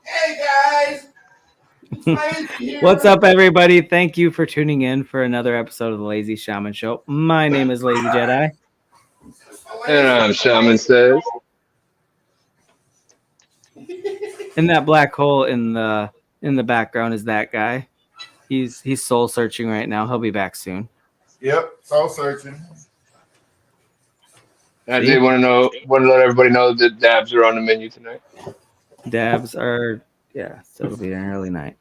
Hey guys, it's Lazy here. What's up, everybody? Thank you for tuning in for another episode of the Lazy-Shaman Show. My name is Lazy Jedi. And Shaman says, And that black hole in the background is that guy. He's soul searching right now. He'll be back soon. Yep, soul searching. I did want to let everybody know that dabs are on the menu tonight. Dabs are, so it'll be an early night.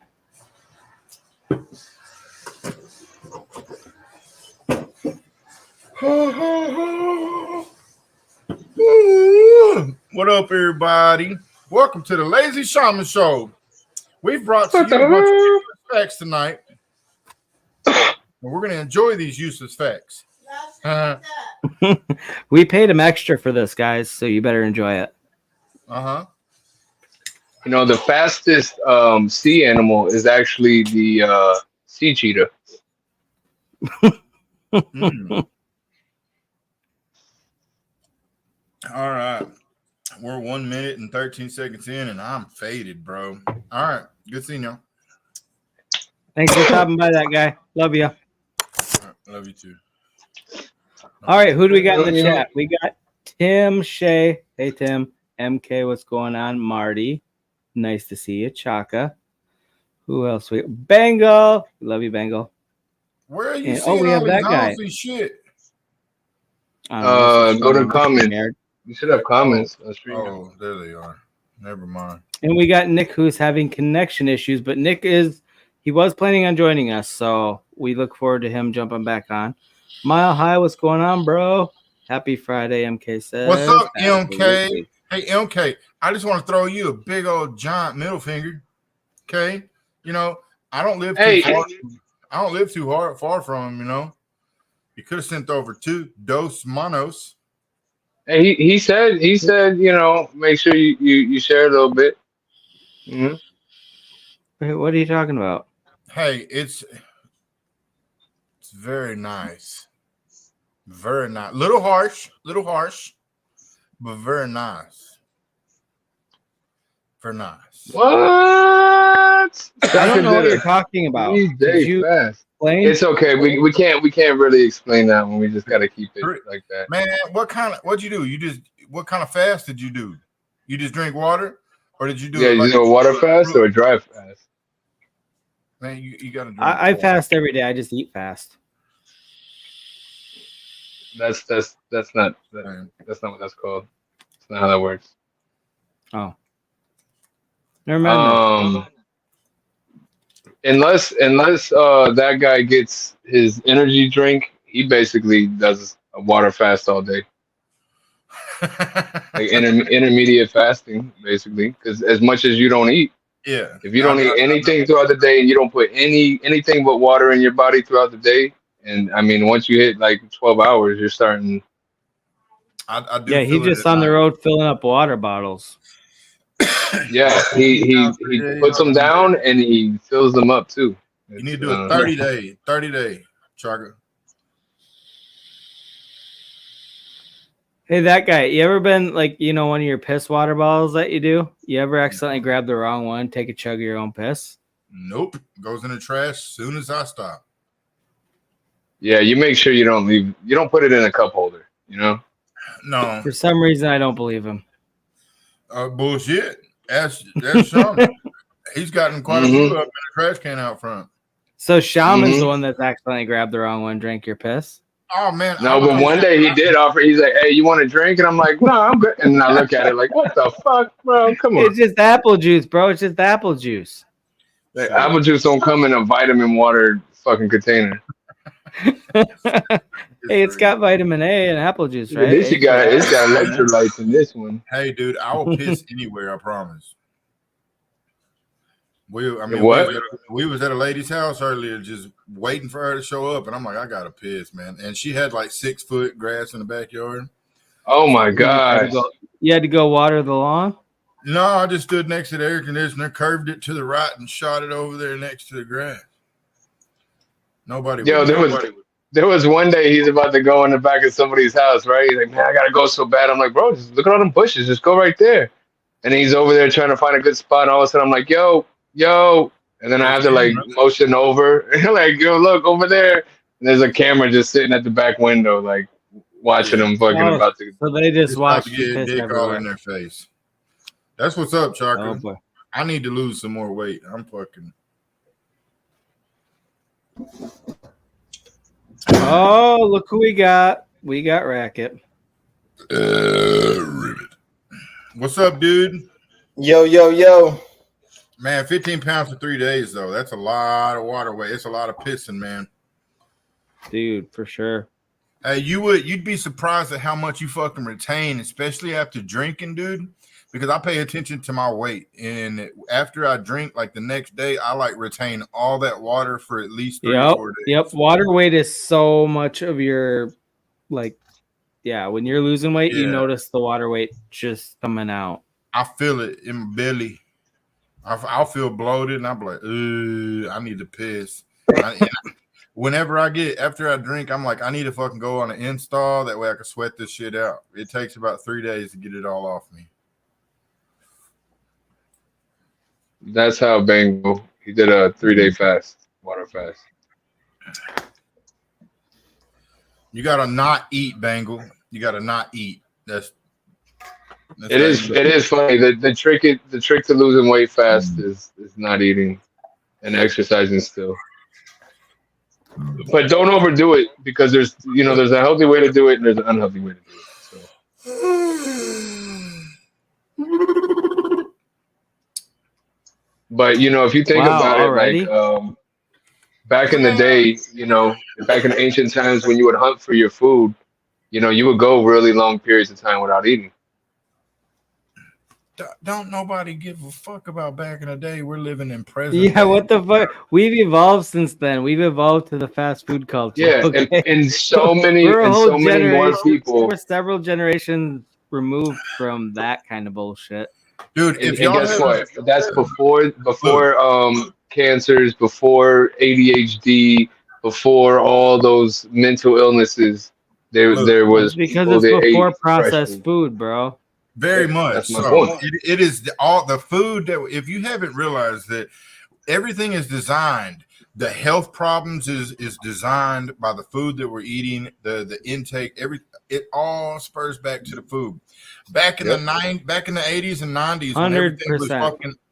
What up, everybody? Welcome to the Lazy-Shaman Show. We've brought to you a bunch of useless facts tonight. And we're going to enjoy these useless facts. We paid him extra for this, guys, so you better enjoy it. Uh-huh. You know, the fastest sea animal is actually the sea cheetah. All right. We're 1 minute and 13 seconds in, and I'm faded, bro. All right. Good seeing y'all. Thanks for stopping by, that guy. Love you. Love you too. All right, who do we got in the chat? We got Tim Shea. Hey, Tim. MK, what's going on? Marty. Nice to see you. Chaka. Who else? Bengal. Love you, Bengal. Where are you seeing we have all that these guy. housey shit? Go to comments. You should have comments. Oh, there they are. Never mind. And we got Nick, who's having connection issues, but Nick was planning on joining us, so we look forward to him jumping back on. Mile High, what's going on, bro? Happy Friday, MK says. What's up, MK? Hey, MK, I just want to throw you a big old giant middle finger. Okay, you know I don't live too far. I don't live too far from him. You know, you could have sent over 2 dos manos. Hey, he said, you know, make sure you share a little bit. Mm-hmm. Wait, what are you talking about? Hey, it's very nice. Very nice. Little harsh, but very nice. Very nice. What? I don't know what you're talking about. Did you explain? It's okay. We can't really explain that one. We just gotta keep it like that. Man, what'd you do? What kind of fast did you do? You just drink water? Or did you do you do a water fast or a dry fast? Man, you gotta drink I fast every day. I just eat fast. That's not what that's called. That's not how that works. Oh. Never mind. Unless that guy gets his energy drink, he basically does a water fast all day. Like intermediate fasting, basically, because as much as you don't eat, if you don't eat anything throughout the day and you don't put anything but water in your body throughout the day, and I mean, once you hit like 12 hours, you're starting. He's just on the road filling up water bottles. Yeah, he puts them down and he fills them up too. You need to do a 30 day, Chaga. Hey, that guy, you ever been like, one of your piss water bottles that you do? You ever accidentally grab the wrong one, take a chug of your own piss? Nope. Goes in the trash as soon as I stop. Yeah, you make sure you don't put it in a cup holder, No. For some reason, I don't believe him. Bullshit. That's Shaman. He's gotten quite a few up in the trash can out front. So Shaman's the one that's accidentally grabbed the wrong one, drank your piss? Oh, man. No, but one day he did offer. He's like, hey, you want a drink? And I'm like, no, I'm good. And I look at it like, what the fuck, bro? Come on. It's just apple juice, bro. It's just apple juice. Like, apple juice don't come in a vitamin water fucking container. Hey, it's got vitamin A and apple juice, right? It's got electrolytes in this one. Hey, dude, I will piss anywhere, I promise. We was at a lady's house earlier, just waiting for her to show up, and I'm like, I gotta piss, man. And she had like 6 foot grass in the backyard. Oh my gosh! You had to go water the lawn? No, I just stood next to the air conditioner, curved it to the right, and shot it over there next to the grass. Nobody. There was one day he's about to go in the back of somebody's house, right? He's like, man, I gotta go so bad. I'm like, bro, just look at all them bushes. Just go right there. and he's over there trying to find a good spot. And all of a sudden, I'm like, yo, and then I have to like motion over, like, yo, look over there. And there's a camera just sitting at the back window, like watching them fucking about to. So they just watch you get dick all in their face. That's what's up, Chaka. Oh, I need to lose some more weight. I'm fucking. Oh, look who we got. We got Racket. Ribbit. What's up, dude? Yo. Man, 15 pounds for 3 days, though. That's a lot of water weight. It's a lot of pissing, man. Dude, for sure. Hey, you'd be surprised at how much you fucking retain, especially after drinking, dude. Because I pay attention to my weight, and after I drink, like the next day, I like retain all that water for at least 3 or 4 days. Yep, water weight is so much of your, like, yeah. When you're losing weight, you notice the water weight just coming out. I feel it in my belly. I'll feel bloated, and I'm like, I need to piss. Whenever after I drink, I'm like, I need to fucking go on an install. That way I can sweat this shit out. It takes about 3 days to get it all off me. That's how Bango, he did a 3-day fast, water fast. You gotta not eat, Bangle. You gotta not eat. It is funny. The trick to losing weight fast is not eating and exercising still. But don't overdo it, because there's a healthy way to do it and there's an unhealthy way to do it. So. But if you think about it, like back in the day, back in ancient times when you would hunt for your food, you would go really long periods of time without eating. Don't nobody give a fuck about back in the day. We're living in present. Yeah, what the fuck? We've evolved since then. We've evolved to the fast food culture. Yeah, okay? and so many more people. We're several generations removed from that kind of bullshit. Dude, and guess what? That's before cancers, before ADHD, before all those mental illnesses. There was because it's before processed food, bro. Very much. So it is all the food that, if you haven't realized that everything is designed, the health problems is designed by the food that we're eating, the intake, it all spurs back to the food. Back in the 80s and 90s,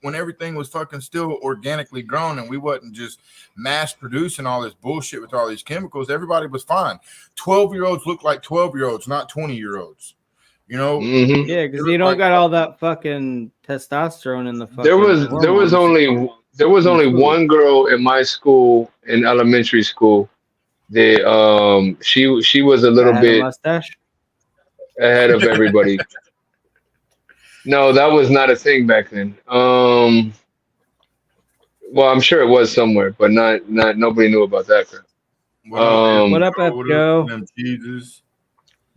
when everything was fucking still organically grown and we wasn't just mass producing all this bullshit with all these chemicals, everybody was fine. 12-year-olds look like 12-year-olds, not 20-year-olds. Yeah, because you don't got all that fucking testosterone in the fucking there was only one girl in my school, in elementary school, that she was a little bit mustache ahead of everybody. No, that was not a thing back then. Well, I'm sure it was somewhere, but not nobody knew about that girl. What up, Joe?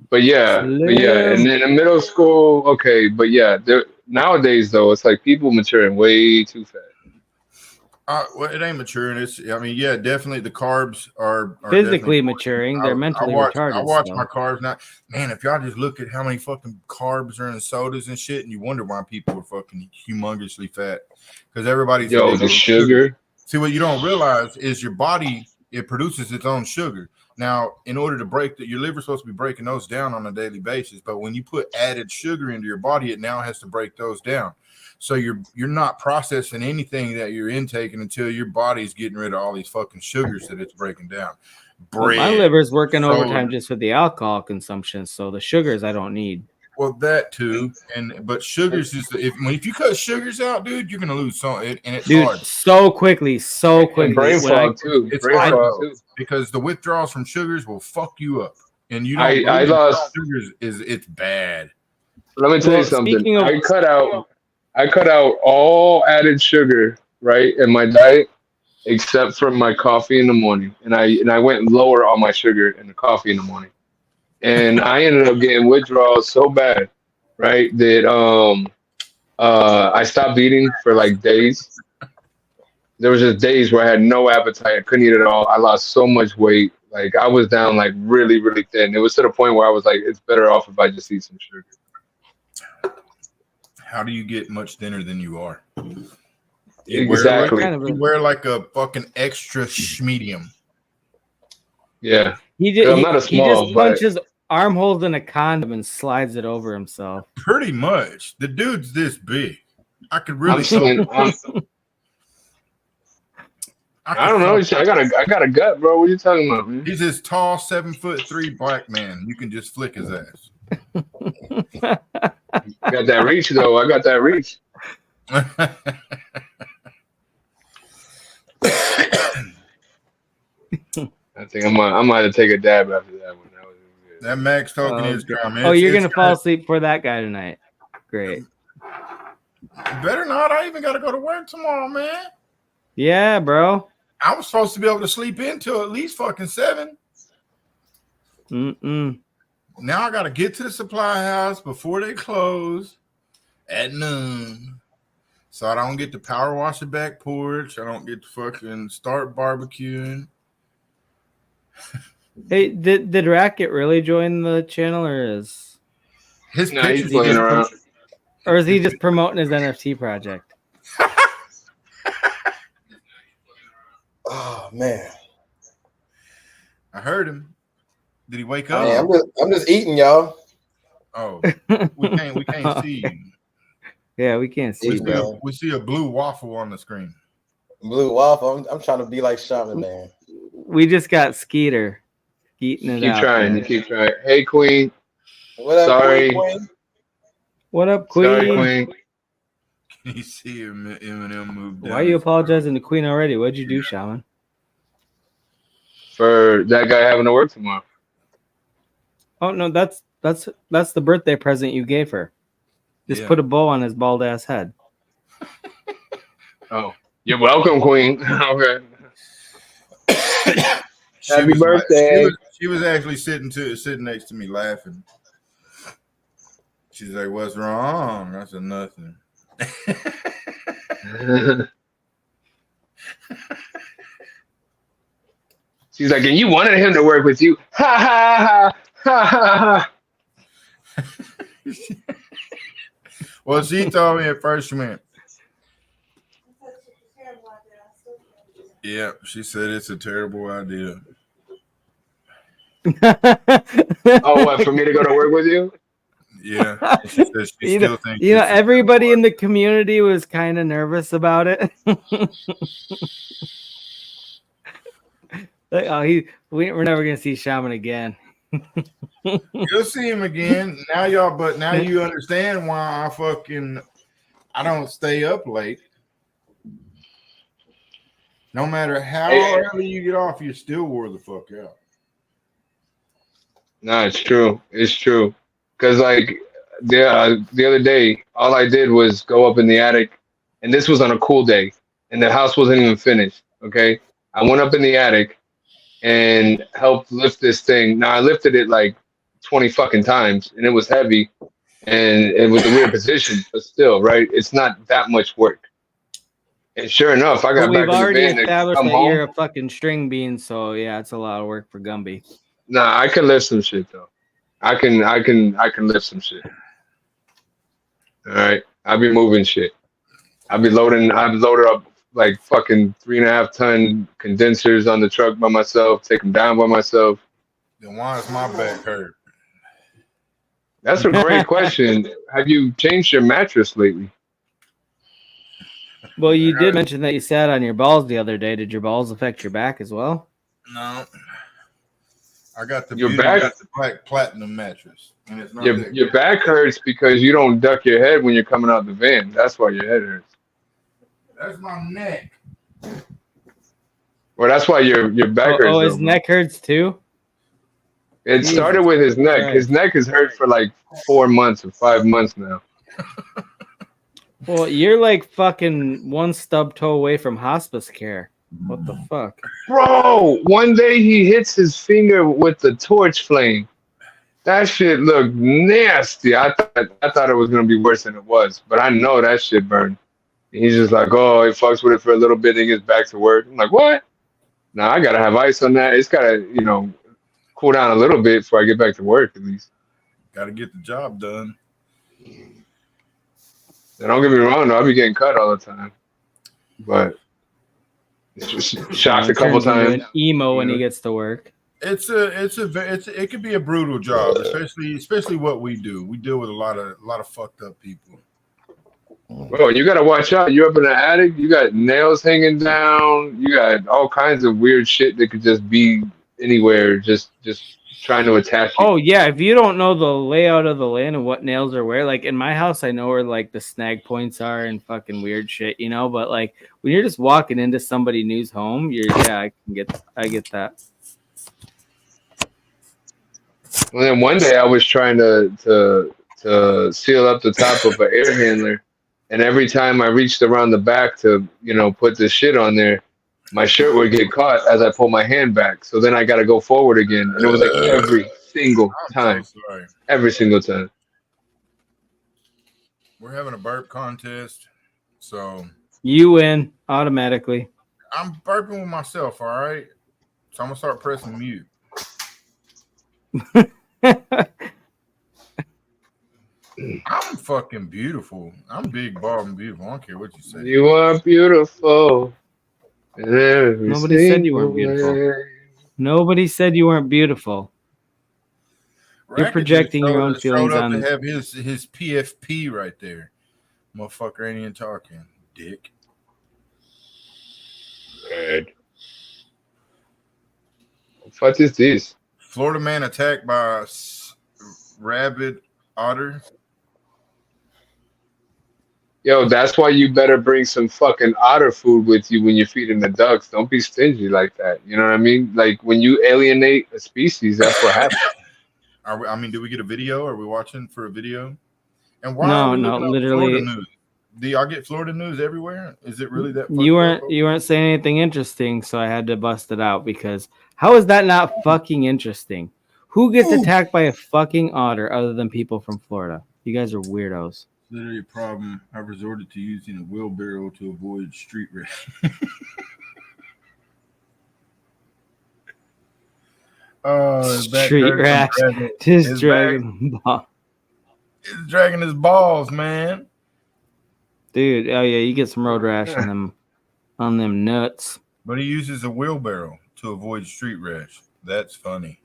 But yeah, and then in middle school, okay, but yeah, nowadays though, it's like people maturing way too fast. Well, it ain't maturing. Definitely the carbs are physically maturing. They're mentally retarded. I watch my carbs now. Man, if y'all just look at how many fucking carbs are in sodas and shit, and you wonder why people are fucking humongously fat, because everybody's the sugar. See, what you don't realize is your body, it produces its own sugar. Now, in order to break your liver's supposed to be breaking those down on a daily basis, but when you put added sugar into your body, it now has to break those down. So you're not processing anything that you're intaking until your body's getting rid of all these fucking sugars that it's breaking down. Bread, my liver's working overtime just with the alcohol consumption, so the sugars I don't need. Well, that too, but sugars is if you cut sugars out, dude, you're gonna lose some, and it's hard so quickly. And brain fog too. It's hard because the withdrawals from sugars will fuck you up, and you don't. I lost sugars. It's bad. Let me tell you something. I cut out all added sugar, right, in my diet, except for my coffee in the morning, and I went lower on my sugar in the coffee in the morning. And I ended up getting withdrawals so bad, right, that I stopped eating for like days. There was just days where I had no appetite. I couldn't eat at all. I lost so much weight. Like I was down like really, really thin. It was to the point where I was like, it's better off if I just eat some sugar. how do you get much thinner than you are? Exactly. You wear like a fucking extra medium. Yeah. I'm not a small, he just punches armholes in a condom and slides it over himself. Pretty much. The dude's this big. I could really. I don't know. I got a gut, bro. What are you talking about, man? He's this tall 7'3" black man. You can just flick his ass. Got that reach though. I got that reach. I think I might have to take a dab after that one. That was good. That Max token is dry, man. Oh, you're gonna fall asleep for that guy tonight. Great. Better not. I even gotta go to work tomorrow, man. Yeah, bro. I was supposed to be able to sleep in till at least fucking 7. Now I gotta get to the supply house before they close at noon. So I don't get to power wash the back porch. I don't get to fucking start barbecuing. Hey, did Racket really join the channel, or is he's playing around, or is he just promoting his NFT project? Oh man, I heard him. Did he wake up? Hey, I'm just eating, y'all. Oh, we can't see you. Yeah, we can't see. We see a blue waffle on the screen. Blue waffle. I'm trying to be like Shaman, man. We just got Skeeter. Eating it keep out. Trying. You keep trying. Hey, Queen. What up, Sorry. Queen? What up, Queen? Sorry, Queen. Can you see Eminem move down? Why are you apologizing to Queen already? What'd you do, Shaman? For that guy having to work tomorrow. Oh no, that's the birthday present you gave her. Just put a bow on his bald ass head. Oh, you're welcome, Queen. Okay. Happy birthday. She was actually sitting next to me laughing. She's like, "What's wrong?" I said, "Nothing." She's like, and you wanted him to work with you. Ha ha ha ha ha. Well, she told me at first, she went, yeah, she said it's a terrible idea. Oh, what, for me to go to work with you? Yeah. She said she still thinks everybody in the community was kind of nervous about it. Like, we're never gonna see Shaman again. You'll see him again. Now you understand why I don't stay up late. No matter how early you get off, you still wore the fuck out. No, it's true. It's true. Because like the other day, all I did was go up in the attic, and this was on a cool day, and the house wasn't even finished. Okay, I went up in the attic and helped lift this thing. Now I lifted it like 20 fucking times, and it was heavy, and it was a weird position, but still, right? It's not that much work. And sure enough, I got back in the van. We've already established that you're a fucking string bean, so yeah, it's a lot of work for Gumby. Nah, I can lift some shit though. I can lift some shit. All right, I'll be moving shit. I've loaded up like fucking 3.5 ton condensers on the truck by myself, take them down by myself. Then why is my back hurt? That's a great question. Have you changed your mattress lately? Well, you did mention that you sat on your balls the other day. Did your balls affect your back as well? No. I got the black platinum mattress. And it's not your back hurts because you don't duck your head when you're coming out the van. That's why your head hurts. That's my neck. Well, that's why your back hurts. Oh, his neck hurts too? It started with his neck. Right. His neck has hurt for like 4 months or 5 months now. Well, you're like fucking one stub toe away from hospice care. What the fuck? Bro, one day he hits his finger with the torch flame. That shit looked nasty. I thought it was going to be worse than it was, but I know that shit burned. And he's just like, oh, he fucks with it for a little bit and gets back to work. I'm like, what? Nah, I got to have ice on that. It's got to, cool down a little bit before I get back to work at least. Got to get the job done. And don't get me wrong, though, I be getting cut all the time, but it's just shocked a couple times. An emo when he gets to work. It could be a brutal job, especially what we do. We deal with a lot of fucked up people. Bro, you gotta watch out. You up in the attic, you got nails hanging down, you got all kinds of weird shit that could just be anywhere, just trying to attack you. Oh yeah, if you don't know the layout of the land and what nails are where, like in my house, I know where like the snag points are and fucking weird shit, you know. But like when you're just walking into somebody new's home, I get that. Well, then one day I was trying to seal up the top of an air handler, and every time I reached around the back to put the shit on there, my shirt would get caught as I pull my hand back. So then I got to go forward again, and it was like every single time. So sorry. Every single time. We're having a burp contest, so you win automatically. I'm burping with myself, all right? So I'm gonna start pressing mute. I'm fucking beautiful. I'm big, bald, and beautiful. I don't care what you say. You are beautiful. Nobody said you weren't beautiful. Nobody said you weren't beautiful. You're projecting your own feelings on. To have his PFP right there. Motherfucker ain't even talking, dick. Red. What is this? Florida man attacked by a rabid otter. Yo, that's why you better bring some fucking otter food with you when you're feeding the ducks. Don't be stingy like that. You know what I mean? Like when you alienate a species, that's what happens. Did we get a video? Are we watching for a video? And why? No, literally. Florida news? Do y'all get Florida news everywhere? Is it really that? You weren't saying anything interesting, so I had to bust it out because how is that not fucking interesting? Who gets attacked by a fucking otter other than people from Florida? You guys are weirdos. Literally a problem. I resorted to using a wheelbarrow to avoid street rash. Street rash. Just dragging balls. It's dragging his balls, man. Dude, oh yeah, you get some road rash on them nuts. But he uses a wheelbarrow to avoid street rash. That's funny.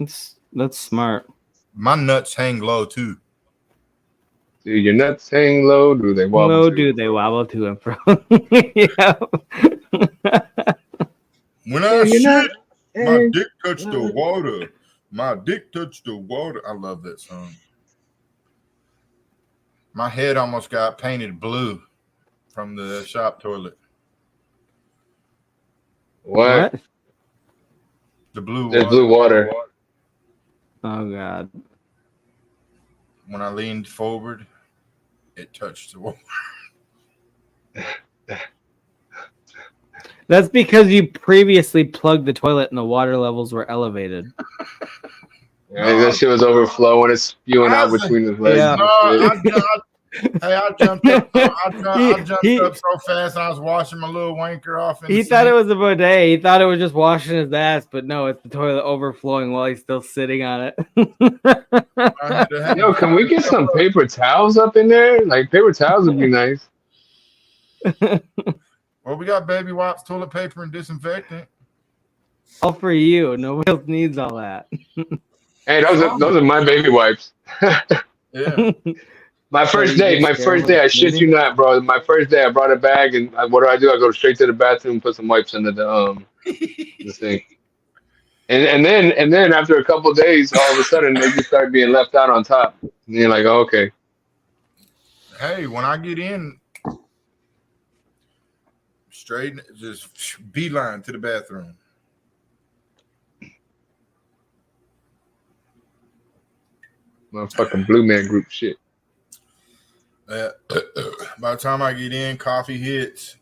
That's smart. My nuts hang low too. Do your nuts hang low? Do they wobble? Low? Do they wobble to and fro? Yeah. When I shit, my dick touched the water. My dick touched the water. I love that song. My head almost got painted blue from the shop toilet. What? The blue There's water. blue water. Oh God. When I leaned forward, it touched the water. That's because you previously plugged the toilet and the water levels were elevated. Yeah, that shit was overflowing. It's spewing out between his legs. Yeah. I jumped up. I jumped up so fast. I was washing my little wanker off. He thought it was a bidet. He thought it was just washing his ass, but no, it's the toilet overflowing while he's still sitting on it. Yo, can we get some paper towels up in there? Like paper towels would be nice. Well, we got baby wipes, toilet paper, and disinfectant. All for you. Nobody else needs all that. Hey, those are my baby wipes. Yeah. My first day, I shit you not, bro. My first day, I brought a bag, and what do? I go straight to the bathroom and put some wipes under the thing. And then after a couple of days, all of a sudden, they just start being left out on top. And you're like, oh, okay. Hey, when I get in, straight, just beeline to the bathroom. Motherfucking Blue Man Group shit. By the time I get in, coffee hits.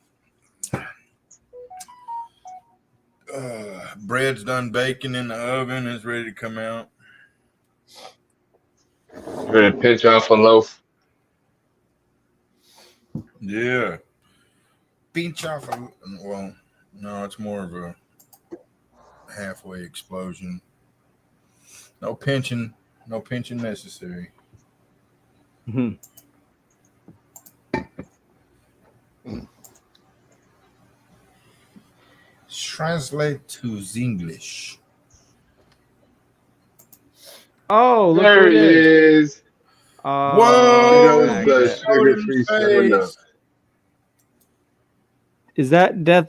Bread's done baking in the oven. It's ready to come out. Ready to pinch off a loaf. Yeah. Pinch off a... Well, no, it's more of a halfway explosion. No pinching necessary. Mm-hmm. Translate to English. Oh, look There who it it is. is. Whoa! There's the sugar-free 7-Up. Is that Death?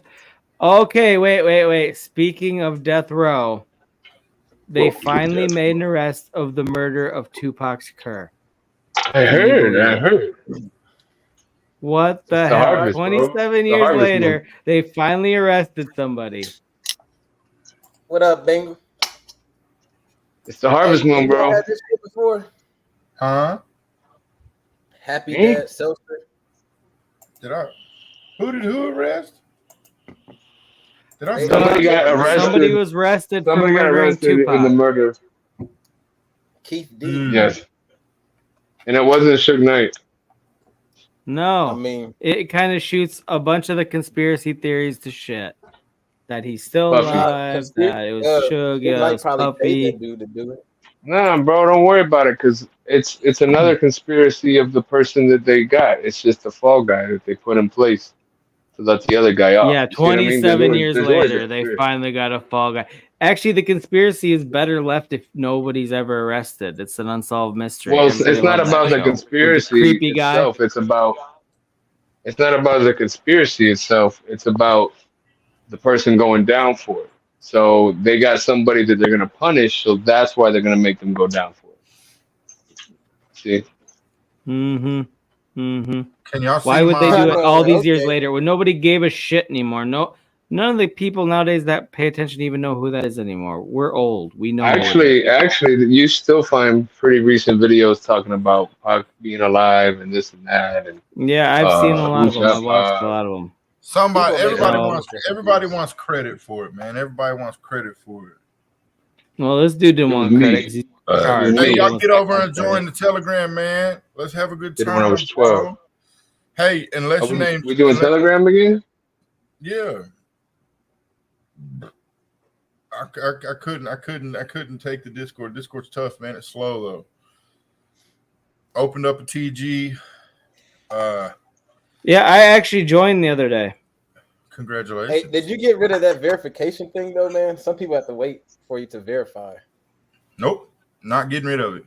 Okay, wait. Speaking of Death Row, they finally made an arrest of the murder of Tupac Shakur. I heard. What the It's the hell? harvest, bro. 27 The years harvest later, moon. they finally arrested somebody. What up, Bingo? It's the harvest moon, You bro. had this shit before? Huh? Happy Dad Seltzer. Did I? Who arrest? Did I? Somebody got arrested. Somebody was arrested for Somebody got murdering arrested Tupac. in the murder. Keith D. Yes. And it wasn't Suge Knight. No. I mean, it kind of shoots a bunch of the conspiracy theories to shit. That he's still Puffy. alive, that it was Suge, it was probably paid Puffy. that dude to do it. Nah, bro, don't worry about it, because it's another conspiracy of the person that they got. It's just a fall guy that they put in place to let the other guy off. Yeah, You see what I mean? 27 years there's always a later, they conspiracy. finally got a fall guy. Actually, the conspiracy is better left if nobody's ever arrested. It's an unsolved mystery. Well, Everybody it's not loves about that the show. conspiracy The creepy guy. itself. It's not about the conspiracy itself. It's about the person going down for it. So they got somebody that they're gonna punish, so that's why they're gonna make them go down for it. See? Mm-hmm. Can y'all see Why would they do it all these years Okay. later when nobody gave a shit anymore? No, none of the people nowadays that pay attention even know who that is anymore. We're old. We know. Actually, you still find pretty recent videos talking about Pac being alive and this and that. And yeah, I've seen a lot of them. I've watched a lot of them. Everybody wants credit for it, man. Everybody wants credit for it. Well, this dude didn't want credit because he's charged. Hey, y'all get over and join the Telegram, man. Let's have a good time. Did when I was 12. Bro. Hey, unless your name. We doing Telegram again? Yeah. I couldn't take the Discord. Discord's tough, man. It's slow though. Opened up a TG. Yeah, I actually joined the other day. Congratulations. Hey, did you get rid of that verification thing though, man? Some people have to wait for you to verify. Nope, not getting rid of it.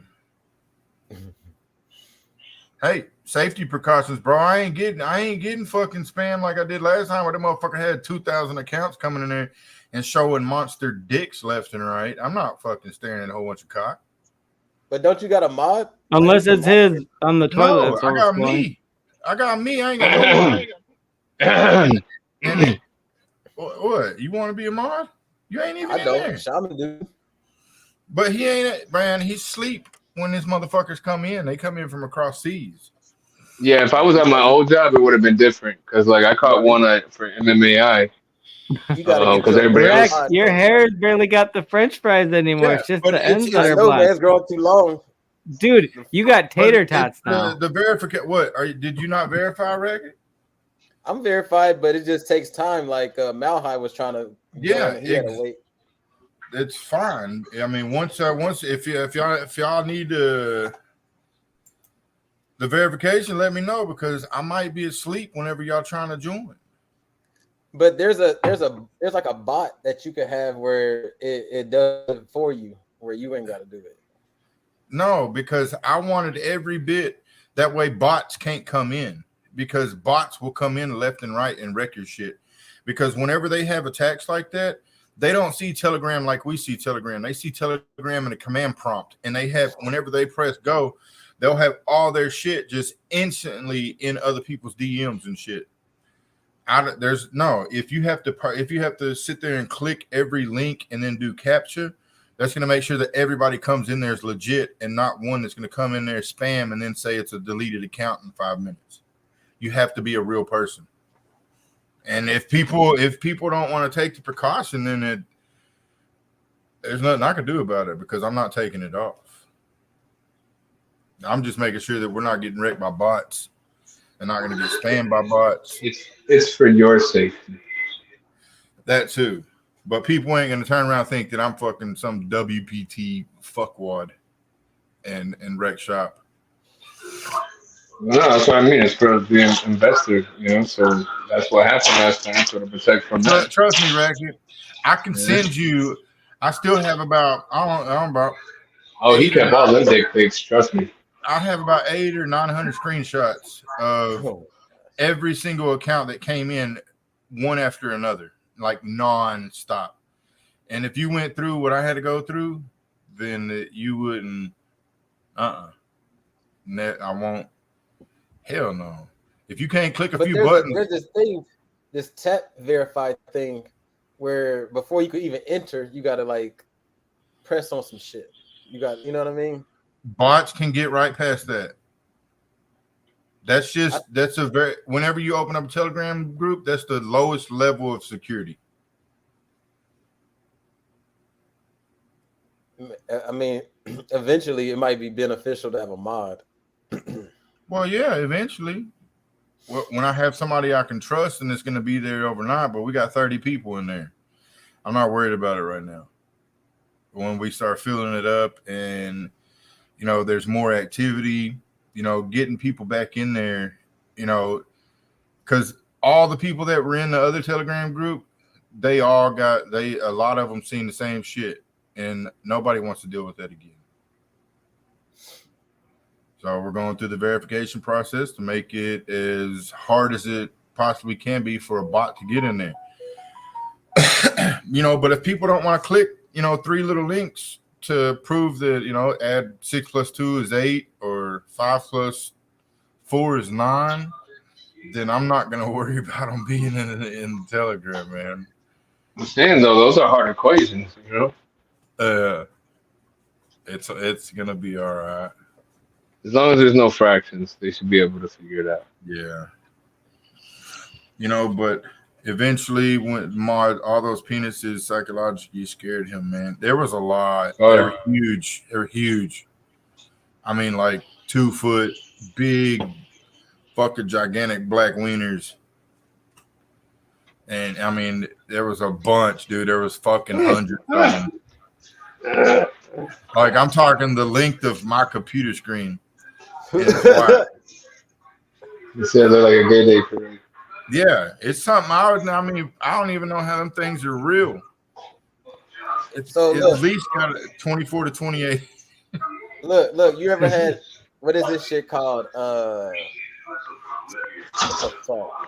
Hey, safety precautions, bro. I ain't getting fucking spam like I did last time where the motherfucker had 2,000 accounts coming in there and showing monster dicks left and right. I'm not fucking staring at a whole bunch of cock. But don't you got a mod? Unless it's his on the toilet. No, I got me. I ain't got no mod. What? You want to be a mod? You ain't even in there. Shaman do. But he ain't, man. He's sleep when these motherfuckers come in. They come in from across seas. Yeah, if I was at my old job, it would have been different. Because like I caught one for MMAI. You gotta because everybody else. Your hair's barely got the French fries anymore. It's just the ends that are black. It's growing too long. Dude, you got tater tots now. The verification. What did you not verify, Ragged? I'm verified, but it just takes time. Like Malhi was trying to. Yeah, he had to wait. It's fine. I mean, once if y'all need the verification, let me know because I might be asleep whenever y'all trying to join. But there's like a bot that you could have where it does it for you, where you ain't got to do it. No, because I wanted every bit. That way bots can't come in because bots will come in left and right and wreck your shit. Because whenever they have attacks like that, they don't see Telegram like we see Telegram. They see Telegram in a command prompt, and they have whenever they press go, they'll have all their shit just instantly in other people's DMs and shit. If you have to sit there and click every link and then do capture, that's going to make sure that everybody comes in there is legit and not one that's going to come in there spam and then say it's a deleted account in 5 minutes. You have to be a real person. And if people don't want to take the precaution, then there's nothing I can do about it because I'm not taking it off. I'm just making sure that we're not getting wrecked by bots. They're not going to get spammed by bots. It's for your safety. That too. But people ain't going to turn around and think that I'm fucking some WPT fuckwad and wreck shop. No, that's what I mean. It's for the investor, So that's what happened last time. So to protect from that. Trust me, Racket. I can send you. I still have about I don't about. Oh, he kept all them dick pics. Trust me. I have about 800 or 900 screenshots of every single account that came in, one after another, like non-stop. And if you went through what I had to go through, then you wouldn't. I won't. Hell no. If you can't click a few buttons, there's this thing, this tap verified thing, where before you could even enter, you gotta like press on some shit. You know what I mean? Bots can get right past that. That's a very, whenever you open up a Telegram group, that's the lowest level of security. I mean, eventually it might be beneficial to have a mod. Well, yeah, eventually. When I have somebody I can trust and it's going to be there overnight, but we got 30 people in there. I'm not worried about it right now. When we start filling it up and, there's more activity, getting people back in there, because all the people that were in the other Telegram group, a lot of them seen the same shit, and nobody wants to deal with that again. So we're going through the verification process to make it as hard as it possibly can be for a bot to get in there. But if people don't want to click, 3 little links to prove that, add 6 + 2 is 8 or 5 + 4 is 9, then I'm not going to worry about them being in Telegram, man. I'm saying, though, those are hard equations, It's going to be all right. As long as there's no fractions, they should be able to figure it out. Yeah. But eventually, when all those penises psychologically scared him, man. There was a lot. Oh, they were huge. They were huge. I mean, like 2 foot, big, fucking gigantic black wieners. And I mean, there was a bunch, dude. There was fucking hundreds of them. Like, I'm talking the length of my computer screen. You said they're like a gay day parade. Yeah, it's something. I don't even know how them things are real. It's at least got 24 to 28. Look, you ever had, what is this shit called?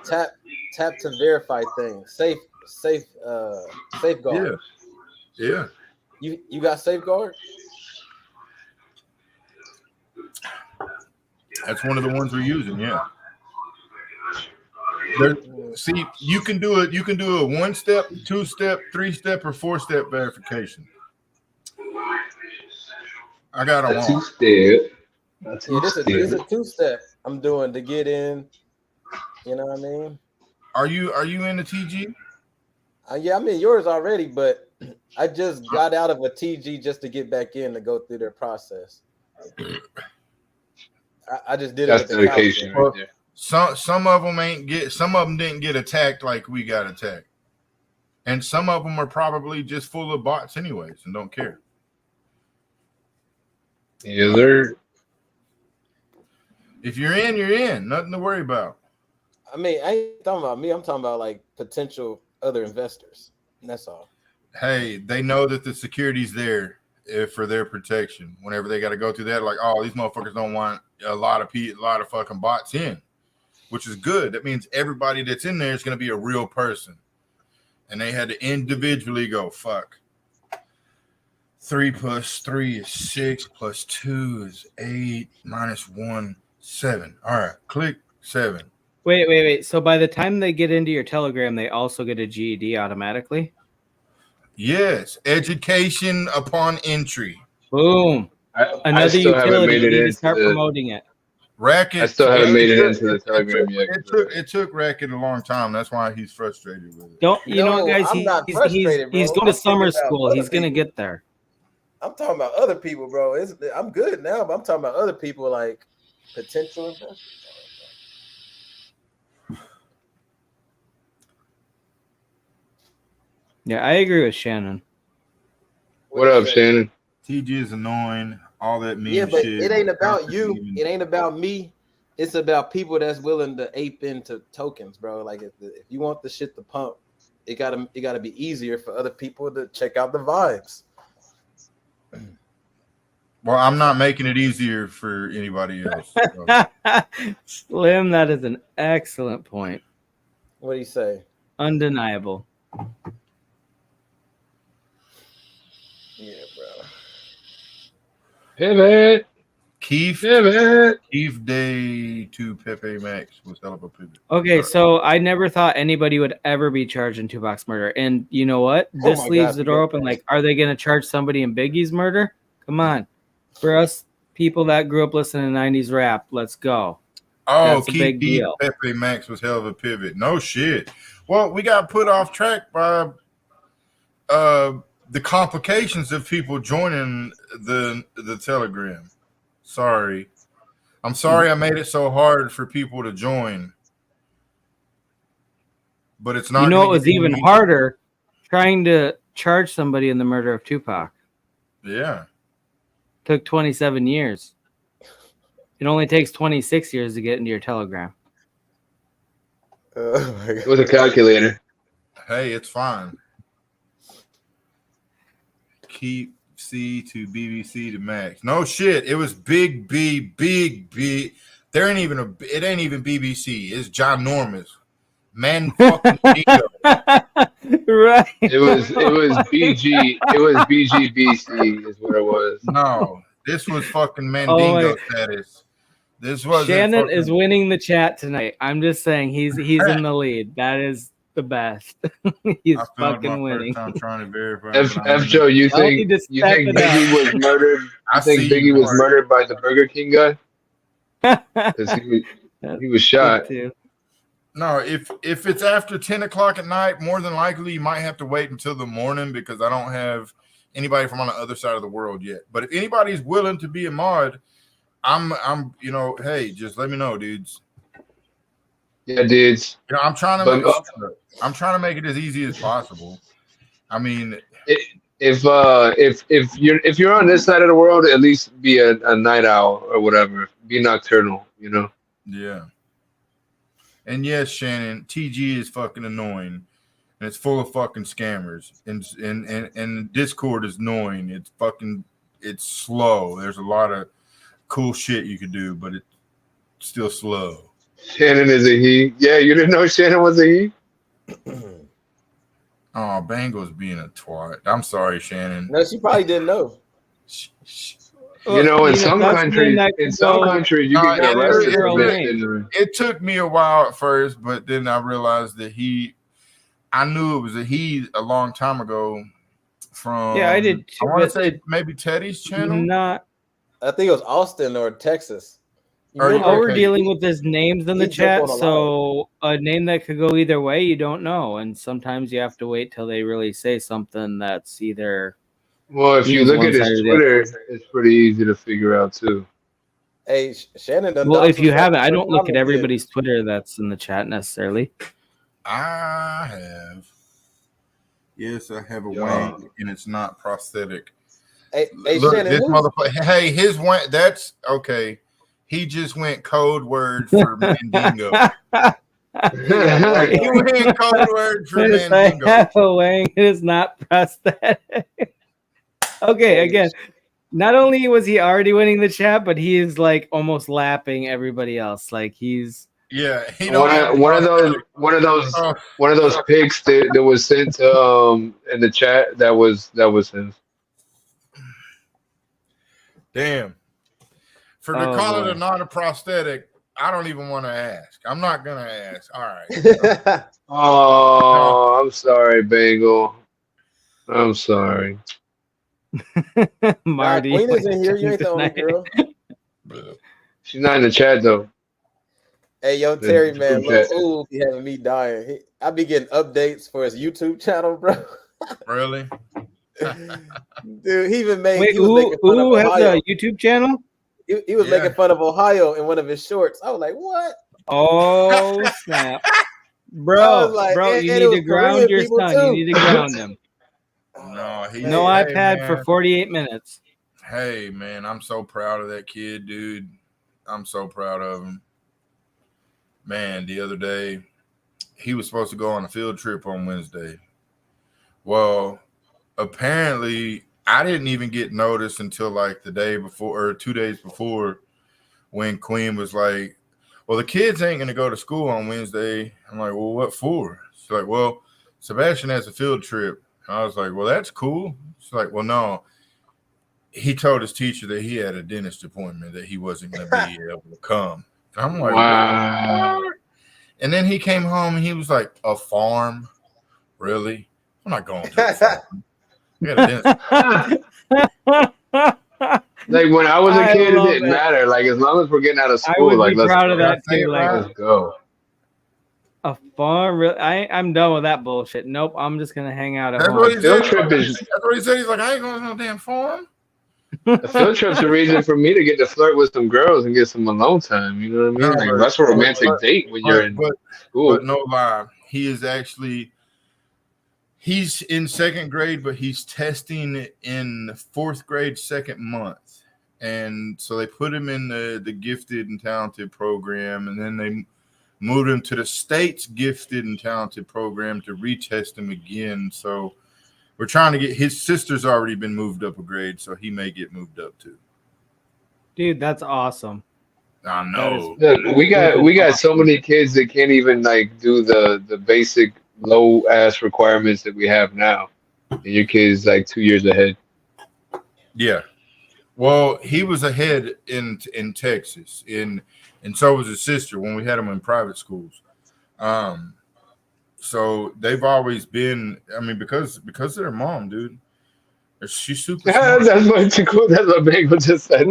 Tap to verify thing. Safeguard. Yeah. You got Safeguard? That's one of the ones we're using, yeah. See, you can do it. You can do a 1-step, 2-step, 3-step, or 4-step verification. I got them all. 2-step. This is a 2-step I'm doing to get in. You know what I mean? Are you in the TG? Yeah, I'm in yours already, but I just got out of a TG just to get back in to go through their process. I just did it with the dedication right there. Some of them didn't get attacked like we got attacked, and some of them are probably just full of bots anyways and don't care. Yeah, they're. If you're in, you're in. Nothing to worry about. I mean, I ain't talking about me. I'm talking about like potential other investors. And that's all. Hey, they know that the security's there for their protection. Whenever they got to go through that, like, oh, these motherfuckers don't want a lot of fucking bots in, which is good. That means everybody that's in there is going to be a real person. And they had to individually go, fuck. 3 + 3 is 6 + 2 is 8 - 1, 7. All right, click 7. Wait. So by the time they get into your Telegram, they also get a GED automatically? Yes. Education upon entry. Boom. Another utility. You need to start promoting it. Racket. I still haven't made it into the Telegram yet. It took Racket a long time. That's why he's frustrated with it. You know what, guys? I'm not frustrated, bro. He's going to summer school. He's going to get there. I'm talking about other people, bro. I'm good now, but I'm talking about other people, like potential investors. Yeah, I agree with Shannon. What up, Shannon? TG is annoying. All that meme shit. Yeah, but it ain't about you. It ain't about me. It's about people that's willing to ape into tokens, bro. Like if you want the shit to pump, it gotta be easier for other people to check out the vibes. Well, I'm not making it easier for anybody else. So. Slim, that is an excellent point. What do you say? Undeniable. Yeah, bro. Pivot. Keith Day to Pepe Max was hell of a pivot. Okay, so I never thought anybody would ever be charged in Tupac's murder. And you know what? This leaves the door open. Like, are they going to charge somebody in Biggie's murder? Come on. For us people that grew up listening to 90s rap, let's go. Oh, Keith D to Pepe Max was hell of a pivot. No shit. Well, we got put off track by the complications of people joining the Telegram. Sorry. I'm sorry I made it so hard for people to join. But it's not. You know, it was even harder trying to charge somebody in the murder of Tupac. Yeah. Took 27 years. It only takes 26 years to get into your Telegram. It was a calculator. Hey, it's fine. Keep C to BBC to Max. No shit. It was Big B. There ain't even it ain't even BBC. It's ginormous. Man fucking Dingo. Right. It was BG. It was BGBC is what it was. No. This was fucking Mandingo status. This was Shannon is winning the chat tonight. I'm just saying he's in the lead. That is the best. He's fucking winning. I'm trying to verify. F Joe, you think Biggie was murdered? I think Biggie was murdered by the Burger King guy? Because he was shot. No, if it's after 10 o'clock at night, more than likely you might have to wait until the morning because I don't have anybody from on the other side of the world yet. But if anybody's willing to be a mod, I'm hey, just let me know, dudes. Yeah, dudes. You know, I'm trying to make it as easy as possible. I mean, if you're on this side of the world, at least be a night owl or whatever. Be nocturnal, you know. Yeah. And yes, Shannon, TG is fucking annoying, and it's full of fucking scammers. And Discord is annoying. It's slow. There's a lot of cool shit you could do, but it's still slow. Shannon is a he. Yeah, you didn't know Shannon was a he? Oh, Bango's being a twat. I'm sorry, Shannon. No, she probably didn't know. You know, in some countries, you can get arrested for that. It took me a while at first, but then I realized that I knew it was a he a long time ago. I did too. I want to say maybe Teddy's channel. I think it was Austin or Texas. We're dealing with his names in the chat, so a name that could go either way, you don't know, and sometimes you have to wait till they really say something that's either. Well, if you look at his Twitter, it's pretty easy to figure out too. Hey, Shannon. Well, if you haven't, I don't look at everybody's Twitter that's in the chat necessarily. I have. Yes, I have a wang, and it's not prosthetic. Hey, look, Shannon, this motherfucker. Hey, his wang. That's okay. He just went code word for Mandingo. He went code word for Mandingo. I have a wang. It is not prosthetic. Okay, again, not only was he already winning the chat, but he is like almost lapping everybody else. Like he's one of those pics that was sent in the chat that was his. Damn. For to call it a not a prosthetic, I don't even want to ask. I'm not gonna ask. All right. I'm sorry, Bagel. I'm sorry. Marty. Queen isn't here. You ain't the only girl. She's not in the chat though. Hey, yo, Terry, man, look, be having me dying. I be getting updates for his YouTube channel, bro. Really? Dude, he even made. Wait, who has a YouTube channel? He was making fun of Ohio in one of his shorts. I was like, what? Oh, snap. Bro, you need to ground your son. You need to ground him. No iPad for 48 minutes. Hey, man, I'm so proud of that kid, dude. I'm so proud of him. Man, the other day he was supposed to go on a field trip on Wednesday. Well, apparently I didn't even get notice until like the day before or 2 days before when Queen was like, well, the kids ain't gonna go to school on Wednesday. I'm like, well, what for? She's like, well, Sebastian has a field trip. I was like, well, that's cool. She's like, well, no. He told his teacher that he had a dentist appointment that he wasn't gonna be able to come. And I'm like, wow. what? And then he came home and he was like, a farm? Really? I'm not going to the farm. I got a dentist. Like when I was a kid, it didn't matter. Like as long as we're getting out of school, like let's proud of that too. Like, let's go. A farm? Really? I'm done with that bullshit. Nope, I'm just gonna hang out at home. What he said. That's what he said. He's like, I ain't going to no damn farm. A field trip's a reason for me to get to flirt with some girls and get some alone time. You know what I mean? Like that's a romantic date when you're in school. But no lie, he is actually. He's in second grade, but he's testing in fourth grade, second month. And so they put him in the gifted and talented program, and then they moved him to the state's gifted and talented program to retest him again. So we're trying to get his sister's already been moved up a grade, so he may get moved up too. Dude, that's awesome. I know. We got so many kids that can't even like do the basic low ass requirements that we have now. And your kid's like 2 years ahead. Yeah. Well, he was ahead in Texas, and so was his sister when we had him in private schools. So they've always been. I mean, because of their mom, dude. She's super. Smart. That's what Bagel just said.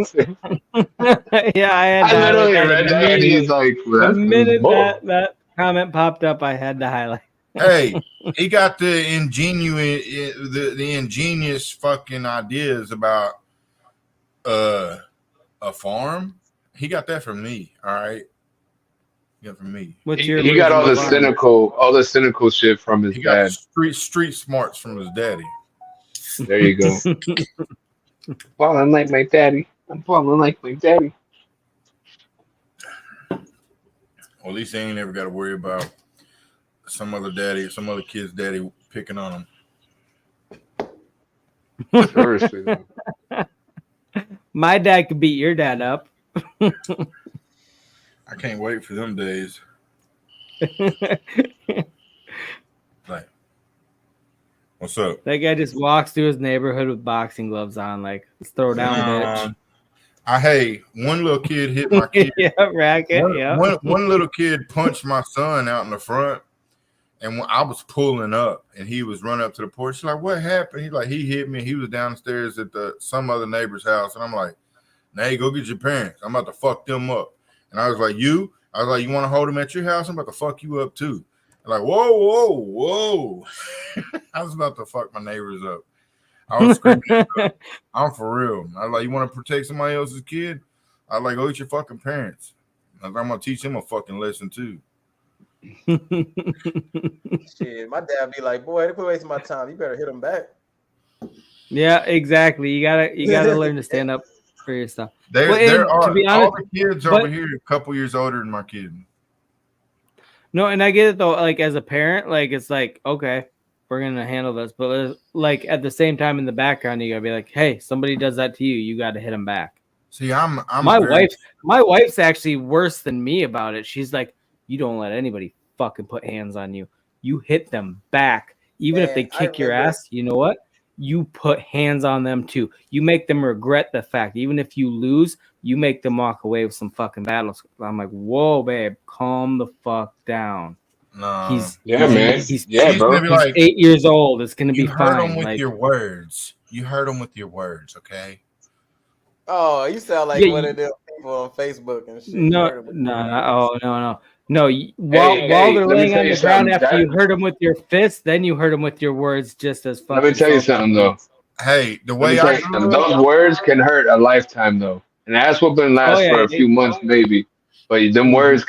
Yeah, I literally read that, and he's like, well, the minute that comment popped up, I had to highlight. Hey, he got the ingenious fucking ideas about a farm. He got that from me. All right, he got from me. He got all the cynical shit from his dad. Street smarts from his daddy. There you go. Falling like my daddy. I'm falling like my daddy. Well, at least they ain't never got to worry about some other kid's daddy picking on him. Seriously. My dad could beat your dad up. I can't wait for them days. Like, what's up? That guy just walks through his neighborhood with boxing gloves on, like, let's throw down, bitch. Hey, one little kid hit my kid. Racket. One little kid punched my son out in the front, and when I was pulling up, and he was running up to the porch. She's like, "What happened?" He's like, "He hit me. He was downstairs at some other neighbor's house," and I'm like, "Nay, go get your parents. I'm about to fuck them up." And I was like, "You?" I was like, "You want to hold him at your house? I'm about to fuck you up too." Like, whoa. I was about to fuck my neighbors up. I was screaming at them. I'm for real. I was like, you want to protect somebody else's kid? I was like, go get your fucking parents. I'm going to teach him a fucking lesson too. Shit, my dad be like, boy, quit wasting my time. You better hit him back. Yeah, exactly. You gotta learn to stand up for yourself. There are to be honest, all the kids over here a couple years older than my kid. No, and I get it though. Like as a parent, like it's like, okay, we're gonna handle this, but like at the same time in the background, you gotta be like, hey, somebody does that to you, you got to hit them back. See, my wife's actually worse than me about it. She's like, you don't let anybody fucking put hands on you. You hit them back, even if they kick your ass. You know what? You put hands on them too. You make them regret the fact. Even if you lose, you make them walk away with some fucking battles. I'm like, whoa, babe, calm the fuck down. No, he's 8 years old. It's gonna be fine. You heard him with your words. You heard him with your words, okay? Oh, you sound like one of them people on Facebook and shit. No. While they're laying on the ground after you hurt them with your fist, then you hurt them with your words just as fucking. Let me tell you something though. Hey, the way those words can hurt a lifetime though, and ass whooping lasts for a few months maybe, but them words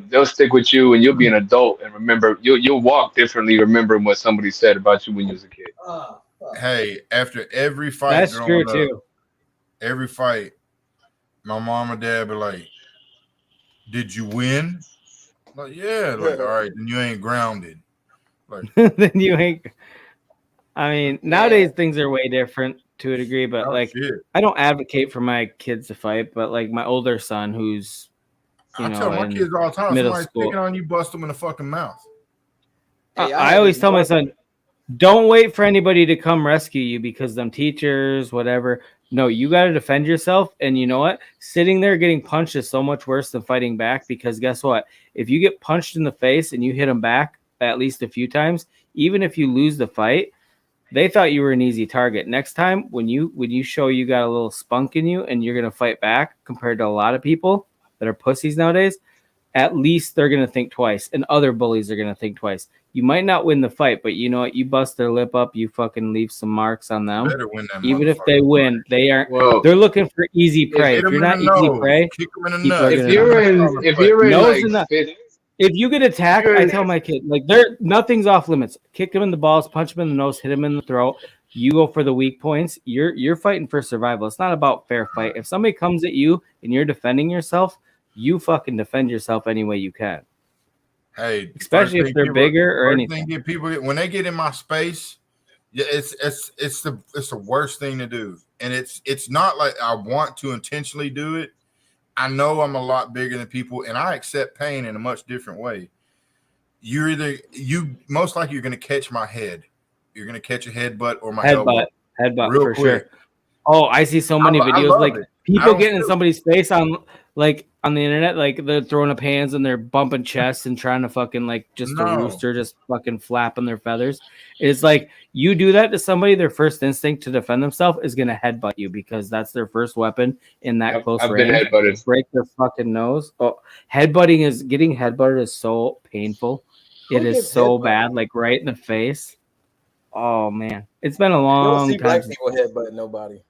they'll stick with you, and you'll be an adult and remember you'll walk differently remembering what somebody said about you when you was a kid. Hey, after every fight, that's true too. Every fight, my mom and dad be like, "Did you win?" Like, yeah, like, all right, then you ain't grounded. Like, then you ain't. I mean, nowadays things are way different to a degree, but I don't advocate for my kids to fight, but like my older son, who's I tell my kids all the time, somebody's picking on you, bust them in the fucking mouth. Hey, I always tell my son, don't wait for anybody to come rescue you because them teachers, whatever. No, you got to defend yourself. And you know what? Sitting there getting punched is so much worse than fighting back because guess what? If you get punched in the face and you hit them back at least a few times, even if you lose the fight, they thought you were an easy target. Next time, when you show you got a little spunk in you and you're going to fight back compared to a lot of people that are pussies nowadays, at least they're going to think twice. And other bullies are going to think twice. You might not win the fight, but you know what? You bust their lip up, you fucking leave some marks on them. Even if they win, they aren't. Well, they're looking for easy prey. If you're not easy prey, people are if you're in like if you get attacked, I tell my kid like nothing's off limits. Kick him in the balls, punch him in the nose, hit him in the throat. You go for the weak points. You're fighting for survival. It's not about fair fight. If somebody comes at you and you're defending yourself, you fucking defend yourself any way you can. Hey, especially if they're bigger or anything. When they get in my space, yeah, it's the worst thing to do. And it's not like I want to intentionally do it. I know I'm a lot bigger than people, and I accept pain in a much different way. You most likely you're going to catch my head. You're going to catch a headbutt or my elbow. Headbutt real for quick. Sure. Oh, I see so many videos like people getting in somebody's face on the internet, like they're throwing up hands and they're bumping chests and trying to fucking like a rooster just fucking flapping their feathers. It's like you do that to somebody, their first instinct to defend themselves is gonna headbutt you because that's their first weapon in that close range. Break their fucking nose. Oh, getting headbutted is so painful. It is so bad, like right in the face. Oh man, it's been a long time. Black people headbutt nobody.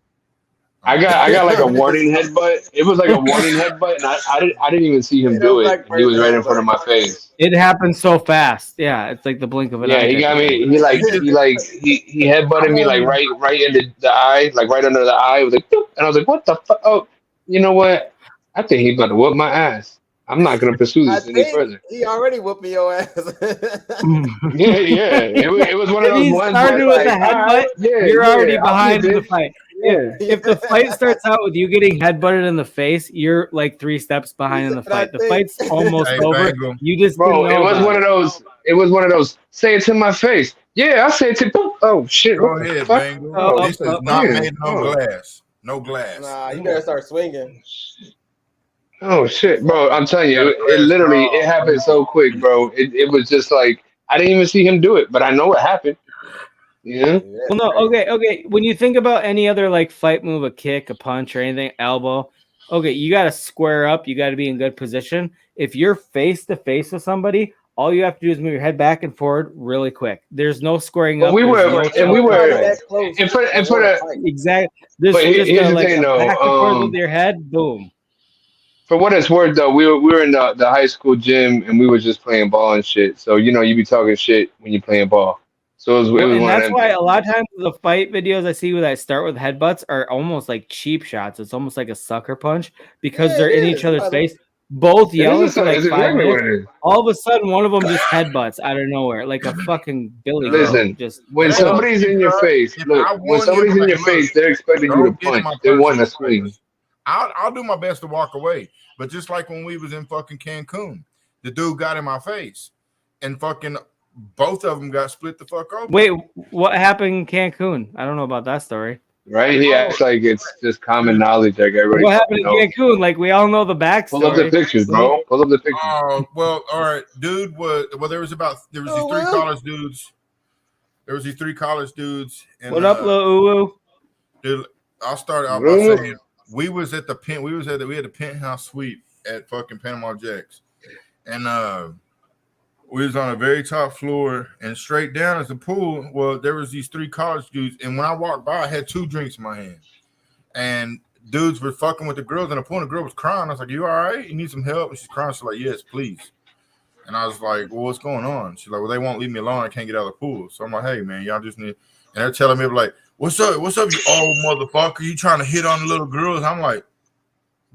I got like a warning headbutt. It was like a warning headbutt, and I didn't even see him do it. And he was right in front of my face. It happened so fast. Yeah, it's like the blink of an eye. Yeah, he got me. He headbutted me like right into the eye, like right under the eye. It was like, and I was like, what the fuck? Oh, you know what? I think he's about to whoop my ass. I'm not gonna pursue this any further. He already whooping your ass. yeah. It was one of those ones. Started with a headbutt. You're already behind in the fight. Yeah. If the fight starts out with you getting headbutted in the face, you're like 3 steps behind in the fight. The fight's almost over. You just bro. It was one of those. It was one of those. Say it to my face. Yeah, I say it to. Oh shit! Go ahead, Bangle. This is not made glass. No glass. Nah, you better start swinging. Oh shit, bro! I'm telling you, it happened so quick, bro. It was just like I didn't even see him do it, but I know it happened. Yeah. Well, no. Okay. When you think about any other like fight move, a kick, a punch, or anything, elbow. Okay, you got to square up. You got to be in good position. If you're face to face with somebody, all you have to do is move your head back and forward really quick. There's no squaring up. We were in front of exactly. This is just like back and forth with your head. Boom. For what it's worth, though, we were in the high school gym and we were just playing ball and shit. So you be talking shit when you're playing ball. So it was and that's why a lot of times the fight videos I see where I start with headbutts are almost like cheap shots. It's almost like a sucker punch because they're in each other's face, both yelling for like 5 minutes. All of a sudden, one of them just headbutts out of nowhere, like a fucking billy. Listen, when somebody's in your face, when somebody's in your face, they're expecting you to punch. They want to swing. I'll do my best to walk away. But just like when we was in fucking Cancun, the dude got in my face and fucking both of them got split the fuck open. Wait, what happened in Cancun? I don't know about that story. Right? He acts like it's just common knowledge. Like everybody. What happened in Cancun? Like we all know the backstory. Pull up the pictures, bro. Pull up the pictures. Well, all right. Dude was there was these 3 college dudes. There was these 3 college dudes. And, what up, Lil Uwu? Dude, I'll start out by saying we had the penthouse suite at fucking Panama Jacks. And we was on a very top floor and straight down is the pool. Well, there was these 3 college dudes. And when I walked by, I had 2 drinks in my hand. And dudes were fucking with the girls in the pool. And the girl was crying. I was like, you all right? You need some help? And she's crying. She's like, yes, please. And I was like, well, what's going on? She's like, well, they won't leave me alone. I can't get out of the pool. So I'm like, hey, man, y'all just need. And they're telling me, like, what's up? What's up, you old motherfucker? You trying to hit on the little girls? I'm like,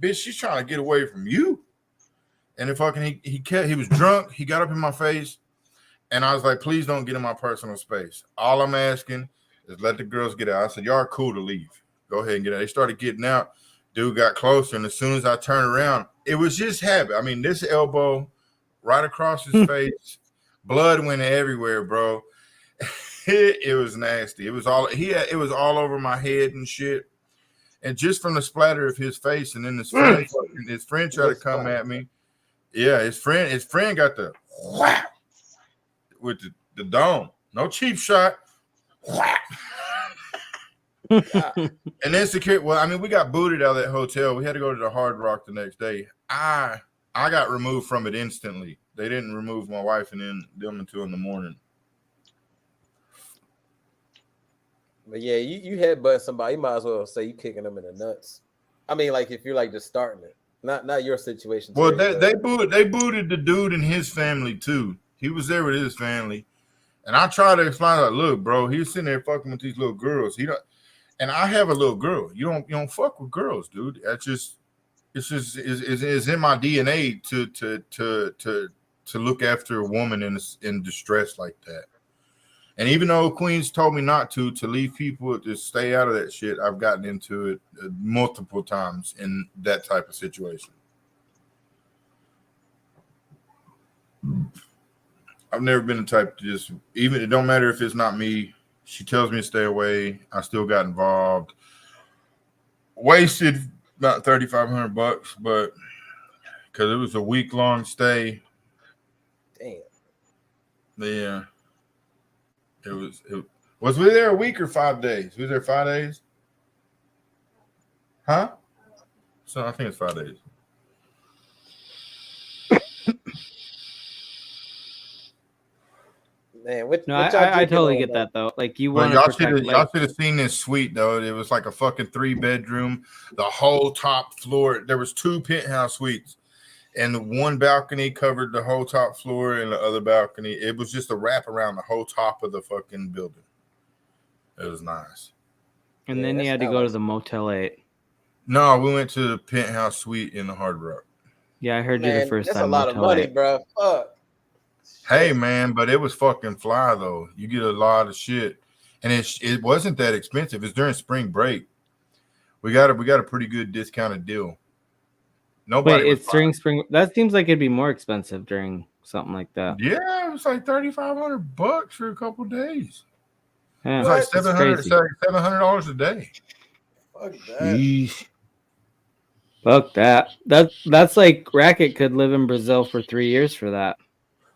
bitch, she's trying to get away from you. And then fucking he was drunk. He got up in my face, and I was like, please don't get in my personal space. All I'm asking is let the girls get out. I said, y'all are cool to leave. Go ahead and get out. They started getting out. Dude got closer, and as soon as I turned around, it was just habit. I mean, this elbow right across his face, blood went everywhere, bro. It was nasty. It was all it was all over my head and shit. And just from the splatter of his face, and then his friend tried to come at me. Yeah, his friend got the whap with the dome. No cheap shot. Whap. And then security. Well, I mean, we got booted out of that hotel. We had to go to the Hard Rock the next day. I got removed from it instantly. They didn't remove my wife and then them until in the morning. But yeah, you headbutt somebody, you might as well say you kicking them in the nuts. I mean, like if you're like just starting it, not your situation. Well, they booted the dude and his family too. He was there with his family, and I tried to explain like, look, bro, he's sitting there fucking with these little girls. He don't, and I have a little girl. You don't fuck with girls, dude. It's in my DNA to look after a woman in distress like that. And even though Queens told me not to leave people to stay out of that shit, I've gotten into it multiple times in that type of situation. I've never been the type to just, even it don't matter if it's not me. She tells me to stay away. I still got involved. Wasted about $3,500, but because it was a week-long stay. Damn. Yeah. Was we there a week or 5 days? Was there 5 days? Huh? So I think it's 5 days. Man, I totally get that though. Like you want to protect. Y'all should have seen this suite though. It was like a fucking 3-bedroom. The whole top floor. There was 2 penthouse suites, and the one balcony covered the whole top floor, and the other balcony. It was just a wrap around the whole top of the fucking building. It was nice. And then you had to go to the Motel 8. No, we went to the penthouse suite in the Hard Rock. Yeah, I heard you the first time. That's a lot of money, bro. Fuck. Hey man, but it was fucking fly though. You get a lot of shit, and it wasn't that expensive. It's during spring break. We got a pretty good discounted deal. Nobody. Wait, it's during spring. That seems like it'd be more expensive during something like that. Yeah, it was like $3,500 for a couple of days. Yeah, it was like $700 a day. Fuck that. Fuck that. That's like Racket could live in Brazil for 3 years for that.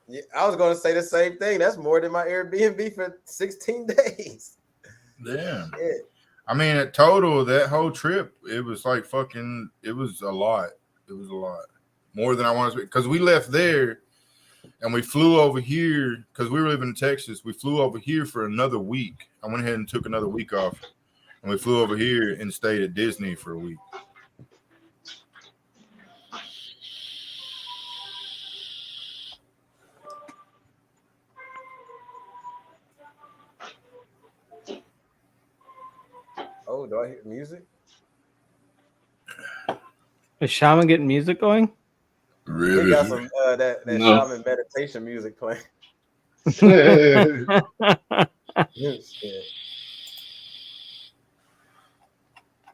Yeah, I was gonna say the same thing. That's more than my Airbnb for 16 days. Yeah. I mean, at total, that whole trip, it was like fucking. It was a lot. It was a lot more than I wanted to. Because we left there, and we flew over here because we were living in Texas. We flew over here for another week. I went ahead and took another week off, and we flew over here and stayed at Disney for a week. Oh, do I hear music? Is Shaman getting music going? Really? He got some that Shaman meditation music playing.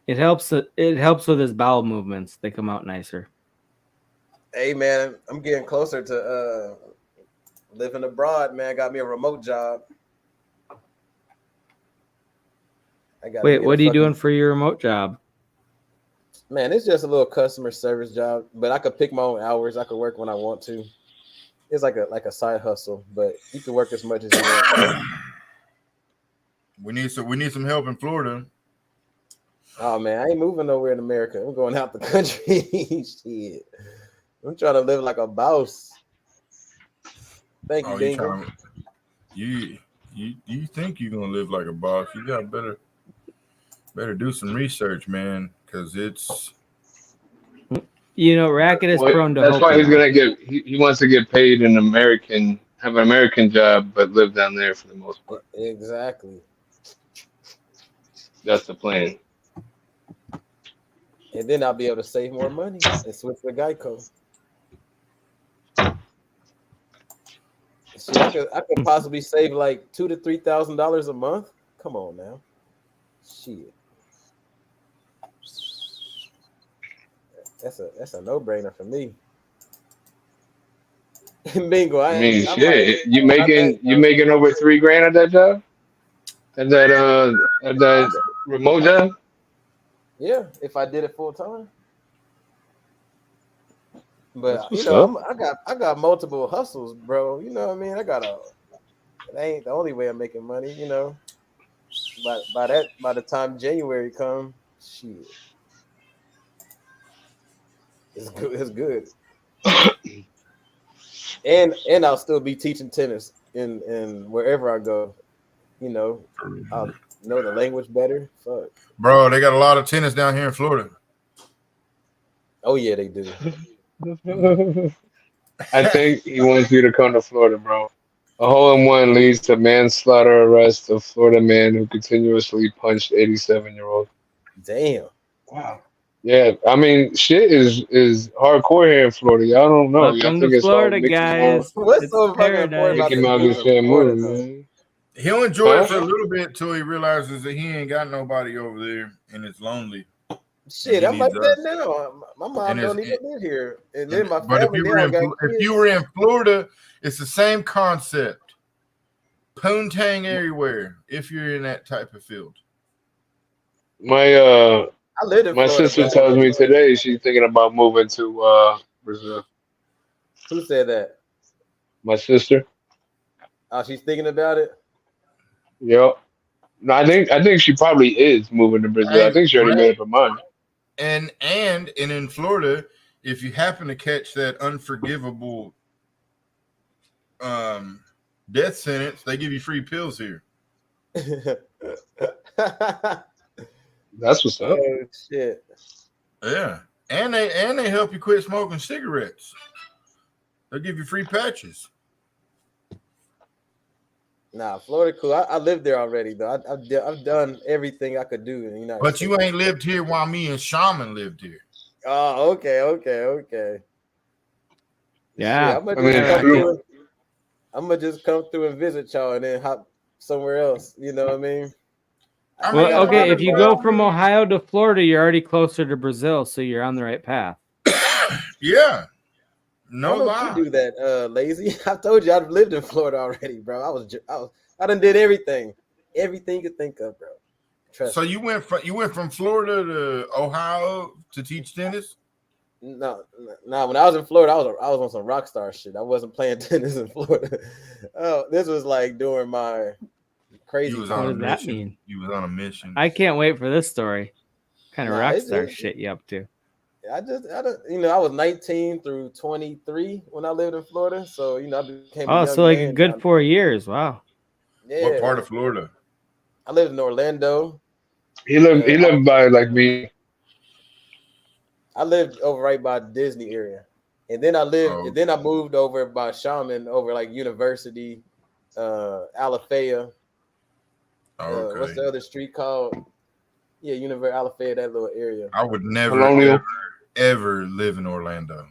It helps with his bowel movements. They come out nicer. Hey man, I'm getting closer to living abroad, man. Got me a remote job. Wait, what are you doing for your remote job? Man, it's just a little customer service job, but I could pick my own hours. I could work when I want to. It's like a side hustle, but you can work as much as you want. We need some help in Florida. Oh man, I ain't moving nowhere in America. I'm going out the country. Shit. I'm trying to live like a boss. Thank you, Dingo. You think you're gonna live like a boss? You got better do some research, man, because it's. Racket is prone to. That's why he's gonna get. He wants to get paid have an American job, but live down there for the most part. Exactly. That's the plan. And then I'll be able to save more money and switch to Geico. Shit, I could possibly save like $2,000 to $3,000 a month. Come on now, shit. That's a no-brainer for me. Bingo. I mean, shit. You making over $3,000 at that job? At that remote job? Yeah, if I did it full time. But I got multiple hustles, bro. You know what I mean? It ain't the only way I'm making money, you know. But by the time January come, shit. It's good. It's good. and I'll still be teaching tennis in wherever I go. You know, I'll know the language better. Fuck. Bro, they got a lot of tennis down here in Florida. Oh yeah, they do. I think he wants you to come to Florida, bro. A hole-in-one leads to manslaughter arrest of Florida man who continuously punched 87-year-old. Damn. Wow. Yeah, I mean, shit is hardcore here in Florida. Y'all don't know. Welcome to Florida, guys. What's so fucking important about Mickey Mouse and Florida, man? He'll enjoy it for a little bit till he realizes that he ain't got nobody over there and it's lonely. Shit, I'm like that now. My mom don't even live here, and then my family. If you were in Florida, it's the same concept. Poontang everywhere. If you're in that type of field. My sister tells me today she's thinking about moving to Brazil. Who said that? My sister. Oh, she's thinking about it. Yep. No, I think she probably is moving to Brazil. I think she already made up her mind. And in Florida, if you happen to catch that unforgivable death sentence, they give you free pills here. That's what's up. Oh shit. Yeah. And they help you quit smoking cigarettes. They'll give you free patches. Nah, Florida cool. I lived there already though. I've done everything I could do in the United States. But you ain't lived here while me and Shaman lived here. Oh, okay. Yeah. I'm gonna just come through and visit y'all and then hop somewhere else. You know what I mean? Well, okay, if you go from Ohio to Florida, you're already closer to Brazil, so you're on the right path. Yeah. No lie. You do that, Lazy. I told you I've lived in Florida already, bro. I done did everything you could think of, bro. Trust so me. you went from Florida to Ohio to teach tennis? No. When I was in Florida, I was on some rock star shit. I wasn't playing tennis in Florida. Oh, this was like during my crazy. What does that mean? You was on a mission. I can't wait for this story. What kind of rock star shit you up to? I was 19 through 23 when I lived in Florida. So, I became a young so like man a good 4 years. Wow. Yeah. What part of Florida? I lived in Orlando. He lived by like me. I lived over right by Disney area. And then I moved over by Shaman over like University, Alafaya. Okay. What's the other street called? Yeah, University Alafaya, that little area. I would never ever live in Orlando.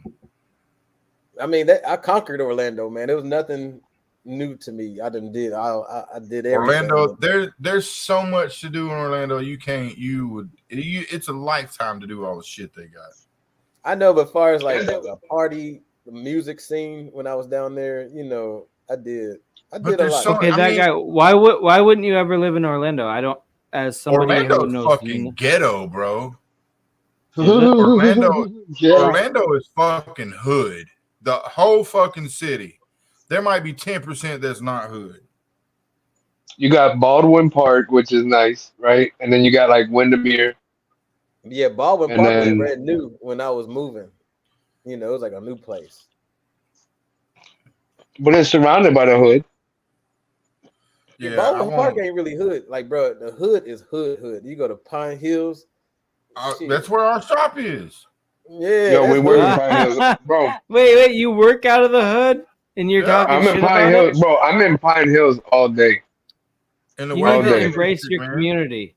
I mean, I conquered Orlando, man. There was nothing new to me. I did everything. Orlando, there's so much to do in Orlando. It's a lifetime to do all the shit they got. I know, but as far as like a party, the music scene when I was down there, I did a lot. Okay, guy. Why wouldn't you ever live in Orlando? I don't. As somebody who knows, fucking ghetto, bro. Orlando is fucking hood. The whole fucking city. There might be 10% that's not hood. You got Baldwin Park, which is nice, right? And then you got like Windermere. Yeah, Baldwin Park was brand new when I was moving. It was like a new place. But it's surrounded by the hood. Yeah, Baldwin Park ain't really hood. Like, bro, the hood is hood. You go to Pine Hills. That's where our shop is. Yeah. Yo, we work in Pine Hills, bro. Wait, you work out of the hood and you're talking I'm in shit Pine about Hills, bro. I'm in Pine Hills all day. You need to embrace your community.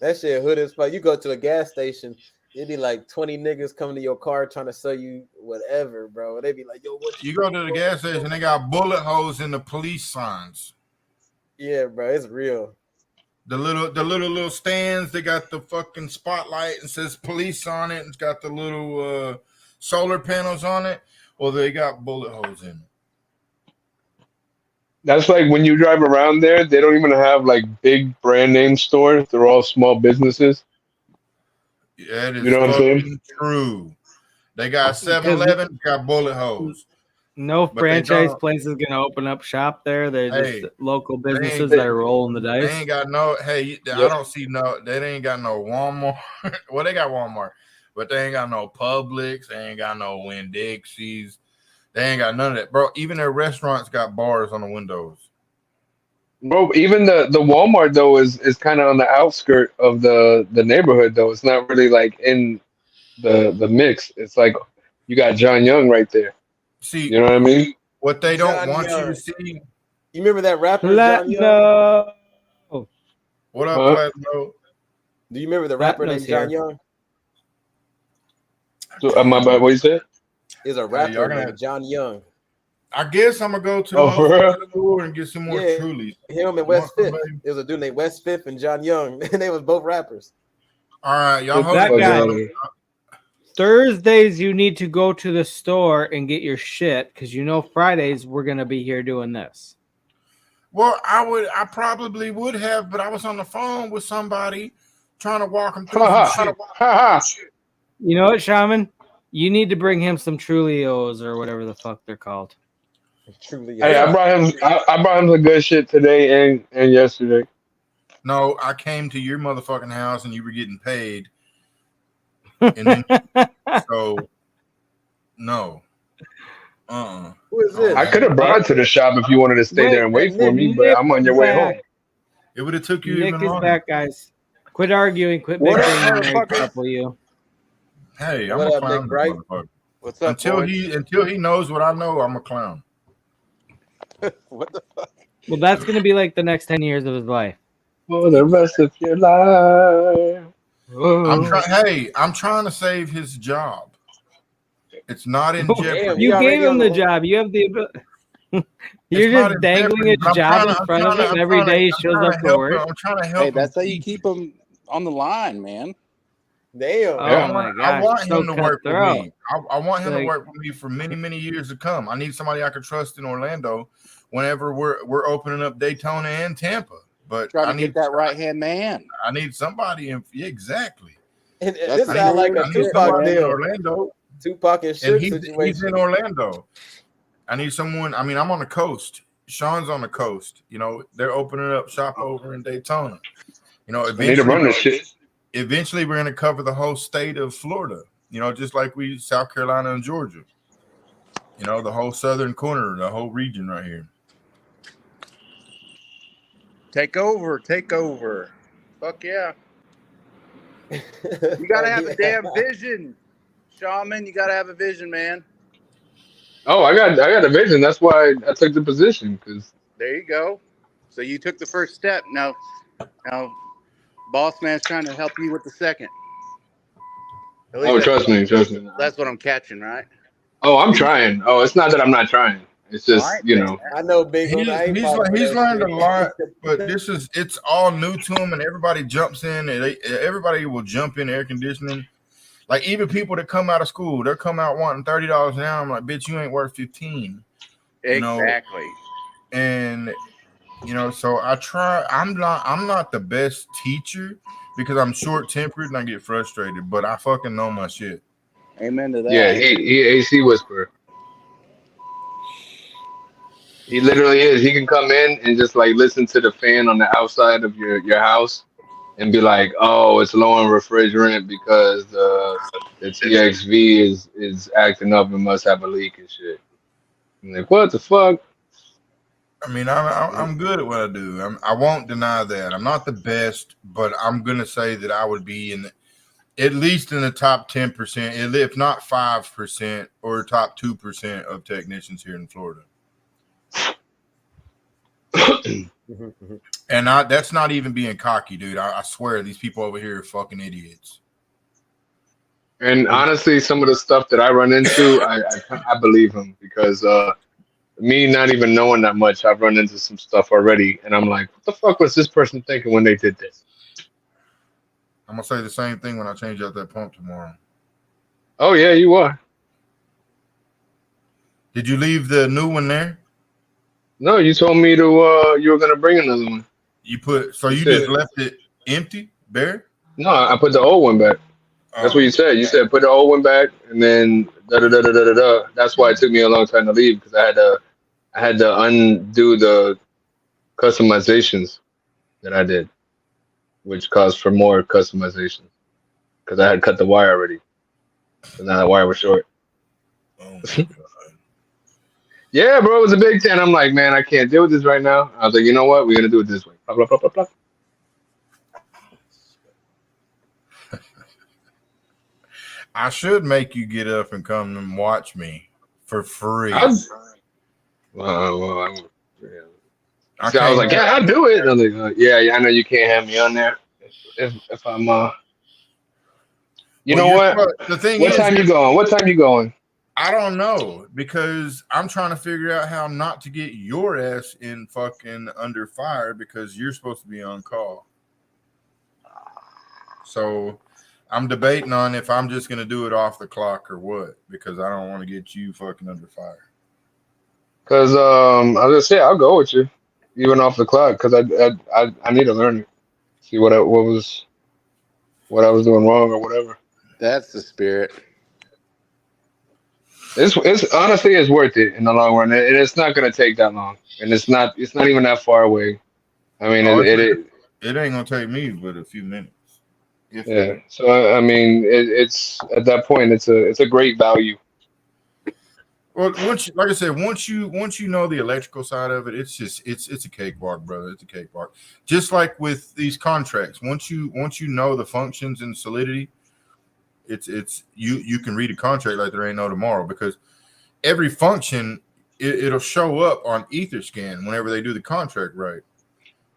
That shit hood as fuck. You go to a gas station It'd be like 20 niggas coming to your car trying to sell you whatever, bro. They'd be like, yo, what you go to the gas station, they got bullet holes in the police signs. Yeah, bro, it's real. The little stands, they got the fucking spotlight and says police on it. It's got the little solar panels on it. Well, they got bullet holes in it. That's like when you drive around there, they don't even have like big brand name stores. They're all small businesses. Yeah, it is you know what I'm saying? True. They got 7-Eleven, got bullet holes. No franchise place is gonna open up shop there. They're just local businesses that are rolling the dice. They ain't got no. Hey, I don't see no. They ain't got no Walmart. Well, they got Walmart, but they ain't got no Publix. They ain't got no Winn-Dixie's. They ain't got none of that, bro. Even their restaurants got bars on the windows. Bro, even the Walmart though is kind of on the outskirt of the neighborhood though. It's not really like in the mix. It's like you got John Young right there. See, you know what I mean? What they don't want you to see. You remember that rapper John Young? What up, Platinum? Do you remember the rapper named John Young? So, my bad. What you said? Is a rapper named John Young. I guess I'm gonna go to the store and get some more Trulies. Him and West Fifth. There was a dude named West Fifth and John Young, and they was both rappers. All right, y'all. That guy. Thursdays, you need to go to the store and get your shit because Fridays we're gonna be here doing this. Well, I probably would have, but I was on the phone with somebody trying to walk him through some shit. You know what, Shaman? You need to bring him some Trulios or whatever the fuck they're called. Hey, I brought him some good shit today and yesterday. No, I came to your motherfucking house and you were getting paid. And then, so no. Who is this? I could have brought it to the shop if you wanted to stay there and wait for me, but I'm on your way home. It would have took you Nick even is longer. back, guys. Quit arguing. Quit bickering. Couple you. Hey, I'm a clown. What's up? Until he knows what I know, I'm a clown. What the fuck? Well, that's gonna be like the next 10 years of his life. For the rest of your life. I'm trying to save his job. It's not in jeopardy. You gave him the job. You have the ability. You're just dangling a job in front of him every day. He shows up to work. I'm trying to help. Hey, that's how you keep him on the line, man. Damn. Oh my gosh. I want him to work for me. I want him to work for me for many, many years to come. I need somebody I can trust in Orlando whenever we're opening up Daytona and Tampa. But I need that right hand man. I need somebody exactly. And this sounds like a Tupac deal. Orlando. Tupac and shit situation. He's in Orlando. I need someone. I mean, I'm on the coast. Sean's on the coast. They're opening up shop over in Daytona. Eventually, I need to run this shit. Eventually, we're going to cover the whole state of Florida. Just like we South Carolina and Georgia. The whole southern corner, the whole region right here. Take over. Fuck yeah. You gotta have a damn vision, Shaman. You gotta have a vision, man. Oh, I got a vision. That's why I took the position. Cause there you go. So you took the first step. Now, boss man's trying to help you with the second. Oh, trust me. That's what I'm catching, right? Oh, I'm trying. Oh, it's not that I'm not trying. It's just, I know Big. He's learned a lot, but it's all new to him, and everybody jumps in, and everybody will jump in air conditioning. Like, even people that come out of school, they'll come out wanting $30 an hour. I'm like, bitch, you ain't worth 15. Exactly. And so I try. I'm not the best teacher because I'm short tempered and I get frustrated, but I fucking know my shit. Amen to that. Yeah, he AC whisperer. He literally is. He can come in and just like listen to the fan on the outside of your house and be like, "Oh, it's low on refrigerant because the TXV is acting up and must have a leak and shit." I'm like, what the fuck? I mean, I'm good at what I do. I won't deny that. I'm not the best, but I'm gonna say that I would be at least in the top 10%, if not 5%, or top 2% of technicians here in Florida. And that's not even being cocky, dude. I swear these people over here are fucking idiots. And honestly, some of the stuff that I run into, I believe him because me not even knowing that much, I've run into some stuff already, and I'm like, what the fuck was this person thinking when they did this? I'm gonna say the same thing when I change out that pump tomorrow. Oh yeah, you are. Did you leave the new one there? No, you told me you were gonna bring another one. You put so you said, just left it empty, bare? No, I put the old one back. That's what you said. You said put the old one back, and then da da da da da da. That's why it took me a long time to leave because I had to undo the customizations that I did, which caused for more customizations because I had cut the wire already, so now the wire was short. Oh my God. Yeah, bro, it was a big thing. I'm like, man, I can't deal with this right now. I was like, you know what? We're gonna do it this way. Blah blah blah blah blah. I should make you get up and come and watch me for free. Well, so I was like, yeah, I'll do it. And I was like, yeah, I know you can't have me on there if I'm You know what? The thing what is, time you going? What time you going? I don't know because I'm trying to figure out how not to get your ass in fucking under fire because you're supposed to be on call. So I'm debating on if I'm just gonna do it off the clock or what because I don't want to get you fucking under fire. Because I was gonna say I'll go with you, even off the clock, because I need to learn it, see what I was doing wrong or whatever. That's the spirit. It's honestly it's worth it in the long run, and it's not gonna take that long, and it's not even that far away. I mean, it ain't gonna take me but a few minutes. Yeah. So I mean, it's at that point, it's a great value. Well, like I said, once you know the electrical side of it, it's a cakewalk, brother. It's a cakewalk. Just like with these contracts, once you know the functions and solidity, it's you can read a contract like there ain't no tomorrow because every function it'll show up on Etherscan whenever they do the contract right.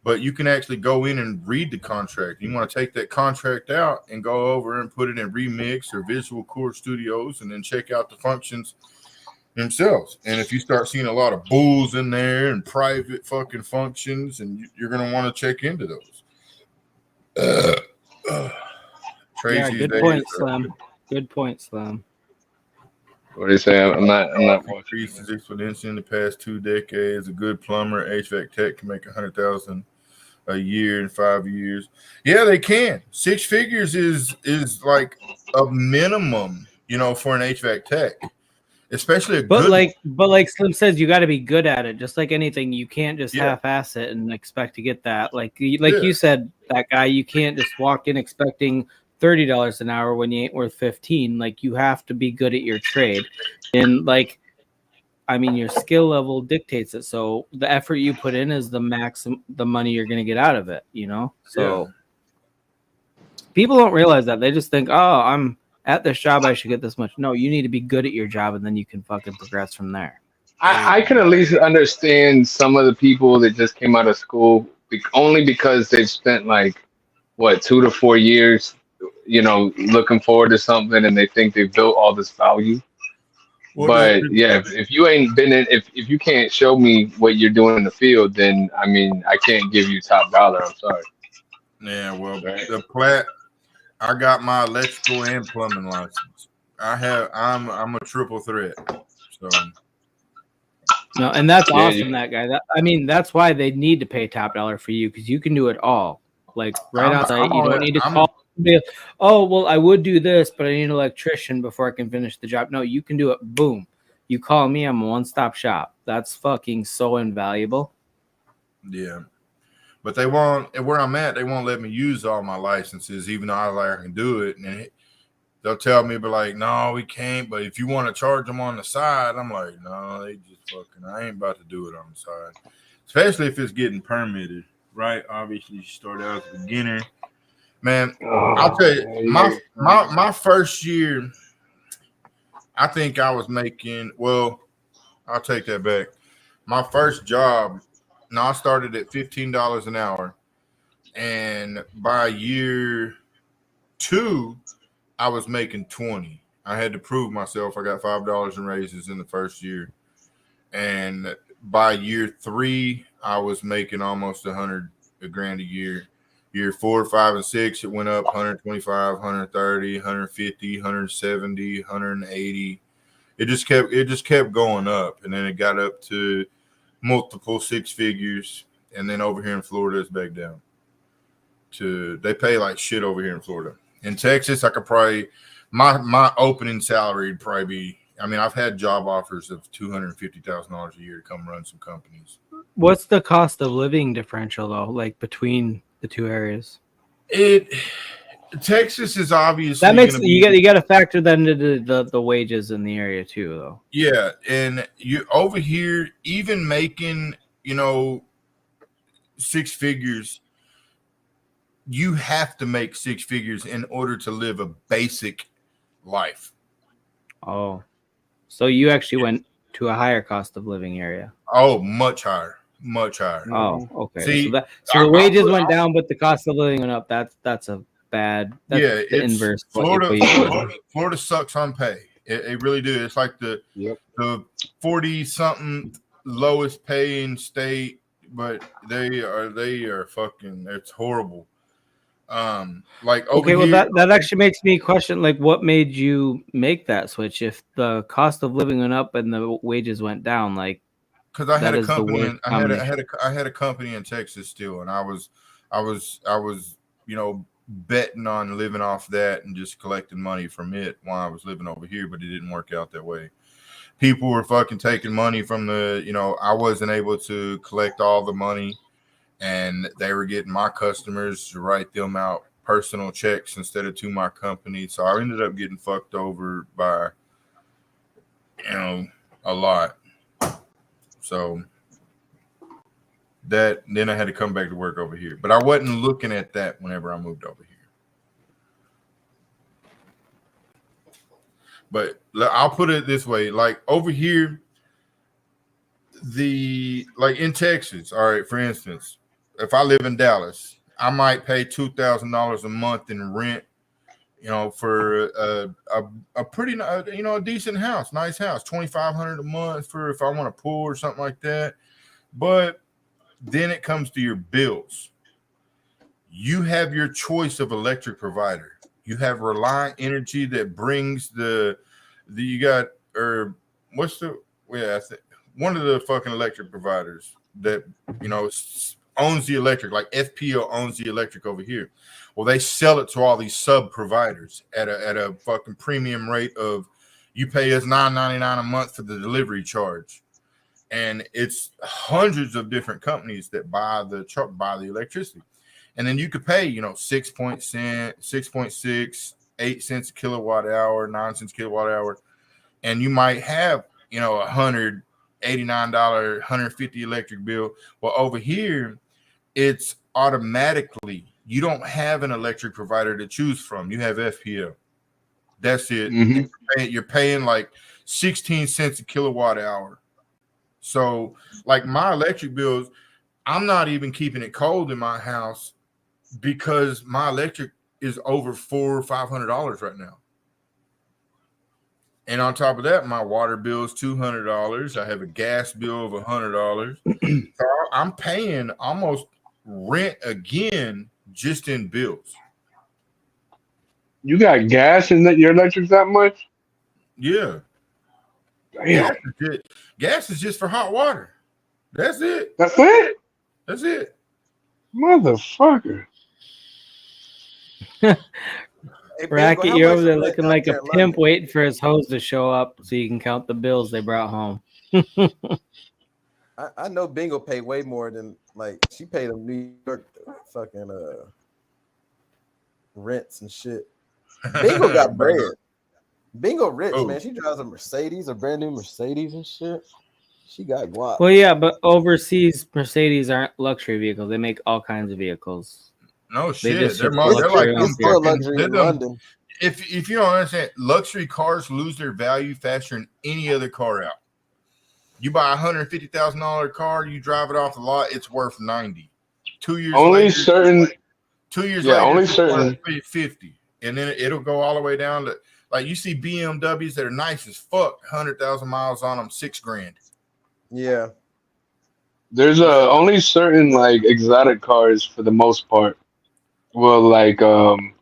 But you can actually go in and read the contract. You want to take that contract out and go over and put it in Remix or Visual Core Studios and then check out the functions themselves. And if you start seeing a lot of bulls in there and private fucking functions, and you're going to want to check into those. Yeah, good point, Slim. Good point, Slim. What do you say? I'm not increases exponentially in the past 2 decades. A good plumber, HVAC tech can make 100,000 a year in 5 years. Yeah, they can. 6 figures is like a minimum, for an HVAC tech. Especially but like Slim says, you got to be good at it. Just like anything, you can't just half-ass it and expect to get that. Like you said, that guy, you can't just walk in expecting $30 an hour when you ain't worth 15. Like you have to be good at your trade, and like, I mean, your skill level dictates it. So the effort you put in is the money you're going to get out of it. So people don't realize that. They just think, oh, I'm at this job, I should get this much. No, you need to be good at your job, and then you can fucking progress from there. I can at least understand some of the people that just came out of school only because they've spent like 2 to 4 years, looking forward to something, and they think they've built all this value. But yeah, if you ain't been in, if you can't show me what you're doing in the field, then I mean, I can't give you top dollar. I'm sorry. Yeah, well, the plat. I got my electrical and plumbing license. I'm a triple threat. So no, and that's awesome. That guy. That's why they need to pay top dollar for you because you can do it all. Like outside, you don't need to call. Oh well, I would do this, but I need an electrician before I can finish the job. No, you can do it. Boom. You call me. I'm a one-stop shop. That's fucking so invaluable. Yeah. But they won't, where I'm at, they won't let me use all my licenses, even though I can do it. And they'll tell me, but like, no, we can't. But if you want to charge them on the side, I'm like, no, they just fucking, I ain't about to do it on the side. Especially if it's getting permitted, right? Obviously, you start out as a beginner. Man, I'll tell you, my first year, I think I was making, well, I'll take that back. My first job, I started at $15 an hour. And by year 2, I was making 20. I had to prove myself. I got $5 in raises in the first year, and by year 3, I was making almost a grand a year. Year 4, 5, and 6, it went up 125, 130, 150, 170, 180. It just kept going up, and then it got up to multiple 6 figures, and then over here in Florida, it's back down. They pay like shit over here in Florida. In Texas, I could probably my opening salary would probably be. I mean, I've had job offers of $250,000 a year to come run some companies. What's the cost of living differential though, like between the two areas? Texas is obviously that makes you got to factor that into the wages in the area too, though. Yeah, and you over here, even making 6 figures, you have to make 6 figures in order to live a basic life. Oh, so you actually went to a higher cost of living area? Oh, much higher. Oh, okay. See, so the wages went down, but the cost of living went up. That's a bad. That's the inverse. Florida sucks on pay. It really do. It's like the 40-something lowest paying state, but they are fucking. It's horrible. Like over well, here, that actually makes me question, like, what made you make that switch if the cost of living went up and the wages went down? Like, because I had a company, I had a company in Texas still, and I was betting on living off that and just collecting money from it while I was living over here, but it didn't work out that way. People were fucking taking money from I wasn't able to collect all the money, and they were getting my customers to write them out personal checks instead of to my company. So I ended up getting fucked over by, a lot. So then I had to come back to work over here, but I wasn't looking at that whenever I moved over here. But I'll put it this way, like over here, like in Texas, all right, for instance, if I live in Dallas, I might pay $2,000 a month in rent, for a pretty, a decent house, nice house, $2,500 a month for if I want a pool or something like that. But then it comes to your bills. You have your choice of electric provider. You have Reliant Energy that brings one of the fucking electric providers that owns the electric, like FPL owns the electric over here. Well, they sell it to all these sub providers at a fucking premium rate of, you pay us $9.99 a month for the delivery charge. And it's hundreds of different companies that buy the electricity. And then you could pay, 6.6, 8 cents a kilowatt hour, 9 cents a kilowatt hour. And you might have, $189, $150 electric bill. Well, over here, it's automatically, you don't have an electric provider to choose from. You have FPL. That's it. Mm-hmm. You're paying like 16 cents a kilowatt hour. So, like my electric bills, I'm not even keeping it cold in my house because my electric is over $400 or $500 right now. And on top of that, my water bill is $200. I have a gas bill of $100. So I'm paying almost rent again just in bills. You got gas in your electric that much? Yeah. Damn. Gas is just for hot water. That's it. That's it? That's it. Motherfucker. Racket, you're over there looking like a pimp waiting for his hose to show up so you can count the bills they brought home. I know Bingo paid way more than, like, she paid them New York fucking rents and shit. Bingo got bread. Bingo rich, man. She drives a Mercedes, a brand new Mercedes and shit. She got guap. Well, yeah, but overseas Mercedes aren't luxury vehicles. They make all kinds of vehicles. No shit. They're like luxury in London. If you don't understand, luxury cars lose their value faster than any other car out. You buy a $150,000 car, you drive it off the lot, it's worth $90,000. 2 years only later, certain 2 years yeah, later, only certain 50. and then it'll go all the way down to like you see BMWs that are nice as fuck, 100,000 miles on them, $6,000. Yeah. There's only certain like exotic cars for the most part will like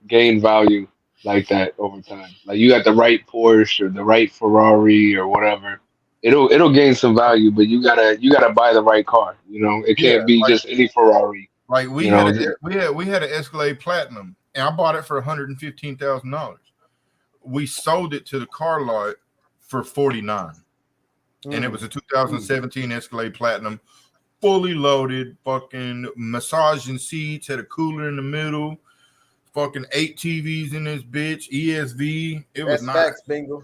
gain value like that over time. Like you got the right Porsche or the right Ferrari or whatever. It'll gain some value, but you gotta buy the right car. You know, it Yeah, can't be just any Ferrari. like You know, we had an Escalade Platinum, and I bought it for $115,000. We sold it to the car lot for $49,000, and it was a 2017 Escalade Platinum, fully loaded, fucking massaging seats, had a cooler in the middle, fucking 8 TVs in this bitch, ESV. It was nice. Facts, Bingo.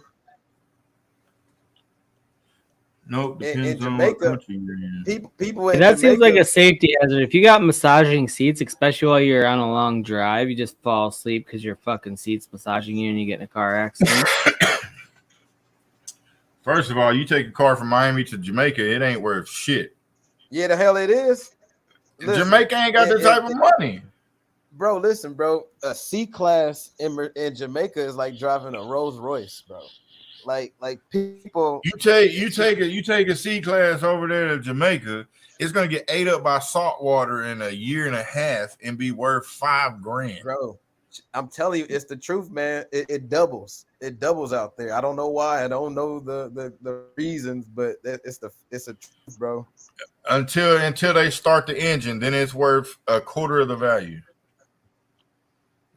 Nope, depends on what country you're in. People in that Jamaica, seems like a safety hazard. If you got massaging seats, especially while you're on a long drive, you just fall asleep because your fucking seat's massaging you and you get in a car accident. First of all, you take a car from Miami to Jamaica, it ain't worth shit. Yeah, the hell it is. Listen, Jamaica ain't got that type of money. Bro, listen, bro. A C class in Jamaica is like driving a Rolls Royce, bro. Like people. You take a C class over there to Jamaica, it's gonna get ate up by salt water in a year and a half and be worth $5,000. Bro, I'm telling you, it's the truth, man. It doubles. It doubles out there. I don't know why. I don't know the reasons, but it's a truth, bro. Until they start the engine, then it's worth a quarter of the value.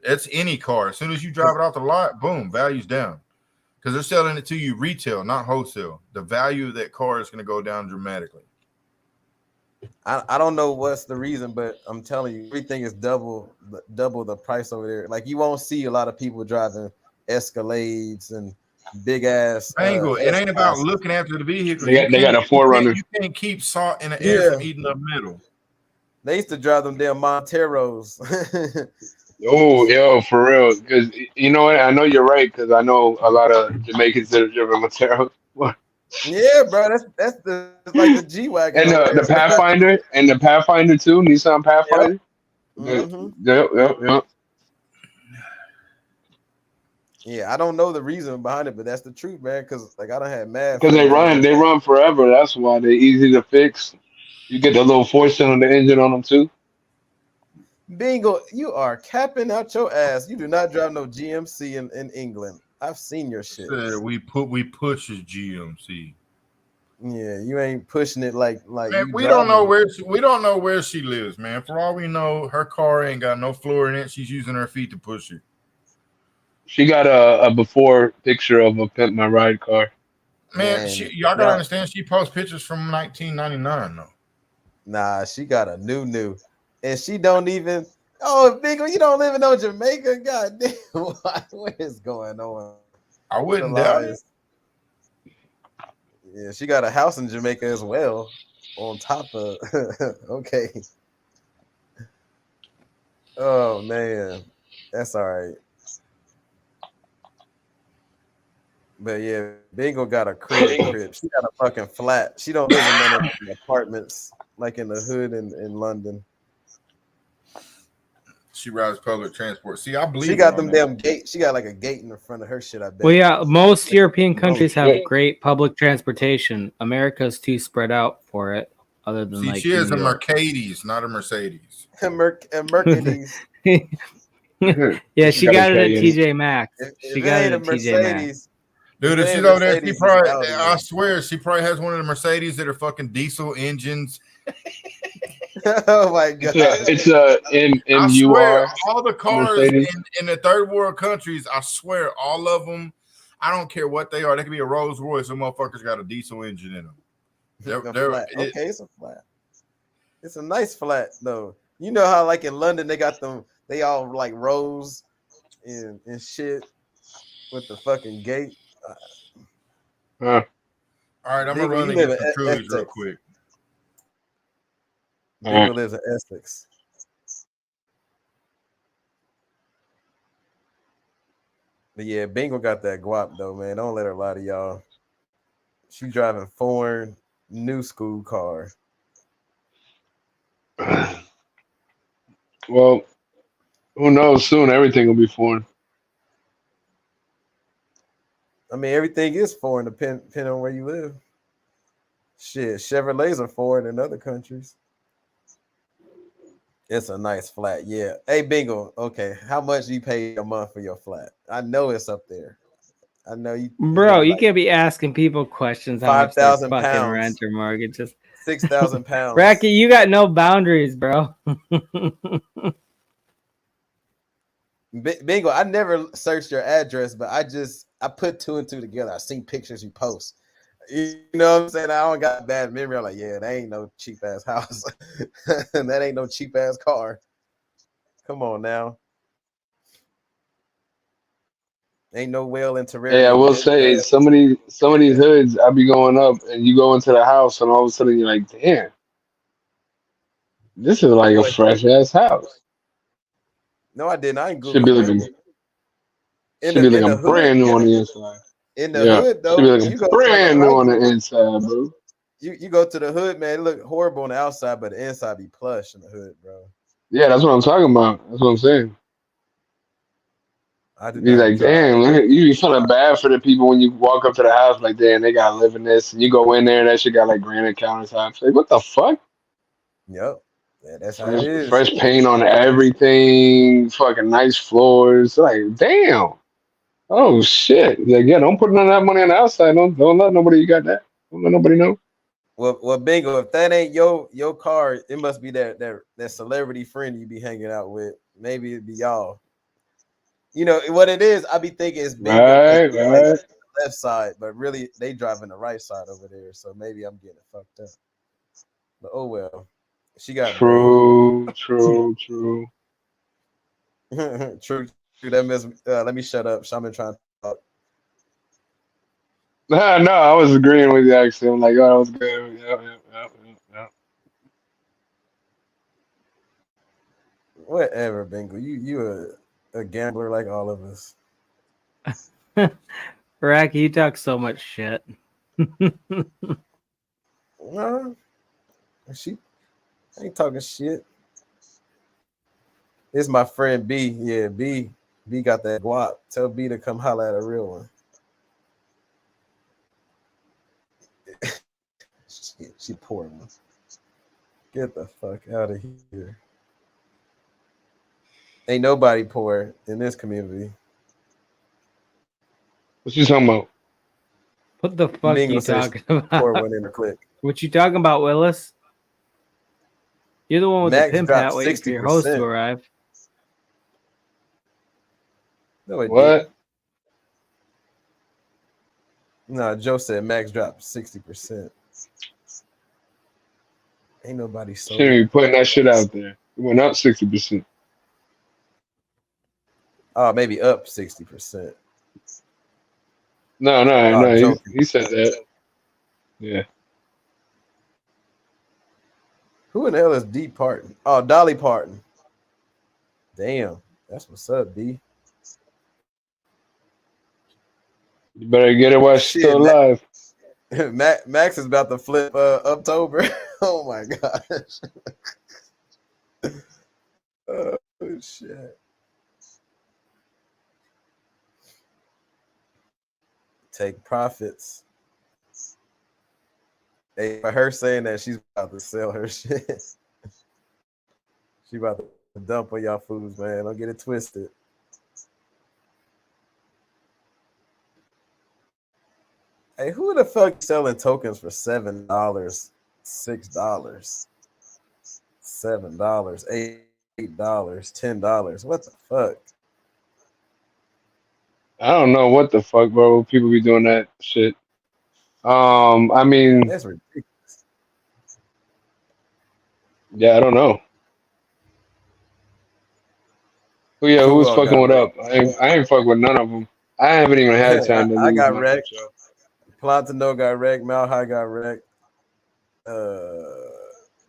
That's any car. As soon as you drive it off the lot, boom, value's down. Because they're selling it to you retail, not wholesale. The value of that car is going to go down dramatically. I don't know what's the reason, but I'm telling you, everything is double the price over there. Like you won't see a lot of people driving Escalades and big ass. It ain't about looking after the vehicle. They got a Forerunner. You can't keep salt in the air from eating the middle. They used to drive them damn Monteros. Oh, yo, for real. Because you know what? I know you're right. Because I know a lot of Jamaicans that are driving Monteros. Yeah, bro. That's like the G wagon. And the Pathfinder and the Pathfinder too. Nissan Pathfinder. Yep. Yeah, I don't know the reason behind it, but that's the truth, man. Because like I don't have mad. Because they run forever. That's why they're easy to fix. You get the little 4-cylinder engine on them too. Bingo, you are capping out your ass. You do not drive no GMC in England. I've seen your shit. We push his GMC. Yeah, you ain't pushing it like man, we don't know where she lives, man. For all we know, her car ain't got no floor in it. She's using her feet to push it. She got a before picture of a Pimp My Ride car. Man, y'all gotta understand. She posts pictures from 1999 though. Nah, she got a new. And she don't even. Oh, Bingo, you don't live in no Jamaica? God damn, what is going on? I wouldn't doubt it. Yeah, she got a house in Jamaica as well. On top of okay. Oh man, that's all right. But yeah, Bingo got a crib. She got a fucking flat. She don't live in none of the apartments like in the hood in London. She rides public transport. See, I believe she got them damn gate. She got like a gate in the front of her shit. I bet. Well, yeah, most European countries have great public transportation. America's too spread out for it. Other than like she has a Mercedes, not a Mercedes. Mercedes. Yeah, she got it at TJ Maxx. She got it at TJ Maxx. Dude, if she's over there, she probably, I swear, she probably has one of the Mercedes that are fucking diesel engines. Oh my god! It's a MUR. All the cars in the third world countries, I swear, all of them. I don't care what they are. They could be a Rolls Royce. Some motherfuckers got a diesel engine in them. It's a flat. It's a nice flat though. You know how like in London they got them. They all like rows and shit with the fucking gate. All right, I'm gonna run and get some Trulies real quick. Bingo lives in Essex. But yeah, Bingo got that guap though, man. Don't let her lie to y'all. She driving foreign new school car. Well, who knows? Soon everything will be foreign. I mean, everything is foreign depending on where you live. Shit, Chevrolets are foreign in other countries. It's a nice flat, yeah. Hey, Bingo. Okay, how much do you pay a month for your flat? I know it's up there. I know you, bro. You can't be asking people questions how much their fucking rent or mortgages. 6,000 pounds. Racky, you got no boundaries, bro. Bingo. I never searched your address, but I put two and two together. I seen pictures you post. You know what I'm saying? I don't got bad memory. I'm like, yeah, that ain't no cheap ass house. That ain't no cheap ass car. Come on now. Ain't no well in terrarium. Hey, I will say some of these hoods, I be going up and you go into the house and all of a sudden you're like, damn, this is like a fresh ass house. No, I didn't. I ain't Should be looking brand new on the inside. In the hood though, should be looking brand new on the inside, bro. You go to the hood, man, it look horrible on the outside, but the inside be plush in the hood, bro. Yeah, that's what I'm talking about. That's what I'm saying. I did Be not like, damn, you be feeling bad for the people when you walk up to the house, like, damn, they gotta live in this, and you go in there and that shit got like granite countertops. Like, what the fuck? Yep. Yeah, that's how it is. Fresh paint on everything, fucking nice floors. Like, damn. Oh shit. Like, yeah, don't put none of that money on the outside. Don't let nobody you got that. Don't let nobody know. Well, Bingo, if that ain't your car, it must be that celebrity friend you be hanging out with. Maybe it'd be y'all. You know what it is? I be thinking it's Bingo right. left side, but really they driving the right side over there. So maybe I'm getting it fucked up. But oh well. She got true. True. That miss. Let me shut up. Shaman trying to talk. No, I was agreeing with you actually. I'm like, oh, that was good. Yeah. Whatever, Bingo. You a gambler like all of us. Racky, you talk so much shit. She ain't talking shit. It's my friend B. Yeah, B got that guap. Tell B to come holler at a real one. she poor one. Get the fuck out of here. Ain't nobody poor in this community. What you talking about? What the fuck you talking about? Poor one in the click. What you talking about, Willis? You're the one with Max the pimp hat waiting for your host to arrive. No, it what? Didn't. No, Joe said Max dropped 60%. Ain't nobody sold. Shouldn't be putting that shit out there. It went up 60%. Oh, maybe up 60%. No. He said that. Yeah. Who in the hell is D Parton? Oh, Dolly Parton. Damn, that's what's up, D. You better get it while she's still alive. Max is about to flip October. Oh my gosh. Oh shit. Take profits. Hey, for her saying that she's about to sell her shit. She about to dump on y'all foods, man. Don't get it twisted. Hey, who the fuck selling tokens for $7, $6, $7, $8, $10? What the fuck? I don't know what the fuck, bro. People be doing that shit. I mean, that's ridiculous. Yeah, I don't know. Who's fucking what up? I ain't fuck with none of them. I haven't even had time to. I got wrecked. Plantano got wrecked. Malhai got wrecked.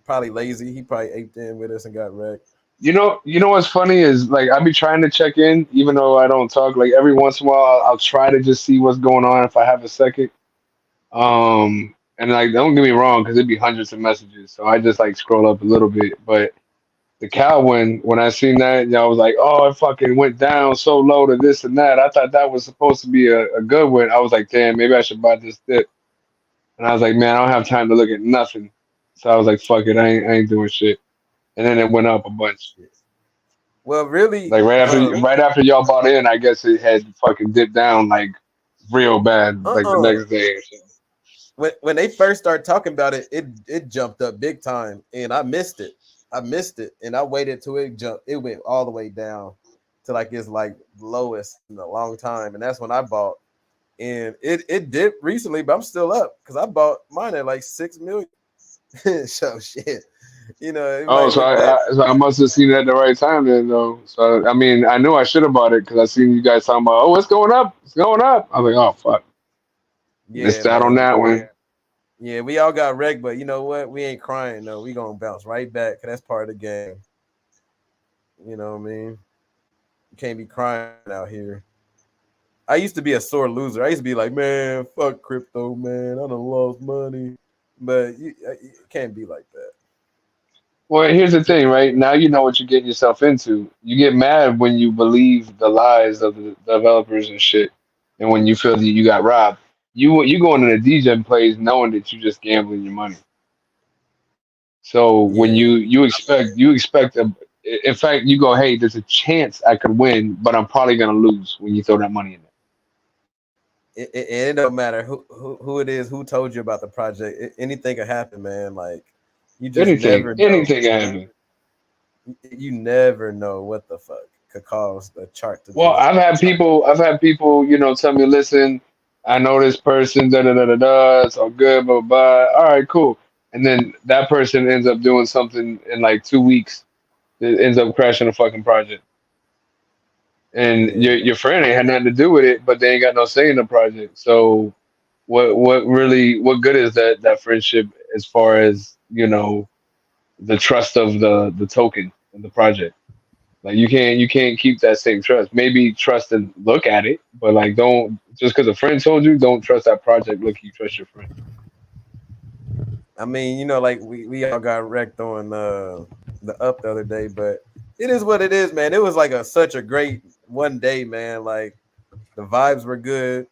Probably lazy. He probably aped in with us and got wrecked. You know what's funny is like I be trying to check in, even though I don't talk. Like every once in a while, I'll try to just see what's going on if I have a second. And like don't get me wrong, because it'd be hundreds of messages, so I just like scroll up a little bit. But the cow win, when I seen that, I was like, oh, it fucking went down so low to this and that. I thought that was supposed to be a good win. I was like, damn, maybe I should buy this dip. And I was like, man, I don't have time to look at nothing. So I was like, fuck it, I ain't doing shit. And then it went up a bunch. Well, really, Like right after y'all bought in, I guess it had fucking dipped down like real bad, like the next day or something. When they first started talking about it, it jumped up big time, and I missed it. And I waited till it jumped. It went all the way down to like its like lowest in a long time, and that's when I bought. And it dipped recently, but I'm still up because I bought mine at like 6 million. So shit, you know. Oh, so I must have seen it at the right time then, though. So I mean, I knew I should have bought it because I seen you guys talking about, oh, it's going up, it's going up. I was like, oh fuck, missed out on that one. Yeah, we all got wrecked, but you know what? We ain't crying though. We gonna bounce right back because that's part of the game. You know what I mean? You can't be crying out here. I used to be a sore loser. I used to be like, man, fuck crypto, man. I done lost money. But you can't be like that. Well, here's the thing, right? Now you know what you're getting yourself into. You get mad when you believe the lies of the developers and shit, and when you feel that you got robbed. You go into the DJ plays knowing that you just gambling your money. So when you expect in fact you go, hey, there's a chance I could win, but I'm probably gonna lose when you throw that money in there. It don't matter who it is, who told you about the project. Anything could happen, man. Like you just never know. Anything can happen. You never know what the fuck could cause the chart to. Well, I've had people, tell me, listen, I know this person, da da da da da, it's all good, blah blah blah. All right, cool. And then that person ends up doing something in like 2 weeks that ends up crashing a fucking project. And your friend ain't had nothing to do with it, but they ain't got no say in the project. So what good is that friendship as far as, the trust of the token and the project? Like you can't keep that same trust. Maybe trust and look at it, but like don't, just because a friend told you, don't trust that project. Look, you trust your friend. I mean, like we all got wrecked on the up the other day, but it is what it is, man. It was like such a great one day, man. Like the vibes were good,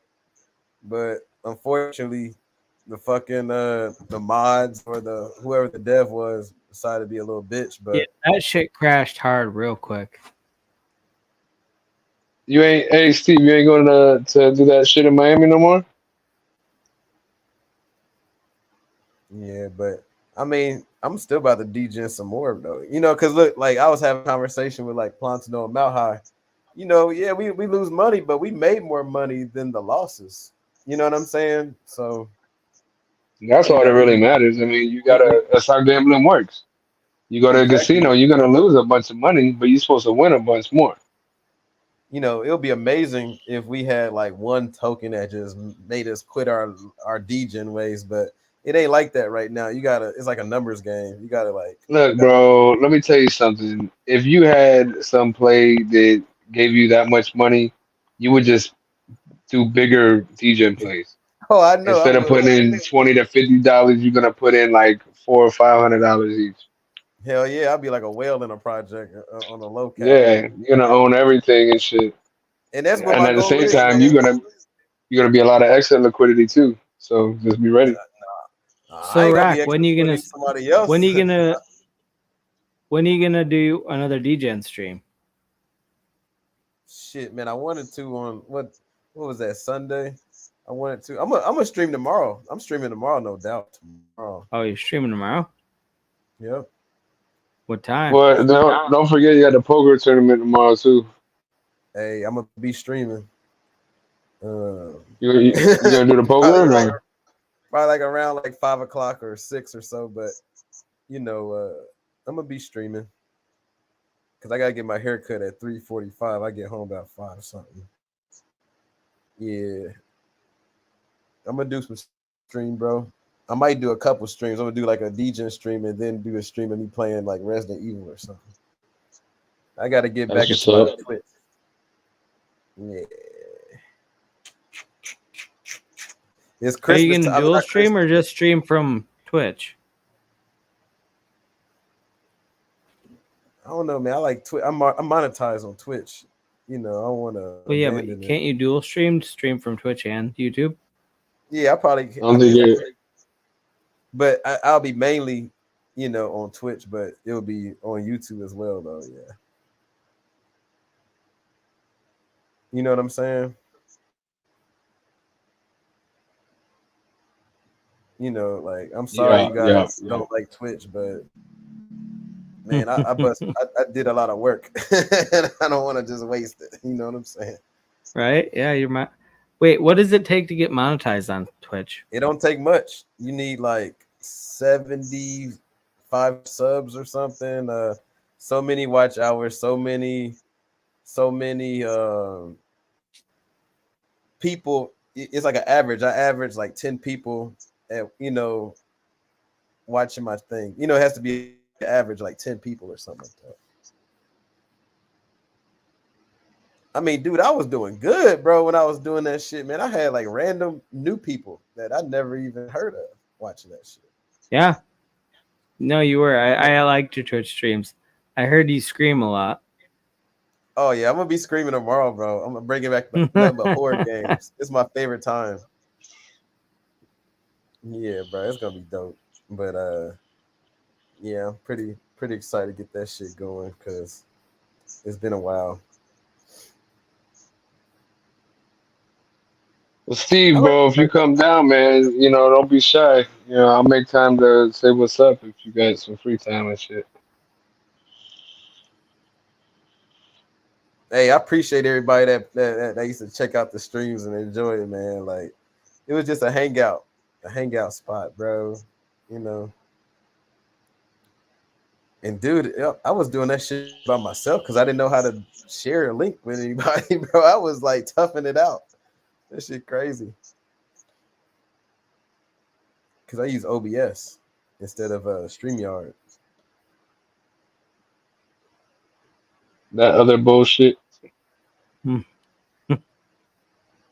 but unfortunately, the fucking the mods or the whoever the dev was decided to be a little bitch. But yeah, that shit crashed hard real quick. Hey Steve, you ain't going to do that shit in Miami no more? Yeah, but I mean, I'm still about to DJ some more though. Because look, like I was having a conversation with like Plantano and Mount High. Yeah, we lose money, but we made more money than the losses. You know what I'm saying? So that's all that really matters. I mean, that's how gambling works. You go to a casino, you're gonna lose a bunch of money, but you're supposed to win a bunch more. It'll be amazing if we had like one token that just made us quit our DJing ways, but it ain't like that right now. It's like a numbers game. You gotta like look, bro. Let me tell you something. If you had some play that gave you that much money, you would just do bigger DJing plays. Oh, I know. Instead of putting in $20 to $50, you're gonna put in like $400 or $500 each. Hell yeah, I'll be like a whale in a project on a low cap. Yeah, you're gonna own everything and shit. And that's what and at the same time, you're gonna be a lot of extra liquidity too. So just be ready. So Rack, when are you gonna do another DJ stream? Shit, man, I wanted to on what was that, Sunday? I wanted to. I'm gonna stream tomorrow. I'm streaming tomorrow, no doubt. Tomorrow. Oh, you're streaming tomorrow? Yep. What time? Well, don't forget you got the poker tournament tomorrow too. Hey, I'm gonna be streaming. You gonna do the poker? Probably like around like 5 o'clock or 6 or so, but I'm gonna be streaming because I gotta get my haircut at 3:45. I get home about 5 or something. Yeah, I'm gonna do some stream, bro. I might do a couple streams. I'm gonna do like a DJ stream and then do a stream of me playing like Resident Evil or something. I gotta get back into my Twitch. Yeah. It's Christmas. Are you gonna dual stream or just stream from Twitch? I don't know, man. I like Twitch. I'm monetized on Twitch. You know, I don't want to. Well, yeah, but can't you dual stream from Twitch and YouTube? Yeah, I probably. I mean, but I'll be mainly, you know, on Twitch, but it'll be on YouTube as well, though. Yeah. You know what I'm saying? You know, like I'm sorry you guys don't like Twitch, but man, I did a lot of work, and I don't want to just waste it. You know what I'm saying? Right? Yeah, Wait, what does it take to get monetized on Twitch? It don't take much. You need like 75 subs or something. So many watch hours, so many people. It's like an average. I average like 10 people at, you know, watching my thing. You know, it has to be an average like 10 people or something like that. I mean, dude, I was doing good, bro, when I was doing that shit, man. I had like random new people that I never even heard of watching that shit. Yeah. No, you were. I liked your Twitch streams. I heard you scream a lot. Oh, yeah. I'm going to be screaming tomorrow, bro. I'm going to bring it back nothing but horror games. It's my favorite time. Yeah, bro. It's going to be dope. But, yeah, I'm pretty excited to get that shit going because it's been a while. Well, Steve, bro, if you come down, man, you know, don't be shy. You know, I'll make time to say what's up if you got some free time and shit. Hey, I appreciate everybody that used to check out the streams and enjoy it, man. Like, it was just a hangout spot, bro. You know. And dude, I was doing that shit by myself because I didn't know how to share a link with anybody, bro. I was like toughing it out. That shit crazy. Because I use OBS instead of StreamYard. That other bullshit.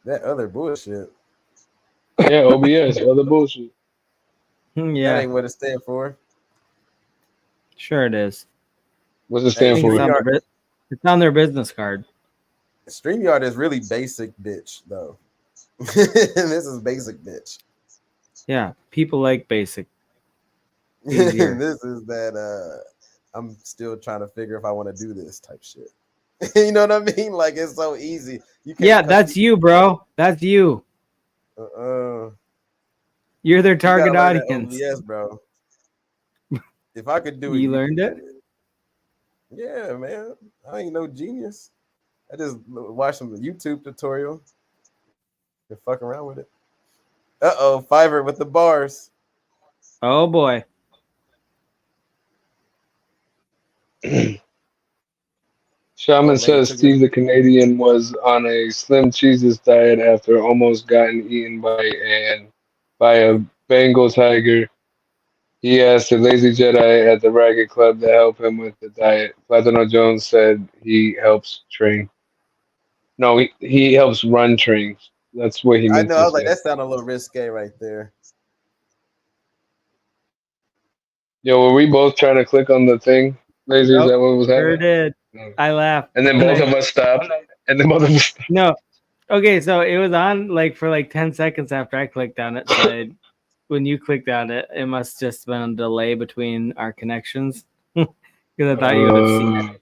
That other bullshit. Yeah, OBS, other bullshit. Yeah. That ain't what it stands for. Sure it is. What's it stand for? It's on their business card. StreamYard is really basic, bitch, though. This is basic, bitch. Yeah, people like basic. This is that I'm still trying to figure if I want to do this type shit. You know what I mean? Like, it's so easy. Yeah, that's you, bro. That's you. You're their target audience. Yes, bro. If I could do it, you learned it. Yeah, man. I ain't no genius. I just watched some YouTube tutorial and fuck around with it. Fiverr with the bars. Oh boy. Shaman says Steve the Canadian was on a Slim Cheeses diet after almost gotten eaten by a Bengal tiger. He asked a Lazy Jedi at the Ragged Club to help him with the diet. Platano Jones said he helps train. No, he helps run trains. That's what he meant to say. I was like, that sounded a little risque right there. Yo, were we both trying to click on the thing? Lazy, is that what was happening? Sure did. No. I laughed. And then both of us stopped. No. Okay, so it was on like for like 10 seconds after I clicked on it. So when you clicked on it, it must just been a delay between our connections. Because I thought you would have seen it.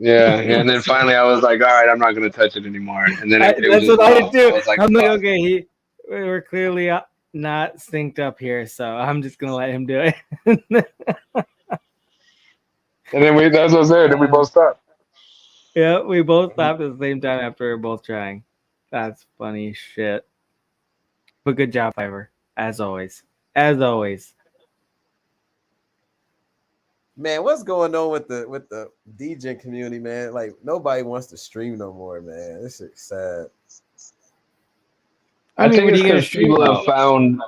Yeah, and then finally I was like, all right, I'm not going to touch it anymore. And then that's what I did too. I'm like, okay, we're clearly not synced up here, so I'm just going to let him do it. And then that's what I said, then we both stopped. Yeah, we both stopped at the same time after we were both trying. That's funny shit. But good job, Ivor, as always. As always. Man, what's going on with the DJ community, man? Like, nobody wants to stream no more, man. This is sad. I think it's because people have found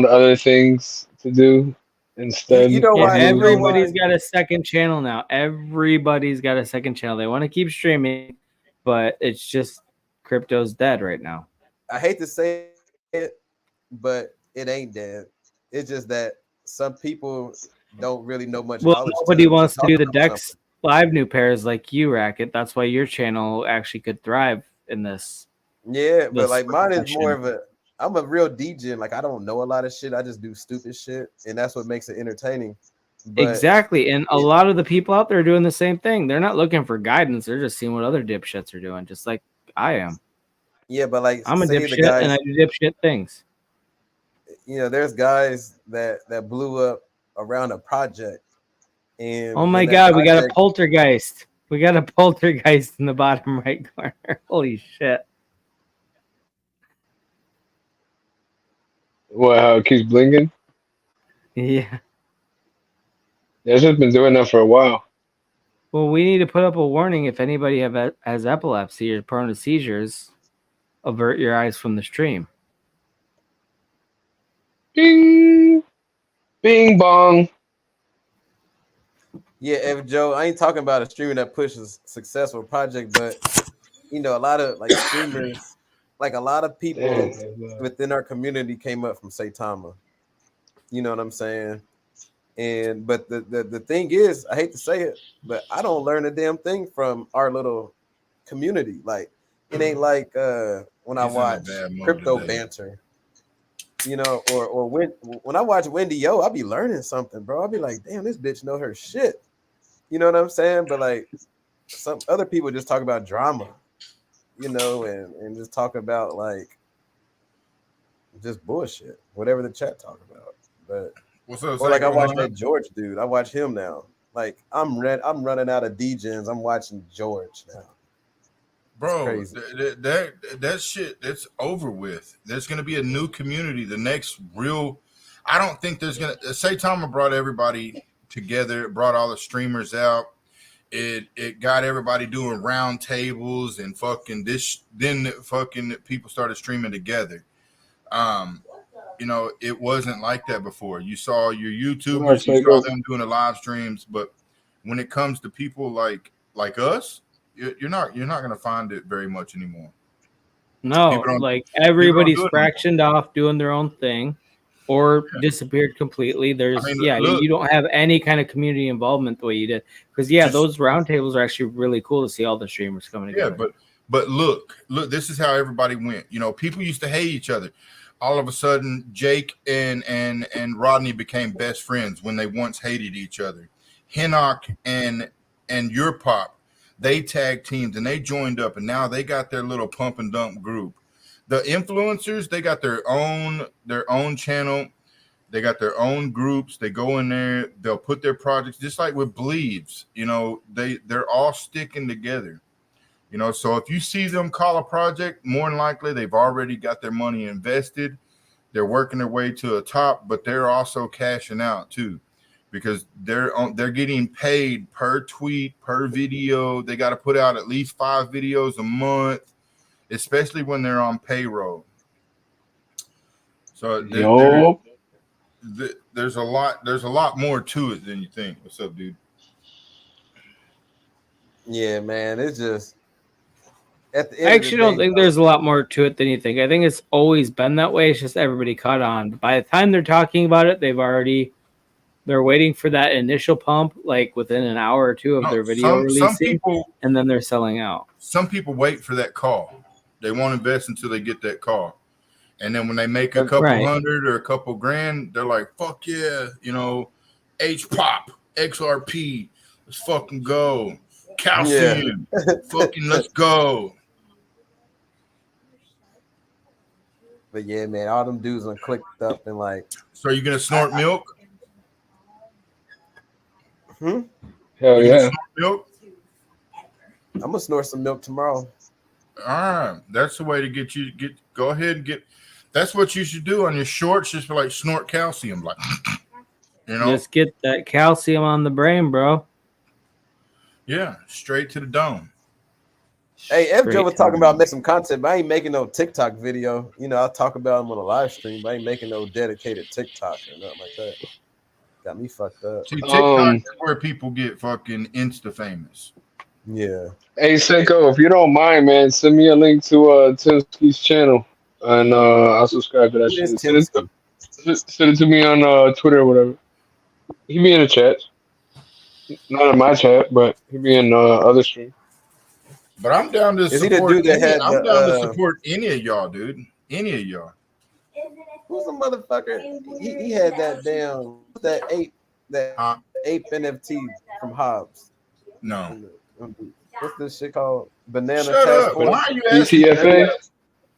other things to do instead. You know why? Everybody's got a second channel now. Everybody's got a second channel. They want to keep streaming, but it's just crypto's dead right now. I hate to say it, but it ain't dead. It's just that some people don't really know much Well, knowledge nobody wants to talk do the about Dex something. Live new pairs like you, Racket. That's why your channel actually could thrive in this. Yeah, but this like mine is session. more of a. I'm a real DJ. Like I don't know a lot of shit. I just do stupid shit, and that's what makes it entertaining. But Exactly, and a lot of the people out there are doing the same thing. They're not looking for guidance; they're just seeing what other dipshits are doing, just like I am. yeah, but like I'm a say the dipshit, and guys, I do dipshit things. there's guys that blew up around a project, Oh and my when that god, we got a project, poltergeist. We got a poltergeist in the bottom right corner. Holy shit! What? How it keeps blinking? Yeah. That's just been doing that for a while. Well, we need to put up a warning if anybody has epilepsy or prone to seizures. Avert your eyes from the stream. Bing, bing bong. yeah, if Joe, I ain't talking about a streamer that pushes successful project, but a lot of like streamers, like a lot of people within our community came up from Saitama. You know what I'm saying? And but the thing is, I hate to say it, but I don't learn a damn thing from our little community. Like it ain't like when I He's in a watch bad mood crypto today. banter, or when I watch Wendy Yo, I'll be learning something, bro. I'll be like, damn, this bitch know her shit. You know what I'm saying? But like some other people just talk about drama, and just talk about like just bullshit, whatever the chat talk about. But What's up, or like I Psycho? watch that George dude. I watch him now. Like I'm running out of DJs. I'm watching George now. Bro, that shit, that's over with. There's going to be a new community. The next real, I don't think there's going to, Saitama brought everybody together, brought all the streamers out. It got everybody doing round tables and fucking this. Then fucking people started streaming together. It wasn't like that before. You saw your YouTubers, you saw them doing the live streams, but when it comes to people like us, you're not going to find it very much anymore. No, like everybody's fractioned off doing their own thing or disappeared completely. There's look, you don't have any kind of community involvement the way you did. Because those roundtables are actually really cool to see all the streamers coming together. Yeah, but look, this is how everybody went. People used to hate each other. All of a sudden, Jake and Rodney became best friends when they once hated each other. Hinnock and Your Pop, they tag teamed and they joined up, and now they got their little pump and dump group. The influencers, they got their own channel. They got their own groups. They go in there. They'll put their projects, just like with Bleeds. They're all sticking together. So if you see them call a project, more than likely they've already got their money invested. They're working their way to the top, but they're also cashing out too, because they're getting paid per tweet, per video. They got to put out at least 5 videos a month, especially when they're on payroll. So there's a lot more to it than you think. What's up, dude? Yeah, man, it's just. I actually don't think there's a lot more to it than you think. I think it's always been that way. It's just everybody caught on. By the time they're talking about it, they're waiting for that initial pump, like within an hour or two of their video releasing, and then they're selling out. Some people wait for that call. They won't invest until they get that call. And then when they make a couple hundred or a couple grand, they're like, fuck yeah, H-Pop, XRP, let's fucking go. Calcium, fucking let's go. But yeah, man, all them dudes are clicked up and like. So are you gonna snort milk? Hell yeah. Milk? I'm gonna snort some milk tomorrow. All right, that's the way to go ahead and get. That's what you should do on your shorts. Just like snort calcium, like Just get that calcium on the brain, bro. Yeah, straight to the dome. Hey, F. Joe was talking about making some content, but I ain't making no TikTok video. I'll talk about him on a live stream, but I ain't making no dedicated TikTok or nothing like that. Got me fucked up. See, TikTok is where people get fucking insta famous. Yeah. Hey, Senko, if you don't mind, man, send me a link to Timski's channel, and I'll subscribe to that shit. Send it to me on Twitter or whatever. He be in the chat. Not in my chat, but he be in other stream. But I'm down to Is he the support dude that any. had I'm down to the? support any of y'all, dude. Any of y'all. Who's the motherfucker? He had that damn that ape NFT from Hobbs. No. What's this shit called? Banana Shut Task up. Force. Why are you asking? BTFA?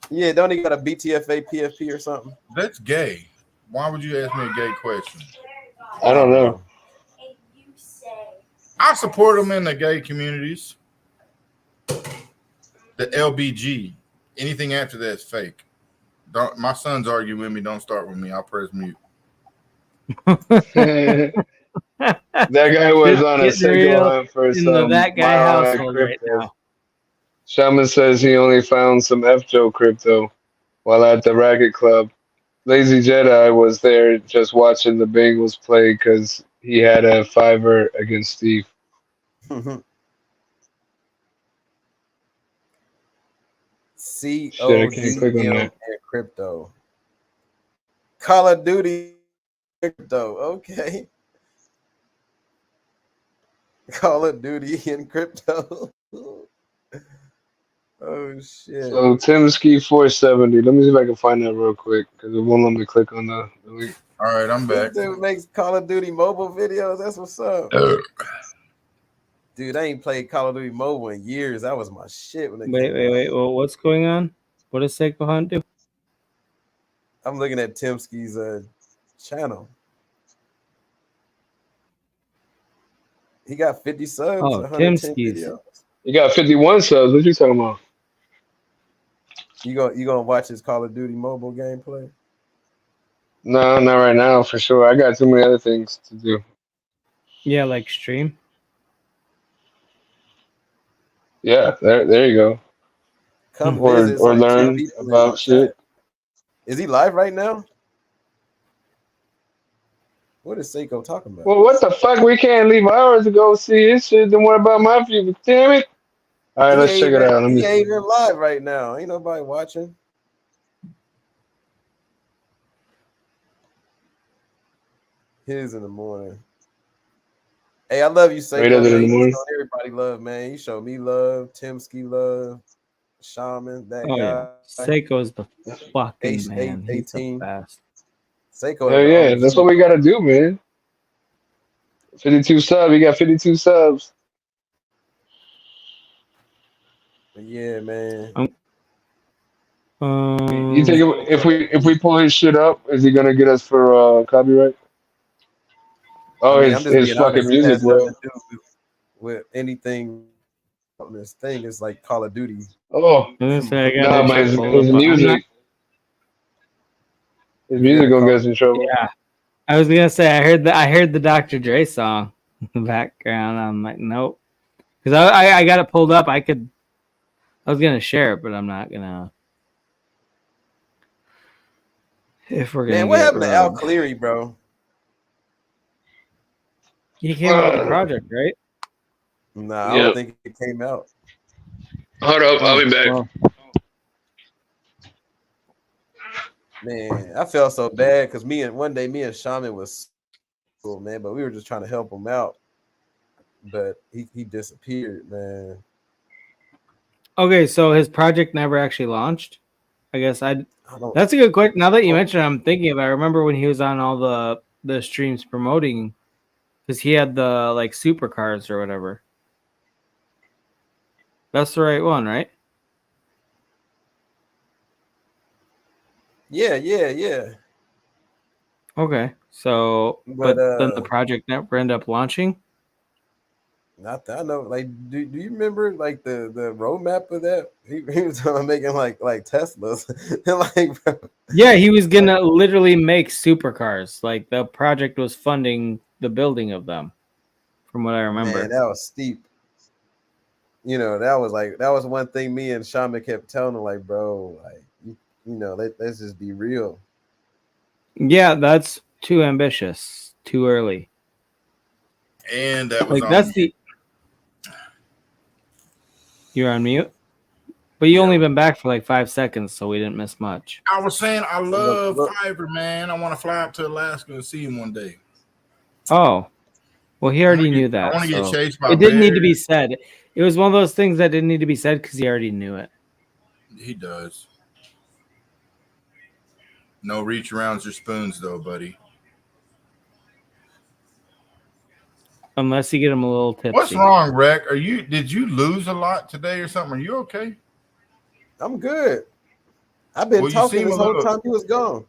Yeah, don't he got a BTFA PFP or something? That's gay. Why would you ask me a gay question? I don't know. I support them in the gay communities. The LBG. Anything after that is fake. Don't. My sons argue with me. Don't start with me. I'll press mute. That guy was on a Seiko hunt for some that guy household right now. Shaman says he only found some FJO crypto while at the Racket Club. Lazy Jedi was there just watching the Bengals play because he had a $5 against Steve. CODM and crypto. Call of Duty crypto. Okay. Call of Duty and crypto. Oh shit. So Timski 470. Let me see if I can find that real quick because it won't let me click on the link. All right, I'm back. This dude makes Call of Duty mobile videos. That's what's up. Dude, I ain't played Call of Duty mobile in years. That was my shit when it came out. Wait. Well, what's going on? What does Seiko Hunt do? I'm looking at Timski's channel. He got 50 subs. Oh, Timski's. You got 51 subs. What you talking about? You gonna watch his Call of Duty mobile gameplay? No, not right now for sure. I got too many other things to do. Yeah, like stream. Yeah, there you go. Come or visit learn about shit. Is he live right now? What is Seiko talking about? Well, what the fuck? We can't leave hours to go see his shit. Then what about my view? Damn it! All right, let's check it out. He ain't even live right now. Ain't nobody watching. His in the morning. Hey, I love you, Seiko. Everybody love, man. You show me love. Timski love. Shaman, that guy. Yeah. Seiko's the fucking man. He's the best. Seiko. Hell yeah, that's what we gotta do, man. 52 subs. We got 52 subs. Yeah, man. You think if we pull his shit up, is he gonna get us for copyright? Oh, I mean, his fucking music, bro. With anything on this thing, it's like Call of Duty. Oh, no, but his music. His music gonna get us in trouble. Yeah, I was gonna say I heard the Dr. Dre song in the background. I'm like, nope, because I got it pulled up. I was gonna share it, but I'm not gonna. If we're gonna. Man, what happened to Al Cleary, bro? He came out with the project, right? Nah, I don't think it came out. Hold up, I'll be back. Well. Man, I felt so bad because one day me and Shaman was cool, man, but we were just trying to help him out. But he disappeared, man. Okay, so his project never actually launched. I guess that's a good question. Now that you mentioned it, I'm thinking of it. I remember when he was on all the streams promoting, because he had the like supercars or whatever. That's the right one, right? Yeah. Okay, so but then the project never ended up launching. Not that I know. Like, do you remember like the roadmap of that? He was making like Teslas, like. Bro. Yeah, he was gonna literally make supercars. Like the project was funding the building of them, from what I remember. Man, that was steep. You know, that was one thing me and Shaman kept telling him, like, bro, like, you know, let's just be real. Yeah, that's too ambitious, too early. And that was like that's the. You're on mute, but you only been back for like 5 seconds, so we didn't miss much. I was saying I love Fiverr, man. I want to fly up to Alaska and see him one day. Oh, well, he already knew that. I want to get chased by it didn't need to be said. It was one of those things that didn't need to be said because he already knew it. He does. No reach arounds or spoons, though, buddy. Unless you get him a little tipsy. What's wrong, Rec? Did you lose a lot today or something? Are you okay? I'm good. I've been talking this whole time he was gone.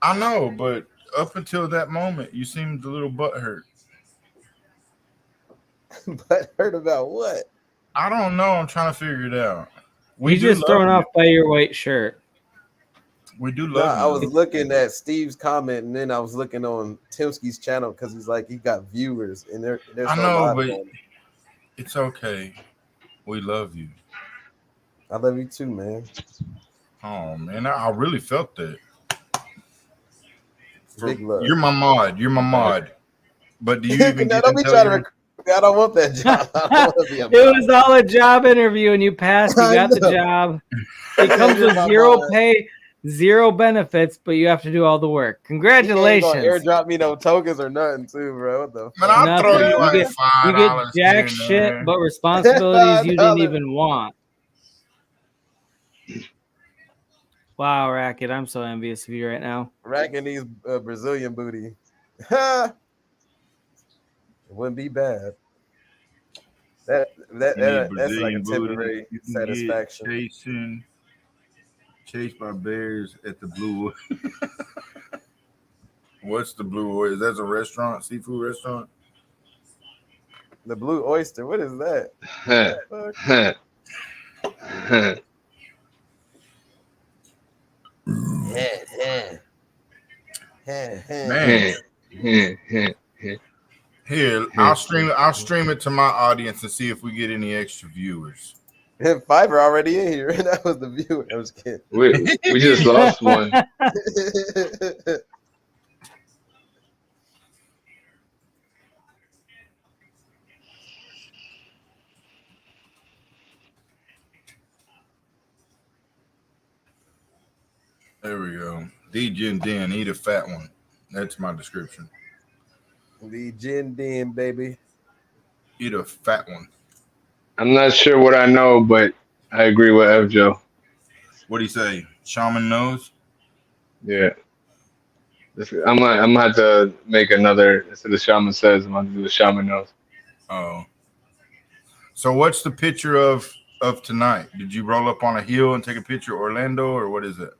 I know, but up until that moment, you seemed a little butthurt. Butthurt about what? I don't know. I'm trying to figure it out. We just thrown off by your white shirt. We do love you. I was looking at Steve's comment, and then I was looking on Timsky's channel because he's like, he got viewers, and there's I know, but it's okay. We love you. I love you too, man. Oh man, I really felt that. Big love. You're my mod. You're my mod. But do you even get don't be trying to? I don't want that job. It was all a job interview, and you passed. You got the job. It comes with zero pay, zero benefits, but you have to do all the work. Congratulations! You ain't gonna airdrop me no tokens or nothing, too, bro. What the? Man, I'll throw you like $5. You get jack shit, but responsibilities you didn't even want. Wow, Racket, I'm so envious of you right now. Racking these Brazilian booty. It wouldn't be bad. That's like a temporary satisfaction. Chased by bears at the Blue. What's the Blue Oyster? That's a restaurant, seafood restaurant. The Blue Oyster. What is that? Man. Here, I'll stream it to my audience and see if we get any extra viewers. And Fiverr already in here. That was the viewer. I was kidding. We just lost one. There we go. D-Gen Den, eat a fat one. That's my description. The Gen Den, baby. Eat a fat one. I'm not sure what I know, but I agree with F. Joe. What do you say? Shaman knows? Yeah. I'm gonna have to make another instead of Shaman says. I'm gonna do a Shaman knows. Oh. So what's the picture of tonight? Did you roll up on a hill and take a picture of Orlando, or what is it?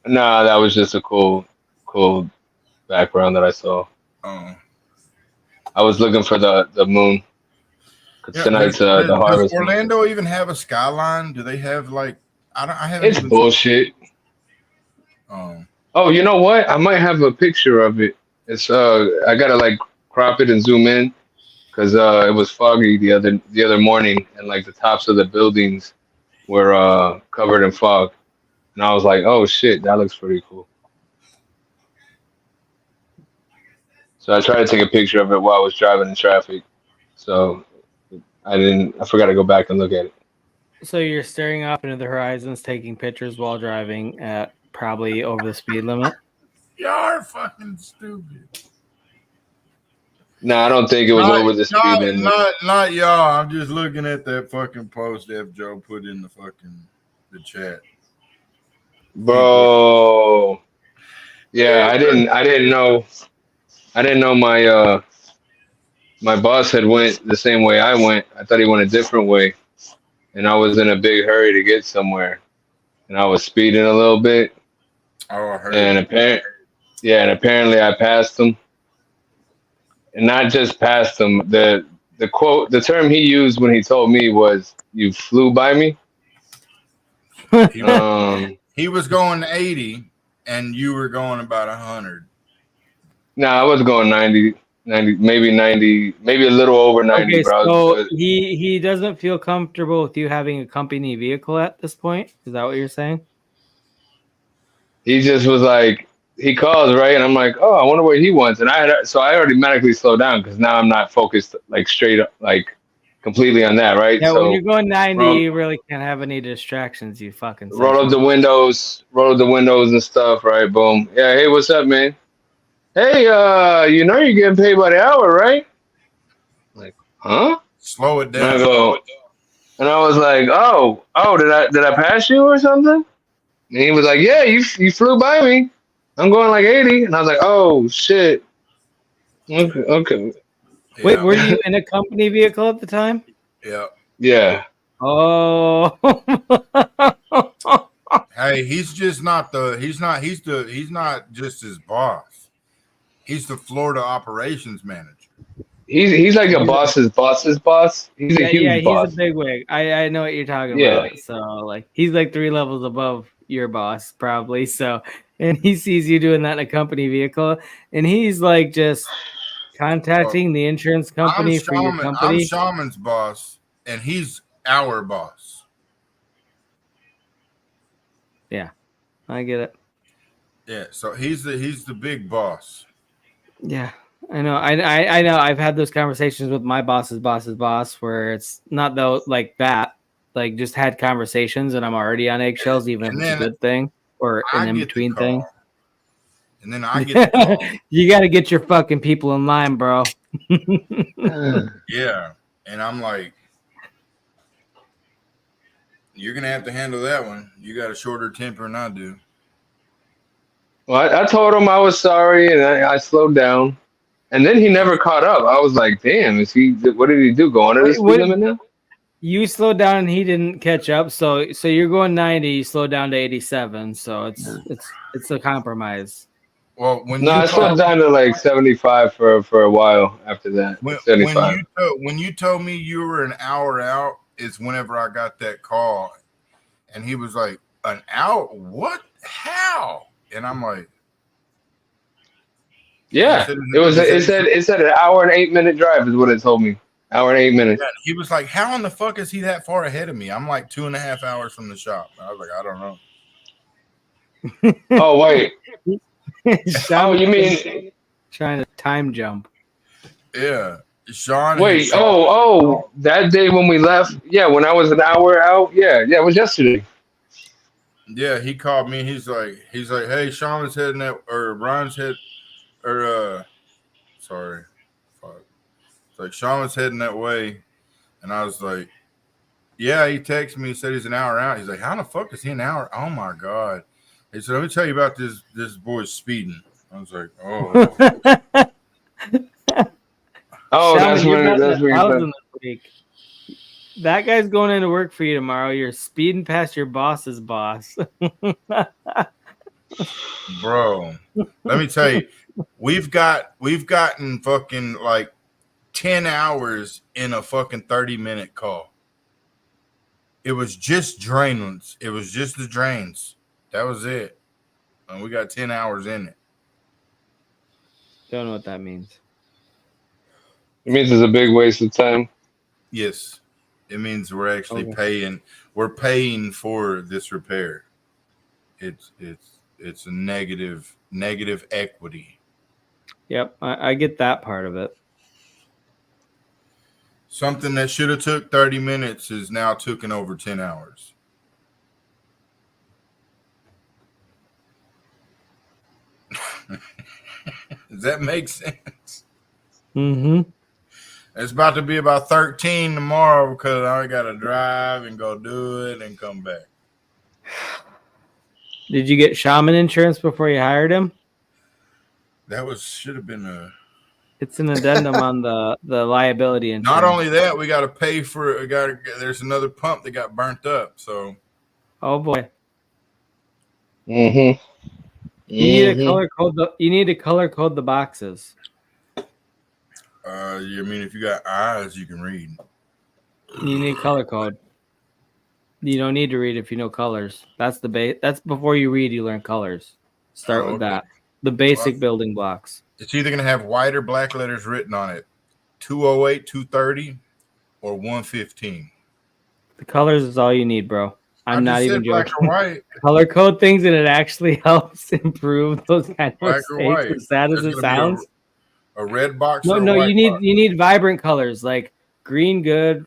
Nah, that was just a cool background that I saw. Oh. I was looking for the moon. Tonight's the harvest. Does Orlando even have a skyline? Do they have like I haven't. It's bullshit. Oh, you know what? I might have a picture of it. It's I gotta like crop it and zoom in because it was foggy the other morning and like the tops of the buildings were covered in fog, and I was like, oh shit, that looks pretty cool. So I tried to take a picture of it while I was driving in traffic. So I forgot to go back and look at it. So you're staring off into the horizons, taking pictures while driving at probably over the speed limit? Y'all are fucking stupid. No, I don't think it was over the speed limit. Not y'all. I'm just looking at that fucking post F. Joe put in the chat. Bro. Yeah, I didn't know my boss had went the same way I went. I thought he went a different way. And I was in a big hurry to get somewhere. And I was speeding a little bit. Oh, I heard. And apparently I passed him. And not just passed him. The term he used when he told me was, "You flew by me." He was going 80 and you were going about 100. No, I was going 90, maybe 90, maybe a little over 90. Okay, bro. So he doesn't feel comfortable with you having a company vehicle at this point? Is that what you're saying? He just was like, he calls, right? And I'm like, oh, I wonder what he wants. And I automatically slow down because now I'm not focused like straight up, like completely on that, right? Yeah, so, when you're going 90, you really can't have any distractions, you fucking roll up the windows and stuff, right? Boom. Yeah, hey, what's up, man? hey, you're getting paid by the hour, right? Like, huh? Slow it And I down. go, and I was like, oh, did I pass you or something? And he was like, yeah, you flew by me. I'm going like 80, and I was like, oh shit. Okay. Yeah. Wait, were you in a company vehicle at the time? Yeah. Yeah. Oh. Hey, he's not just his boss. He's the Florida operations manager. He's like a boss's boss's boss. He's a huge he's boss. a big wig. I know what you're talking about. So like he's like 3 levels above your boss probably. So and he sees you doing that in a company vehicle, and he's like just contacting the insurance company for your company. I'm Shaman's boss, and he's our boss. Yeah, I get it. Yeah, so he's the big boss. Yeah, I know. I know. I've had those conversations with my boss's boss, where it's not though like that. Like just had conversations, and I'm already on eggshells, even if it's a good thing or an in between thing. And then I get the call. You got to get your fucking people in line, bro. Yeah, and I'm like, you're gonna have to handle that one. You got a shorter temper than I do. Well, I told him I was sorry, and I slowed down. And then he never caught up. I was like, damn, what did he do? Go under the speed limit now? You slowed down and he didn't catch up. So you're going 90, you slowed down to 87. So it's a compromise. Well, I slowed down to like 75 for a while after that. 75. When you told me you were an hour out is whenever I got that call, and he was like, an hour? What? How? And I'm like, yeah, it said an hour and 8-minute drive is what it told me. Hour and 8 minutes. Yeah, he was like, how in the fuck is he that far ahead of me? I'm like 2.5 hours from the shop. I was like, I don't know. Oh, wait. Oh, you mean trying to time jump? Yeah. Sean. Wait, that day when we left, yeah, when I was an hour out, yeah, it was yesterday. Yeah, he called me. He's like, hey, Sean's heading that, or Brian's head, or sorry, fuck. It's like Sean's heading that way, and I was like, yeah. He texted me, said he's an hour out. He's like, how the fuck is he an hour? Oh my god. He said, let me tell you about this boy speeding. I was like, oh. Oh, Shaman, that's where that guy's going into work for you tomorrow. You're speeding past your boss's boss. Bro, let me tell you, we've gotten fucking like 10 hours in a fucking 30-minute call. It was just drains. It was just the drains. That was it. And we got 10 hours in it. Don't know what that means. It means it's a big waste of time. Yes. It means we're actually paying. We're paying for this repair. It's a negative equity. Yep, I get that part of it. Something that should have took 30 minutes is now taking over 10 hours. Does that make sense? Mm-hmm. It's about to be about 13 tomorrow because I got to drive and go do it and come back. Did you get Shaman insurance before you hired him? That should have been a. It's an addendum on the liability insurance. Not only that, we got to pay for it. There's another pump that got burnt up. So. Oh boy. Mm-hmm. You need to color code the boxes. I mean, if you got eyes, you can read. You need color code. You don't need to read if you know colors. That's the base. That's before you read, you learn colors. Start with that. The basic building blocks. It's either going to have white or black letters written on it. 208, 230, or 115. The colors is all you need, bro. I'm not even joking. Black or white. Color code things, and it actually helps improve those kind of black mistakes. As sad as it sounds. A red box. No, you need vibrant colors like green good,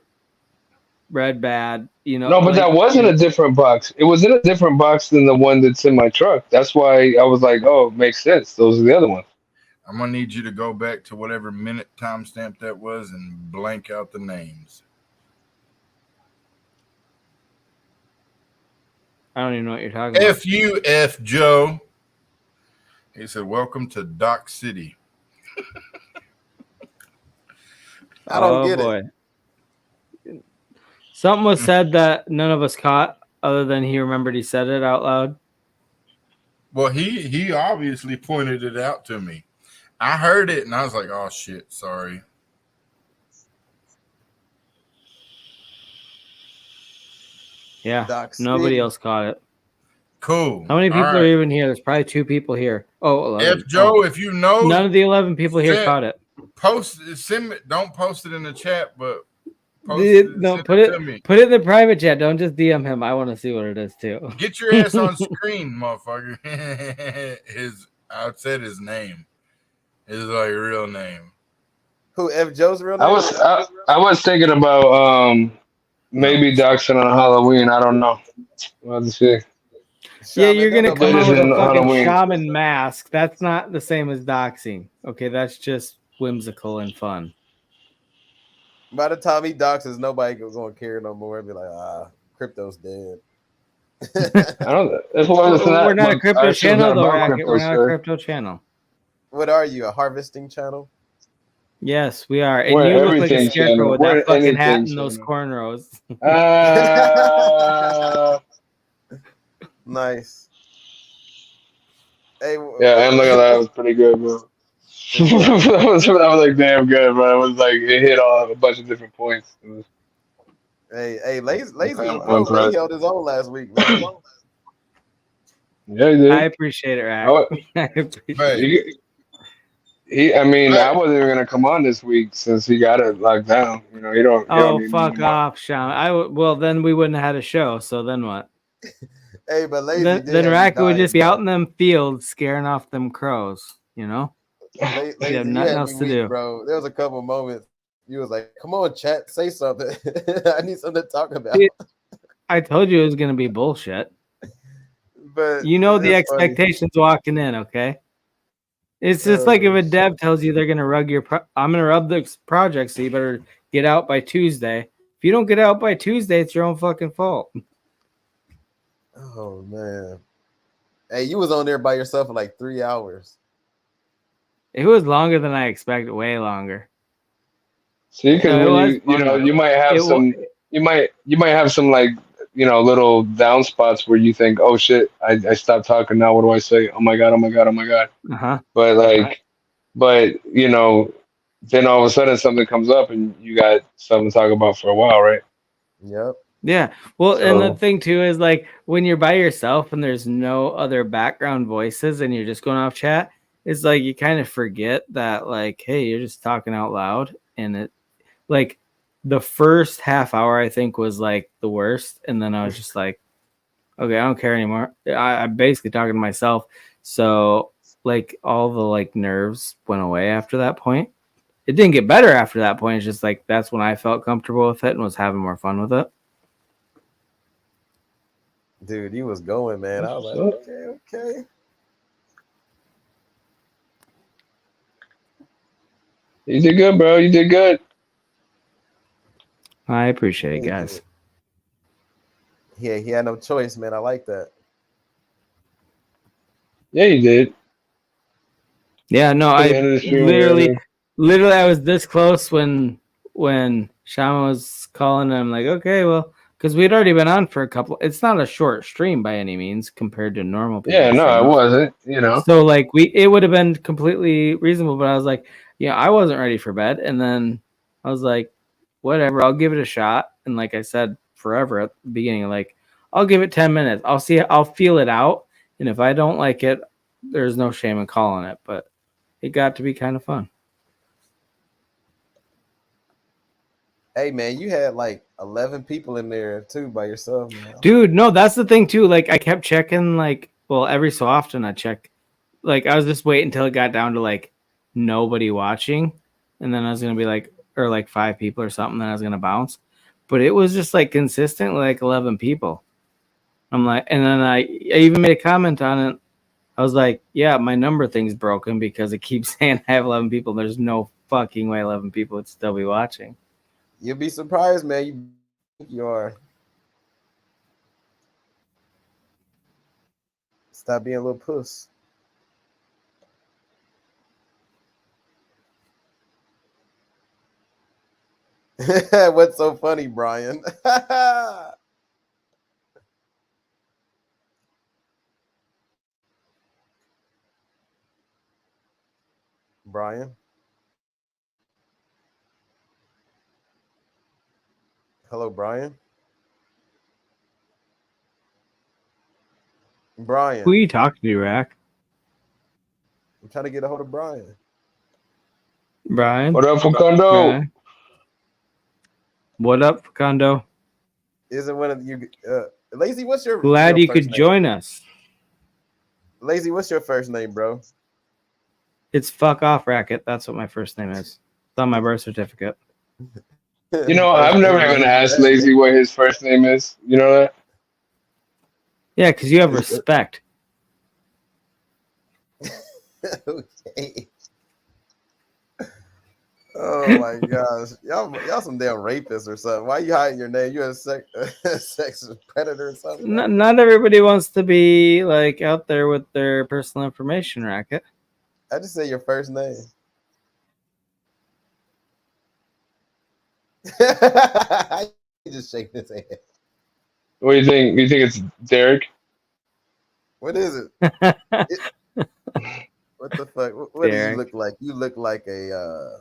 red bad. You know. No, but that wasn't a different box. It was in a different box than the one that's in my truck. That's why I was like, oh, it makes sense. Those are the other ones. I'm gonna need you to go back to whatever minute timestamp that was and blank out the names. I don't even know what you're talking about. F Joe. He said, "Welcome to Dock City." I don't get it. Something was said that none of us caught, other than he remembered he said it out loud. Well, he obviously pointed it out to me. I heard it and I was like, "Oh shit, sorry." Yeah, nobody else caught it. Cool. How many people are even here? There's probably 2 people here. Oh, 11. If Joe, if you know, none of the 11 people here caught it. Send it. Don't post it in the chat, but put it in the private chat. Don't just DM him. I want to see what it is too. Get your ass on screen, motherfucker. I said his name. His like real name. Who? F Joe's real name? I was thinking about maybe doxing on Halloween. I don't know. We'll have to see. Yeah, you're gonna come out with a fucking shaman mask. That's not the same as doxing. Okay, that's just whimsical and fun. By the time he doxes, nobody gonna care no more. Be like, crypto's dead. I don't. We're not a crypto channel, though, Racket. We're not a crypto channel. What are you? A harvesting channel? Yes, we are. And you look like a scarecrow with that fucking hat and those cornrows. Nice. Hey, yeah, I'm looking at that. It was pretty good, bro. that was like damn good, bro. It was like it hit a bunch of different points. Hey, Lazy held his own last week, man. Yeah, he did. I appreciate it, Rack. I mean, I wasn't even gonna come on this week since he got it locked down. You know, he don't fuck off, Sean. Well, then we wouldn't have had a show. So then what? Hey, but Lazy then Rack would just be out in them fields scaring off them crows. You know, Lazy, you have nothing else to do, bro. There was a couple moments you was like, "Come on, chat, say something. I need something to talk about." I told you it was gonna be bullshit. But you know the expectations walking in, okay? It's just like if a dev tells you they're gonna rug I'm gonna rub this project, so you better get out by Tuesday. If you don't get out by Tuesday, it's your own fucking fault. Oh man. Hey, you was on there by yourself for like 3 hours. It was longer than I expected, way longer. See, because you might have you might have some like little down spots where you think, oh shit, I stopped talking now. What do I say? Oh my god, oh my god, oh my god. Uh-huh. But then all of a sudden something comes up and you got something to talk about for a while, right? Yep. Yeah. Well, and the thing too is like when you're by yourself and there's no other background voices and you're just going off chat, it's like you kind of forget that like, hey, you're just talking out loud. And it like the first half hour I think was like the worst. And then I was just like, okay, I don't care anymore. I'm basically talking to myself. So like all the like nerves went away after that point. It didn't get better after that point. It's just like that's when I felt comfortable with it and was having more fun with it. Dude, he was going, man. I was like, okay. You did good, bro. You did good. I appreciate it, guys. Yeah, he had no choice, man. I like that. Yeah, you did. Yeah, no, I literally I was this close when Shaman was calling and I'm like, okay, well, because we'd already been on for a couple. It's not a short stream by any means compared to normal people. Yeah, no, it wasn't. So like it would have been completely reasonable, but I was like, I wasn't ready for bed, and then I was like, whatever, I'll give it a shot. And like I said, forever at the beginning, like I'll give it 10 minutes. I'll feel it out, and if I don't like it, there's no shame in calling it. But it got to be kind of fun. Hey man, you had like 11 people in there too by yourself, man. Dude, no, that's the thing too. Like I kept checking, like, well, every so often I check. Like I was just waiting until it got down to like nobody watching, and then I was gonna be like, or like 5 people or something, then I was gonna bounce. But it was just like consistently like 11 people. I'm like, and then I even made a comment on it. I was like, yeah, my number thing's broken because it keeps saying I have 11 people. There's no fucking way 11 people would still be watching. You'll be surprised, man. You are. Stop being a little puss. What's so funny, Brian? Brian? Hello, Brian? Brian. Who are you talking to, Rack? I'm trying to get a hold of Brian. Brian? What up, Facundo? What up, Facundo? Isn't one of you Lazy? What's your glad you could name? join us? Lazy, what's your first name, bro? It's Fuck Off Racket. That's what my first name is. It's on my birth certificate. You know, I've never even asked Lazy what his first name is. You know that? Yeah, because you have respect. Okay. Oh my gosh, y'all some damn rapists or something. Why you hiding your name? You a sex predator or something? Not everybody wants to be like out there with their personal information, Racket. I just say your first name. He just shaking his head. What do you think? You think it's Derek? What is it? What the fuck? What do you look like? You look like a.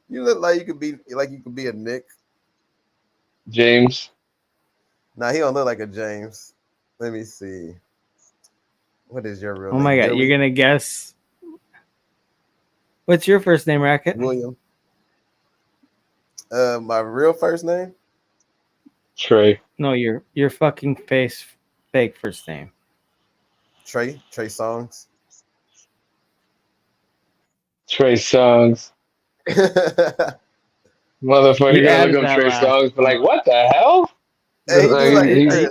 You look like you could be a Nick. James. Nah, he don't look like a James. Let me see. What is your real name? Oh my god, Billy? you're gonna guess. What's your first name, Racket? William. My real first name? Trey. No, your fucking fake first name. Trey Songs. Trey Songs. Motherfucker, you gotta look up Trey Songs, but like, what the hell? Hey,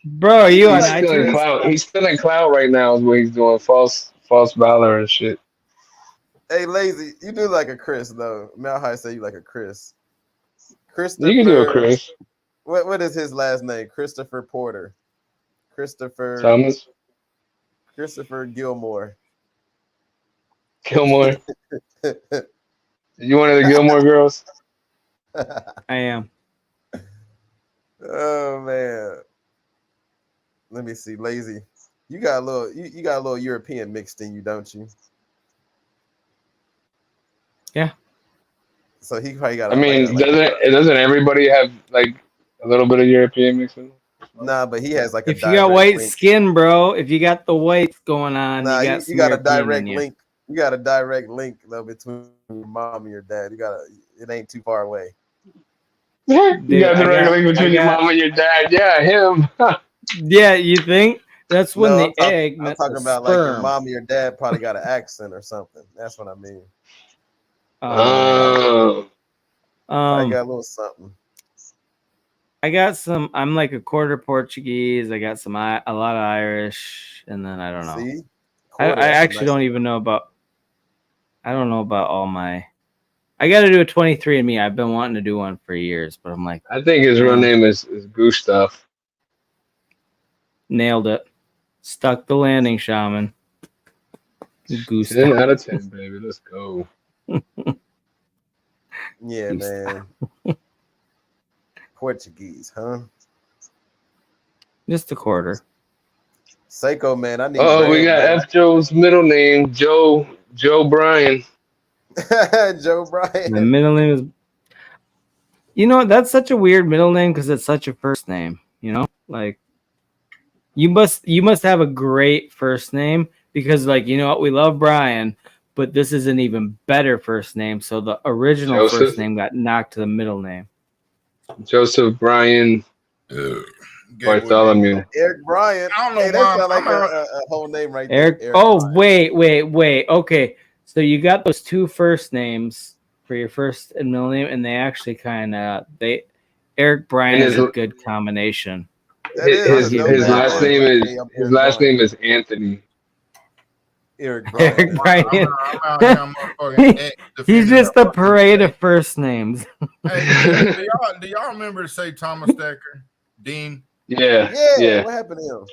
bro, are you on iTunes? Clout. He's still in clout right now. Is what he's doing. False valor and shit. Hey, Lazy, you do like a Chris though. Malhigh say you like a Chris. Christopher. You can do a Chris. What is his last name? Christopher Porter. Thomas. Christopher Gilmore. Gilmore. You one of the Gilmore girls? I am. Oh man. Let me see, Lazy. You got a little European mixed in you, don't you? Yeah. So he probably got. Doesn't everybody have like a little bit of European mixed in? Nah, but he has like if you got white skin, bro. If you got the white going on, nah, you got a direct link. You got a direct link though between your mom and your dad. It ain't too far away. You got a direct link between your mom and your dad. Yeah, him. Yeah, you think? That's when the egg met I'm talking about sperm. like your mom and your dad probably got an accent or something. That's what I mean. Oh. I got a little something. I got some. I'm like a quarter Portuguese. I got a lot of Irish, and then I don't know. See? I actually don't even know about. I don't know about all my. I got to do a 23andMe. I've been wanting to do one for years, but I'm like. I think his real name is Gustav. Nailed it. Stuck the landing, Shaman. Gustav. 10 out of 10, baby. Let's go. Yeah, man. Portuguese, huh? Just a quarter. Seiko, man, I need. Oh, we got F. Joe's middle name, Joe Bryan. Joe Bryan. My middle name is. You know, that's such a weird middle name because it's such a first name. You know, like you must have a great first name because, like, you know what, we love Brian, but this is an even better first name. So the original first name got knocked to the middle name. Joseph Brian Bartholomew. Eric Bryan. I don't know that sounds like a whole name right Eric. there. Wait. Okay, so you got those two first names for your first and middle name, and they actually kind of Eric Bryan is a good combination. His last name is Anthony. Eric Bryan. I'm out here, I'm motherfucking He's just a parade of first names. Hey, do y'all remember say Thomas Stacker, Dean? Yeah. What happened to him?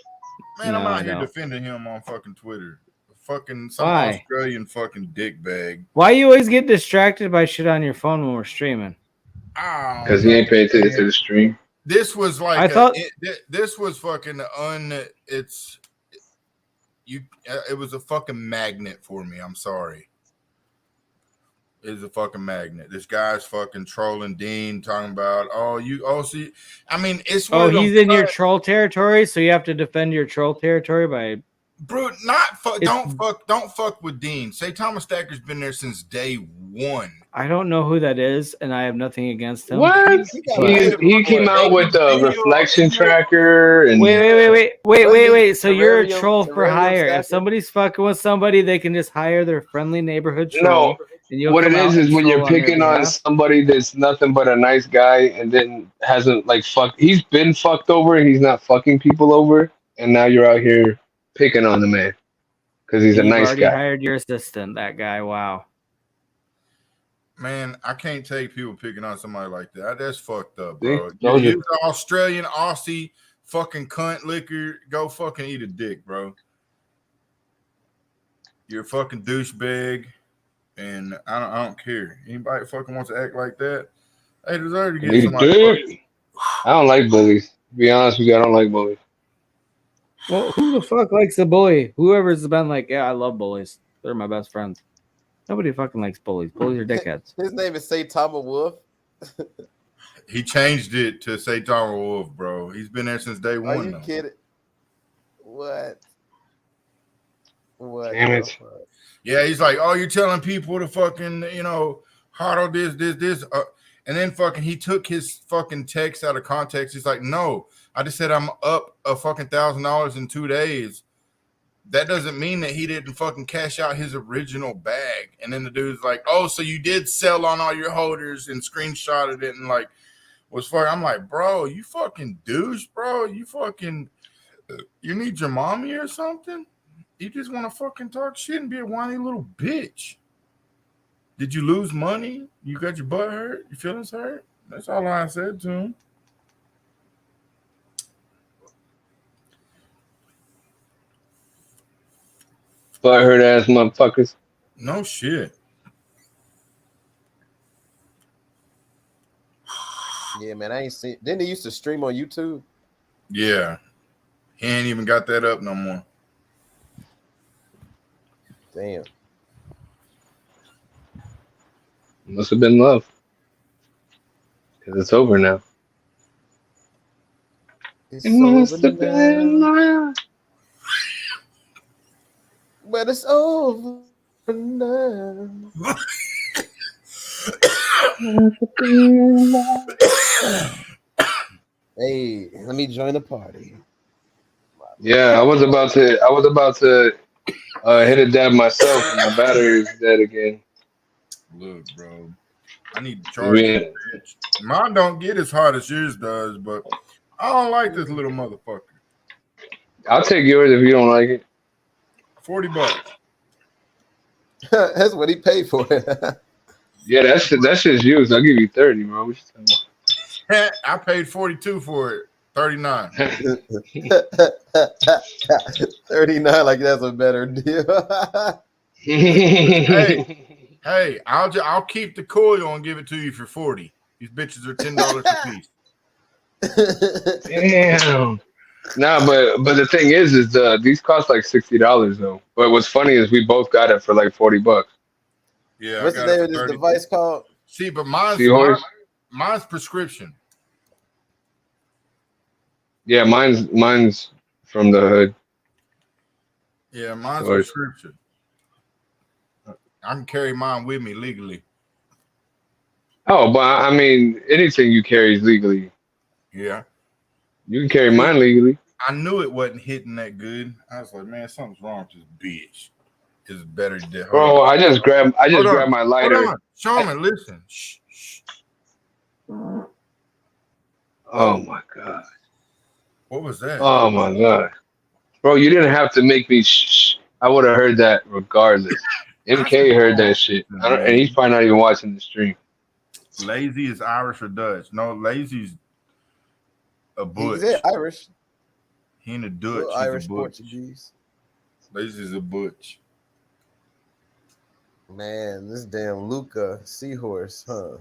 Man, I'm out here defending him on fucking Twitter. Fucking some Why? Australian fucking dick bag. Why you always get distracted by shit on your phone when we're streaming? Because he ain't paying attention to the stream. This was like this was fucking it was a fucking magnet for me. I'm sorry. It's a fucking magnet. This guy's fucking trolling Dean, talking about see. I mean, it's he's in your troll territory, so you have to defend your troll territory by. Bro, don't fuck with Dean. Say Thomas Stacker's been there since day one. I don't know who that is, and I have nothing against him. What? He came out with a reflection tracker and wait. So you're a troll for hire. If somebody's fucking with somebody, they can just hire their friendly neighborhood troll. No, what it is when you're picking on somebody that's nothing but a nice guy and then hasn't he's been fucked over and he's not fucking people over, and now you're out here picking on the man because he's a nice guy. You already hired your assistant, that guy. Wow. Man, I can't take people picking on somebody like that. That's fucked up, bro. You're an Australian, Aussie, fucking cunt liquor. Go fucking eat a dick, bro. You're a fucking douchebag, and I don't care. Anybody fucking wants to act like that, they deserve to get somebody. I don't like bullies. To be honest with you, I don't like bullies. Well, who the fuck likes a bully? Whoever's been like, yeah, I love bullies. They're my best friends. Nobody fucking likes bullies. Bullies are dickheads. His name is Saitama Wolf. He changed it to Saitama Wolf, bro. He's been there since day one. Are you kidding? What? Damn it. Yeah, he's like, oh, you're telling people to fucking, huddle this. And then fucking he took his fucking text out of context. He's like, no, I just said I'm up a fucking $1,000 in 2 days. That doesn't mean that he didn't fucking cash out his original bag. And then the dude's like, oh, so you did sell on all your holders and screenshotted it and was fucking. I'm like, bro, you fucking douche, bro. You fucking, you need your mommy or something? You just want to fucking talk shit and be a whiny little bitch. Did you lose money? You got your butt hurt? Your feelings hurt? That's all I said to him. Butt hurt ass motherfuckers. No shit. Yeah, man, I ain't seen. Didn't he used to stream on YouTube? Yeah. He ain't even got that up no more. Damn. Must have been love. Because it's over now. It must have been love. But it's over now. Hey, let me join the party. Yeah, I was about to hit a dab myself, and my battery is dead again. Look, bro, I need to charge it. Mine don't get as hard as yours does, but I don't like this little motherfucker. I'll take yours if you don't like it. $40. That's what he paid for it. Yeah, that's just used. I'll give you 30, bro. What you talking about? I paid 42 for it. 39. 39, like that's a better deal. Hey, I'll keep the coil and give it to you for 40. These bitches are $10 a piece. Damn. Nah, but the thing is these cost like $60 though. But what's funny is we both got it for like $40. Yeah. What's the name of this device called? See, but mine's prescription. Yeah, mine's from the hood. Yeah, mine's prescription. I can carry mine with me legally. Oh, but I mean, anything you carry is legally. Yeah. You can carry mine legally. I knew it wasn't hitting that good. I was like, man, something's wrong with this bitch. It's better than. Bro, I just grabbed my lighter. Hold on. Shaman, listen. Shh. Oh my god. What was that? Oh my god. Bro, you didn't have to make me shh. I would have heard that regardless. MK heard that shit, and he's probably not even watching the stream. Lazy is Irish or Dutch? No, Lazy's a butch. He's Irish. He ain't a Dutch. He's Irish a butch. Portuguese. Lazy's a butch. Man, this damn Luca seahorse, huh?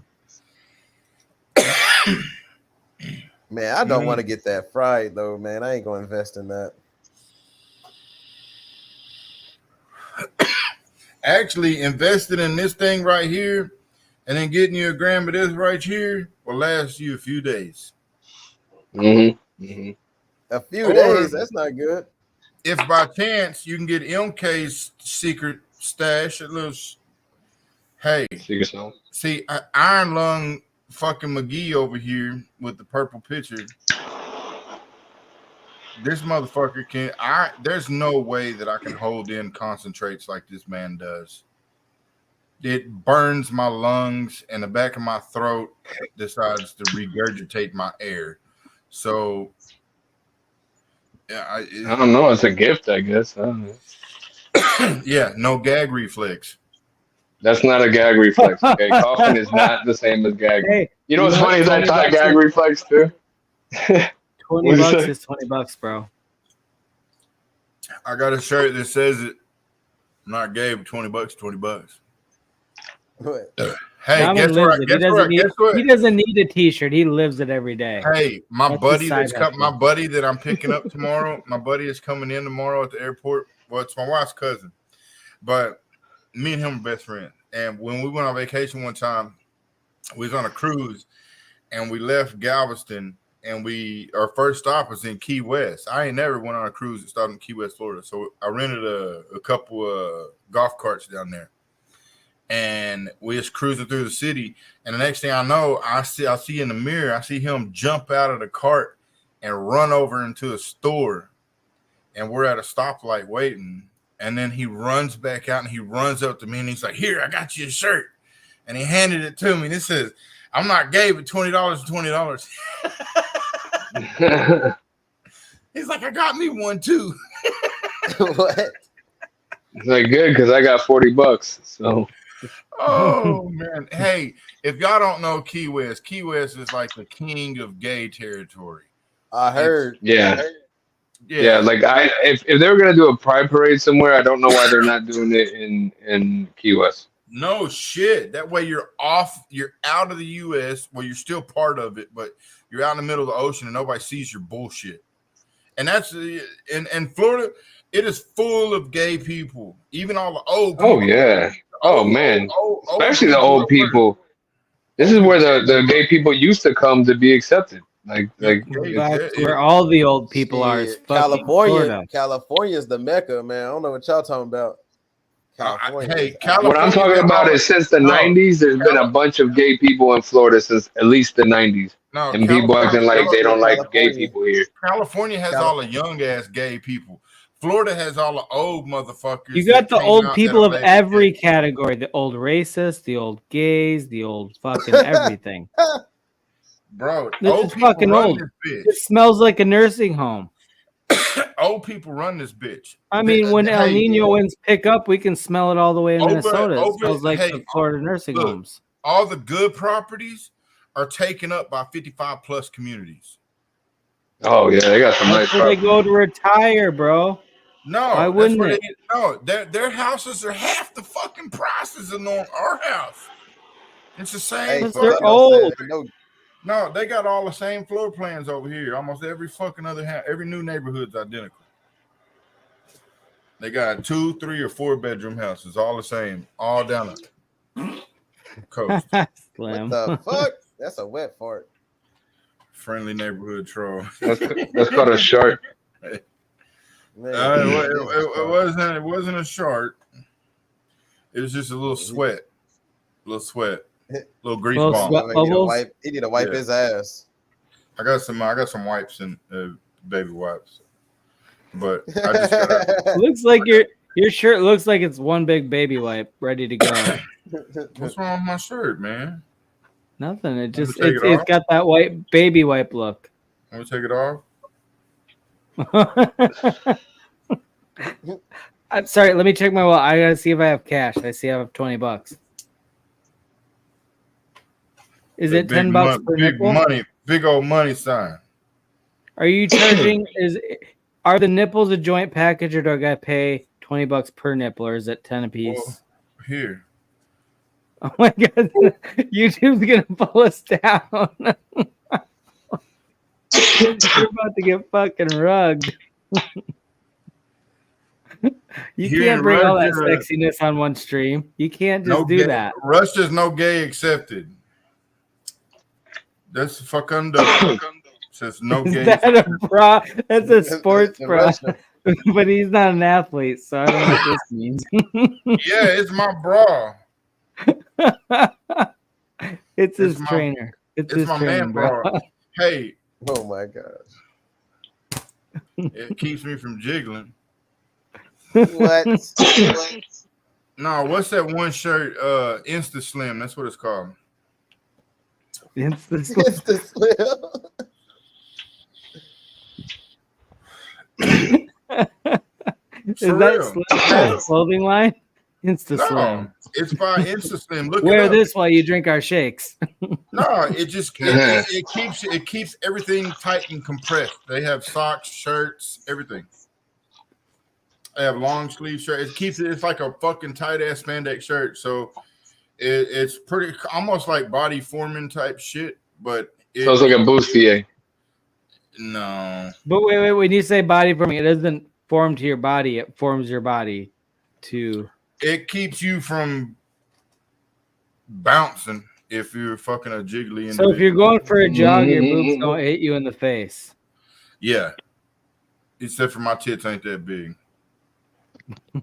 Man, I don't want to get that fried though, man. I ain't gonna invest in that. Actually, invested in this thing right here, and then getting you a gram of this right here will last you a few days. A few days, that's not good. If by chance you can get MK's secret stash, at least, hey, see, Iron Lung fucking McGee over here with the purple picture. This motherfucker can. There's no way that I can hold in concentrates like this man does. It burns my lungs, and the back of my throat decides to regurgitate my air. So, yeah, I don't know. It's a gift, I guess. I don't know. Yeah, no gag reflex. That's not a gag reflex. Okay, coughing is not the same as gagging. Hey, you know what's funny is I taught gag reflex too. $20 is $20, bro. I got a shirt that says it. I'm not gay, but $20, $20. What? Hey, guess what? He doesn't need a t-shirt. He lives it every day. Hey, my buddy that I'm picking up tomorrow. My buddy is coming in tomorrow at the airport. Well, it's my wife's cousin, but me and him are best friends. And when we went on vacation one time, we was on a cruise, and we left Galveston. And our first stop was in Key West. I ain't never went on a cruise that started in Key West, Florida. So I rented a couple of golf carts down there. And we just cruising through the city. And the next thing I know, I see in the mirror, I see him jump out of the cart and run over into a store. And we're at a stoplight waiting. And then he runs back out and he runs up to me and he's like, "Here, I got you a shirt." And he handed it to me. And it says, "I'm not gay, but $20 is $20. He's like, "I got me one too." What? It's like good because I got $40. So. Oh man! Hey, if y'all don't know Key West is like the king of gay territory. I heard. Yeah. Like if they were gonna do a pride parade somewhere, I don't know why they're not doing it in Key West. No shit. That way you're out of the U.S. Well, you're still part of it, but you're out in the middle of the ocean and nobody sees your bullshit. And that's in Florida, it is full of gay people. Even all the old people. Oh yeah. Oh man. Especially the old people. This is where the gay people used to come to be accepted. Like where all the old people are is California. California is the Mecca, man. I don't know what y'all talking about. California. What I'm talking about is since the 90s, there's been a bunch of gay people in Florida since at least the 90s. And people acting like they don't like gay people here. California has all the young ass gay people. Florida has all the old motherfuckers. You got the old people of every category: the old racists, the old gays, the old fucking everything. Bro, this is fucking old. It smells like a nursing home. Old people run this bitch. I mean, when El Nino winds pick up, we can smell it all the way in Minnesota. It smells like the Florida nursing homes. All the good properties are taken up by 55 plus communities. Oh yeah, they got some nice properties. They go to retire, bro. No, why wouldn't it? Their houses are half the fucking prices of our house. It's the same. Because they're old. No, they got all the same floor plans over here. Almost every fucking other house, every new neighborhood's identical. They got 2, 3, or 4 bedroom houses, all the same, all down the coast. What the fuck? That's a wet fart. Friendly neighborhood troll. That's called a shark. It wasn't a shark. It was just a little sweat. Little grease bomb. He need to wipe his ass. I got some wipes and baby wipes. But I just gotta... looks like your shirt looks like it's one big baby wipe ready to go. What's wrong with my shirt, man? Nothing. It's got that white baby wipe look. I'm gonna take it off. I'm sorry. Let me check my wallet. I gotta see if I have cash. I see I have $20. Is it $10 per big nipple? money, big old money sign. Are you charging? Are the nipples a joint package, or do I gotta pay $20 per nipple, or is it 10 a piece? Well, here. Oh my god, YouTube's gonna pull us down. You're about to get fucking rugged. You can't bring all that sexiness on one stream. You can't just do that. Russia's no gay accepted. That's fucking double. Says no gay. Is that a bra? That's a sports bra. But he's not an athlete, so I don't know what this means. Yeah, it's my bra. It's his trainer. It's his my training, man bra. Hey. Oh my gosh. It keeps me from jiggling. What? No, what's that one shirt? Insta Slim. That's what it's called. Insta Slim. Is that clothing line? Insta Slim. It's by Insta Slim. Look, wear this while you drink our shakes. No, it just it keeps everything tight and compressed. They have socks, shirts, everything. They have long sleeve shirts. It's like a fucking tight ass spandex shirt. So it's pretty almost like body forming type shit. But so it's like a bustier. No. But wait. When you say body forming, it doesn't form to your body. It forms your body to. It keeps you from bouncing if you're fucking a jiggly individual. So if you're going for a jog, your boobs don't hit you in the face. Yeah. Except for my tits ain't that big.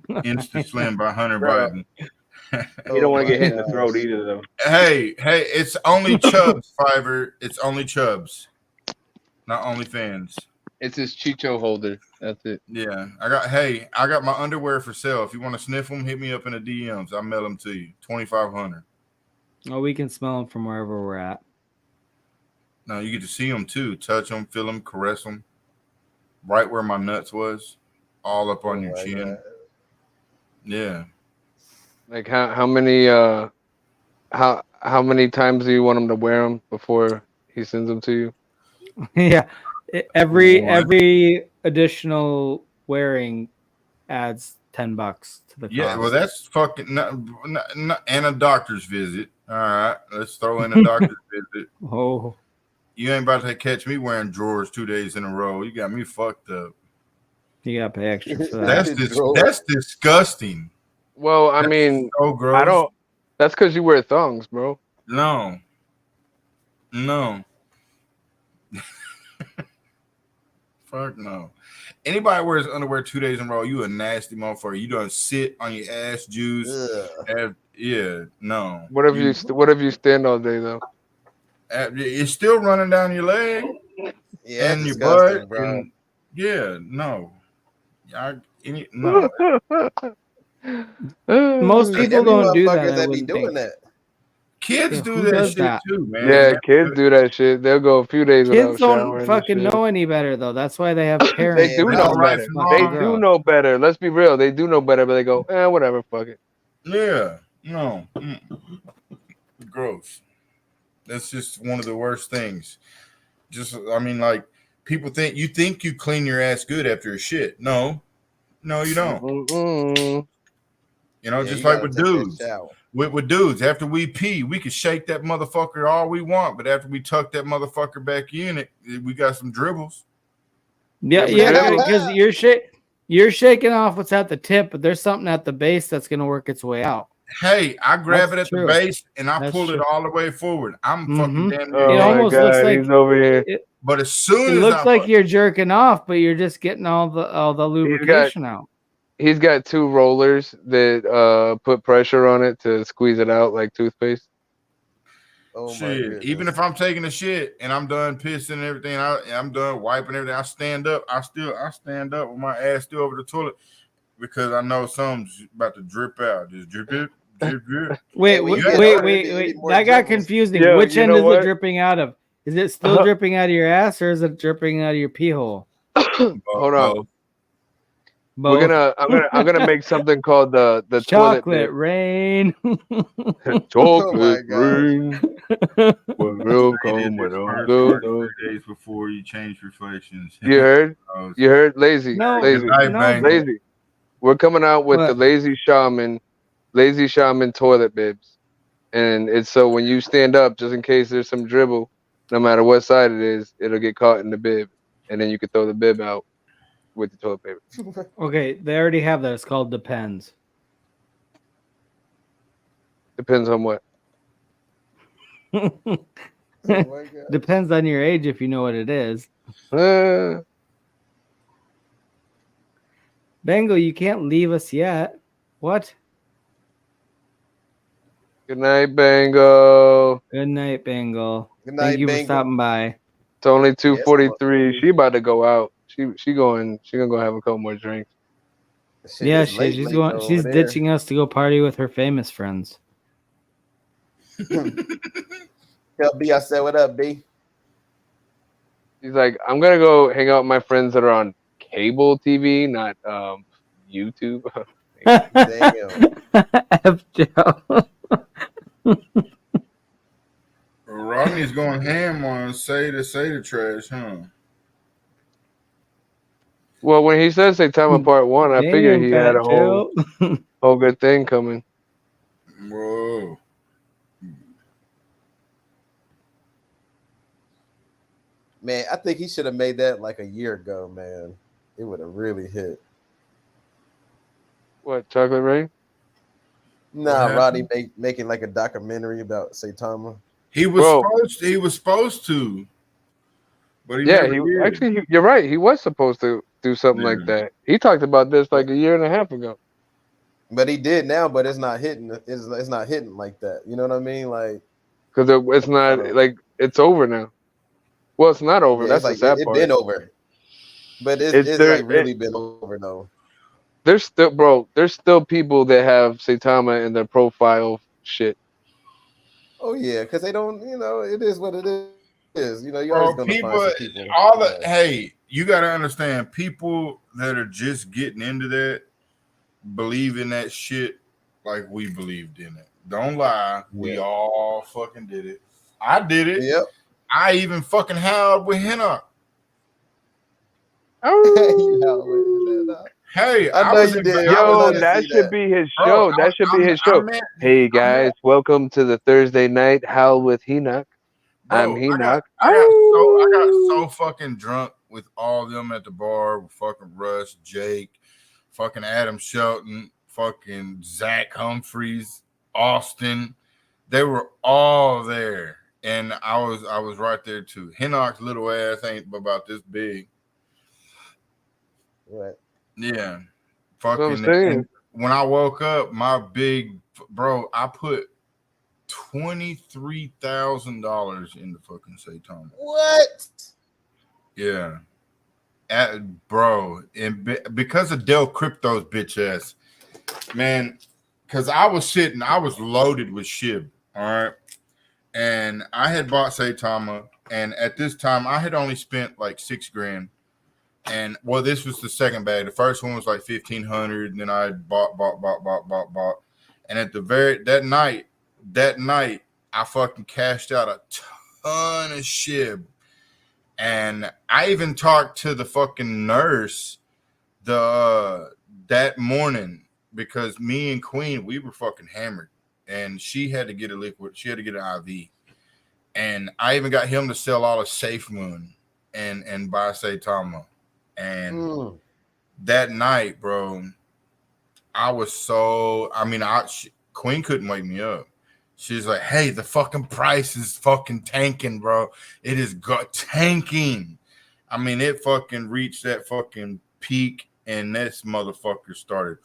Insta Slim by Hunter Biden. You don't want to get hit in the throat either, though. Hey, it's only Chubbs, Fiverr. It's only Chubbs, not OnlyFans. It's his Chicho holder. That's it. Yeah, I got my underwear for sale. If you want to sniff them, hit me up in the DMs. I'll mail them to you. $2,500. Oh, we can smell them from wherever we're at. No, you get to see them too. Touch them, feel them, caress them. Right where my nuts was, all up on your chin. God. Yeah. Like how many how many times do you want him to wear them before he sends them to you? Yeah. Every additional wearing adds $10 to the cost. Yeah, well, that's fucking and a doctor's visit. All right, let's throw in a doctor's visit. Oh, you ain't about to catch me wearing drawers 2 days in a row. You got me fucked up. You got to pay extra for that. That's disgusting. Well, I mean, so gross. I don't. That's because you wear thongs, bro. No. Fuck no. Anybody wears underwear 2 days in a row, you a nasty motherfucker. You don't sit on your ass juice. No. What if you stand all day though? It's still running down your leg. Yeah, and your butt. And, no. No. Most people don't do that. That be doing that. Kids do that shit too, man. Yeah, kids do that shit. They'll go a few days without showering. Kids don't fucking know any better though. That's why they have parents. They do know better. They do know better. Let's be real. They do know better, but they go, whatever, fuck it. Yeah. No. Gross. That's just one of the worst things. Like people think you clean your ass good after a shit. No, you don't. You know, just like with dudes. With dudes, after we pee, we can shake that motherfucker all we want, but after we tuck that motherfucker back in, we got some dribbles. Yeah, because you're shaking off what's at the tip, but there's something at the base that's going to work its way out. Hey, I grab it at the base and I pull it all the way forward. I'm fucking damn near. It almost looks like he's over here. But as soon as it looks like you're jerking off, but you're just getting all the lubrication out. He's got two rollers that put pressure on it to squeeze it out like toothpaste. Oh shit! Even if I'm taking a shit and I'm done pissing and everything, I'm done wiping everything. I stand up. I stand up with my ass still over the toilet because I know something's about to drip out. Just drip it. Wait. That got confusing. Which end is it dripping out of? Is it still dripping out of your ass or is it dripping out of your pee hole? Hold on. Both. I'm gonna make something called the toilet chocolate bib. rain. Chocolate Oh rain will come when First I'm 3 days before you change reflections. You heard? You heard? Lazy, No, Good lazy, night, no. Bangle. lazy. We're coming out with the What? Lazy-Shaman toilet bibs, and it's so when you stand up, just in case there's some dribble, no matter what side it is, it'll get caught in the bib, and then you can throw the bib out with the toilet paper. Okay, they already have that. It's called Depends. Depends on what. Oh my God. Depends on your age if you know what it is. Uh, Bengal, you can't leave us yet. What? Good night, Bango. Good night, Bengal. Good Thank night, you for Bengal. stopping by. It's only Yeah, it's almost 2:43. late. She about to go out. She gonna go have a couple more drinks. Shit, Yeah, it's late she's though going. over She's there. ditching us to go party with her famous friends. Tell B I said what up, B. She's like, I'm gonna go hang out with my friends that are on cable TV, not YouTube. Damn. F Joe. Rodney's going ham on say the trash, huh? Well, when he says Saitama Part 1, I figured Damn, he had Fat a Joe. whole good thing coming. Whoa. Man, I think he should have made that like a year ago, man. It would have really hit. What, Chocolate Rain? Nah, Roddy making like a documentary about Saitama. He was Bro, supposed to, but he yeah, never did. you're right. He was supposed to do something like Yeah. that. He talked about this like a year and a half ago. But he did now, but it's not hitting. It's not hitting like that. You know what I mean? Like, Because it's I not don't. like it's over now. Well, it's not over. Yeah, it's That's the like sad it part. been over, but It's it's there. like really been over though. There's still, bro. There's still people that have Saitama in their profile shit. Oh yeah, because they don't. You know, it is what it is. You know, you're always Bro, gonna find people, some people. all You the know. hey, you got to understand, people that are just getting into that believe in that shit like we believed in it. Don't lie, we Yeah. all fucking did it. I did it. Yep. I even fucking howled with Henna. You know, Hey, I I know was you in. did. I was Yo, I in. didn't that see should that. be his Bro, show. That should be his show. Hey guys, welcome to the Thursday night Howl with Henoch. I'm Bro, Henoch. I got so fucking drunk with all of them at the bar with fucking Russ, Jake, fucking Adam Shelton, fucking Zach Humphreys, Austin. They were all there. And I was right there too. Henoch's little ass ain't about this big. Right. Yeah. That's what I'm Fucking saying. and when I woke up, my big bro, I put $23,000 in the fucking Saitama. What? Yeah. Bro, and because of Del Crypto's bitch ass, man, because I was loaded with shib, all right, and I had bought Saitama, and at this time I had only spent like $6,000, and well, this was the second bag. The first one was like 1,500, and then I bought, and at that night, I fucking cashed out a ton of shib. And I even talked to the fucking nurse that morning because me and Queen, we were fucking hammered, and she had to get a liquid. She had to get an IV, and I even got him to sell all of Safe Moon and buy Saitama. And that night, bro, I was so. I mean, Queen couldn't wake me up. She's like, "Hey, the fucking price is fucking tanking, bro. It is tanking." I mean, it fucking reached that fucking peak, and this motherfucker started.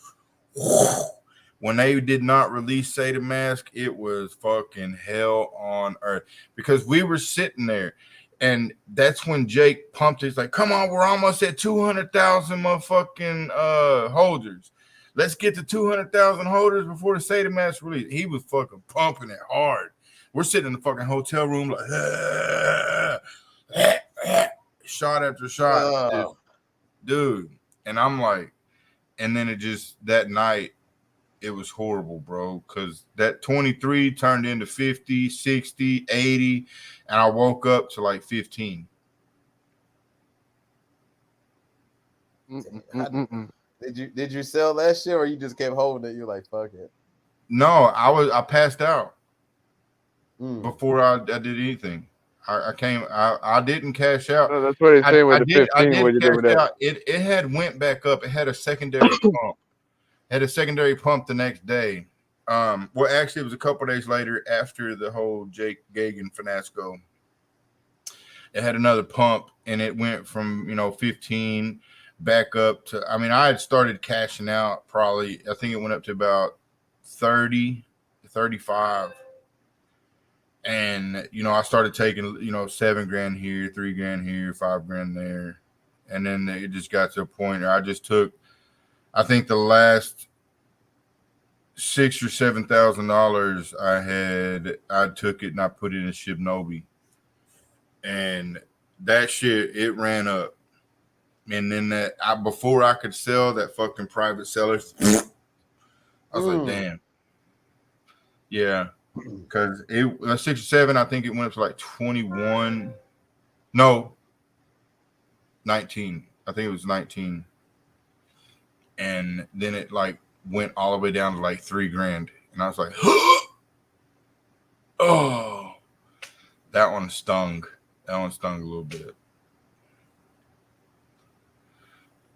When they did not release Say the Mask, it was fucking hell on earth because we were sitting there, and that's when Jake pumped. He's like, "Come on, we're almost at 200,000 motherfucking holders. Let's get to 200,000 holders before the Say the Mask release." He was fucking pumping it hard. We're sitting in the fucking hotel room like, shot after shot, dude. And I'm like, and then it just that night it was horrible, bro, because that 23 turned into 50, 60, 80, and I woke up to like 15. Did you sell that shit, or you just kept holding it? You're like, fuck it. No, I passed out before I did anything. I didn't cash out. No, that's what he's saying with the 15. I did what you did with that? out. It had went back up. It had a secondary pump. Had a secondary pump the next day. Well, actually, it was a couple days later after the whole Jake Gagan fiasco. It had another pump, and it went from 15 back up to. I mean, I had started cashing out probably. I think it went up to about 30, 35. And I started taking $7,000 here, $3,000 here, $5,000 there, and then it just got to a point where I just took, I think the last $6,000 or $7,000 I took it and I put it in Shibnobi, and that shit it ran up, and then before I could sell that fucking private sellers, I was like, damn, yeah. Because it 6 or 7, I think it went up to like 21. No, 19. I think it was 19. And then it like went all the way down to like $3,000. And I was like, oh, that one stung. That one stung a little bit.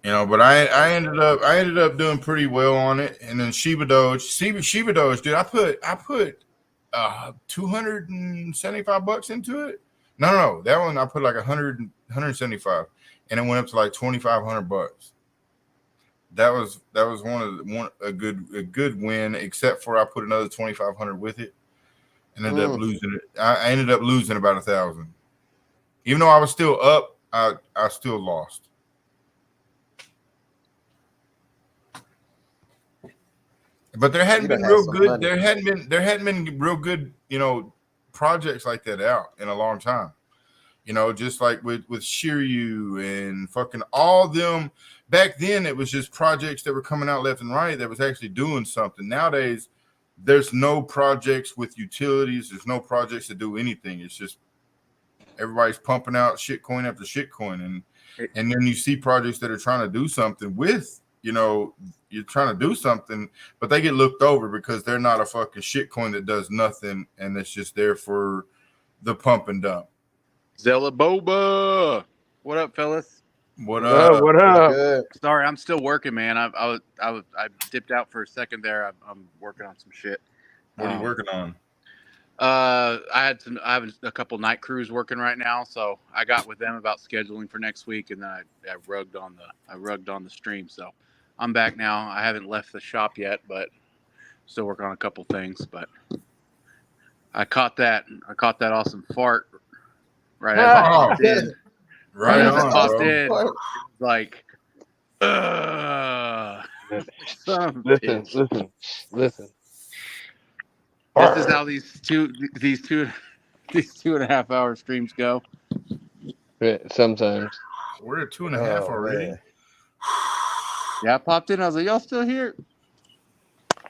But I ended up doing pretty well on it. And then Shiba Doge, dude, I put $275 into it. No, that one I put like 175, and it went up to like $2,500. That was a good win, except for I put another 2,500 with it, and ended up losing it. I ended up losing about 1,000, even though I was still up. I still lost. But there hadn't been real good. Money. There hadn't been real good, projects like that out in a long time. Just like with Shiryu and fucking all them. Back then, it was just projects that were coming out left and right that was actually doing something. Nowadays, there's no projects with utilities. There's no projects that do anything. It's just everybody's pumping out shitcoin after shitcoin, and then you see projects that are trying to do something with. You're trying to do something, but they get looked over because they're not a fucking shitcoin that does nothing, and it's just there for the pump and dump. Zella Boba, what up, fellas? What up? What up? Good. Sorry, I'm still working, man. I dipped out for a second there. I'm working on some shit. What are you working on? I have a couple night crews working right now, so I got with them about scheduling for next week, and then I rugged on the stream. So I'm back now. I haven't left the shop yet, but still working on a couple things. But I caught that awesome fart right as I popped in. Right on, I popped in, like, listen. This is how these two and a half hour streams go. Sometimes we're at 2.5 already. Man. Yeah, I popped in. I was like, y'all still here?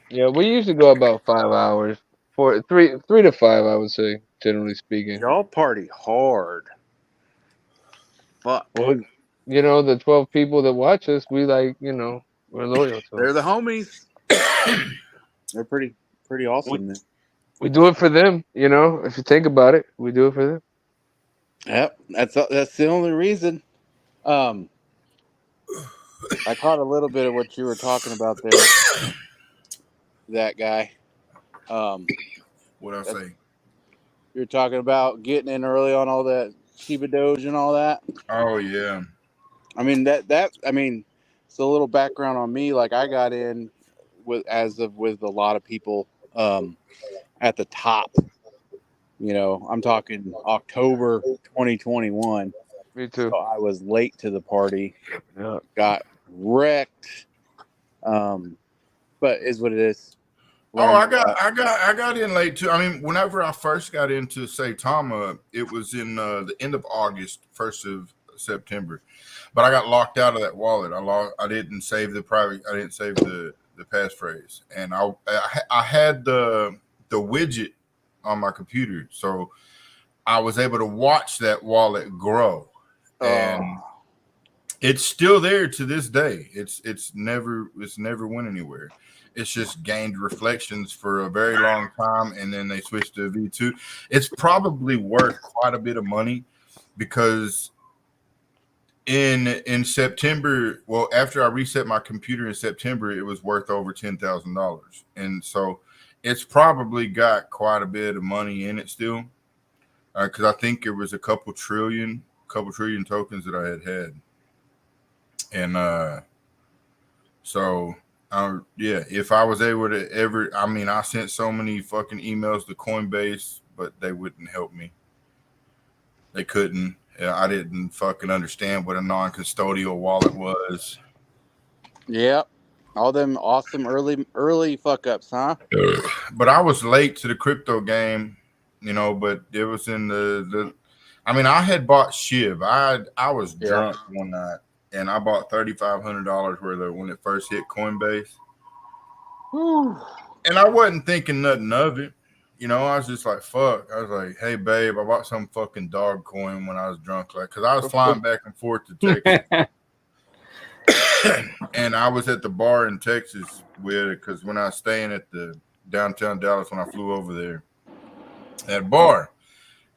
Yeah, we usually go about 5 hours. 3 to 5, I would say, generally speaking. Y'all party hard. Fuck. Well, the 12 people that watch us, we we're loyal to. They're the homies. They're pretty awesome. We do it for them, if you think about it, we do it for them. Yep, that's the only reason. I caught a little bit of what you were talking about there. That guy. What I say? You're talking about getting in early on all that Shiba Doge and all that. Oh yeah. I mean it's a little background on me. Like I got in with a lot of people at the top. I'm talking October 2021. Me too. So I was late to the party. Yeah. Got wrecked. But is what it is. I got in late too. I mean, whenever I first got into Saitama, it was in the end of August, 1st of September, but I got locked out of that wallet. I didn't save the private. I didn't save the passphrase, and I had the widget on my computer, so I was able to watch that wallet grow, and it's still there to this day. It's never went anywhere. It's just gained reflections for a very long time, and then they switched to V2. It's probably worth quite a bit of money because in September, well, after I reset my computer in September, it was worth over $10,000, and so it's probably got quite a bit of money in it still, because I think it was a couple trillion tokens that I had, and so. Yeah, if I was able to ever, I mean, I sent so many fucking emails to Coinbase, but they wouldn't help me. They couldn't. I didn't fucking understand what a non-custodial wallet was. Yep. All them awesome early fuck ups, huh? But I was late to the crypto game, but it was in the I mean, I had bought SHIB. I was drunk one night. And I bought $3,500 worth of when it first hit Coinbase. And I wasn't thinking nothing of it. I was just like, fuck. I was like, hey, babe, I bought some fucking dog coin when I was drunk. Like, because I was flying back and forth to Texas. And I was at the bar in Texas with it because when I was staying at the downtown Dallas when I flew over there at a bar.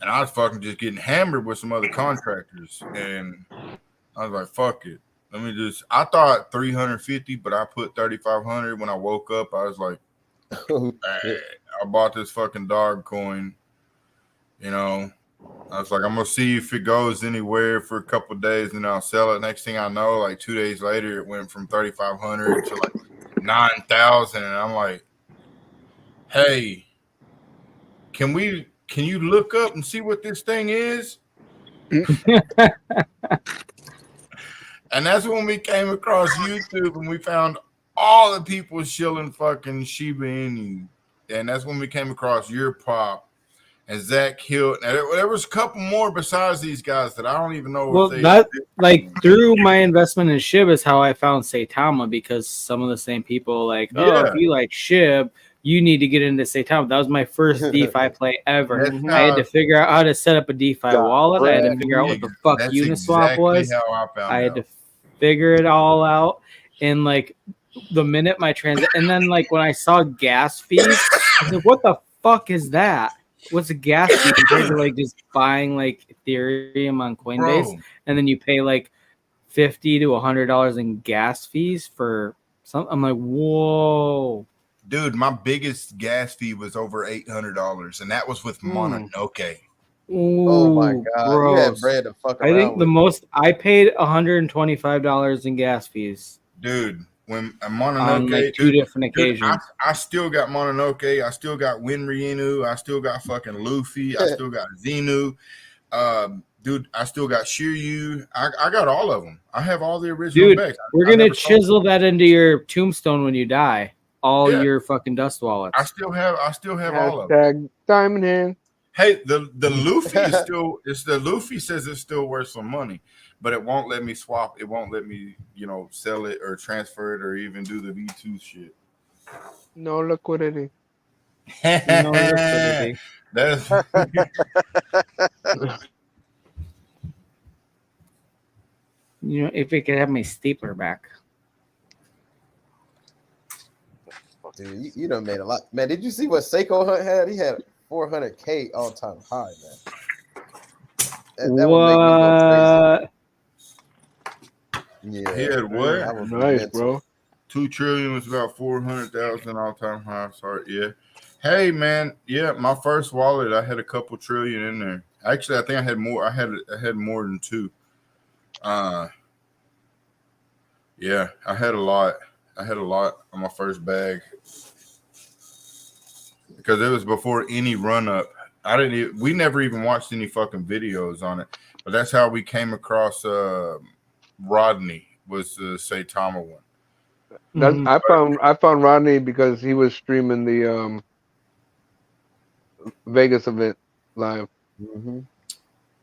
And I was fucking just getting hammered with some other contractors. And I was like, fuck it. I thought 350, but I put 3,500. When I woke up, I was like, I bought this fucking dog coin. I was like, I'm going to see if it goes anywhere for a couple of days and I'll sell it. Next thing I know, like 2 days later, it went from 3,500 to like 9,000. And I'm like, hey, can you look up and see what this thing is? And that's when we came across YouTube and we found all the people shilling fucking Shiba Inu. And that's when we came across your pop and Zach Hill. And there was a couple more besides these guys that I don't even know. Well, through my investment in SHIB is how I found Saitama, because some of the same people like, if you like SHIB, you need to get into Saitama. That was my first DeFi play ever. I had to figure out how to set up a DeFi wallet. I had to figure out what the fuck Uniswap was. I had to figure it all out. And like the minute my and then like when I saw gas fees, I was like, what the fuck is that? What's a gas fee compared to like just buying like Ethereum on Coinbase? And then you pay like $50 to $100 in gas fees for something. I'm like, whoa. Dude, my biggest gas fee was over $800, and that was with Mononoke. Ooh, oh my god, gross. You had bread to fuck around. I think the most I paid $125 in gas fees. Dude, when Mononoke on like two different occasions. I still got Mononoke, I still got Winryinu, I still got fucking Luffy, I still got Xenu. Dude, I still got Shiryu. I got all of them. I have all the original bags. We're gonna chisel that into your tombstone when you die. All your fucking dust wallets. I still have all of them. Diamond hand. Hey, the Luffy is still. The Luffy says it's still worth some money, but it won't let me swap. It won't let me, sell it or transfer it or even do the V2 shit. No liquidity. No liquidity. That's. If it could have my stapler back. Dude, you done made a lot. Man, did you see what Seiko Hunt had? He had 400K all-time high, man. That would make me go crazy. Yeah. He had what? That was nice, bro. 2 trillion was about 400,000 all-time high. Sorry, yeah. Hey, man, yeah, my first wallet, I had a couple trillion in there. Actually, I think I had more. I had more than 2. Yeah, I had a lot. I had a lot on my first bag because it was before any run up. We never even watched any fucking videos on it, but that's how we came across Rodney was the Saitama one. I found Rodney because he was streaming the Vegas event live.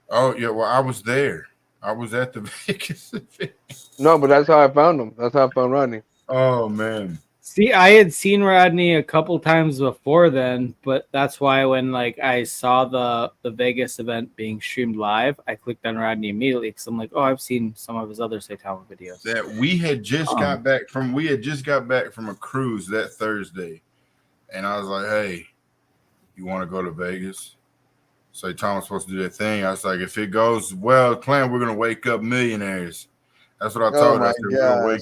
Oh yeah, well I was there. I was at the Vegas event. No, but that's how I found him. That's how I found Rodney. Oh man. See, I had seen Rodney a couple times before then, but that's why when like I saw the Vegas event being streamed live, I clicked on Rodney immediately because I'm like, oh, I've seen some of his other Saitama videos. That we had just got back from a cruise that Thursday, and I was like, hey, you want to go to Vegas? Saitama's supposed to do that thing. I was like, if it goes well, Clan, we're gonna wake up millionaires. That's what I told her. I said, we're gonna wake.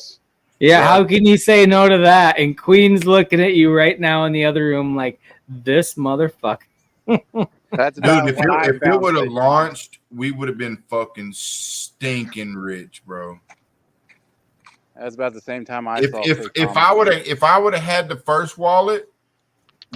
Yeah, how can you say no to that? And Queen's looking at you right now in the other room like, this motherfucker. That's about dude, if it would have launched, we would have been fucking stinking rich, bro. That's about the same time I saw. If I would have had the first wallet,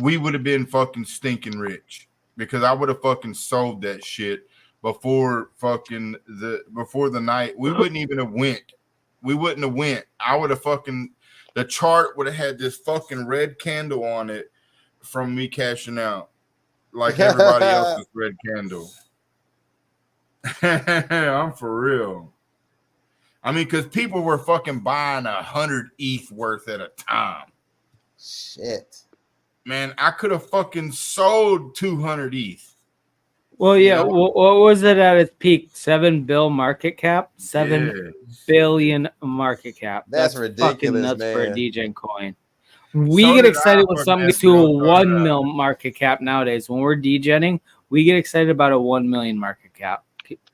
we would have been fucking stinking rich because I would have fucking sold that shit before the night. We wouldn't even have went. We wouldn't have went. I would have fucking, the chart would have had this fucking red candle on it from me cashing out, like everybody else's red candle. I'm for real. I mean, because people were fucking buying 100 ETH worth at a time. Shit. Man, I could have fucking sold 200 ETH. Well, yeah. What was it at its peak? 7 bill market cap? 7 billion market cap. That's ridiculous, fucking nuts man. for a DGen coin. We get excited when something gets to a 1 mil market cap nowadays. When we're DGenning, we get excited about a 1 million market cap.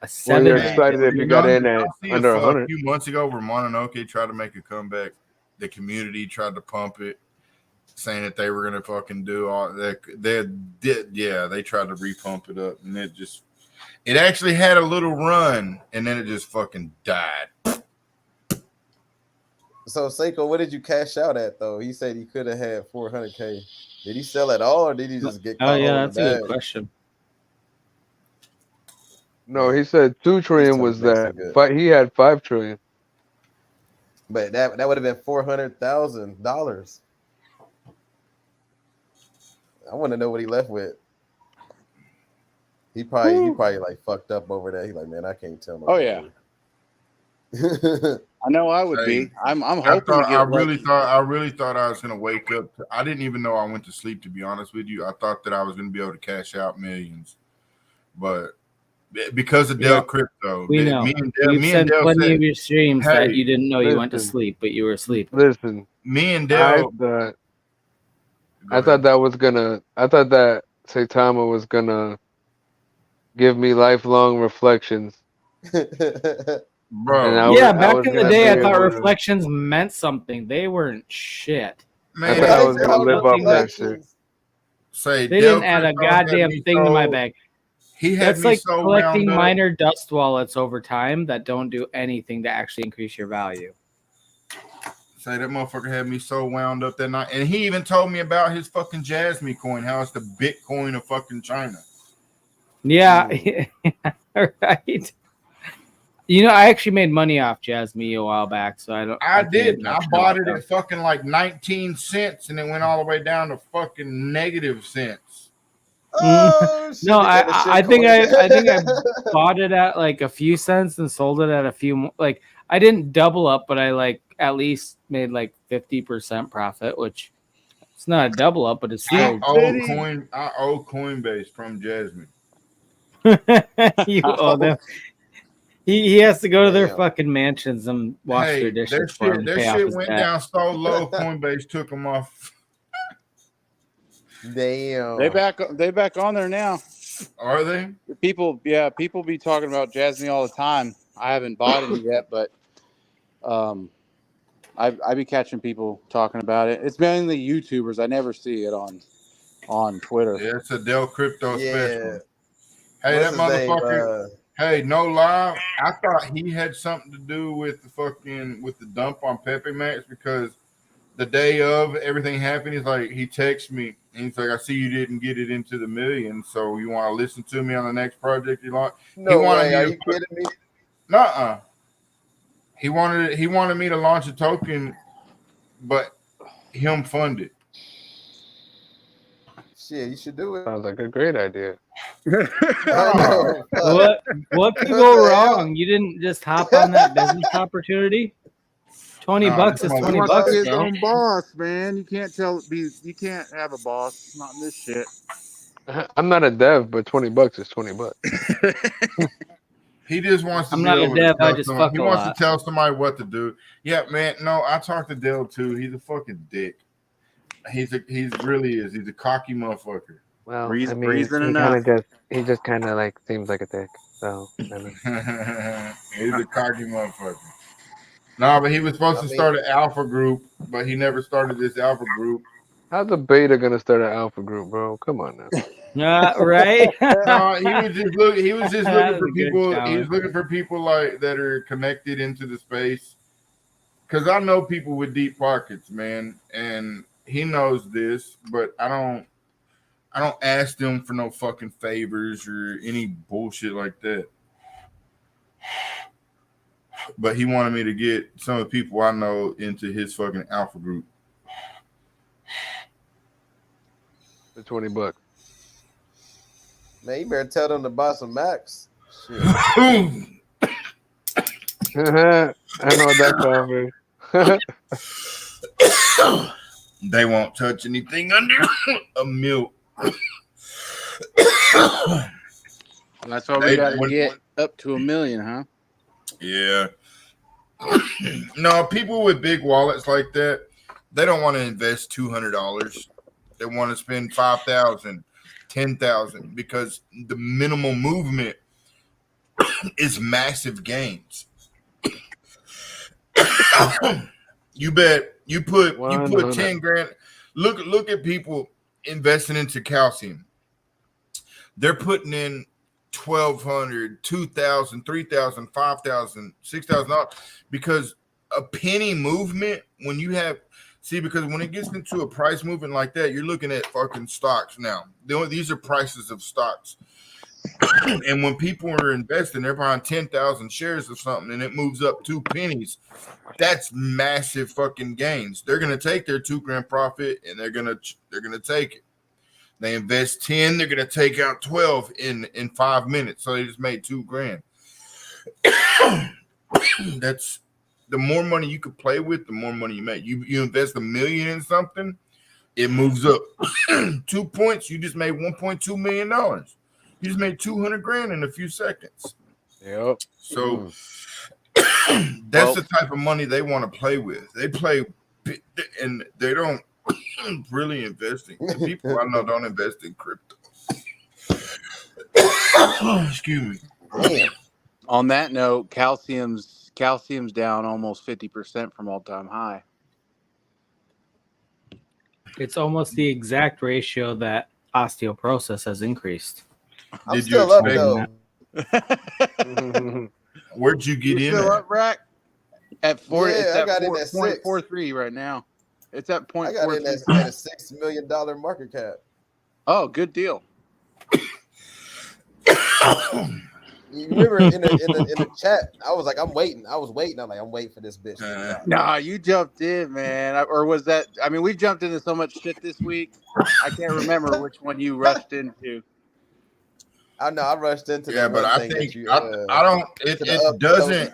A 7. You're excited if you got in at under 100. A few months ago, where Mononoke tried to make a comeback, the community tried to pump it, saying that they were gonna fucking do all that. They tried to repump it up, and it actually had a little run, and then it just fucking died. So Seiko, what did you cash out at though? He said he could have had 400K. Did he sell at all, or did he just get? Oh yeah, that's a good question. No, he said 2 trillion was that. But he had 5 trillion. But that would have been $400,000. I want to know what he left with. He probably like fucked up over that. He's like, man, I can't tell. Oh yeah. I know I would be. I'm hoping. I really thought I was gonna wake up. I didn't even know I went to sleep. To be honest with you, I thought that I was gonna be able to cash out millions, but because of Dell Crypto, we know. You've said plenty of your streams that you didn't know you went to sleep, but you were asleep. Listen, me and Dell. I thought that Saitama was gonna give me lifelong reflections. Bro, back in the day, I thought reflections meant something. They weren't shit. Man, I was gonna live up that shit. They didn't add a goddamn thing to my bag. That's like collecting minor dust wallets over time that don't do anything to actually increase your value. Say that motherfucker had me so wound up that night, and he even told me about his fucking Jasmine coin, how it's the Bitcoin of fucking China. Yeah, right. You know, I actually made money off Jasmine a while back, so I don't. I did. I bought it at fucking like 19 cents, and it went all the way down to fucking negative cents. Oh, no, I think I bought it at like a few cents and sold it at a few. Like I didn't double up, but I like at least made like 50% profit, which it's not a double up, but it's still. I owe Coinbase from Jasmine. You owe them. He has to go to their fucking mansions and wash their dishes for him. Their shit went down so low, Coinbase took them off. Damn. They back on there now. Are they? People be talking about Jasmine all the time. I haven't bought any yet, but I be catching people talking about it. It's mainly YouTubers. I never see it on Twitter. Yeah, it's a Dell Crypto special. Hey, that motherfucker. Hey, no lie. I thought he had something to do with the dump on Pepe Max, because the day of everything happened, he texts me and he's like, I see you didn't get it into the million, so you want to listen to me on the next project you launch? No way. Are you kidding me? Nuh-uh. He wanted me to launch a token, but him fund it. Shit, you should do it. Sounds like a great idea. I know. What could go wrong? You didn't just hop on that business opportunity. $20 is $20 He wants to be his bro. own boss, man. You can't you can't have a boss. Not in this shit. I'm not a dev, but $20 is $20. He just wants to I'm be not a able to dev, tell I just someone. fuck He a wants lot. to tell somebody what to do. Yeah, man. No, I talked to Dale too. He's a fucking dick. He's really is. He's a cocky motherfucker. Well, Reason I mean, enough. he just kind of like seems like a dick. So I mean, He's a cocky motherfucker. No, but he was supposed to start an alpha group, but he never started this alpha group. how's a beta gonna start an alpha group, bro? Come on now. Right? No, he was just looking. He was just looking for That's a good people. He challenge. was looking for people like that are connected into the space. Because I know people with deep pockets, man, and he knows this, but I don't ask them for no fucking favors or any bullshit like that. But he wanted me to get some of the people I know into his fucking alpha group. For $20. Man, you better tell them to buy some Macs. Shit. I know what that covers. They won't touch anything under a mil. That's why we got to get up to 1 million, huh? Yeah. No, people with big wallets like that, they don't want to invest $200. They want to spend $5,000, $10,000 because the minimal movement is massive gains. You bet you put 10 grand. Look at people investing into calcium. They're putting in $1,200, $2,000, $3,000, $5,000, $6,000 because a penny movement when you have because when it gets into a price movement like that, you're looking at fucking stocks now. These are prices of stocks. And when people are investing, they're buying 10,000 shares of something and it moves up 2 pennies. That's massive fucking gains. They're gonna take their $2,000 profit and they're gonna take it. They invest 10, they're gonna take out 12 in 5 minutes. So they just made $2,000. That's the more money you could play with, the more money you make. You invest $1 million in something, it moves up 2 points. You just made $1.2 million. You just made $200,000 in a few seconds. Yep. So that's the type of money they want to play with. They play and they don't really invest in. The people I know don't invest in crypto. Excuse me. Damn. On that note, calcium's down almost 50% from all-time high. It's almost the exact ratio that osteoporosis has increased. I'm still up though. Where'd you get in? Still up, Rack? At 40. Yeah, it's I at got in at 0.43 right now. It's at 0.43. I got in at a $6 million market cap. Oh, good deal. You remember in the chat, I was like, I'm waiting. I'm like, I'm waiting for this bitch. Nah, you jumped in, man. Or was that? I mean, we've jumped into so much shit this week. I can't remember which one you rushed into. I know I rushed into. Yeah, but I think I don't. It doesn't.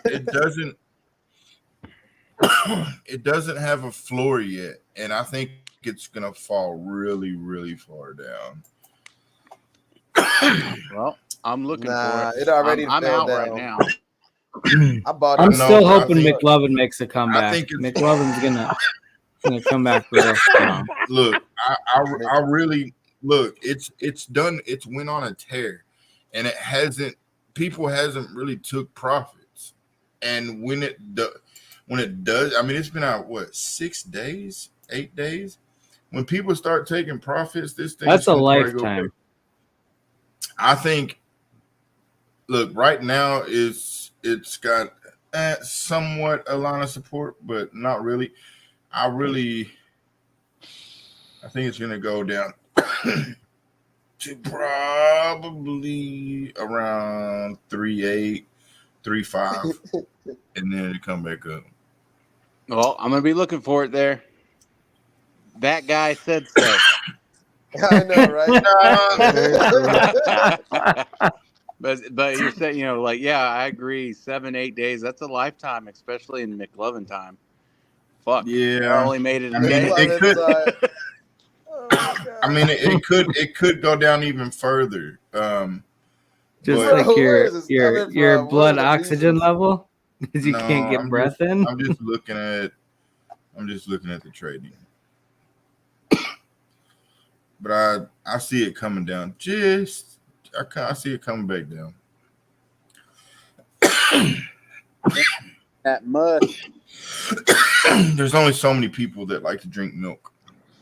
It doesn't have a floor yet, and I think it's gonna fall really, really far down. Well, I'm looking for it. It already I'm fell out down. right now. I bought. I'm still hoping McLovin makes a comeback. I think McLovin's gonna come back real strong. Look, I really look. It's done. It's went on a tear, and it hasn't. People hasn't really took profits, and when it does, I mean, it's been out 6 days, 8 days. When people start taking profits, this thing that's a lifetime. I think. Look, right now it's got somewhat a line of support, but not really. I think it's gonna go down to probably around 3.8, 3.5, and then it come back up. Well, I'm gonna be looking for it there. That guy said so. I know, right? But you're saying, I agree. 7-8 days. That's a lifetime, especially in McLovin time. Fuck. Yeah, I only made it a day. it could. Oh my God. I mean, it could go down even further. Just but, like your blood oxygen level, because you can't get breath in. I'm just looking at the trading, but I see it coming down. I see it coming back down. That much. There's only so many people that like to drink milk.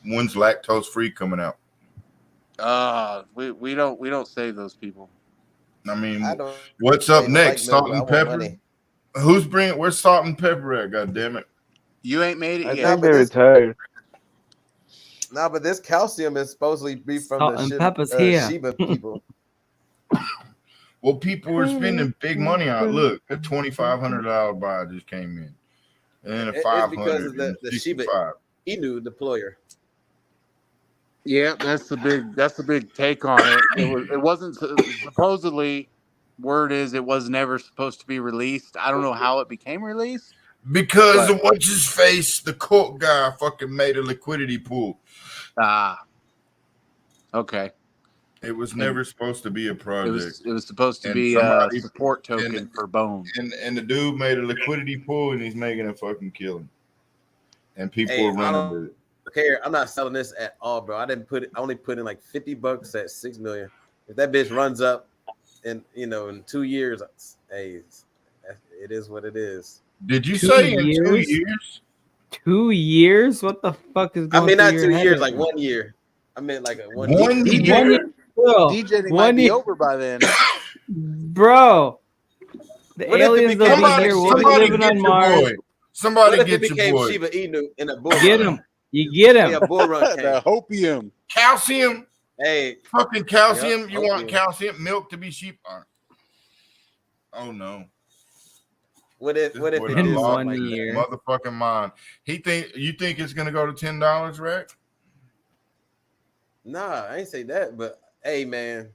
When's lactose free coming out? We don't save those people. I mean, what's up next? Like salt and pepper. Where's salt and pepper at? God damn it! You ain't made it yet. I think they're retired. No, but this calcium is supposedly be from salt the Shiba people. Well, people were spending big money on. Look, a $2,500 buy just came in, and then a $500 because of the Shiba Inu deployer. Yeah, that's the big take on it. It wasn't supposedly. Word is it was never supposed to be released. I don't know how it became released. Because of what's his face, the court guy fucking made a liquidity pool. Okay. It was never supposed to be a project. It was supposed to be a support token for Bone. And the dude made a liquidity pool and he's making a fucking killing. And people are running with it. Okay, I'm not selling this at all, bro. I only put in like $50 at 6 million. If that bitch runs up in 2 years, hey, it is what it is. Did you say in 2 years? 2 years? What the fuck is going on? I mean, not 2 years, like 1 year. I meant like a 1 year. 1 year. DJ might be over by then. Bro, the aliens will be here. We'll be living on Mars. Somebody get your boy. Shiba Inu in a bull get him. You get him. Yeah, bull run the hopium. Calcium. Hey. Fucking calcium. Yep, you want calcium? Milk to be sheep? Oh, no. What if it is 1 year? Motherfucking mind. You think it's going to go to $10, Rex? Nah, I ain't say that, but hey, man.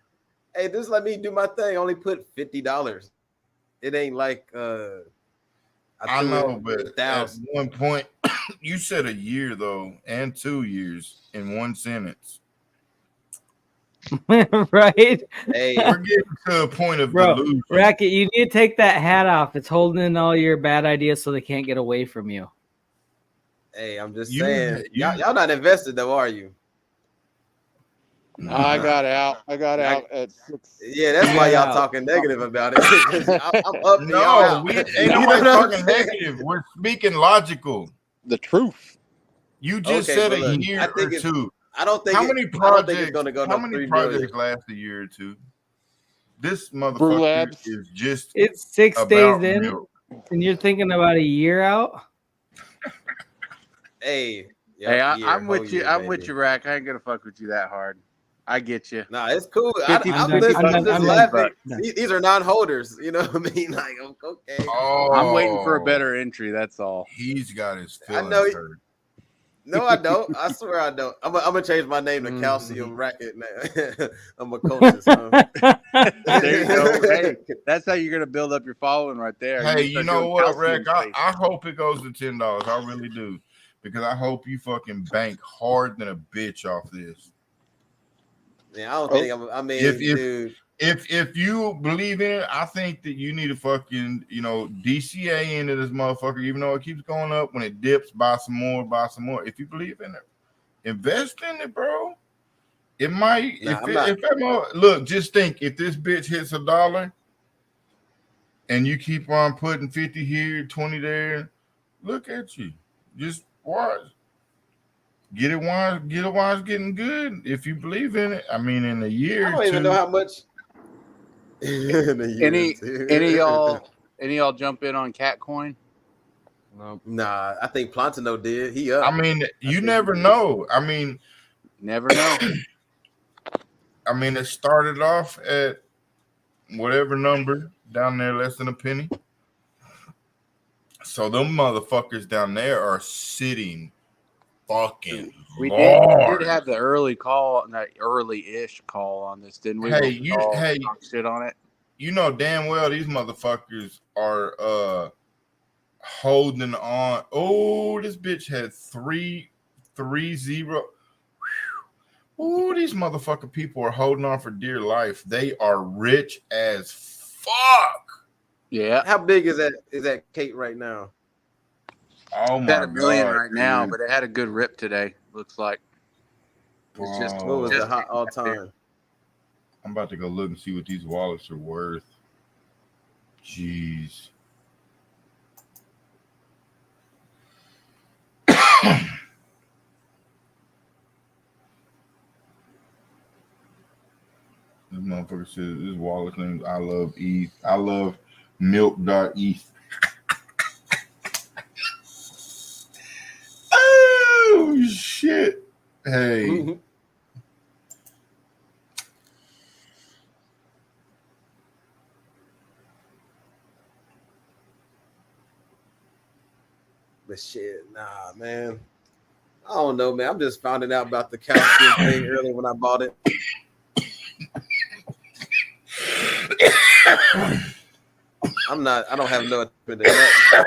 Hey, just let me do my thing. I only put $50. It ain't like I know, but at one point, you said a year though, and 2 years in one sentence. Right? Hey, we're getting to a point of delusion. Racket, you need to take that hat off. It's holding in all your bad ideas so they can't get away from you. Hey, I'm just saying. Y'all not invested though, are you? I got out. I got out at 6. Yeah, that's why y'all talking negative about it. I'm up. No, we ain't talking negative. We're speaking logical. The truth. You just said a year or two. I don't think how many projects going to go. How many projects last a year or two? This motherfucker is just. It's 6 days in, milk. And you're thinking about a year out. Hey, I'm with you. I'm with you, Rack. I ain't gonna fuck with you that hard. I get you. Nah, it's cool. I'm just laughing. These are non-holders. You know what I mean? Like, okay. Oh, I'm waiting for a better entry. That's all. He's got his feelings hurt. No, I don't. I swear I don't. I'm gonna change my name to Calcium Racket now. I'm a coach. There you go. Hey, that's how you're gonna build up your following right there. Hey, you know what, Rack? I hope it goes to $10. I really do, because I hope you fucking bank hard than a bitch off this. Yeah, I don't think I mean, dude. If you believe in it, I think that you need to fucking, DCA into this motherfucker, even though it keeps going up. When it dips, buy some more. If you believe in it, invest in it, bro. It might. Look, just think, if this bitch hits $1 and you keep on putting 50 here, 20 there, look at you. Just watch. Get it while it's getting good. If you believe in it, I mean, in a year. I don't even know how much. Any y'all jump in on Catcoin? No. Nah, I think Plantano did. He up. I mean, you never know. I mean, never know. I mean, it started off at whatever number down there, less than a penny. So them motherfuckers down there are sitting fucking we large. did have the early call, that early-ish call on this, didn't we? Hey, Talk shit on it. You know damn well these motherfuckers are holding on. Oh, this bitch had 3-0. Oh, these motherfucking people are holding on for dear life. They are rich as fuck. Yeah. How big is that Kate right now? Oh It's my at $1 million God, right now, dude. but it had a good rip today. Looks like it's just What was just the hot all time? I'm about to go look and see what these wallets are worth. Jeez. This motherfucker says this wallet's name is I love ETH. I love milk.eth. Oh shit. Hey. But shit, nah, man. I don't know, man. I'm just finding out about the calcium thing early when I bought it. I don't have no opinion on that.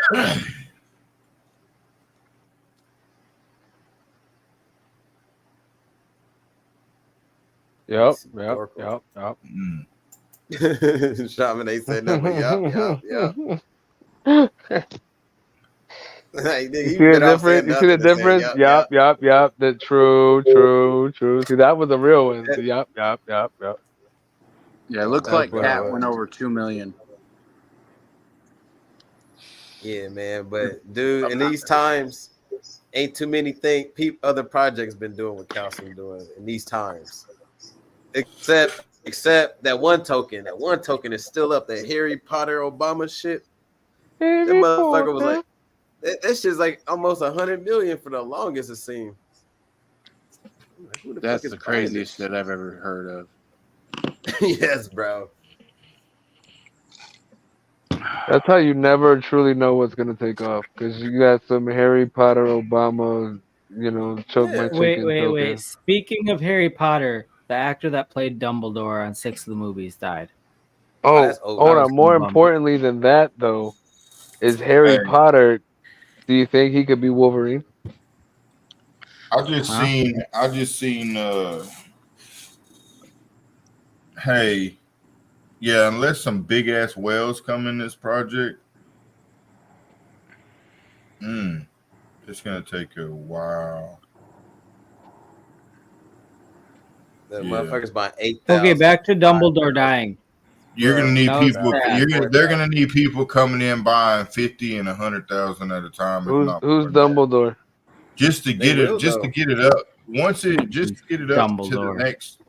Yep. Shaman ain't said that, but yep. You see the difference? You see the difference? Yep. The true. See, that was a real one. So, yep. Yeah, it looks like Cat went over 2 million. Yeah, man. But dude, in these times, ain't too many things other projects been doing what calcium doing in these times. Except that one token. That one token is still up. That Harry Potter Obama shit. That motherfucker was like, that shit's like almost 100 million for the longest, it seemed. Like, that's the craziest shit I've ever heard of. Yes, bro. That's how you never truly know what's gonna take off, because you got some Harry Potter Obama, choke my chicken. Wait. Speaking of Harry Potter, the actor that played Dumbledore on 6 of the movies died. Oh, hold on. More importantly than that, though, is Harry Potter. Do you think he could be Wolverine? I just seen hey, yeah, unless some big ass whales come in this project, it's gonna take a while. The motherfuckers buying 8,000. Okay, back to Dumbledore dying. You're gonna need people. They're gonna need people coming in buying 50 and 100,000 at a time. Who's Dumbledore? Just to get it up. Once it just to get it up to the next.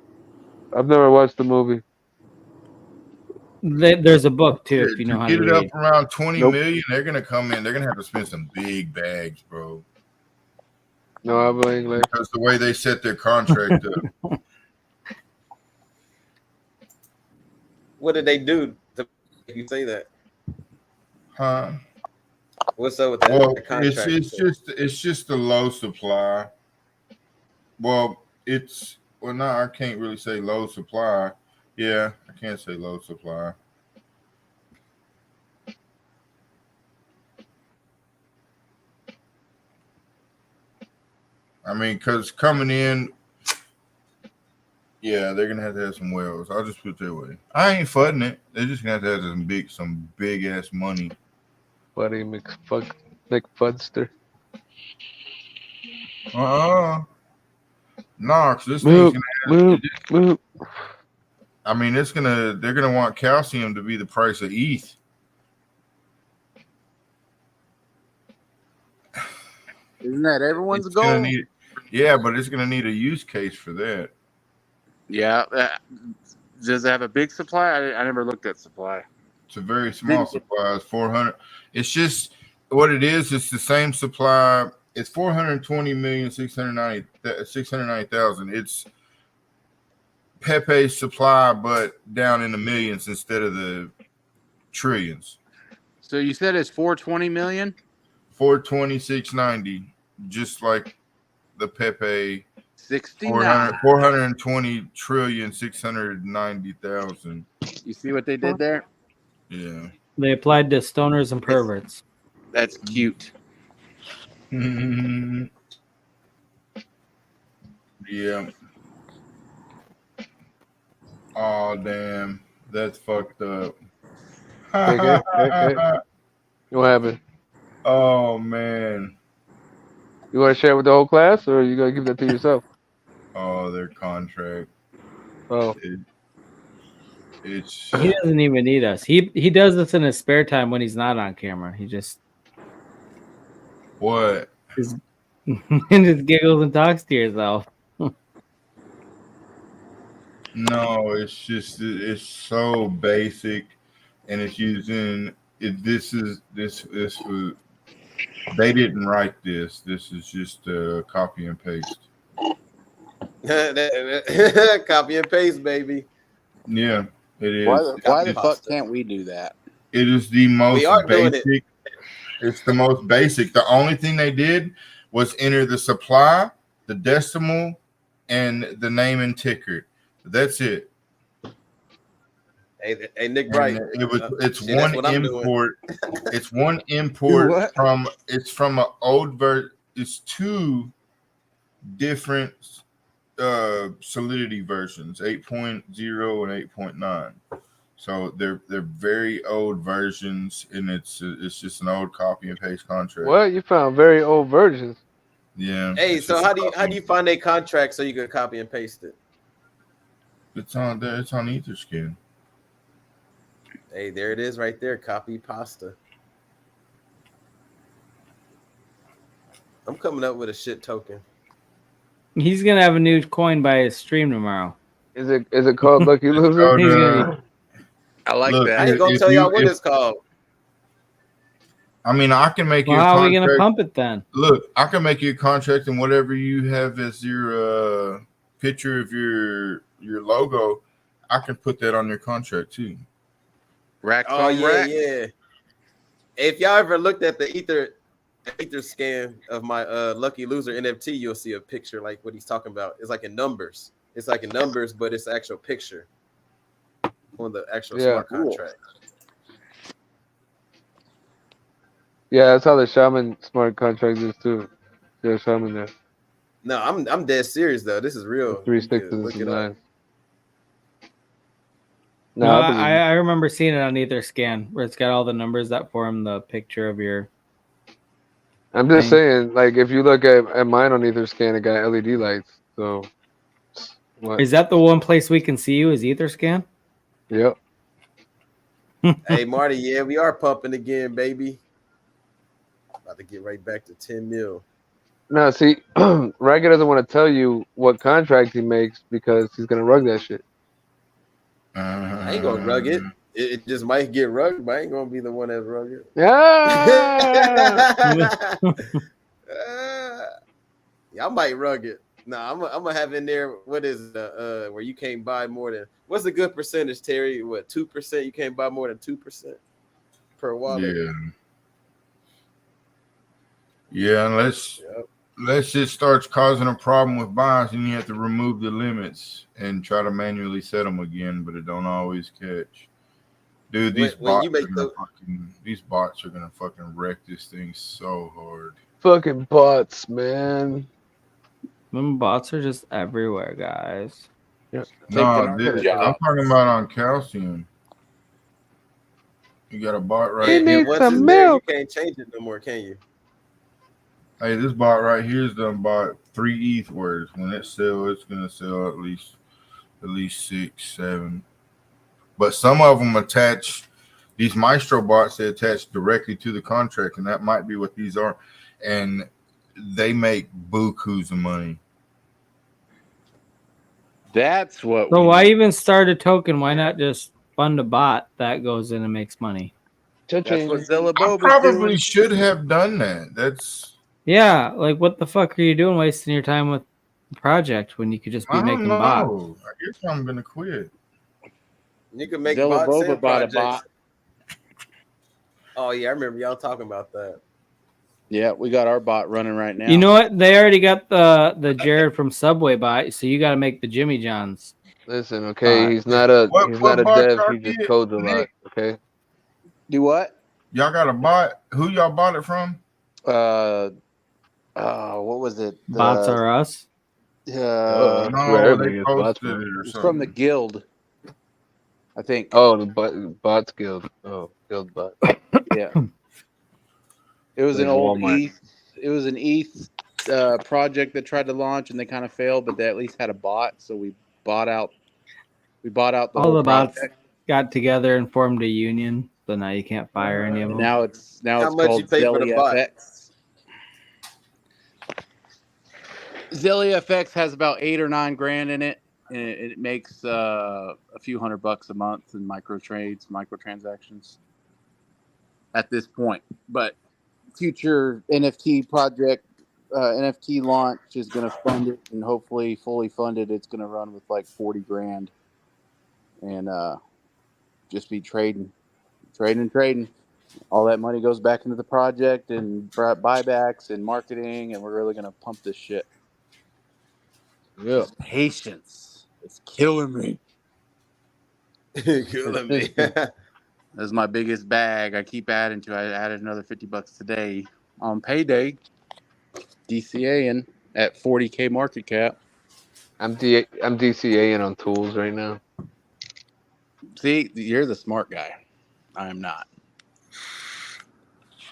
I've never watched the movie. There's a book too, if you know how to get read. It up around 20 million. They're gonna come in. They're gonna have to spend some big bags, bro. No, I believe because the way they set their contract up. What did they do to make you say that? Huh? What's up with that? Well, it's just a low supply. Well, no, I can't really say low supply. Yeah, I can't say low supply. I mean, because coming in, yeah, they're gonna have to have some whales. I'll just put it that way. I ain't fudding it. They're just gonna have to have some big ass money. Buddy McFudster. Nah, cause this thing's gonna have. I mean, they're gonna want calcium to be the price of ETH. Isn't that everyone's goal? Yeah, but it's gonna need a use case for that. Yeah. Does it have a big supply? I never looked at supply. It's a very small supply. It's 400. It's just what it is. It's the same supply. It's 420,690,000. It's Pepe's supply, but down in the millions instead of the trillions. So you said it's 420 million? 426.90, just like the Pepe 69. 420,690,000. You see what they did there? Yeah. They applied to stoners and perverts. That's cute. Yeah. Oh damn, that's fucked up. Okay. What happened? Oh man. You want to share with the whole class, or you gonna keep that to yourself? Oh, their contract. Oh, It's He doesn't even need us. He does this in his spare time when he's not on camera. He just what? just just giggles and talks to yourself. No, it's just it's so basic, and it's using it. This was they didn't write this. This is just copy and paste. Copy and paste, baby. Yeah, it is. Why the fuck can't we do that? It is the most basic. It's the most basic. The only thing they did was enter the supply, the decimal, and the name and ticker. That's it. Hey Nick Bright. It's one import. It's one import from an old version. It's two different Solidity versions, 8.0 and 8.9. So they're very old versions, and it's just an old copy and paste contract. what? You found very old versions. Yeah. Hey, so how do you find a contract so you can copy and paste it? It's on there. It's on Etherscan. Hey, there it is right there. Copy pasta. I'm coming up with a shit token. He's gonna have a new coin by his stream tomorrow. Is it called Lucky Loser? I like that. I ain't gonna tell y'all what it's called. I mean, I can make you. How are we gonna pump it then? Look, I can make you a contract, and whatever you have as your picture of your logo, I can put that on your contract too. Racks oh on yeah, rack. yeah. If y'all ever looked at the ether scan of my Lucky Loser NFT, you'll see a picture like what he's talking about. It's like in numbers. It's like in numbers, but it's the actual picture on the actual smart contract. Yeah, that's how the Shaman smart contract is too. Yeah, Shaman there. No, I'm dead serious though. This is real. 3 6s and some 9s. No, I remember seeing it on Etherscan where it's got all the numbers that form the picture of your. I'm just saying, like, if you look at mine on Etherscan, it got LED lights. So, what? Is that the one place we can see you? Is Etherscan? Yep. Hey, Marty, yeah, we are pumping again, baby. About to get right back to 10 mil. No, see, Ragged doesn't want to tell you what contract he makes because he's going to rug that shit. I ain't going to rug it. It just might get rugged, but I ain't going to be the one that's rugged. Yeah. Yeah, I might rug it. Nah, I'm gonna have in there. What is the where you can't buy more than? What's a good percentage, Terry? What 2%? You can't buy more than 2% per wallet. Yeah, unless it starts causing a problem with buys, and you have to remove the limits and try to manually set them again, but it don't always catch. Dude, these bots are gonna fucking wreck this thing so hard. Fucking bots, man. Bots are just everywhere, guys. Yeah. No, I'm talking about on Calcium. You got a bot right here. Once it's there, you can't change it no more, can you? Hey, this bot right here is done bought 3 ETH words. When it sells, it's gonna sell at least 6, 7. But some of them attach these Maestro bots. They attach directly to the contract, and that might be what these are. And they make bukus of money. That's what. So why even start a token? Why not just fund a bot that goes in and makes money? That's what Zilla I probably should have done that. Yeah, like what the fuck are you doing, wasting your time with the project when you could just be making bots? I guess I'm gonna quit. You can make Zilla bots Boba and bought projects. a bot. Oh yeah, I remember y'all talking about that. Yeah, we got our bot running right now. You know what? They already got the Jared from Subway bot, so you got to make the Jimmy John's. Listen, okay, he's not a bot dev. y'all He just did, codes a Nick? lot. Okay. Do what? Y'all got a bot? Who y'all bought it from? What was it? Bots are us. No, Wherever they he gets bots posted from. it or It's something. from the guild, I think. Oh, the bots guild. Oh, guild bot. Yeah. It was Like an old Walmart. ETH. It was an ETH project that tried to launch and they kind of failed, but they at least had a bot, so we bought out. We bought out the All whole the bots project. got together and formed a union, so now you can't fire any of And them. now it's How much called you pay for the bot? Zelly-FX. Zelly-FX has about 8 or 9 grand in it, and it makes a few $100 a month in microtransactions at this point. But future NFT project, NFT launch is going to fund it, and hopefully fully funded, it's going to run with like 40 grand, and just be trading. All that money goes back into the project and buybacks and marketing, and we're really going to pump this shit. Yeah. Just patience. It's killing me. Killing me. That's my biggest bag. I keep adding to. I added another $50 today on payday. DCAing at 40K market cap. I'm DCAing on tools right now. See, you're the smart guy. I am not.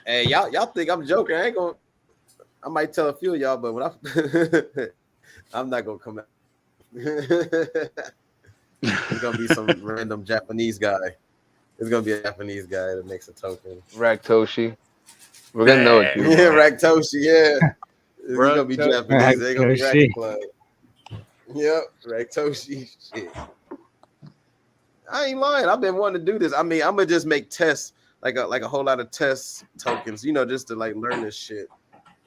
Hey, y'all think I'm joking? I ain't gonna. I might tell a few of y'all, but when I'm not gonna come out. It's gonna be some random Japanese guy. It's gonna be a Japanese guy that makes a token. Raktoshi. We're gonna know it's you. Yeah, Raktoshi. Yeah, it's gonna be Japanese. It's gonna be Raktoshi. Racket Club. Yep, Raktoshi. Shit. I ain't lying. I've been wanting to do this. I mean, I'm gonna just make tests, like a whole lot of test tokens, just to like learn this shit.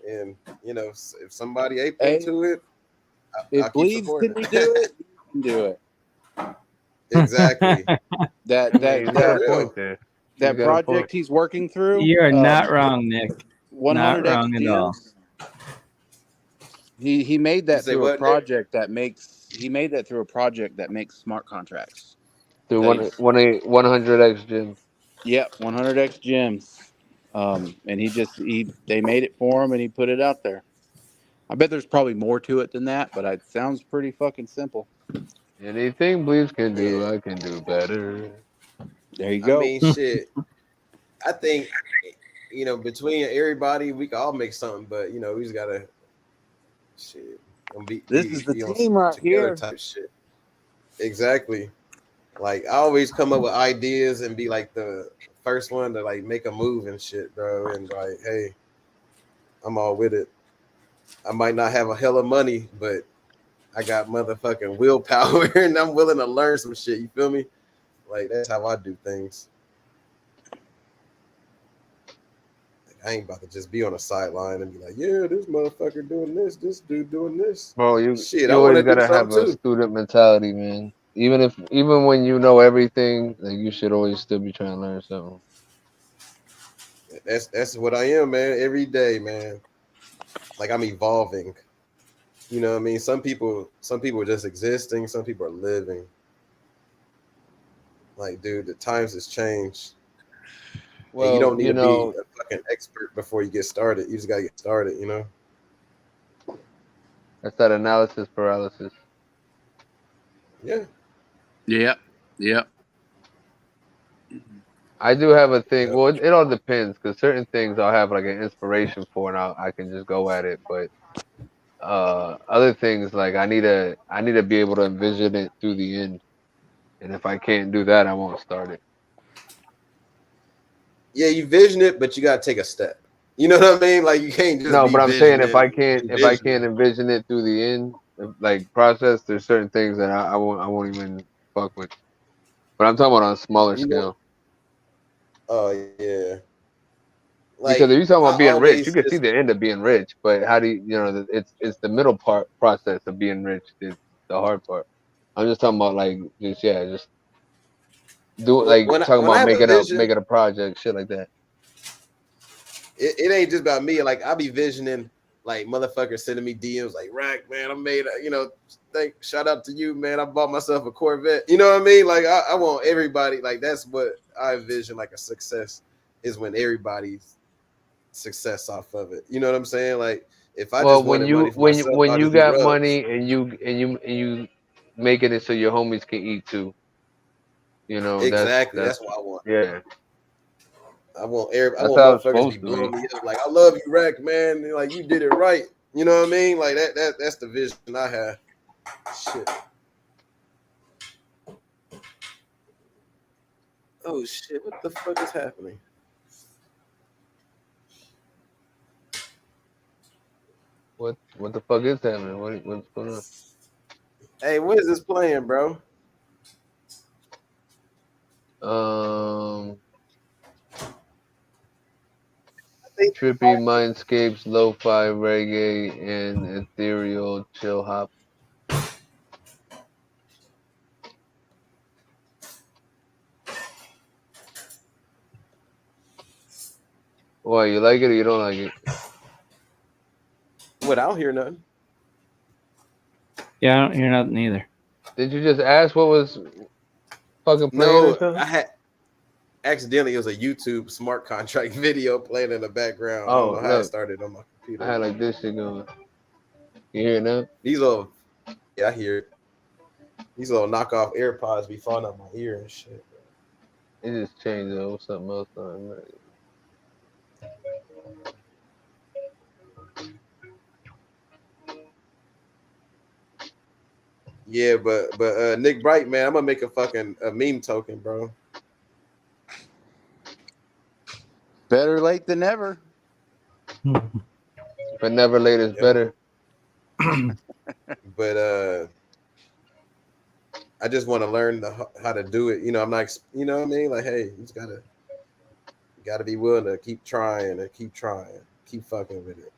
And if somebody ain't into it, If Bleeds can do it, you can do it. Exactly. That project he's working through. You are not wrong, Nick. 100 not wrong at all. He made that through a what, project that makes. He made that through a project that makes smart contracts. Through 100x gems. Yep, 100x gems. And they made it for him and he put it out there. I bet there's probably more to it than that, but it sounds pretty fucking simple. Anything Bleeds can do, I can do better. There you go. I mean, shit. I think between everybody, we can all make something, but we just gotta shit. This is the team right here. Type shit. Exactly. Like I always come up with ideas and be like the first one to like make a move and shit, bro. And like, hey, I'm all with it. I might not have a hell of money, but I got motherfucking willpower and I'm willing to learn some shit. You feel me? Like that's how I do things. Like, I ain't about to just be on a sideline and be like, yeah, this motherfucker doing this dude doing this. Bro, you I always gotta have a student mentality, man. Even when you know everything, like you should always still be trying to learn something. That's what I am, man. Every day, man. Like I'm evolving. You know what I mean? Some people are just existing, some people are living. Like, dude, the times has changed. Well, and you don't need to be a fucking expert before you get started. You just gotta get started, That's that analysis paralysis. Yeah. Yep. I do have a thing. Well, it all depends because certain things I'll have like an inspiration for, and I can just go at it. But other things like I need to be able to envision it through the end, and if I can't do that, I won't start it. Yeah, you vision it, but you gotta take a step. You know what I mean? Like you can't just. No, but I'm saying if I can't envision it through the end, like process, there's certain things that I won't even fuck with. But I'm talking about on a smaller scale. Oh yeah. Like, because if you're talking about being rich, you can see the end of being rich, but how do you it's the middle process of being rich is the hard part. I'm just talking about like just do like talking about making a project, shit like that. it ain't just about me. Like I be visioning like motherfuckers sending me DMs like Rack, man, I made shout out to you, man. I bought myself a Corvette. You know what I mean? Like I want everybody, like that's what I envision like a success is when everybody's success off of it. You know what I'm saying? Like if I just wanted money for myself, when I'll you just do got rugs. money and you making it so your homies can eat too. You know, Exactly. that's That's what I want. yeah. I want That's want how it's motherfuckers to be supposed to blowing be. me up. Like I love you, Rack, man. Like you did it right. You know what I mean? Like that's the vision I have. Shit. Oh shit! What the fuck is happening? What the fuck is happening? What's going on? Hey, what is this playing, bro? Trippy mindscapes, lo-fi reggae, and ethereal chill hop. Why, you like it or you don't like it? What? I don't hear nothing. Yeah, I don't hear nothing either. Did you just ask what was fucking playing or No, something? I had accidentally. It was a YouTube smart contract video playing in the background. I don't know how it started on my computer. I had like this shit going. You hear it now? These little, yeah, I hear it. These little knockoff AirPods be falling out my ear and shit. It just changed though. Something else on. Yeah, but Nick Bright, man, I'm gonna make a meme token, bro. Better late than never. But never late is better. But I just want to learn how to do it. You know, I'm not, you know what I mean? Like, hey, you just gotta be willing to keep trying and keep fucking with it.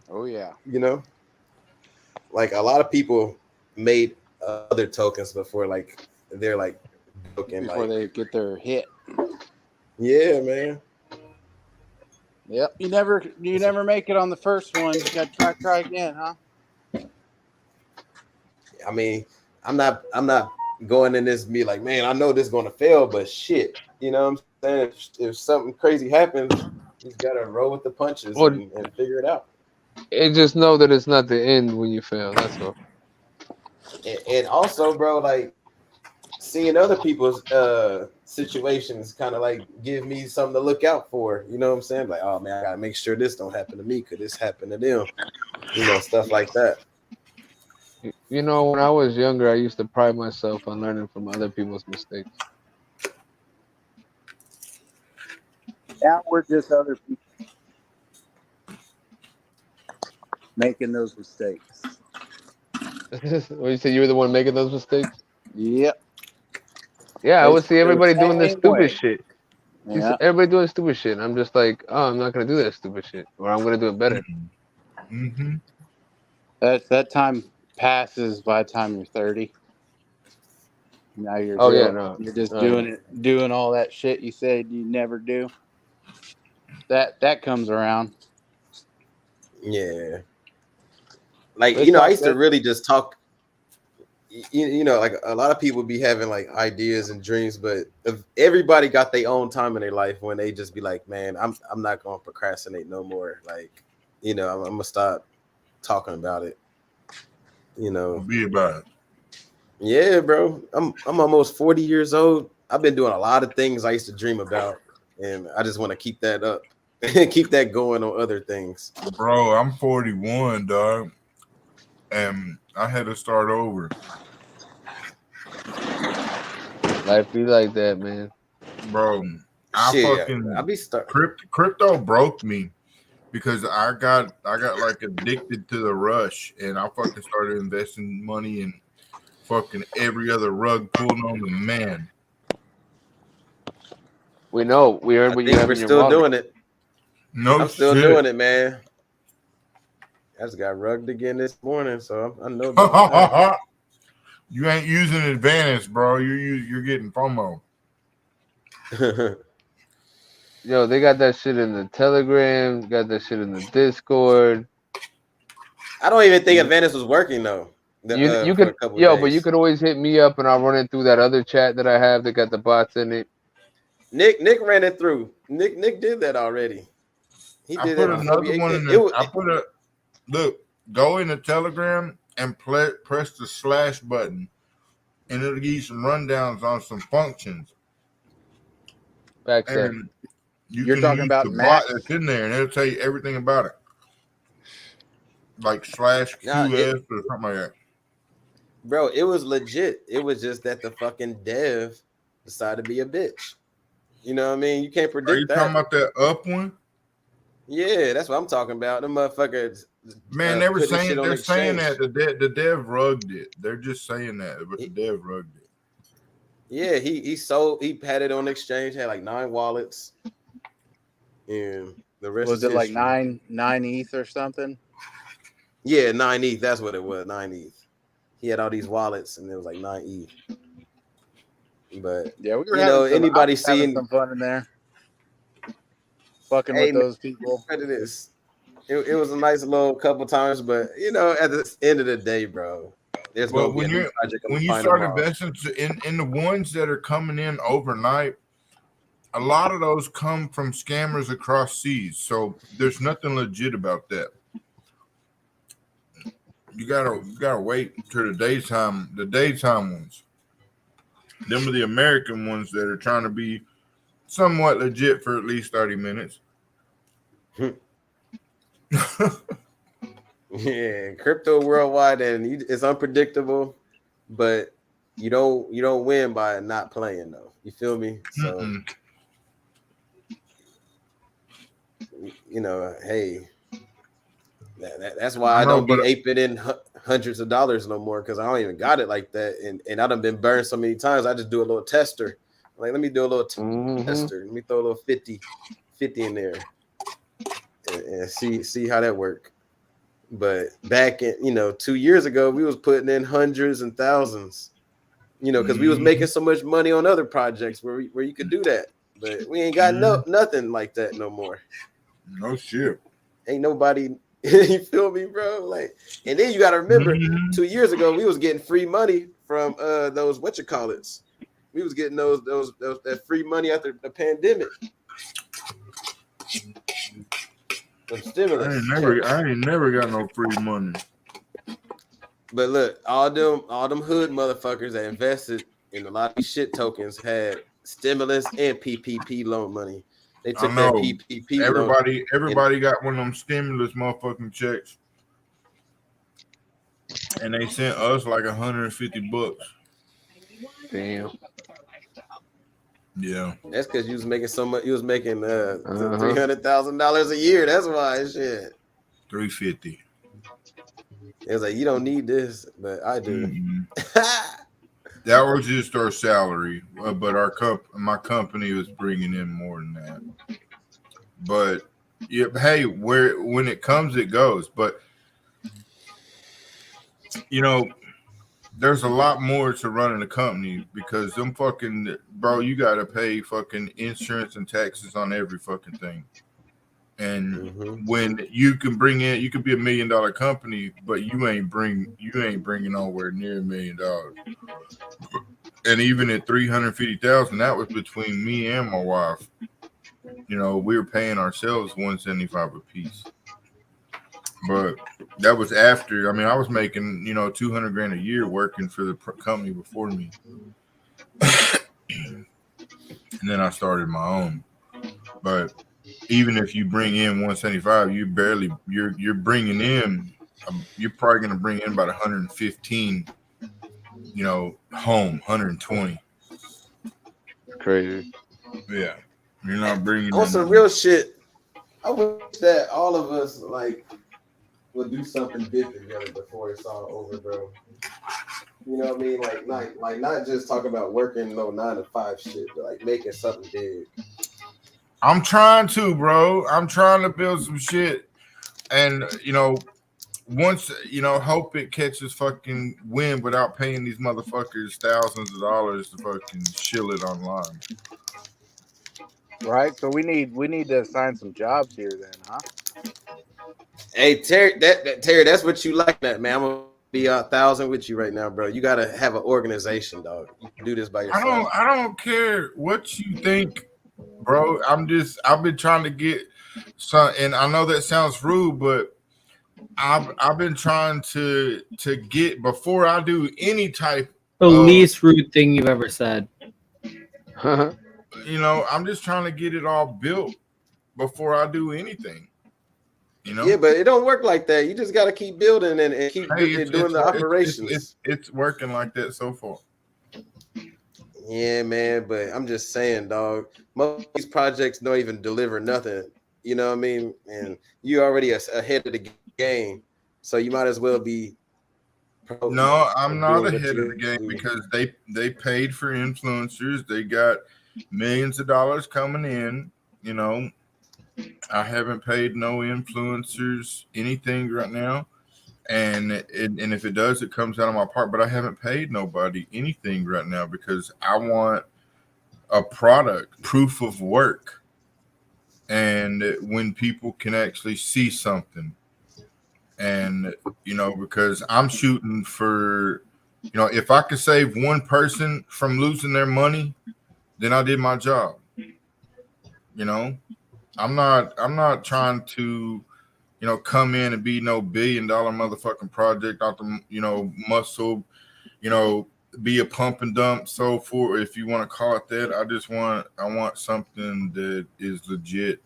Oh yeah. You know, like a lot of people made other tokens before, like they're like broken before they get their hit. Yeah, man. Yep. You never make it on the first one. You got to try again, huh? I mean, I'm not going in this and be like, man, I know this is gonna fail, but shit, you know what I'm saying? If something crazy happens, you just gotta roll with the punches and figure it out. And just know that it's not the end when you fail. That's all. And also, bro, like seeing other people's situations kind of like give me something to look out for. You know what I'm saying? Like, oh man, I gotta make sure this don't happen to me. Could this happen to them? You know, stuff like that. You know, when I was younger, I used to pride myself on learning from other people's mistakes. Now we're just other people making those mistakes. Well, you said you were the one making those mistakes? Yep. Yeah, I would see everybody doing this stupid shit. Yeah. Everybody doing stupid shit. And I'm just like, oh, I'm not gonna do that stupid shit, or I'm gonna do it better. Mm-hmm. That time passes by the time you're 30. Now you're you're just doing all that shit you said you never do. That comes around. Yeah. Like, you know, I used to really just talk. You know, like a lot of people be having like ideas and dreams, but if everybody got their own time in their life when they just be like, man, I'm not gonna procrastinate no more. Like, you know, I'm gonna stop talking about it. You know, be about it. Yeah, bro. I'm almost 40 years old. I've been doing a lot of things I used to dream about, and I just want to keep that up and keep that going on other things. Bro, I'm 41, dog, and I had to start over. Life be like that, man. Bro, crypto broke me because I got like addicted to the rush, and I fucking started investing money in fucking every other rug pulling on the man. We know. We heard what you have in your wallet. We're still doing it. No, I'm still doing it, man. I just got rugged again this morning, so I know about that. You ain't using advantage, bro. You're getting FOMO. Yo, they got that shit in the Telegram. Got that shit in the Discord. I don't even think Advantage was working though. You For could a couple yo, days. but you could always hit me up and I'll run it through that other chat that I have that got the bots in it. Nick ran it through. Nick did that already. He did put that another one in there. I put a look. Go in the Telegram and press the slash button, and it'll give you some rundowns on some functions. Backstep. And you're talking about the bot that's in there, and it'll tell you everything about it, like slash QS or something like that. Bro, it was legit. It was just that the fucking dev decided to be a bitch. You know what I mean? You can't predict that. Are you talking about that up one? Yeah, that's what I'm talking about. The motherfuckers. Man, they were saying they're saying that the dev rugged it. They're just saying that, but the dev rugged it. Yeah, he had it on exchange, had like 9 wallets. And the rest was it like 9 ETH or something? Yeah, 9 ETH. That's what it was. 9 ETH. He had all these wallets, and it was like 9 ETH. But yeah, we were anybody seeing some fun in there, fucking with those people. It is. It was a nice little couple times, but at the end of the day, bro, there's gonna be a new project. When you start investing in the ones that are coming in overnight, a lot of those come from scammers across seas. So there's nothing legit about that. You gotta wait till the daytime ones. Them are the American ones that are trying to be somewhat legit for at least 30 minutes. Yeah, crypto worldwide, and it's unpredictable, but you don't win by not playing though. You feel me? So hey, that's why I don't be aping in hundreds of dollars no more, because I don't even got it like that, and I done been burned so many times. I just do a little tester. Like, let me do a little tester. Let me throw a little 50 in there and see how that work. But back in 2 years ago, we was putting in hundreds and thousands, because we was making so much money on other projects where you could do that. But we ain't got nothing like that no more. No shit. Ain't nobody. You feel me, bro? Like, and then you got to remember, 2 years ago we was getting free money from those whatchamacallits. We was getting those that free money after the pandemic. Stimulus. I ain't never got no free money. But look, all them hood motherfuckers that invested in a lot of these shit tokens had stimulus and PPP loan money. They took that PPP. Everybody got one of them stimulus motherfucking checks, and they sent us like $150. Damn. Yeah, that's because you was making so much. You was making $300,000 a year. That's why shit. $350. It was like, you don't need this, but I do. That was just our salary, but my company was bringing in more than that. But yeah, hey, when it comes, it goes. But there's a lot more to running a company, because them fucking bro, you gotta pay fucking insurance and taxes on every fucking thing. And when you can bring in, you could be $1 million company, but you ain't bringing nowhere near $1 million. And even at 350,000, that was between me and my wife. We were paying ourselves $175 a piece. But that was after. I mean, I was making $200,000 a year working for the company before me, and then I started my own. But even if you bring in 175, you're bringing in. You're probably going to bring in about 115. Home 120. Crazy. Yeah, you're not bringing on some real shit. I wish that all of us would do something big together before it's all over, bro. You know what I mean? Like not just talk about working 9 to 5 shit, but like making something big. I'm trying to, bro. I'm trying to build some shit, and once hope it catches fucking wind without paying these motherfuckers thousands of dollars to fucking shill it online. Right. So we need to assign some jobs here then, huh? Hey Terry, Terry, that's what you like, that man. I'm gonna be 1,000 with you right now, bro. You gotta have an organization, dog. You can do this by yourself. I don't care what you think, bro. I've been trying to get some, and I know that sounds rude, but I've been trying to get before I do any type the least rude thing you've ever said. You know, I'm just trying to get it all built before I do anything. You know? Yeah, but it don't work like that. You just got to keep building and keep doing the operations. It's working like that so far. Yeah, man, but I'm just saying, dog. Most of these projects don't even deliver nothing. You know what I mean? And you already ahead of the game, so you might as well be. No, I'm not ahead of the game because they paid for influencers. They got millions of dollars coming in. You know, I haven't paid no influencers anything right now, and if it does, it comes out of my part. But I haven't paid nobody anything right now because I want a product, proof of work, and when people can actually see something. And you know, because I'm shooting for, you know, if I could save one person from losing their money, then I did my job. You know, I'm not trying to, you know, come in and be no $1 billion motherfucking project out the, you know, muscle, you know, be a pump and dump, so forth, if you want to call it that. I want something that is legit,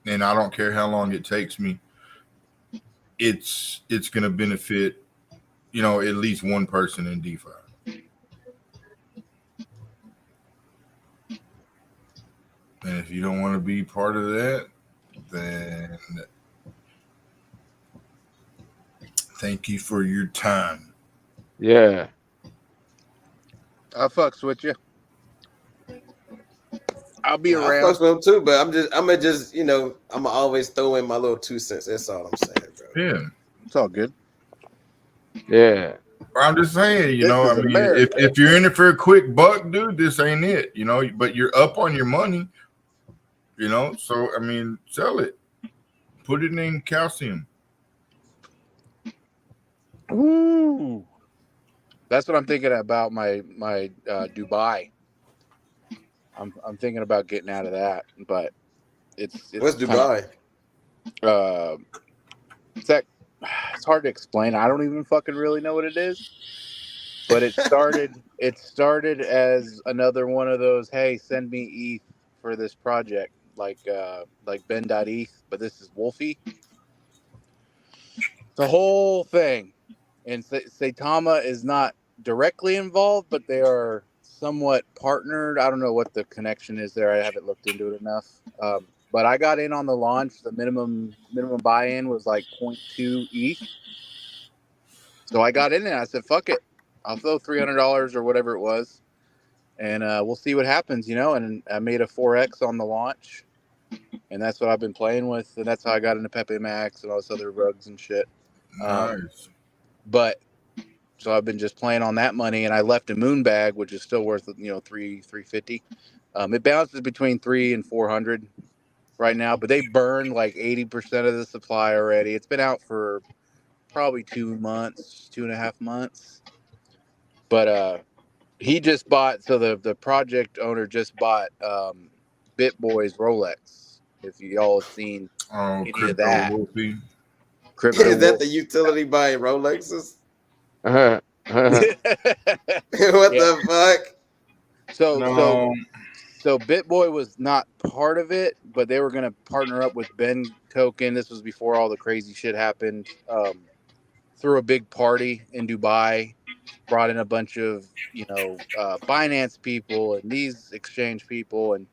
and I don't care how long it takes me. It's going to benefit, you know, at least one person in DeFi. And if you don't want to be part of that, then thank you for your time. Yeah. I fucks with you. I'll be around. I fucks with them too, but I'm gonna just, you know, I'm gonna always throw in my little 2 cents. That's all I'm saying, bro. Yeah, it's all good. Yeah. I'm just saying, you This know, is I mean, America. if you're in it for a quick buck, dude, this ain't it, you know, but you're up on your money, you know, so, I mean, sell it. Put it in calcium. Ooh. That's what I'm thinking about my Dubai. I'm thinking about getting out of that, but it's What's Dubai? It's hard to explain. I don't even fucking really know what it is. But it started as another one of those, hey, send me ETH for this project, like Ben.eth, but this is Wolfie. The whole thing. And Saitama is not directly involved, but they are somewhat partnered. I don't know what the connection is there. I haven't looked into it enough. But I got in on the launch. The minimum buy-in was like 0.2 ETH. So I got in there. I said, fuck it. I'll throw $300 or whatever it was. And we'll see what happens, you know. And I made a 4X on the launch. And that's what I've been playing with. And that's how I got into Pepe Max and all this other rugs and shit. Nice. But so I've been just playing on that money, and I left a moon bag, which is still worth, you know, $350. It bounces between 300 and 400 right now, but they burned like 80% of the supply already. It's been out for probably 2 months, 2.5 months. But he just bought. So the project owner just bought BitBoy's Rolex. If y'all have seen any of that, Wolfie. Is that the utility buying Rolexes? Uh-huh. What the fuck? So BitBoy was not part of it, but they were going to partner up with Ben Token. This was before all the crazy shit happened. Threw a big party in Dubai, brought in a bunch of, you know, Binance people and these exchange people, and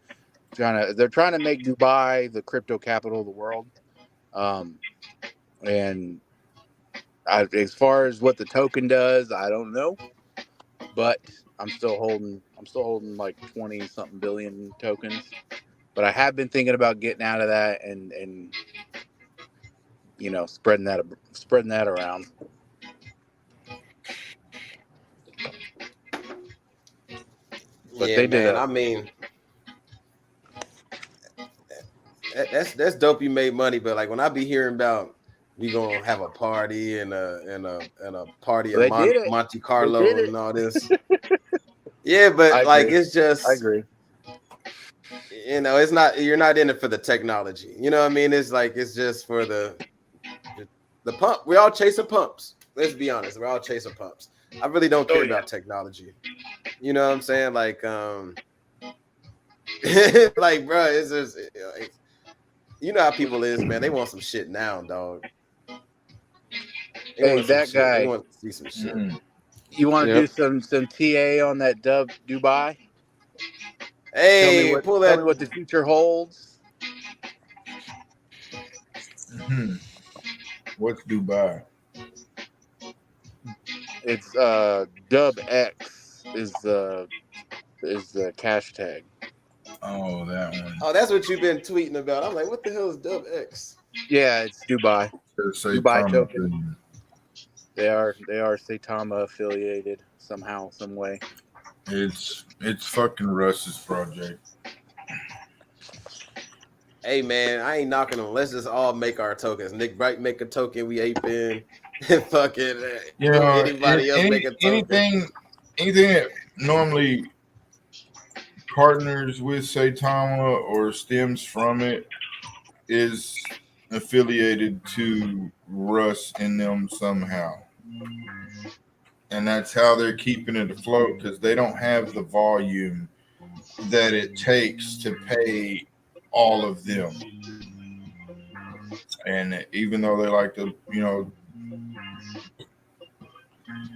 they're trying to make Dubai the crypto capital of the world. And as far as what the token does, I don't know, but I'm still holding like 20 something billion tokens. But I have been thinking about getting out of that and you know, spreading that around. But yeah, man. I mean, that's dope. You made money, but like when I be hearing about we gonna have a party and a party in Monte Carlo and all this. Yeah, but like it's just I agree. It's not, you're not in it for the technology. You know what I mean? It's like it's just for the pump. We all chasing pumps. Let's be honest. We're all chasing pumps. I really don't care about technology. You know what I'm saying? Like like bro, it's just like, you know how people is, man. They want some shit now, dog. Hey, that guy. They want to see some shit. You want to do some TA on that Dubai? Hey, tell me what the future holds. What's Dubai? It's Dub X is the cash tag. Oh, that one. Oh, that's what you've been tweeting about. I'm like, what the hell is Dub X? Yeah, it's Dubai. Dubai token. They are Saitama affiliated somehow, some way. It's fucking Russ's project. Hey man, I ain't knocking them. Let's just all make our tokens. Nick Bright make a token, we ape in. Fucking anybody else make a token. Anything that normally partners with Saitama or stems from it is affiliated to Russ and them somehow. And that's how they're keeping it afloat, because they don't have the volume that it takes to pay all of them. And even though they like to,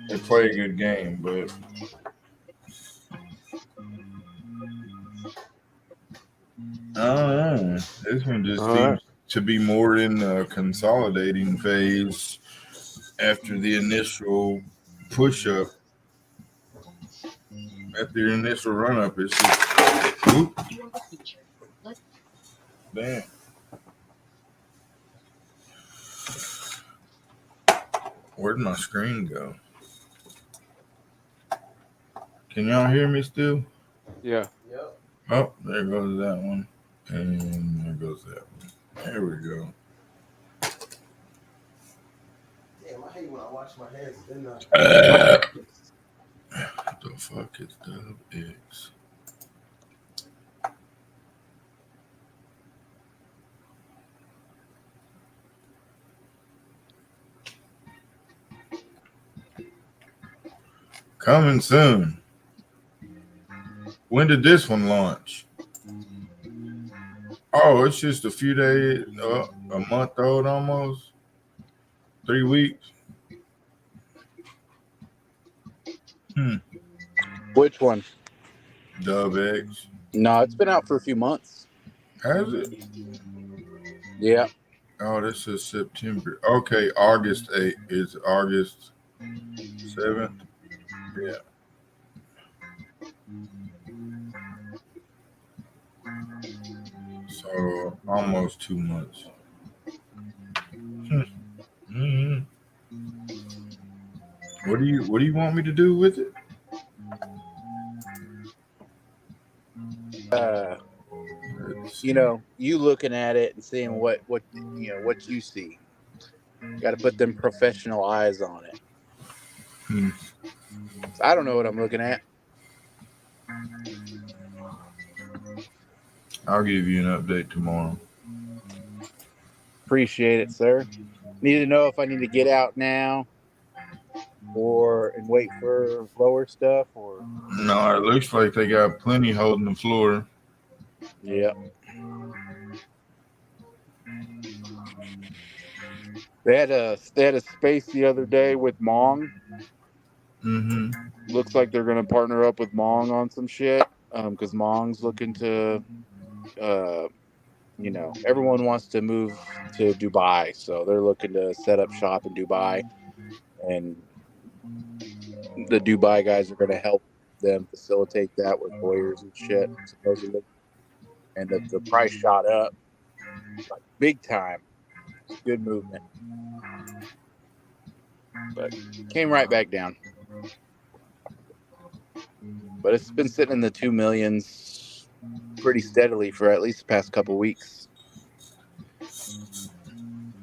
they play a good game, but I don't know. This one just seems to be more in the consolidating phase after the initial push-up. After the initial run-up, it's just... Whoop. Damn. Where'd my screen go? Can y'all hear me still? Yeah. Yep. Oh, there goes that one. And there goes that one. There we go. Damn, I hate when I wash my hands. What the fuck is Dub X? Coming soon. When did this one launch? Oh, it's just a few days, a month old almost. 3 weeks. Which one? Dub X. No, it's been out for a few months. Has it? Yeah. Oh, this is September. Okay, August 8th is August 7th. Yeah. So almost 2 months. Mm-hmm. What do you want me to do with it? You looking at it and seeing what you see. Got to put them professional eyes on it. So I don't know what I'm looking at. I'll give you an update tomorrow. Appreciate it, sir. Need to know if I need to get out now and wait for lower stuff, or no, it looks like they got plenty holding the floor. Yeah. They had a space the other day with Mong. Mm-hmm. Looks like they're gonna partner up with Mong on some shit. Because Mong's looking to everyone wants to move to Dubai, so they're looking to set up shop in Dubai, and the Dubai guys are going to help them facilitate that with lawyers and shit, supposedly. And the price shot up like big time. It's good movement, but came right back down. But it's been sitting in the 2 millions pretty steadily for at least the past couple weeks.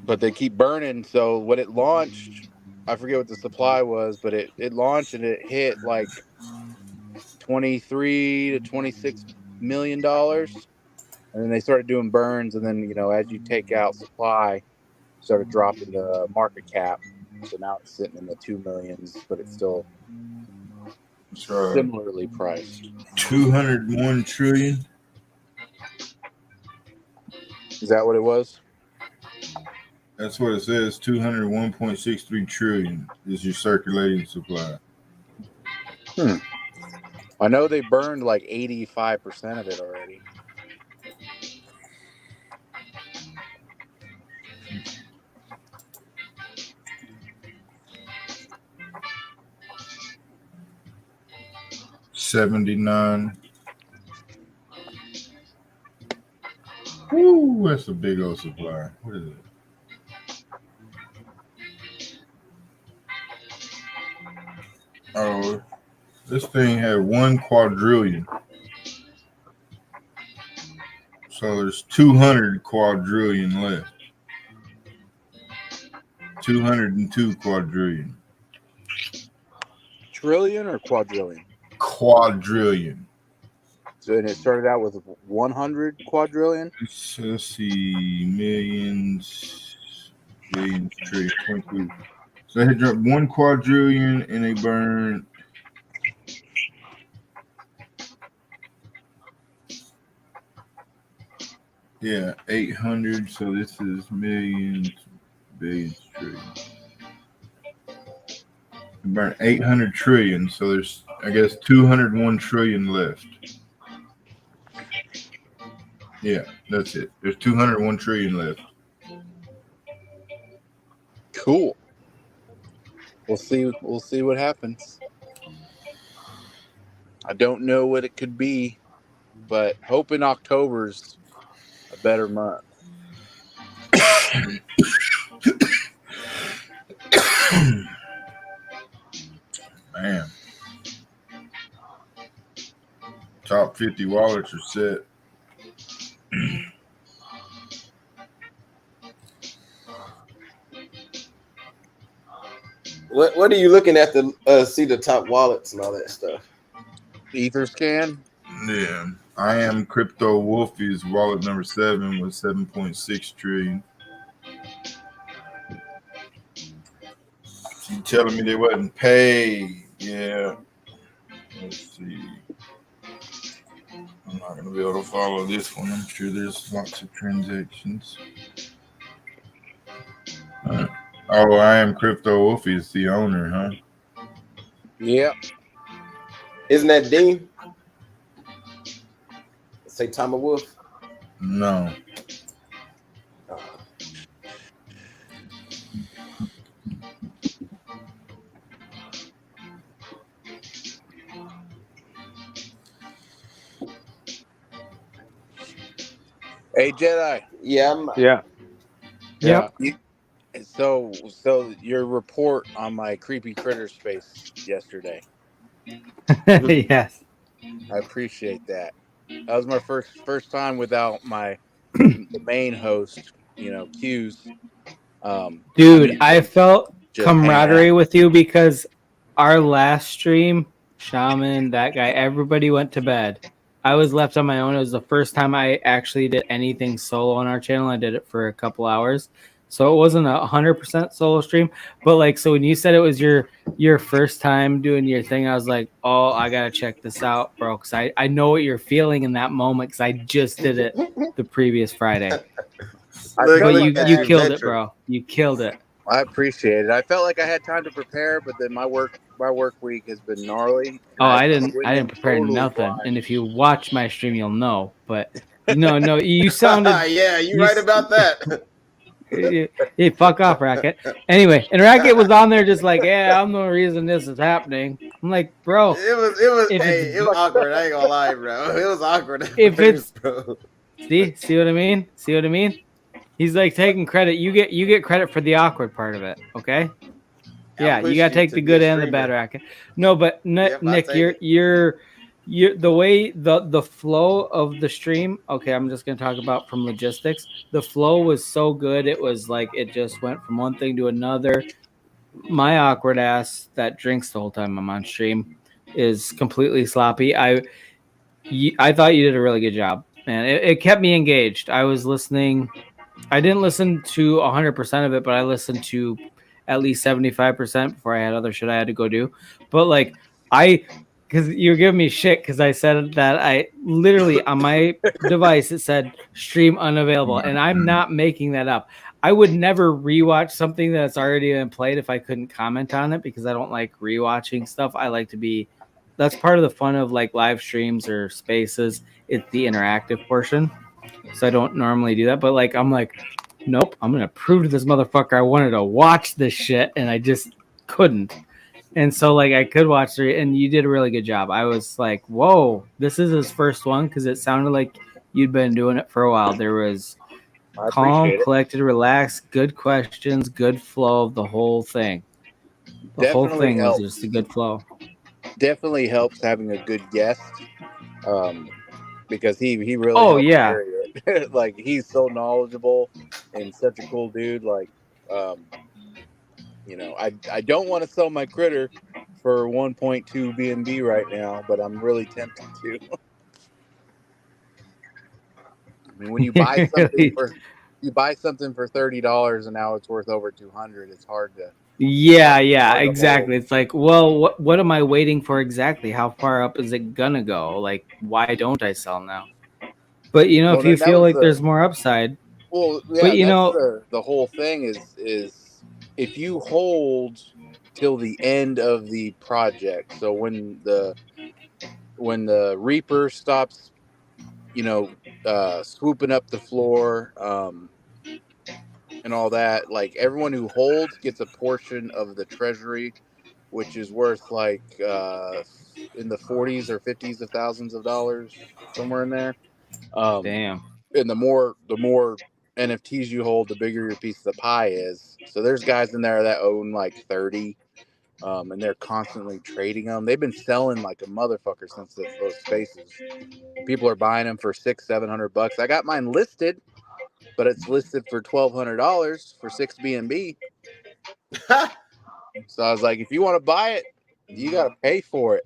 but they keep burning. So when it launched, I forget what the supply was, but it launched and it hit like $23 to $26 million, and then they started doing burns, and then as you take out supply, started dropping the market cap. So now it's sitting in the 2 millions, but it's still similarly priced. 201 trillion. Is that what it was? That's what it says. 201.63 trillion is your circulating supply. I know they burned like 85% of it already. $79. Ooh, that's a big old supply. What is it? Oh, this thing had 1 quadrillion. So there's 200 quadrillion left. 202 quadrillion. Trillion or quadrillion? Quadrillion. So and it started out with 100 quadrillion? Let's see. Millions, billions, trillion, 22. So they had dropped 1 quadrillion and they burned. Yeah, 800. So this is millions, billions, trillions. They burned 800 trillion. So there's, I guess, 201 trillion left. Yeah, that's it. There's 201 trillion left. Cool. We'll see what happens. I don't know what it could be, but hoping October's a better month. Man. Top 50 wallets are set. What are you looking at to see the top wallets and all that stuff? Etherscan? Yeah. I am Crypto Wolfie's wallet number 7 with 7.6 trillion. She telling me they wasn't paid. Yeah. Let's see. I'm not going to be able to follow this one. I'm sure there's lots of transactions. Oh, I am Crypto Wolfie is the owner, huh? Yep. Isn't that Dean? Say Thomas Wolf? No. Hey, Jedi. Yeah. Yep. So your report on my creepy critter space yesterday. Yes. I appreciate that. That was my first time without the main host, Q's. Dude, I felt camaraderie with you because our last stream, Shaman, that guy, everybody went to bed. I was left on my own. It was the first time I actually did anything solo on our channel. I did it for a couple hours. So it wasn't 100% solo stream, but so when you said it was your first time doing your thing, I was like, oh, I got to check this out, bro. Cause I know what you're feeling in that moment. Cause I just did it the previous Friday. But you killed it, bro. You killed it. I appreciate it. I felt like I had time to prepare, but then my work week has been gnarly. Oh, I didn't prepare nothing. Blind. And if you watch my stream, you'll know. But no, you sounded. Yeah, you're right about that. Hey, fuck off, Racket. Anyway, and Racket was on there just like, yeah, I'm the reason this is happening. I'm like, bro. It was awkward. I ain't gonna lie, bro. It was awkward. If it's bro. See what I mean? See what I mean? He's like taking credit. You get credit for the awkward part of it, okay? Yeah, you gotta take the good and the bad, Racket. No, but Nick, the way the flow of the stream. Okay, I'm just gonna talk about from logistics. The flow was so good. It was like it just went from one thing to another. My awkward ass that drinks the whole time I'm on stream is completely sloppy. I thought you did a really good job, man. It kept me engaged. I was listening. I didn't listen to 100% of it, but I listened to at least 75% before I had other shit I had to go do. But like because you're giving me shit because I said that I literally on my device it said stream unavailable, and I'm not making that up. I would never rewatch something that's already been played if I couldn't comment on it because I don't like rewatching stuff. I like to be. That's part of the fun of like live streams or spaces. It's the interactive portion. So I don't normally do that, but like I'm like, nope, I'm gonna prove to this motherfucker I wanted to watch this shit, and I just couldn't. And so like I could watch it, and you did a really good job. I was like, whoa, this is his first one because it sounded like you'd been doing it for a while. There was calm, collected, relaxed, good questions, good flow of the whole thing. The whole thing was just a good flow. Definitely helps having a good guest, because he really helps carry it. Like he's so knowledgeable and such a cool dude. Like, I don't want to sell my critter for 1.2 BNB right now, but I'm really tempted to. I mean, when you buy something for $30 and now it's worth over 200, it's hard to. Yeah, exactly. It's like, well, what am I waiting for exactly? How far up is it gonna go? Like, why don't I sell now? But if you feel like there's more upside, well, yeah, but the whole thing is if you hold till the end of the project. So when the Reaper stops, swooping up the floor, and all that, like everyone who holds gets a portion of the treasury, which is worth like in the 40s or 50s of thousands of dollars, somewhere in there. Damn. And the more NFTs you hold, the bigger your piece of the pie is. So there's guys in there that own like 30, and they're constantly trading them. They've been selling like a motherfucker since those spaces. People are buying them for $600-700. I got mine listed, but it's listed for $1,200 for 6 BNB. So I was like, if you want to buy it, you got to pay for it.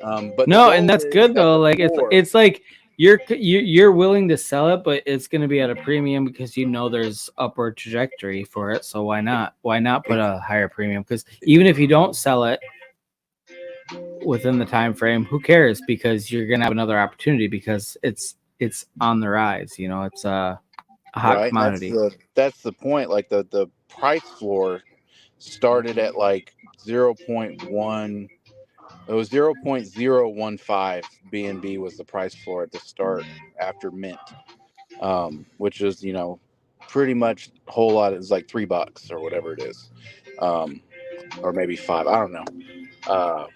But no, and that's good though. Like it's like you're willing to sell it, but it's going to be at a premium because there's upward trajectory for it. So why not? Why not put a higher premium? Because even if you don't sell it within the time frame, who cares? Because you're going to have another opportunity because it's on the rise. It's a hot commodity. That's the point. Like the price floor started at like 0.1. It was 0.015 BNB was the price floor at the start after mint, which is pretty much a whole lot. It's like $3 or whatever it is, or maybe $5. I don't know.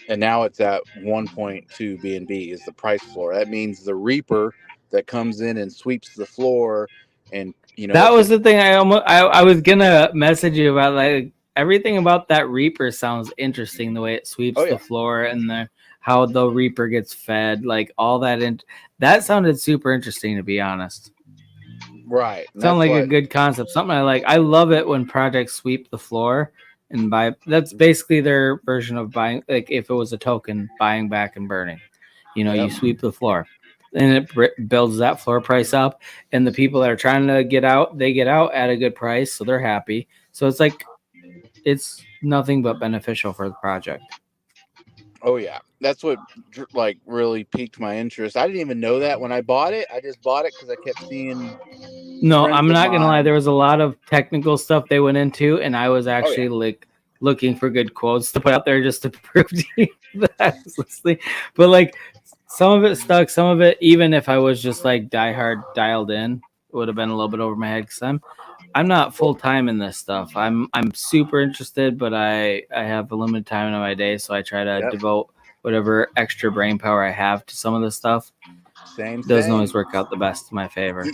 And now it's at 1.2 BNB is the price floor. That means the Reaper that comes in and sweeps the floor, and that was the thing. I was gonna message you about, like, everything about that Reaper sounds interesting. The way it sweeps the floor and how the Reaper gets fed, like all that. That sounded super interesting, to be honest. Right. Sound like a good concept. Something I like. I love it when projects sweep the floor and buy. That's basically their version of buying. Like if it was a token, buying back and burning. You sweep the floor, and it builds that floor price up. And the people that are trying to get out, they get out at a good price, so they're happy. So it's like it's nothing but beneficial for the project. Oh yeah, that's what like really piqued my interest. I didn't even know that when I bought it. I just bought it because I kept seeing. No, I'm not gonna lie. There was a lot of technical stuff they went into, and I was actually like looking for good quotes to put out there just to prove to you that I was listening. But like some of it stuck, some of it, even if I was just like diehard dialed in, it would have been a little bit over my head because I'm not full time in this stuff. I'm super interested, but I have a limited time in my day, so I try to devote whatever extra brain power I have to some of this stuff. Doesn't always work out the best in my favor.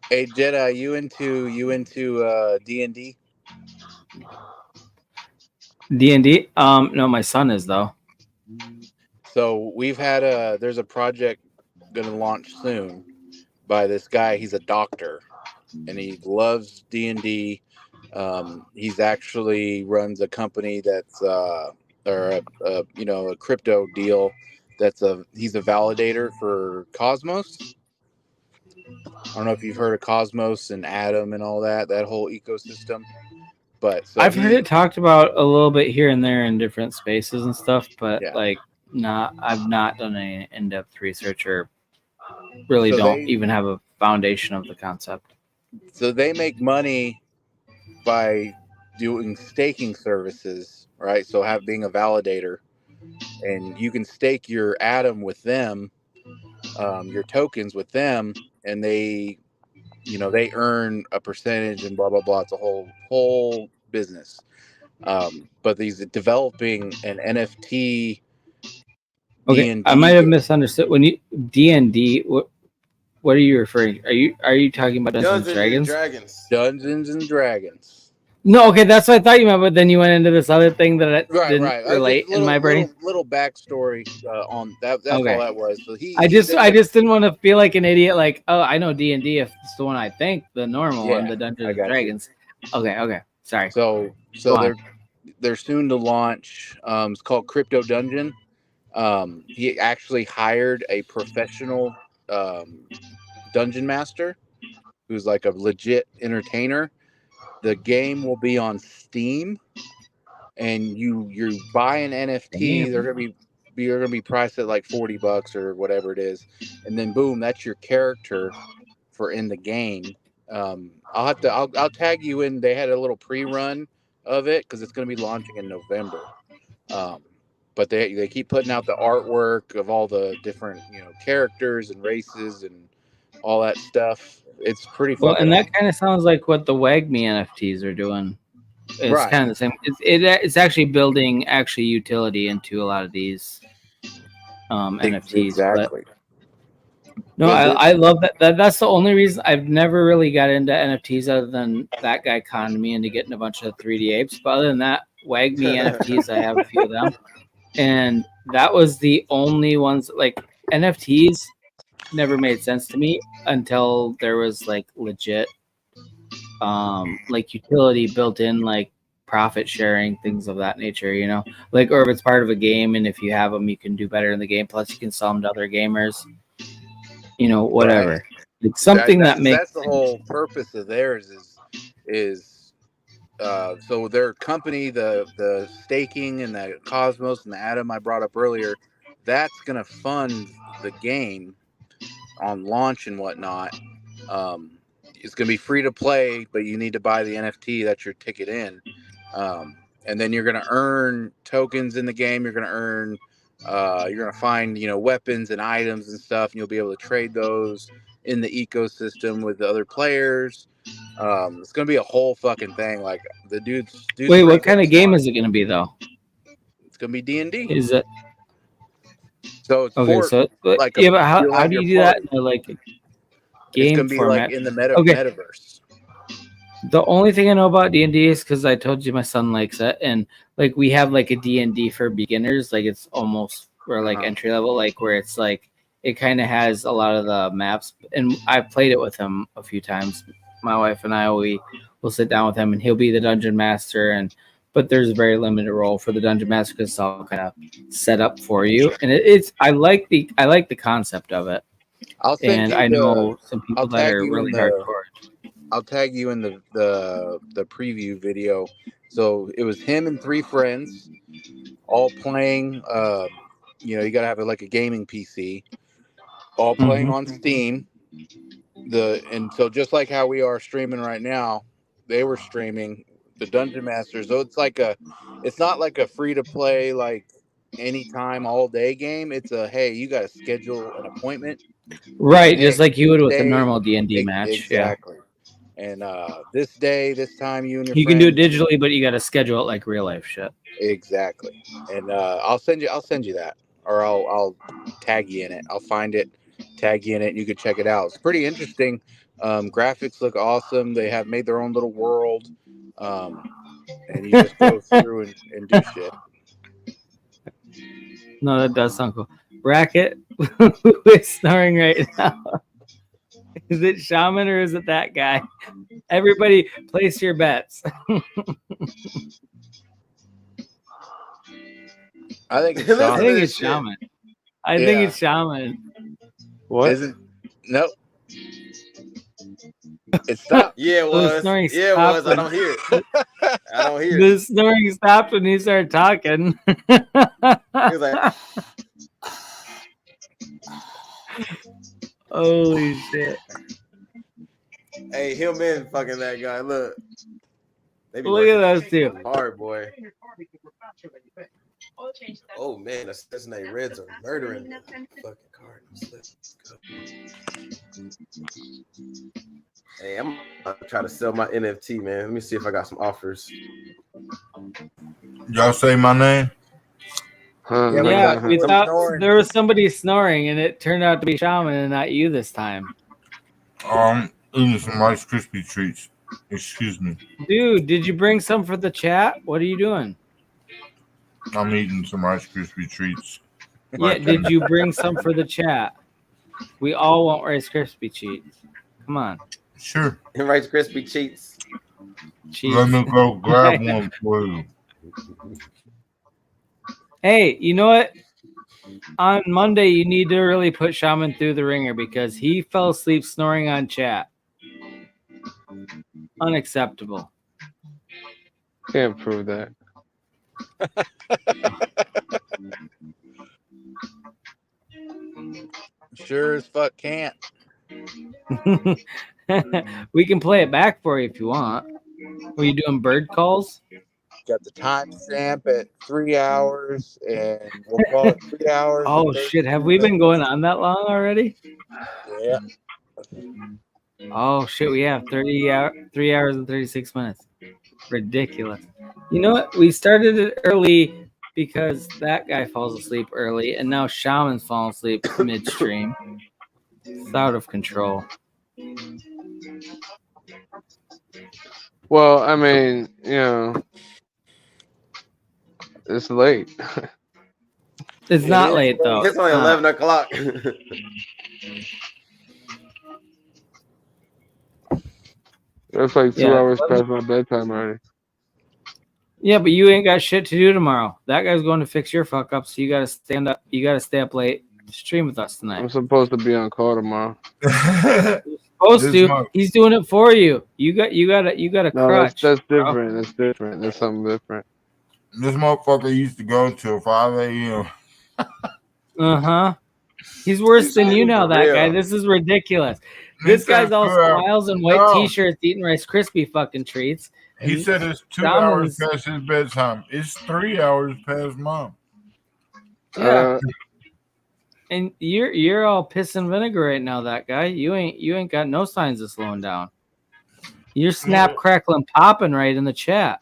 Hey Jedi, you into D&D? D&D? No, my son is though. So we've had there's a project going to launch soon by this guy. He's a doctor and he loves D&D. He's actually runs a company that's or a crypto deal. He's a validator for Cosmos. I don't know if you've heard of Cosmos and Atom and all that whole ecosystem. But so I've heard it talked about a little bit here and there in different spaces and stuff, but yeah. I've not done any in-depth research or really don't even have a foundation of the concept. So they make money by doing staking services, right? So being a validator, and you can stake your Atom with them, your tokens with them, and they earn a percentage and blah blah blah. It's a whole business. But these developing an NFT. Okay, D&D I might have misunderstood when you D&D. What are you referring? Are you talking about Dungeons and Dragons? Dungeons and Dragons. No, okay, that's what I thought you meant. But then you went into this other thing that I didn't relate in my brain. Little backstory on that. That's okay. all that was. So I just didn't want to feel like an idiot. Like, oh, I know D&D. If it's the one I think, the normal one, the Dungeons and Dragons. You. Okay, sorry. So they're soon to launch. It's called Crypto Dungeon. He actually hired a professional dungeon master who's like a legit entertainer. The game will be on Steam, and you buy an NFT. They're gonna be priced at like $40 or whatever it is, and then boom, that's your character for in the game. I'll tag you in. They had a little pre-run of it because it's gonna be launching in November. But they keep putting out the artwork of all the different characters and races and all that stuff. It's pretty fucking. Well, and that kind of sounds like what the WagMe NFTs are doing. It's kind of the same. It's actually building utility into a lot of these NFTs. Exactly. But no, I love that. That's the only reason I've never really got into NFTs other than that guy conned me into getting a bunch of 3D apes. But other than that, WagMe NFTs, I have a few of them. And that was the only ones. Like NFTs never made sense to me until there was like legit like utility built in, like profit sharing, things of that nature, like, or if it's part of a game and if you have them you can do better in the game, plus you can sell them to other gamers, whatever. Right. It's something that makes that's the whole purpose of theirs is so their company, the staking and the Cosmos and the Atom I brought up earlier, that's gonna fund the game on launch and whatnot. It's gonna be free to play, but you need to buy the NFT that's your ticket in, and then you're gonna earn tokens in the game. You're gonna find weapons and items and stuff, and you'll be able to trade those in the ecosystem with the other players. It's gonna be a whole fucking thing. Like the dudes. Wait, what kind of game is it gonna be though? It's gonna be D&D. Is it? So it's but how do you do that in like a game it's gonna be format? Like in the metaverse. The only thing I know about D&D is because I told you my son likes it, and like we have like a D&D for beginners, like it's almost for like entry level, like where it's like it kind of has a lot of the maps, and I've played it with him a few times. My wife and I, will sit down with him, and he'll be the dungeon master, but there's a very limited role for the dungeon master because it's all kind of set up for you, and I like the concept of it. I know some people that are really hardcore. I'll tag you in the preview video. So it was him and 3 friends all playing. You gotta have like a gaming PC, all playing on Steam. And so just like how we are streaming right now, they were streaming the Dungeon Masters. So it's not like a free to play like anytime all day game. It's hey, you got to schedule an appointment, right? Just like you would with a normal D&D match. Exactly. Yeah. And this day, this time, you and your friends can do it digitally, but you got to schedule it like real life shit. Exactly. And I'll send you that, or I'll tag you in it. I'll find it, tag you in it, and you can check it out. It's pretty interesting. Graphics look awesome. They have made their own little world, and you just go through and do shit. No, that does sound cool. Bracket, who is snoring right now? Is it Shaman or is it that guy? Everybody, place your bets. I think it's Listen Shaman. I to think this it's shit. Shaman. I think Yeah. it's Shaman. What? Isn't nope. It stopped. Yeah, it The was. snoring Yeah, it stopped was. I when- don't hear it. I don't hear The it. snoring stopped when he started talking. He was like, Holy shit. hey, him in fucking that guy. Look. They be Look at working those two. hard, boy. Oh, man. The Cincinnati Reds are murdering the fucking Cardinals. Let's go. Hey, I'm going to try to sell my NFT, man. Let me see if I got some offers. Y'all say my name? Yeah, we Some thought snoring. there was somebody snoring, and it turned out to be Shaman and not you this time. Eating some Rice Krispie treats. Excuse me. Dude, did you bring some for the chat? What are you doing? I'm eating some Rice Krispie treats. Yeah, did you bring some for the chat? We all want Rice Krispie treats. Come on. Sure. And Rice Krispie cheats. Let me go grab one for you. Hey, you know what? On Monday, you need to really put Shaman through the ringer because he fell asleep snoring on chat. Unacceptable. Can't prove that. Sure as fuck can't. We can play it back for you if you want. Were you doing bird calls? Got the timestamp at 3 hours, and we'll call it 3 hours. Oh shit! Have we been going on that long already? Yeah. Oh shit! We have 3 hours and 36 minutes. Ridiculous. You know what? We started it early because that guy falls asleep early, and now Shaman's falling asleep midstream. It's out of control. Well, I mean, it's late. It's not late though. It's only 11 o'clock. That's like 2 hours past my bedtime already. Yeah, but you ain't got shit to do tomorrow. That guy's going to fix your fuck up, so you gotta stand up. You gotta stay up late. Stream with us tonight. I'm supposed to be on call tomorrow. Supposed to. He's doing it for you. You got a crutch. That's different. That's different. That's something different. This motherfucker used to go till 5 a.m. Uh-huh. He's worse than you now, that guy. This is ridiculous. This guy's all smiles and white t-shirts eating Rice Krispie fucking treats. He said it's 2 hours past his bedtime. It's 3 hours past mom. Yeah. And you're all piss and vinegar right now, that guy. You ain't got no signs of slowing down. You're snap, crackling, popping right in the chat,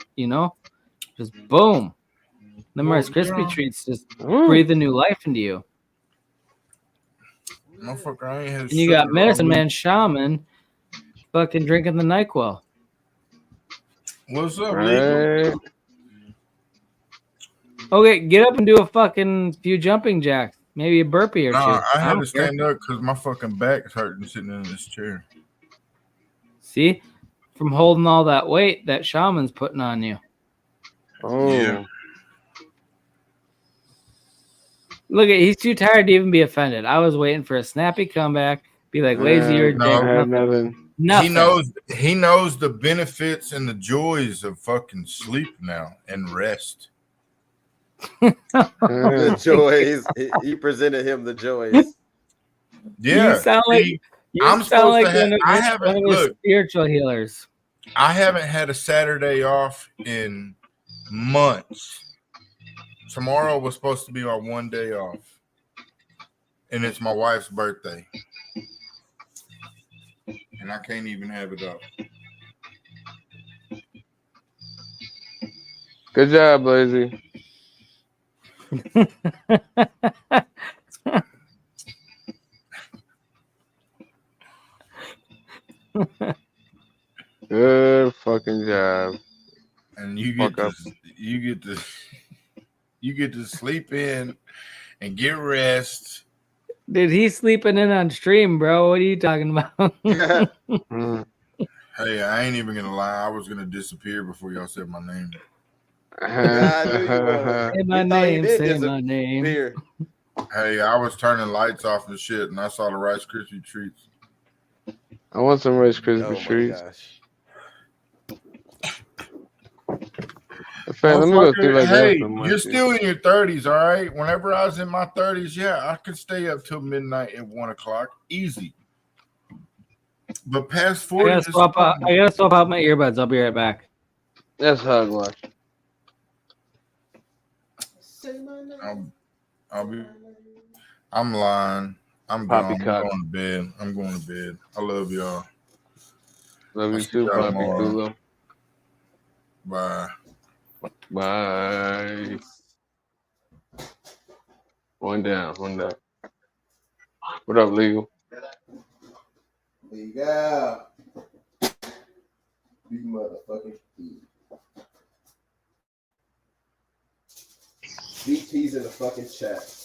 Just boom. The Rice Krispie treats just breathe a new life into you. Motherfucker, I ain't had and you got Medicine Man Shaman fucking drinking the NyQuil. What's up, right. Okay, get up and do a fucking few jumping jacks. Maybe a burpee or two. I had to stand up because my fucking back's hurting sitting in this chair. See? From holding all that weight that Shaman's putting on you. Oh. Yeah. Look, he's too tired to even be offended. I was waiting for a snappy comeback. Be like, Lazy or nothing. He knows the benefits and the joys of fucking sleep now and rest. The joys. He presented him the joys. Yeah. You sound like I'm supposed to have. I one haven't of those spiritual healers. I haven't had a Saturday off in months. Tomorrow was supposed to be our one day off, and it's my wife's birthday, and I can't even have it up. Good job, Lazy. Good fucking job. And you get to sleep in and get rest. Dude, he's sleeping in on stream, bro. What are you talking about? Hey, I ain't even gonna lie. I was gonna disappear before y'all said my name. I knew you was. Say my name. Say my name. Hey, I was turning lights off and shit, and I saw the Rice Krispie treats. I want some Rice Krispie treats. Gosh. Let me go see if I hey, got some. You're still in your 30s, all right? Whenever I was in my 30s, yeah, I could stay up till midnight at 1 o'clock. Easy. But past 40, I gotta swap out my earbuds. I'll be right back. That's hard watch. I'm lying. I'm Poppycock. going to bed. I'm going to bed. I love y'all. Love you too, Poppy. Bye. Bye. One down. What up, Legal? Legal. You motherfucking VP's in the fucking chat.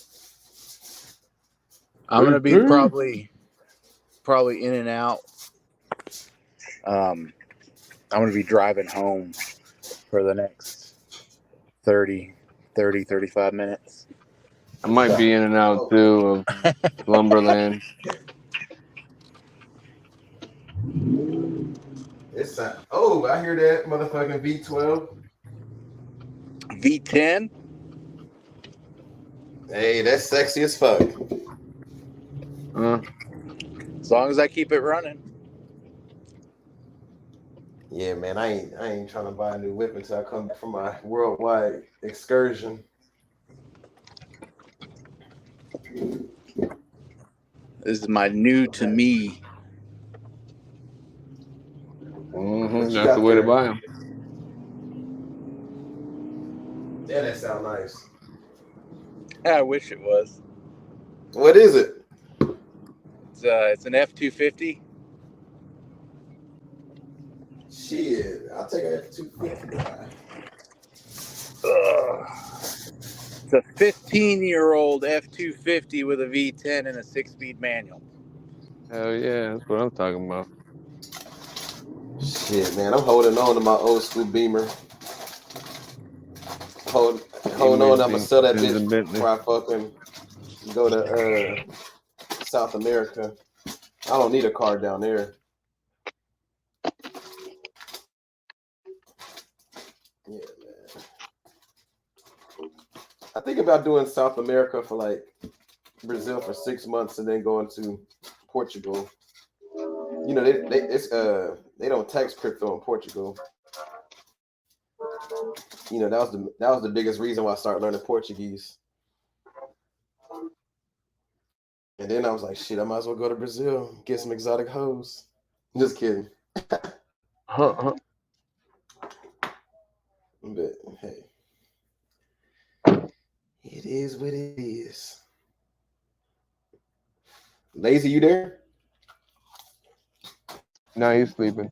I'm gonna be probably in and out. I'm gonna be driving home for the next 35 minutes. I might be in and out too of Lumberland. It's I hear that motherfucking V12. V10. Hey, that's sexy as fuck. As long as I keep it running. Yeah, man, I ain't trying to buy a new whip until I come back from my worldwide excursion. This is my new to me. That's the way to buy them. Yeah, that sounds nice. I wish it was. What is it? It's an F-250. Shit, I'll take an F-250. It's a 15-year-old F-250 with a V10 and a 6-speed manual. Hell yeah, that's what I'm talking about. Shit, man, I'm holding on to my old school Beamer. Holding on, I'm gonna sell that bitch before I fucking go to South America. I don't need a car down there. Yeah, man. I think about doing South America for like Brazil for 6 months and then going to Portugal. You know, they don't tax crypto in Portugal. You know, that was the biggest reason why I started learning Portuguese. And then I was like, shit, I might as well go to Brazil, get some exotic hoes. Just kidding. But hey, it is what it is. Lazy, you there? Nah, he's sleeping.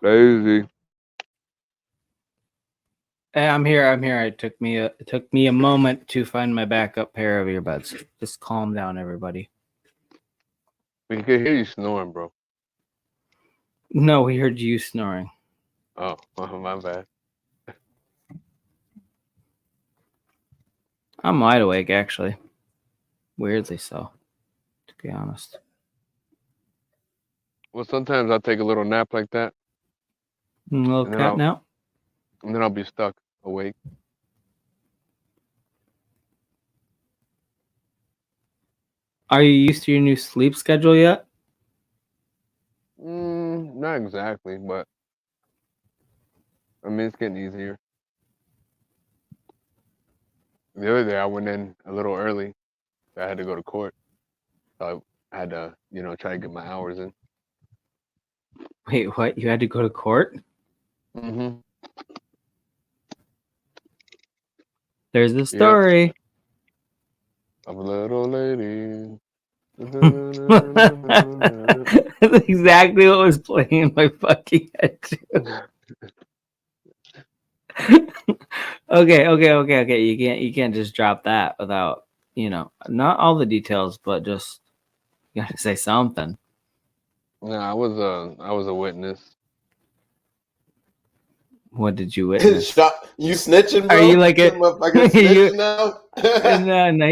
Lazy. Hey, I'm here. It took me a moment to find my backup pair of earbuds. Just calm down, everybody. We can hear you snoring, bro. No, we heard you snoring. Oh, my bad. I'm wide awake, actually. Weirdly so, to be honest. Well, sometimes I'll take a little nap like that. A little cat nap? And then I'll be stuck awake. Are you used to your new sleep schedule yet? Not exactly, but I mean, it's getting easier. The other day, I went in a little early. I had to go to court. So I had to, try to get my hours in. Wait, what? You had to go to court? Mm-hmm. There's the story. Yep. Of a little lady. That's exactly what was playing in my fucking head, too. Okay. You can't just drop that without, not all the details, but just you gotta say something. No, I was a witness. What did you witness? You snitching, bro? Are you like a snitching now? No,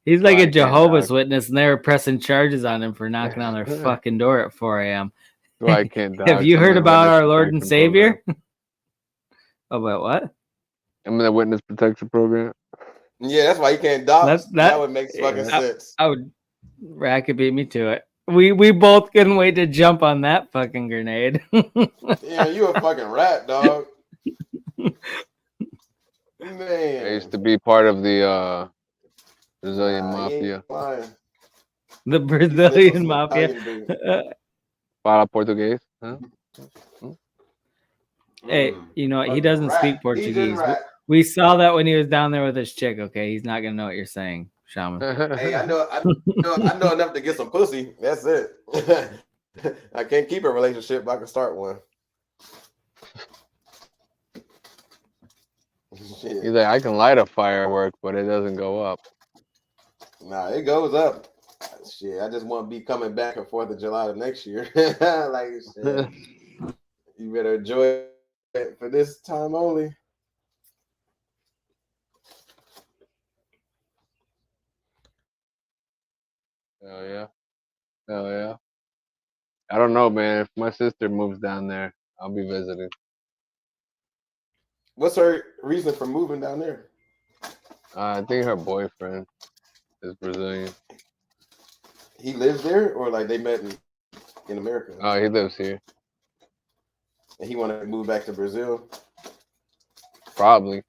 he's like a Jehovah's Witness, and they were pressing charges on him for knocking on their fucking door at 4 a.m. So I can't dodge. Have you heard about our Lord and Savior? About what? I'm in the witness protection program. Yeah, that's why you can't dox. That would make fucking sense. Racket beat me to it. We both couldn't wait to jump on that fucking grenade. Yeah, you a fucking rat, dog. Man. I used to be part of the Brazilian mafia. The Brazilian mafia. Fala português, huh? Hey, you know what? He doesn't speak Portuguese. We saw that when he was down there with his chick. Okay, he's not gonna know what you're saying, Shaman. Hey, I know enough to get some pussy. That's it. I can't keep a relationship, but I can start one. Shit. He's like, I can light a firework, but it doesn't go up. Nah, it goes up. Shit, I just want to be coming back for 4th of July of next year. Like, shit, you better enjoy it for this time only. Hell yeah. Hell yeah. I don't know, man. If my sister moves down there, I'll be visiting. What's her reason for moving down there? I think her boyfriend is Brazilian. He lives there, or like they met in America? Oh, he lives here. And he wanted to move back to Brazil? Probably.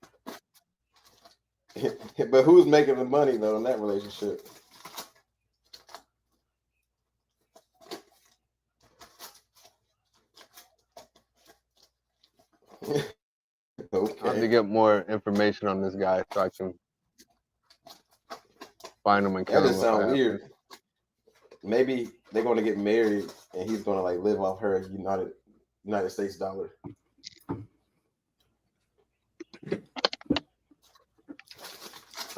But who's making the money, though, in that relationship? Okay. I have to get more information on this guy so I can find him and kill him. That just sounds weird. Maybe they're going to get married and he's going to like live off her United States dollar.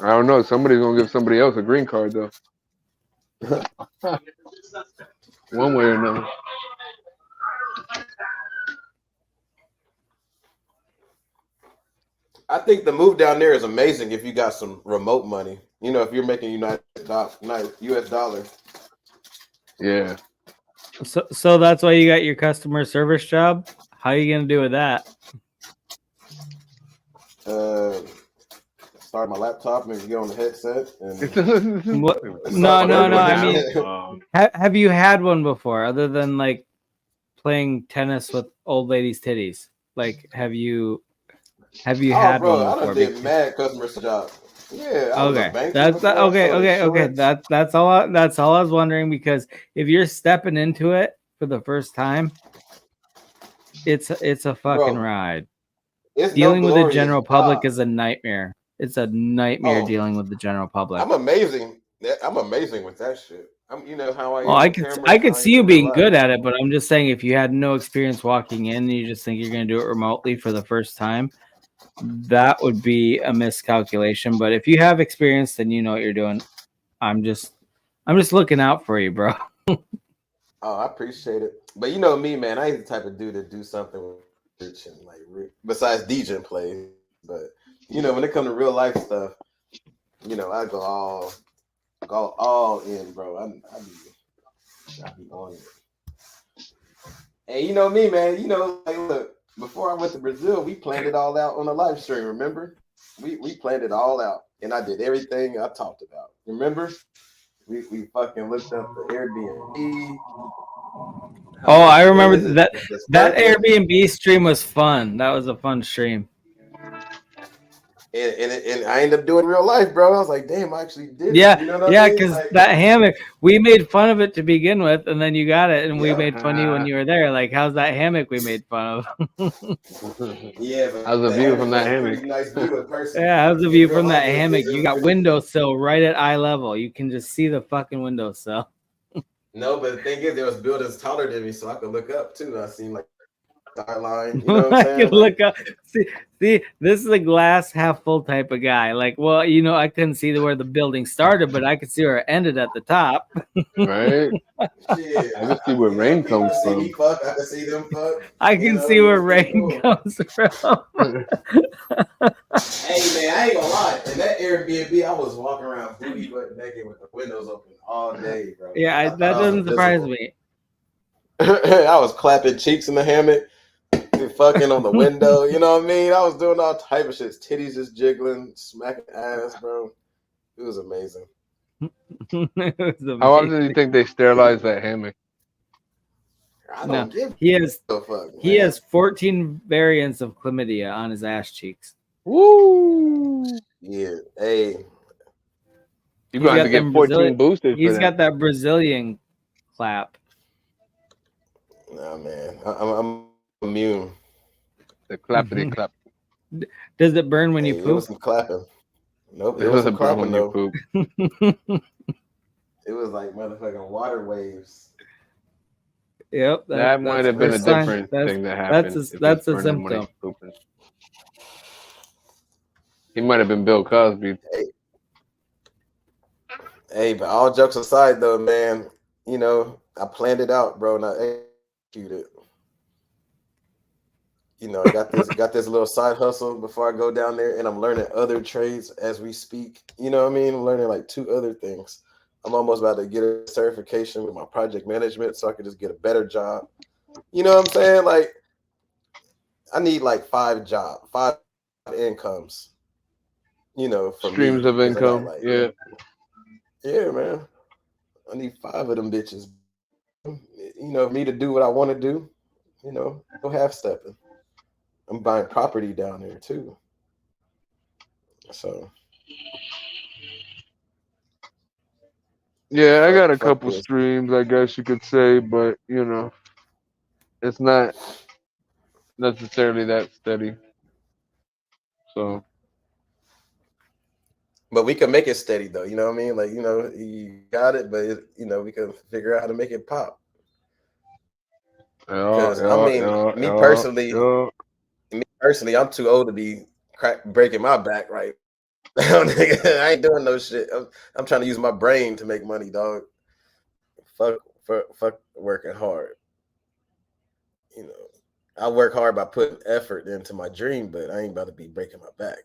I don't know. Somebody's going to give somebody else a green card, though. One way or another. I think the move down there is amazing if you got some remote money. You know, if you're making US dollars. Yeah. So that's why you got your customer service job? How are you going to do with that? Start my laptop and get on the headset. And No. I mean, have you had one before other than like playing tennis with old ladies' titties? Like, have you had one before? I done did mad customer job. Yeah. Okay. That's all I was wondering, because if you're stepping into it for the first time, it's a fucking ride. Dealing with the general public is a nightmare. It's a nightmare dealing with the general public. I'm amazing. I'm amazing with that shit. You know how I am. Well, I could see you being good at it, but I'm just saying, if you had no experience walking in and you just think you're going to do it remotely for the first time, that would be a miscalculation. But if you have experience, then you know what you're doing. I'm just looking out for you, bro. Oh, I appreciate it. But you know me, man, I ain't the type of dude to do something with like besides DJ plays. But you know, when it comes to real life stuff, you know, I go all in, bro. I be on it. And you know me, man. You know, like, look, before I went to Brazil, we planned it all out on a live stream. Remember, we planned it all out, and I did everything I talked about. Remember, we fucking looked up the Airbnb. Oh, I remember that Airbnb stream was fun. That was a fun stream. And I ended up doing real life, bro. I was like, damn, I actually did. Yeah, you know what I mean? Because that hammock, we made fun of it to begin with, and then you got it, and we made fun of you when you were there. Like, how's that hammock we made fun of? Yeah, but how's the view from that hammock? Nice view in person. Yeah, how's the view from that hammock? You got windowsill right at eye level. You can just see the fucking windowsill. No, but the thing is, there was buildings taller than me, so I could look up too. I seen like skyline. You know what I'm saying? I can look up. See, this is a glass half full type of guy. Like, well, I couldn't see where the building started, but I could see where it ended at the top. Right. Shit, I can see where rain comes see from. me fuck. I can see them fuck. I can see where rain comes from. Hey man, I ain't gonna lie. In that Airbnb, I was walking around booty butt naked with the windows open all day, bro. Yeah, that doesn't surprise me. I was clapping cheeks in the hammock, fucking on the window. You know what I mean? I was doing all type of shit. Titties just jiggling, smacking ass, bro. It was amazing. How often do you think they sterilize that hammock? I don't give he has a fuck. He has 14 variants of chlamydia on his ass cheeks. Woo! Yeah, hey. You're going to have to get 14 boosters. He's got that Brazilian clap. Nah, man, I'm immune. The clappity clap. Does it burn when you poop? It wasn't clapping. Nope, it wasn't clapping though. Poop. It was like motherfucking water waves. Yep, that might have been a different thing that happened. That's a symptom. He might have been Bill Cosby. Hey, but all jokes aside, though, man, I planned it out, bro, and I executed it. I got this little side hustle before I go down there, and I'm learning other trades as we speak. You know what I mean? I'm learning like 2 other things. I'm almost about to get a certification with my project management so I can just get a better job. You know what I'm saying? Like, I need like 5 incomes. For streams of income. Yeah. Yeah, man. I need 5 of them bitches. Me to do what I want to do. Go half stepping. I'm buying property down there too. So. Yeah, I got a couple streams, I guess you could say, but it's not necessarily that steady. So. But we can make it steady though, you know what I mean? Like, you got it, but we can figure out how to make it pop. Because me personally, I'm too old to be breaking my back, right? I ain't doing no shit. I'm trying to use my brain to make money, dog. Fuck working hard. I work hard by putting effort into my dream, but I ain't about to be breaking my back.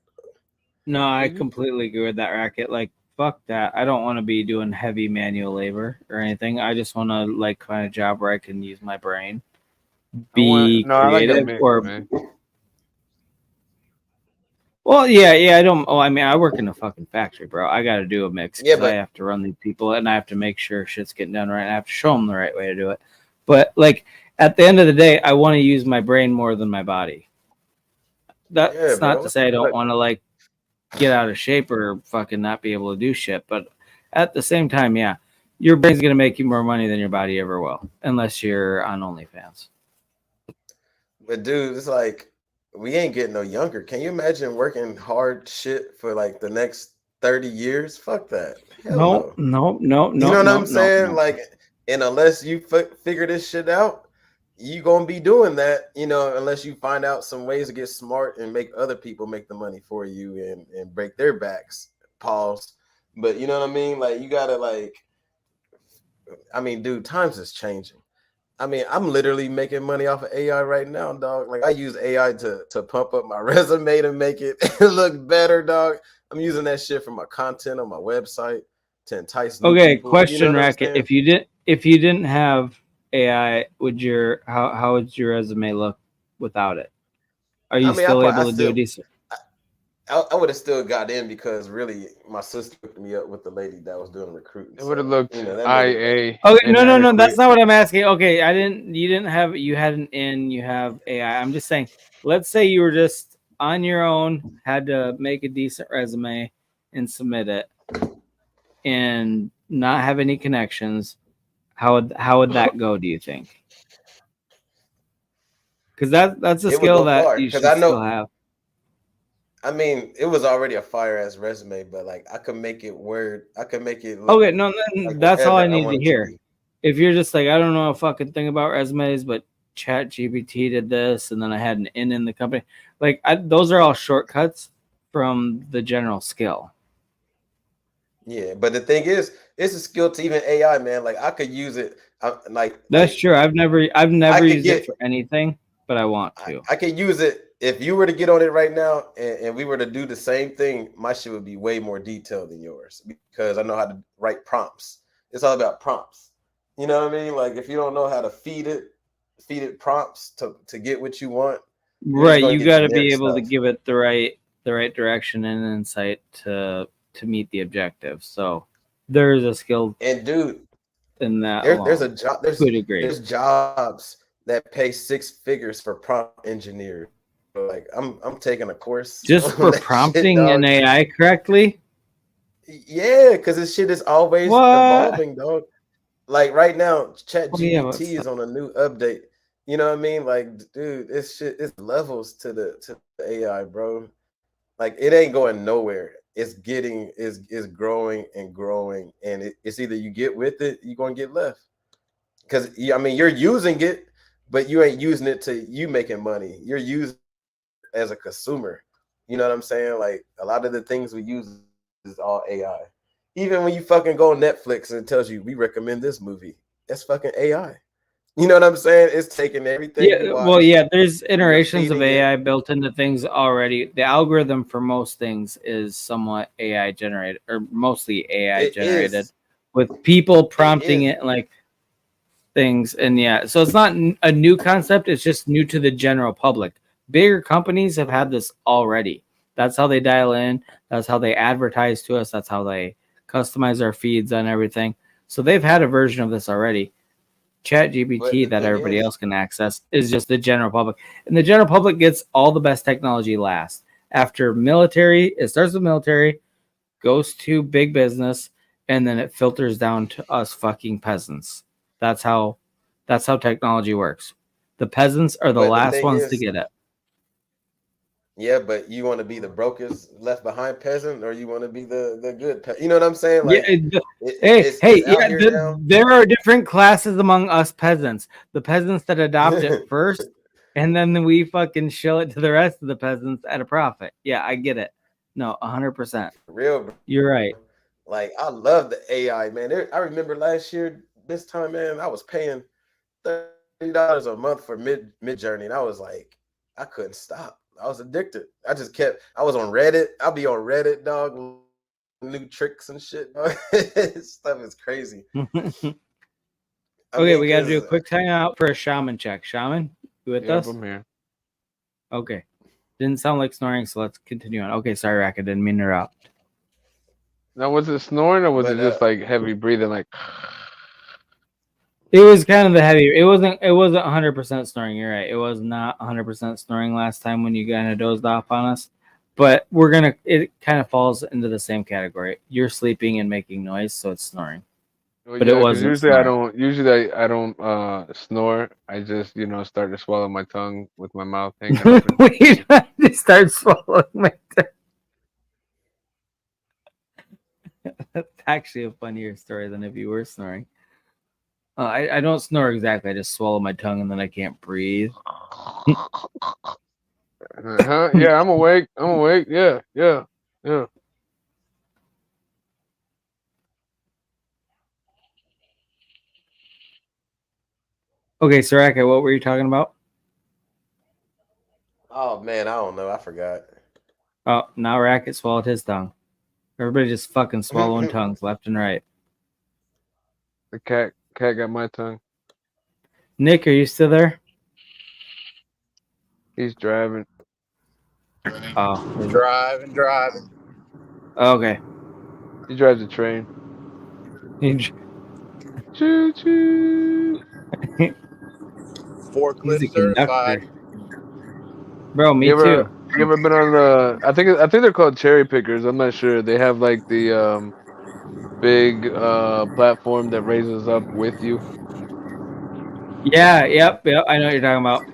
No, I completely agree with that, Racket. Like, fuck that. I don't want to be doing heavy manual labor or anything. I just want to find a job where I can use my brain, creative, man. Well, yeah, I don't. Oh, I mean, I work in a fucking factory, bro. I got to do a mix because I have to run these people and I have to make sure shit's getting done right. And I have to show them the right way to do it. But at the end of the day, I want to use my brain more than my body. That's not to say I don't want to get out of shape or fucking not be able to do shit. But at the same time, yeah, your brain's gonna make you more money than your body ever will, unless you're on OnlyFans. But dude, it's like we ain't getting no younger. Can you imagine working hard shit for the next 30 years? Fuck that. No. You know what I'm saying? No. And unless you figure this shit out, you gonna be doing that, unless you find out some ways to get smart and make other people make the money for you and break their backs. Pause. But you know what I mean? You gotta dude, times is changing. I mean, I'm literally making money off of AI right now, dog. I use AI to pump up my resume to make it look better, dog. I'm using that shit for my content on my website to entice new people. Question, Racket. If you didn't have AI, how would your resume look without it? Are you still able to do decent? I would have still got in because really my sister hooked me up with the lady that was doing recruiting. It would have looked IA. Okay, no, that's not what I'm asking. Okay, you had an in, you have AI. I'm just saying, let's say you were just on your own, had to make a decent resume and submit it and not have any connections. How would that go, do you think? Because that's a skill that you should still have. I mean, it was already a fire ass resume, but I could make it word. I could make it. Okay, no, that's all I need to hear. If you're just I don't know a fucking thing about resumes, but ChatGPT did this, and then I had an in the company. Like those are all shortcuts from the general skill. Yeah, but the thing is, it's a skill to even AI, man. Like I could use it. That's true. I've never used it for anything, but I want to. I could use it. If you were to get on it right now and we were to do the same thing, my shit would be way more detailed than yours because I know how to write prompts. It's all about prompts. You know what I mean? Like if you don't know how to feed it prompts to get what you want. Right, you got to be able to give it the right direction and insight to meet the objective. So there's a skill. And dude, in that there's a job. There's jobs that pay 6 figures for prompt engineers. Like I'm taking a course just for prompting an AI correctly. Yeah, because this shit is always evolving, dog. Like right now, ChatGPT is on a new update. You know what I mean? Like, dude, this shit it's levels to the AI, bro. Like it ain't going nowhere. It's getting is growing and growing, and it's either you get with it, you're gonna get left. Because I mean, you're using it, but you ain't using it to you making money. You're using it as a consumer. You know what I'm saying? Like a lot of the things we use is all AI. Even when you fucking go on Netflix and it tells you we recommend this movie, that's fucking AI. You know what I'm saying? It's taking everything. Yeah, well, yeah. There's iterations of AI built into things already. The algorithm for most things is somewhat AI generated, or mostly AI generated, with people prompting it like things. And yeah, so it's not a new concept. It's just new to the general public. Bigger companies have had this already. That's how they dial in. That's how they advertise to us. That's how they customize our feeds on everything. So they've had a version of this already. ChatGPT that everybody else can access is just the general public, and the general public gets all the best technology last. After military, it starts with military, goes to big business, and then it filters down to us fucking peasants. That's how technology works. The peasants are the last ones to get it. Yeah, but you want to be the brokest left behind peasant, or you want to be the good peasant? You know what I'm saying? Like, there are different classes among us peasants. The peasants that adopt it first, and then we fucking show it to the rest of the peasants at a profit. Yeah, I get it. No, 100%. Real, bro. You're right. Like, I love the AI, man. I remember last year, this time, man, I was paying $30 a month for Midjourney, and I was like, I couldn't stop. I was addicted. I was on Reddit. I'll be on Reddit, dog. New tricks and shit. Stuff is crazy. Okay, we got to do a quick timeout for a shaman check. Shaman, you with us? I'm here. Okay. Didn't sound like snoring, so let's continue on. Okay, sorry, Rack. I didn't mean to interrupt. Now, was it snoring or was it just like heavy breathing? Like it was kind of the heavy. It wasn't 100% snoring. You're right. It was not 100% snoring last time when you kind of dozed off on us. But it kind of falls into the same category. You're sleeping and making noise, so it's snoring. Well, but it wasn't. Usually I don't snore. I just start to swallow my tongue with my mouth hanging open. Wait, I just start swallowing my tongue. That's actually a funnier story than if you were snoring. I don't snore exactly. I just swallow my tongue and then I can't breathe. Yeah, I'm awake. Yeah. Okay, Soraka, what were you talking about? Oh man, I don't know. I forgot. Oh, now Racket swallowed his tongue. Everybody just fucking swallowing tongues left and right. The cat got my tongue. Nick, are you still there? He's driving. Oh, driving. Okay. He drives a train. Choo choo. Forklift certified. Bro, me too. You ever been on the? I think they're called cherry pickers. I'm not sure. They have like the big platform that raises up with you. Yeah. Yep. I know what you're talking about.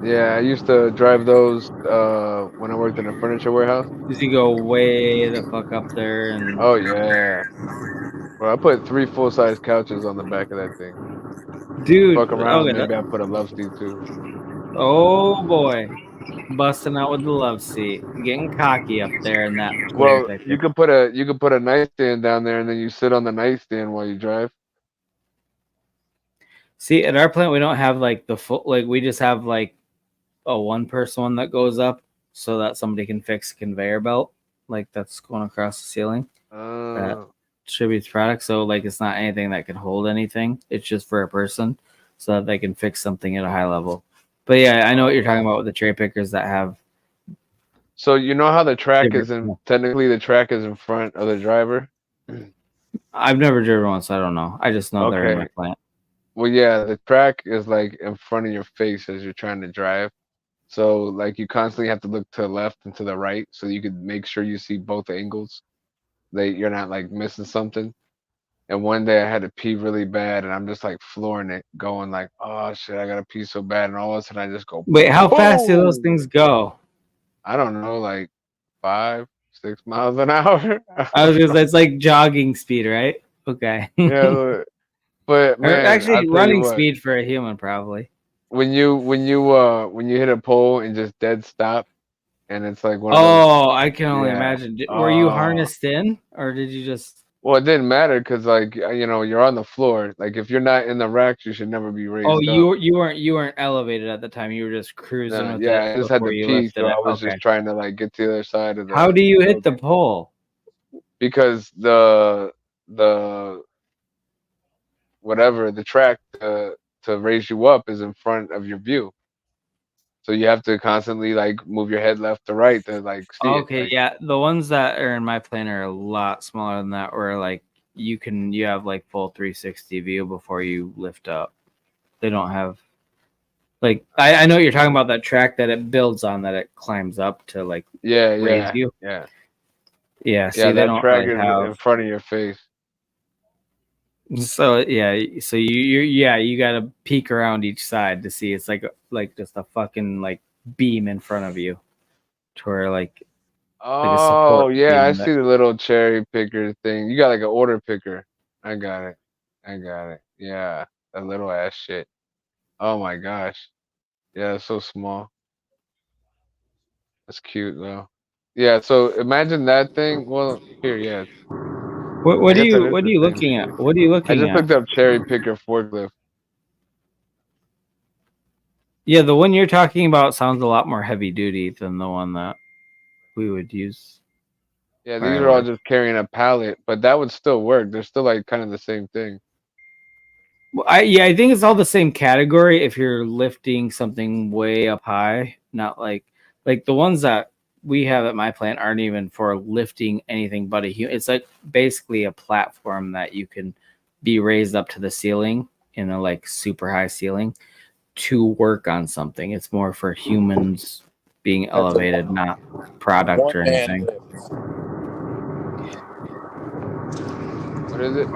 Yeah, I used to drive those when I worked in a furniture warehouse. Does he go way the fuck up there? And oh yeah, Bro, I put 3 full-size couches on the back of that thing. Dude, Fuck around, okay. maybe I put a love seat too. Oh boy, busting out with the love seat, getting cocky up there in that Twitter Well, picture. you could put a nightstand down there, and then you sit on the nightstand while you drive. See, at our plant, we don't have like the full, like we just have like a one-person one that goes up so that somebody can fix a conveyor belt, like that's going across the ceiling. That distributes product, so like it's not anything that can hold anything. It's just for a person, so that they can fix something at a high level. But yeah, I know what you're talking about with the tray pickers that have. So you know how the track is in technically the track is in front of the driver. I've never driven one, so I don't know. I just know they're in my plant. Well, yeah, the track is like in front of your face as you're trying to drive. So like you constantly have to look to the left and to the right so you can make sure you see both angles. That you're not like missing something. And one day I had to pee really bad, and I'm just like flooring it, going like, "Oh shit, I gotta pee so bad," and all of a sudden I just go. Wait, how fast do those Boom! things go? I don't know, like 5, 6 miles an hour. I was gonna say it's like jogging speed, right? Okay. Yeah, but Or man, I'll actually, tell you running what. speed for a human, probably. When you hit a pole and just dead stop, and it's like one of those. Oh, I can only Yeah. imagine. Were you harnessed in, or did you just? Well, it didn't matter because like you're on the floor. Like if you're not in the racks, you should never be Oh, raised up. you weren't elevated at the time. You were just cruising No, with yeah, it I just had before to you pee, lifted so it. I was Okay. just trying to like get to the other side of How the do you hit the building. pole? Because the whatever the track to raise you up is in front of your view. So you have to constantly like move your head left to right to like see it. Okay, Like yeah, the ones that are in my plane are a lot smaller than that. Where like you have like full 360 view before you lift up. They don't have like I know what you're talking about, that track that it builds on, that it climbs up to like raise you. yeah. Yeah, see, Yeah, they that don't track really is have. in front of your face. So yeah, so you gotta peek around each side to see. It's like just a fucking like beam in front of you, to where like a Oh support yeah, I beam that. see the little cherry picker thing. You got like an order picker. I got it. I got it. Yeah, that little ass shit. Oh my gosh. Yeah, it's so small. That's cute though. Yeah, so imagine that thing. Well, here, yeah. I guess that is What are the you same looking at? thing. What are you I looking just at? looked up cherry picker forklift. Yeah, the one you're talking about sounds a lot more heavy duty than the one that we would use Yeah, where these I are all work. just carrying a pallet, but that would still work. They're still like kind of the same thing. Well, I think it's all the same category if you're lifting something way up high, not like the ones that we have at my plant aren't even for lifting anything but a human. It's like basically a platform that you can be raised up to the ceiling in a like super high ceiling to work on something. It's more for humans being elevated, not product or One-man anything. lift. What is it?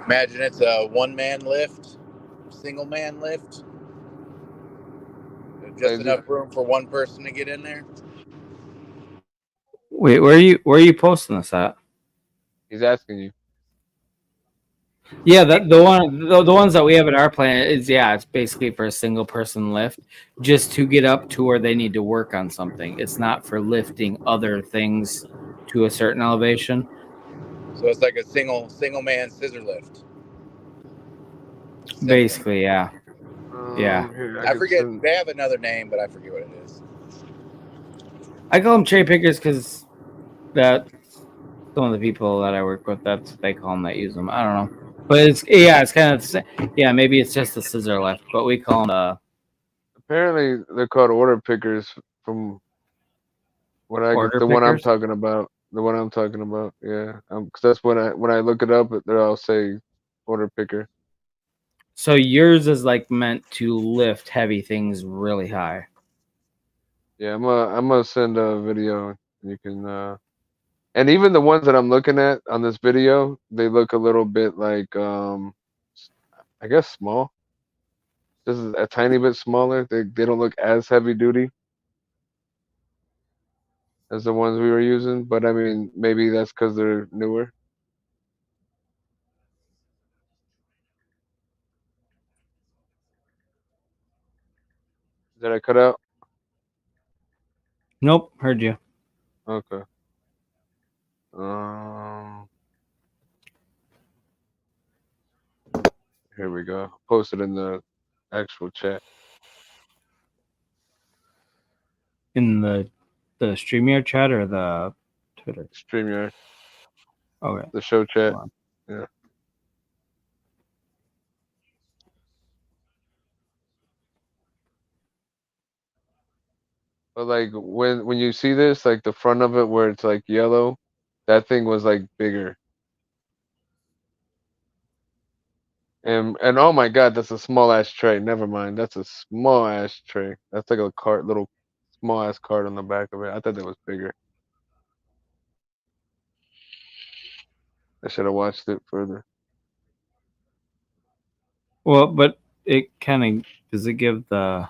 Imagine it's a one-man lift, single-man lift. Just Lazy? enough room for one person to get in there. Wait, where are you posting this at? He's asking you. Yeah, the ones that we have at our plant is, yeah, it's basically for a single person lift, just to get up to where they need to work on something. It's not for lifting other things to a certain elevation. So it's like a single man scissor lift. Similar. Basically, yeah. Yeah. Here, I forget. They have another name, but I forget what it is. I call them cherry pickers because that some of the people that I work with, that's what they call them that use them. I don't know, but it's kind of, yeah, maybe it's just a scissor lift, but we call them Apparently, they're called order pickers from order the one I'm pickers. talking about. The one I'm talking about. Yeah, because that's when I look it up, they'll say order picker. So yours is like meant to lift heavy things really high. Yeah, I'm gonna send a video. You can and even the ones that I'm looking at on this video, they look a little bit like I guess small. This is a tiny bit smaller. They don't look as heavy duty as the ones we were using, but I mean maybe that's because they're newer. Did I cut out? Nope, heard you. Okay. Here we go. Post it in the actual chat. In the StreamYard chat or the Twitter? StreamYard. Okay. The show chat. Yeah. But like when you see this, like the front of it where it's like yellow, that thing was like bigger. And oh my god, that's a small ass tray. Never mind. That's a small ass tray. That's like a cart, little small ass cart on the back of it. I thought that was bigger. I should have watched it further. Well, but it kind of does it give the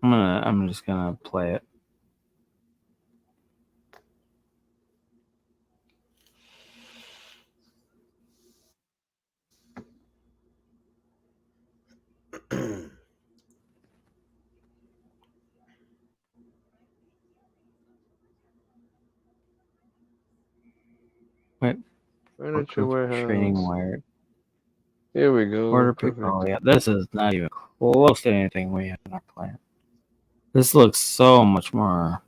I'm just gonna play it. Wait, Furniture warehouse. training wire. Here we go. Order pick. Oh yeah, this is not even close to anything we have in our plan. This looks so much more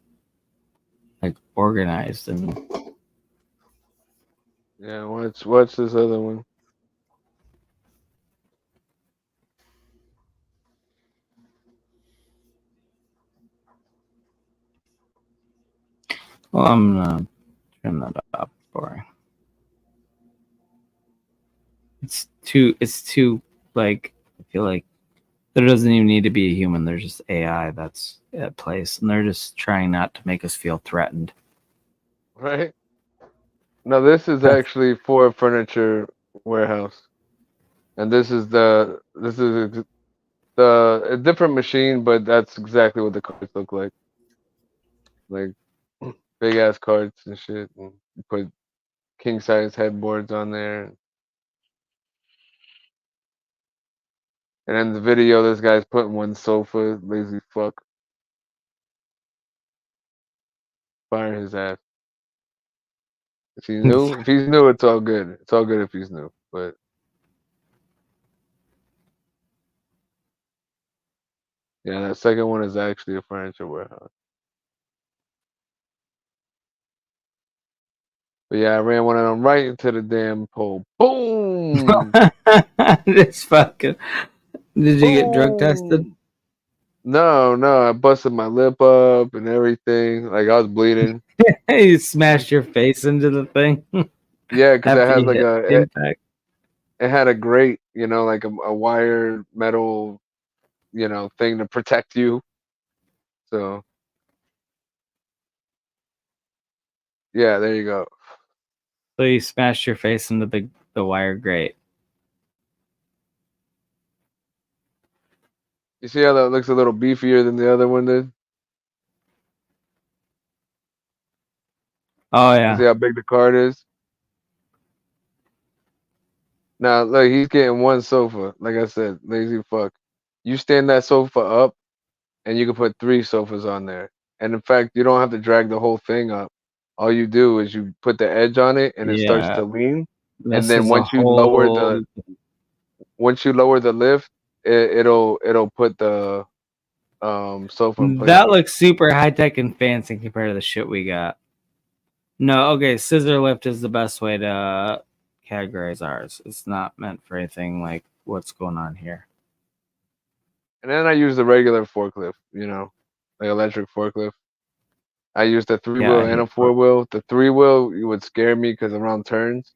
like organized and. Yeah, watch this other one. Well, I'm gonna turn that up. Boring. It's too like I feel like there doesn't even need to be a human. There's just AI that's at place, and they're just trying not to make us feel threatened. Right? No, this is actually for a furniture warehouse, and this is a different machine, but that's exactly what the cards look like big ass cards and shit. And you put king size headboards on there. And in the video, this guy's putting one sofa, lazy fuck. Fire his ass. If he's new, it's all good. It's all good if he's new. But yeah, that second one is actually a furniture warehouse. But yeah, I ran one of them right into the damn pole. Boom! This fucking. Did you get drug tested? Boom! No, I busted my lip up and everything. Like I was bleeding. You smashed your face into the thing. Yeah, because it After has you like hit impact. it had a grate, like a wire metal, thing to protect you. So yeah, there you go. So you smashed your face into the wire grate. You see how that looks a little beefier than the other one did? Oh You yeah. see how big the card is? Now look, he's getting one sofa. Like I said, lazy fuck. You stand that sofa up, and you can put 3 sofas on there. And in fact, you don't have to drag the whole thing up. All you do is you put the edge on it, and it starts to lean. And This then is a whole. once you lower the lift, it'll put the sofa in place. That looks super high tech and fancy compared to the shit we got. No, okay, scissor lift is the best way to categorize ours. It's not meant for anything like what's going on here. And then I use the regular forklift, like electric forklift. I used a 3-wheel and a 4-wheel. The 3-wheel would scare me because around turns,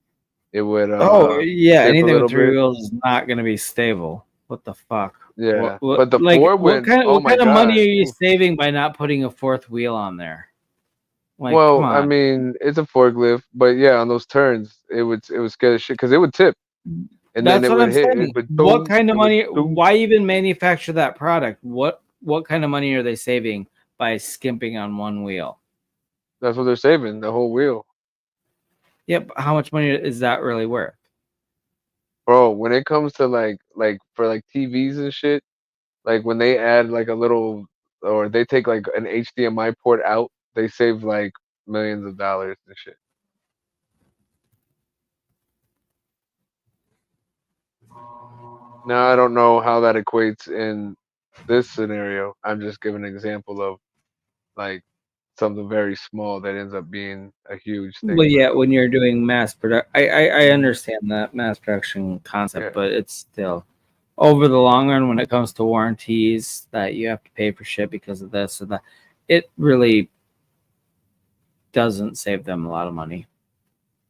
it would yeah, tip anything a little with 3 bit. wheels is not going to be stable. What the fuck? Yeah, what, but the like 4-wheel. what kind of money are you saving by not putting a 4th wheel on there? Like, well, come on. I mean, it's a forklift, but yeah, on those turns, it would scare the shit because it would tip, and That's then it what would I'm hit. saying. It would What kind of money? boom. Why even manufacture that product? What kind of money are they saving by skimping on one wheel? That's what they're saving, the whole wheel. Yep. How much money is that really worth? bro. When it comes to like for like TVs and shit, like when they add like a little or they take like an HDMI port out, they save like millions of dollars and shit. Now I don't know how that equates in this scenario. I'm just giving an example of like something very small that ends up being a huge Well, thing for a yeah, when company. you're doing mass production, I understand that mass production concept, Yeah. but it's still over the long run when it comes to warranties that you have to pay for shit because of this or that. It really doesn't save them a lot of money.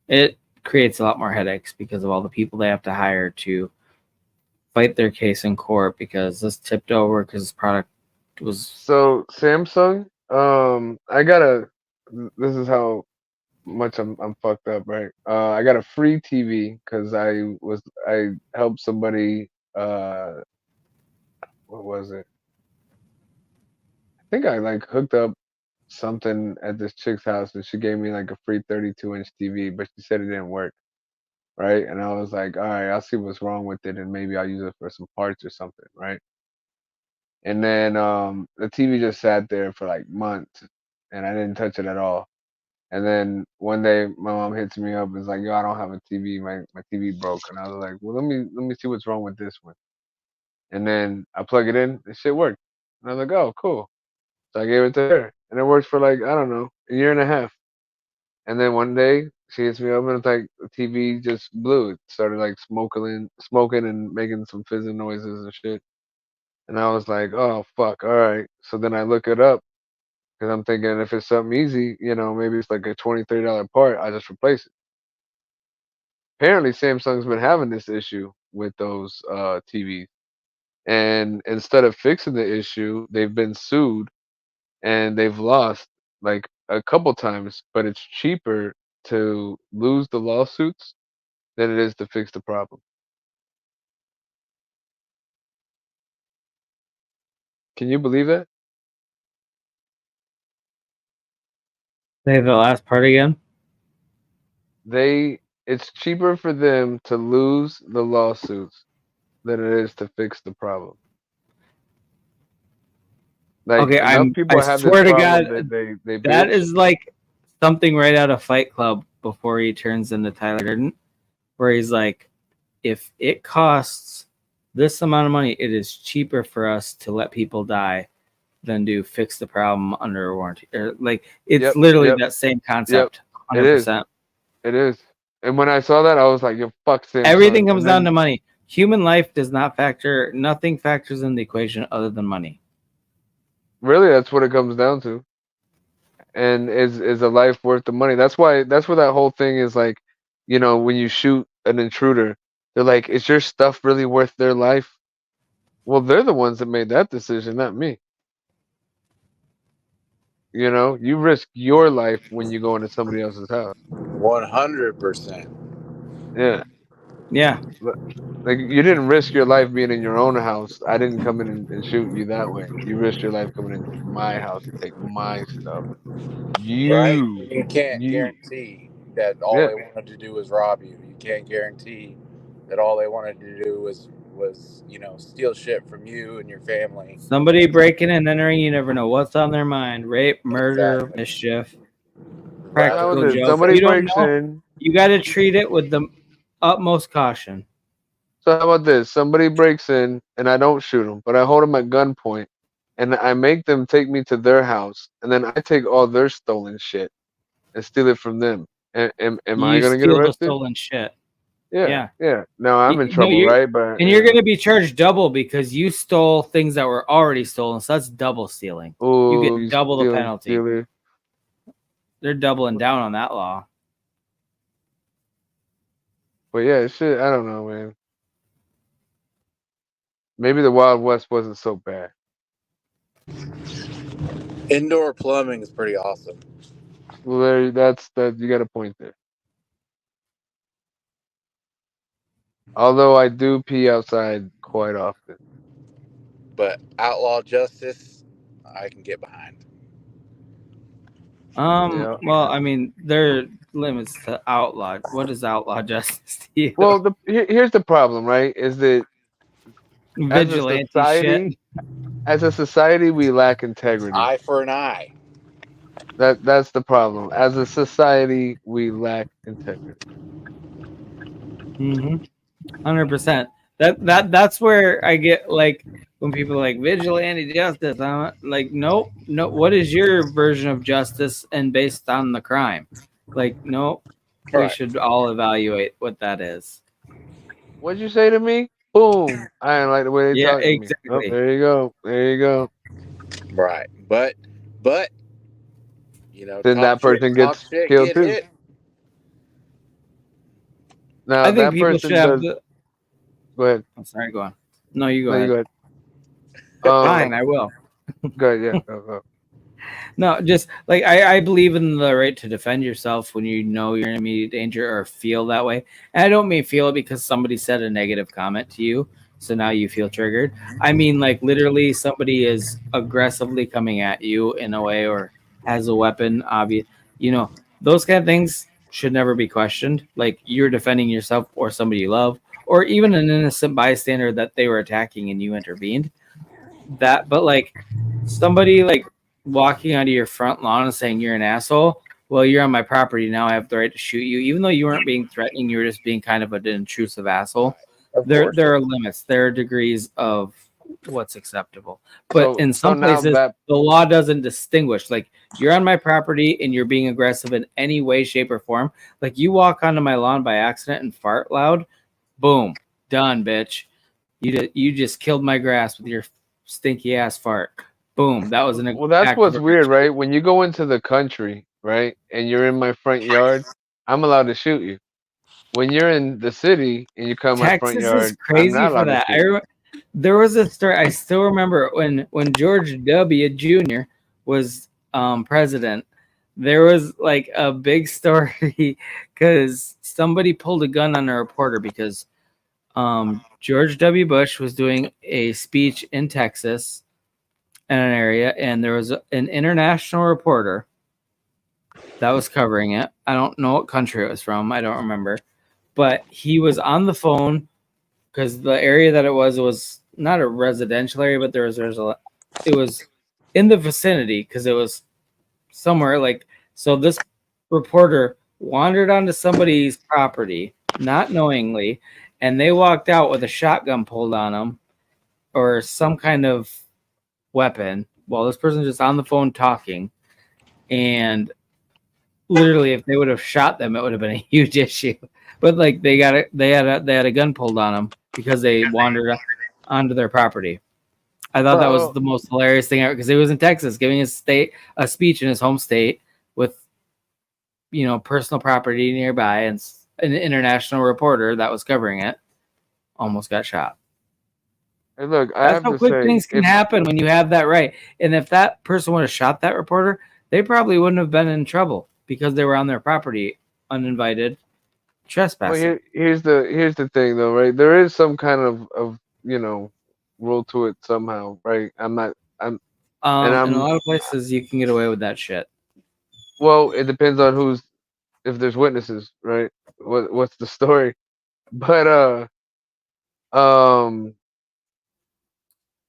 It creates a lot more headaches because of all the people they have to hire to fight their case in court because this tipped over because this product was. So Samsung, I got a. This is how much I'm fucked up, right? I got a free TV because I helped somebody. What was it? I think I like hooked up something at this chick's house and she gave me like a free 32-inch TV, but she said it didn't work, right? And I was like, all right, I'll see what's wrong with it and maybe I'll use it for some parts or something, right? And then the TV just sat there for like months and I didn't touch it at all. And then one day my mom hits me up and is like, yo, I don't have a TV. My TV broke. And I was like, well, let me see what's wrong with this one. And then I plug it in, the shit worked. And I was like, oh, cool. So I gave it to her. And it worked for like, I don't know, a year and a half. And then one day she hits me up and it's like the TV just blew. It started like smoking and making some fizzing noises and shit. And I was like, oh fuck, all right. So then I look it up because I'm thinking if it's something easy, maybe it's like a $20, $30 part, I just replace it. Apparently Samsung's been having this issue with those TVs. And instead of fixing the issue, they've been sued and they've lost like a couple times, but it's cheaper to lose the lawsuits than it is to fix the problem. Can you believe that? Say the last part again. It's cheaper for them to lose the lawsuits than it is to fix the problem. Like Okay, enough I people have this swear to God, problem that they that bitch. is like something right out of Fight Club before he turns into Tyler Durden, where he's like, if it costs this amount of money, it is cheaper for us to let people die than to fix the problem under a warranty. Or like it's Yep, literally yep, that same yep. concept, It is. 100%. It is. And when I saw that, I was like, "Yo, fuck Everything Samsung." comes And down then, to money. Human life does not factor. Nothing factors in the equation other than money. really, that's what it comes down to. And is a life worth the money? That's where that whole thing is like, when you shoot an intruder, they're like, "Is your stuff really worth their life?" Well, they're the ones that made that decision, not me. You risk your life when you go into somebody else's house. 100%. Yeah. Yeah. Like you didn't risk your life being in your own house. I didn't come in and shoot you that way. You risked your life coming into my house to take my stuff. Right? You, You can't you, guarantee that all yeah. they wanted to do was rob you. You can't guarantee that all they wanted to do was steal shit from you and your family. Somebody breaking and entering, you never know what's on their mind. Rape, murder, Exactly. mischief, So how about practical Rather this? joke. Somebody You don't breaks know. in. You got to treat it with the utmost caution. So how about this? Somebody breaks in and I don't shoot them, but I hold them at gunpoint and I make them take me to their house and then I take all their stolen shit and steal it from them. Am I You gonna get steal the arrested? stolen shit. Yeah, Yeah. yeah. Now I'm in No, trouble, right? But and you're going to be charged double because you stole things that were already stolen. So that's double stealing. You oh, get you double the stealing, penalty. stealer. They're doubling down on that law. But yeah, shit. I don't know, man. Maybe the Wild West wasn't so bad. indoor plumbing is pretty awesome. Well, that's that. You got a point there. Although I do pee outside quite often. But outlaw justice, I can get behind. Yeah. Well, I mean, there are limits to outlaw. What is outlaw justice to you? Well, here's the problem, right? Is that as a Vigilante shit. society, we lack integrity. Eye for an eye. That's the problem. As a society, we lack integrity. 100%. That's where I get like when people are like vigilante justice. I'm like, nope, no. What is your version of justice and based on the crime? Like, nope. We Right. should all evaluate what that is. What'd you say to me? Boom. I didn't like the way they Yeah, talked to me. Oh, exactly. there you go. There you go. Right. But Then that person talk gets shit, killed get too. hit. Now I think that people should person have does. the. Go ahead. I'm sorry, go on. No, you go No, you ahead. go ahead. Fine, I will. Go ahead. Yeah. Go. No, just like I believe in the right to defend yourself when you know you're in immediate danger or feel that way. And I don't mean feel it because somebody said a negative comment to you, so now you feel triggered. I mean like literally somebody is aggressively coming at you in a way or has a weapon, obvious. Those kind of things should never be questioned. Like you're defending yourself or somebody you love, or even an innocent bystander that they were attacking and you intervened. But like somebody like walking onto your front lawn and saying you're an asshole, well, you're on my property now. I have the right to shoot you, even though you weren't being threatening. You were just being kind of an intrusive asshole. Of There, course. there are limits. There are degrees of what's acceptable. But So in so some now places, that the law doesn't distinguish. Like you're on my property and you're being aggressive in any way, shape, or form. Like you walk onto my lawn by accident and fart loud, boom, done, bitch. You just killed my grass with your stinky ass fart. Boom. That was an well, that's act of what's weird, aggression. right? When you go into the country, right, and you're in my front yard, I'm allowed to shoot you. When you're in the city and you come in my front Texas is yard, I'm crazy not for allowed to that. shoot you. There was a story I still remember when George W. Jr. was president. There was like a big story because somebody pulled a gun on a reporter because George W. Bush was doing a speech in Texas in an area, and there was an international reporter that was covering it. I don't know what country it was from. I don't remember, but he was on the phone because the area that it was not a residential area, but it was in the vicinity because it was somewhere like so. This reporter wandered onto somebody's property not knowingly, and they walked out with a shotgun pulled on them or some kind of weapon while this person just on the phone talking. And literally, if they would have shot them, it would have been a huge issue. But like they had a gun pulled on them because they wandered onto their property. I thought that was Well, the most hilarious thing ever because he was in Texas giving a speech in his home state with personal property nearby, and an international reporter that was covering it almost got shot. hey, look, I That's have how to quick say, things can happen when you have that right. And if that person would have shot that reporter, they probably wouldn't have been in trouble because they were on their property uninvited well, trespassing. here's the thing though, right? There is some kind of you know rule to it somehow, right? I'm not, I'm, and In a I'm. lot of places, you can get away with that shit. Well, it depends on who's, if there's witnesses, right? What's the story? But um,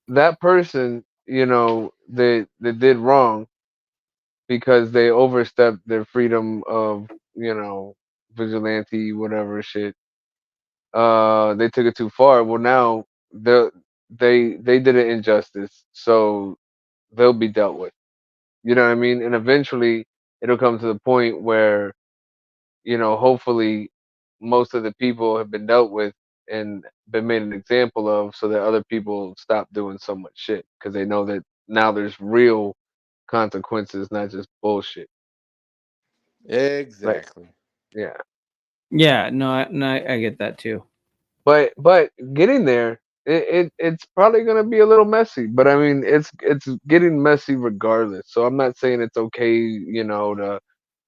that person, they did wrong because they overstepped their freedom of, vigilante, whatever shit. They took it too far. Well, now they did an injustice, so they'll be dealt with. You know what I mean? And eventually, it'll come to the point where, hopefully, most of the people have been dealt with and been made an example of, so that other people stop doing so much shit because they know that now there's real consequences, not just bullshit. Like, Exactly. yeah. Yeah, no, I get that too. But getting there, it's probably gonna be a little messy. But I mean, it's getting messy regardless. So I'm not saying it's okay, to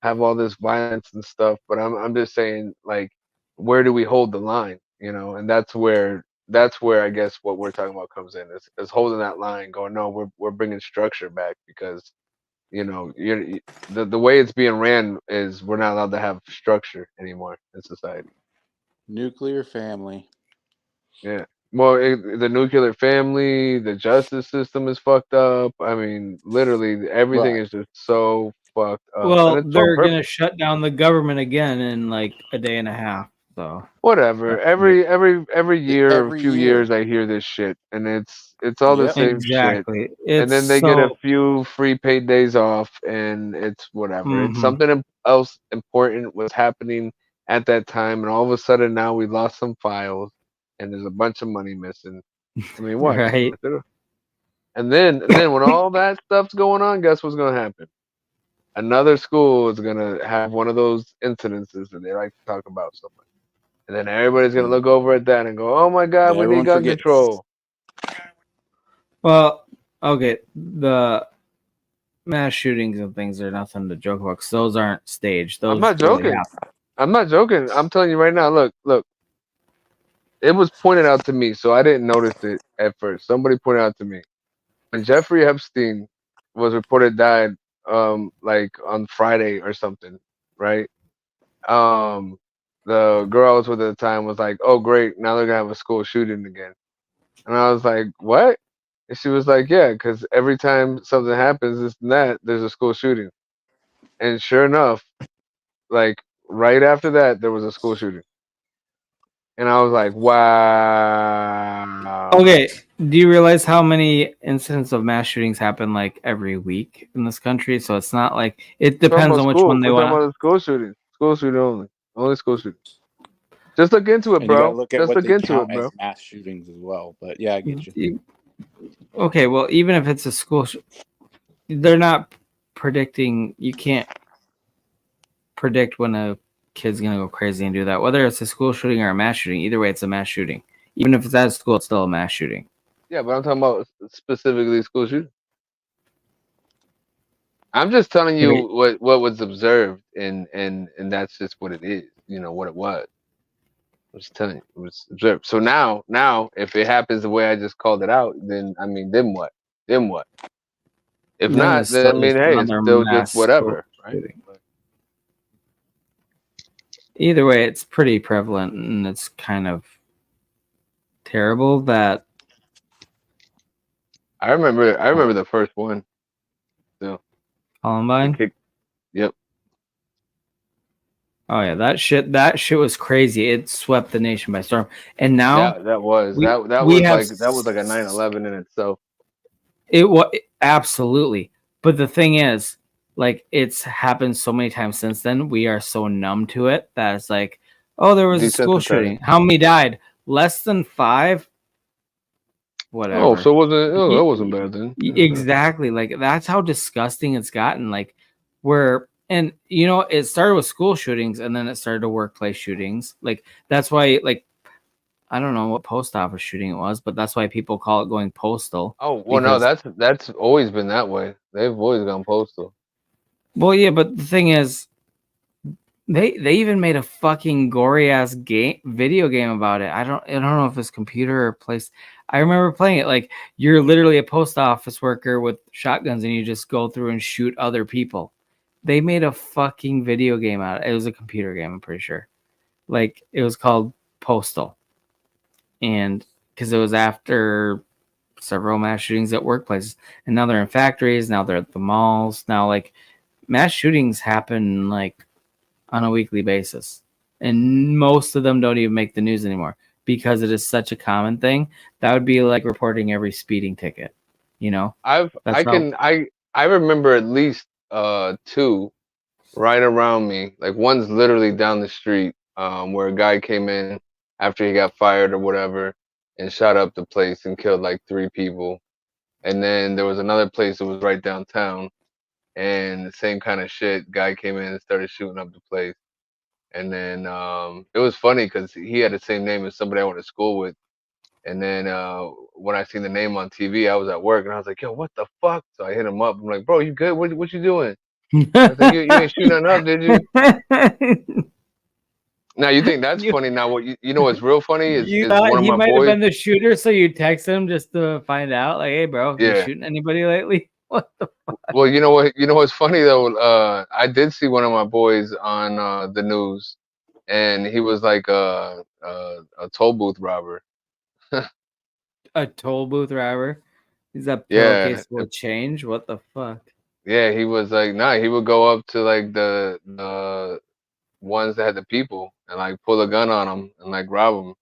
have all this violence and stuff. But I'm just saying, like, where do we hold the line? And that's where I guess what we're talking about comes in is holding that line, going, no, we're bringing structure back because the way it's being ran is we're not allowed to have structure anymore in society. Nuclear family. Yeah. Well, the nuclear family, the justice system is fucked up. I mean, literally everything is just so fucked up. Well, and it's they're gonna shut down the government again in like a day and a half. So whatever. Every year, a few years, year. I hear this shit, and it's all the same shit. exactly. And then It's they get a so. few free paid days off, and it's whatever. It's Mhm. something else important was happening at that time, and all of a sudden now we lost some files, and there's a bunch of money missing. I mean, what? Right. And then when all that stuff's going on, guess what's gonna happen? Another school is gonna have one of those incidences that they like to talk about so much. And then everybody's gonna look over at that and go, "Oh my God, we need Everyone gun forgets. control." Well, okay. The mass shootings and things are nothing to joke about because those aren't staged. Those I'm not really joking. happen. I'm not joking. I'm telling you right now. Look. It was pointed out to me, so I didn't notice it at first. Somebody pointed out to me when Jeffrey Epstein was reported died, like on Friday or something, right? Um, the girl I was with at the time was like, "Oh, great, now they're gonna have a school shooting again," and I was like, "What?" And she was like, "Yeah, because every time something happens, this and that, there's a school shooting." And sure enough, like right after that, there was a school shooting, and I was like, "Wow." Okay. Do you realize how many incidents of mass shootings happen like every week in this country? So it's not like it depends on which one they We're talking want. about the school shooting. School shooting only school shooting. Just look into it, And you got to bro. look at Just what look they into it, count bro. as mass shootings as well. But yeah, I get you. Okay. Well, even if it's a school, they're not predicting. You can't predict when a kid's gonna go crazy and do that. Whether it's a school shooting or a mass shooting, either way, it's a mass shooting. Even if it's at school, it's still a mass shooting. Yeah, but I'm talking about specifically school shooting. I'm just telling you what was observed, and that's just what it is. You know what it was. I'm just telling you, it was observed. So now, if it happens the way I just called it out, then I mean, then what? Then what? If Then not, it's then I still mean, just hey, it's another still just mass whatever, right? shooting. Either way, it's pretty prevalent, and it's kind of terrible that I remember the first one. So Columbine. Yep. Oh yeah, that shit was crazy. It swept the nation by storm. And now That was we have like a 9/11 in itself. it was absolutely. But the thing is, like, it's happened so many times since then. We are so numb to it that it's like, oh, there was a school shooting. How many died? Less than 5. Whatever. Oh, so that wasn't bad then. Exactly. Like, that's how disgusting it's gotten. Like, and it started with school shootings and then it started to workplace shootings. Like, that's why, like, I don't know what post office shooting it was, but that's why people call it going postal. Oh, well, no, that's always been that way. They've always gone postal. Well, yeah, but the thing is, they even made a fucking gory ass video game about it. I don't know if it's computer or place. I remember playing it. Like, you're literally a post office worker with shotguns and you just go through and shoot other people. They made a fucking video game out of it. It was a computer game, I'm pretty sure. Like, it was called Postal. And because it was after several mass shootings at workplaces. And now they're in factories. Now they're at the malls. Now, like, mass shootings happen, like, on a weekly basis. And most of them don't even make the news anymore because it is such a common thing. That would be like reporting every speeding ticket, I remember at least 2 right around me. Like, one's literally down the street, where a guy came in after he got fired or whatever and shot up the place and killed like 3 people. And then there was another place that was right downtown, and the same kind of shit. Guy came in and started shooting up the place. And then it was funny because he had the same name as somebody I went to school with. And then when I seen the name on TV, I was at work and I was like, "Yo, what the fuck?" So I hit him up. I'm like, "Bro, you good? What you doing?" I was like, "You ain't shooting nothing up, did you?" Now you think that's funny? Now what you know what's real funny is one of he my might have boys. been the shooter, so you text him just to find out, like, "Hey, bro, you shooting anybody lately?" What the fuck? Well, you know what? You know what's funny though? I did see one of my boys on the news, and he was like a toll booth robber. A toll booth robber? Is that Yeah, pillowcase will change? What the fuck? yeah. He was like, nah. He would go up to like the ones that had the people and like pull a gun on them and like rob them.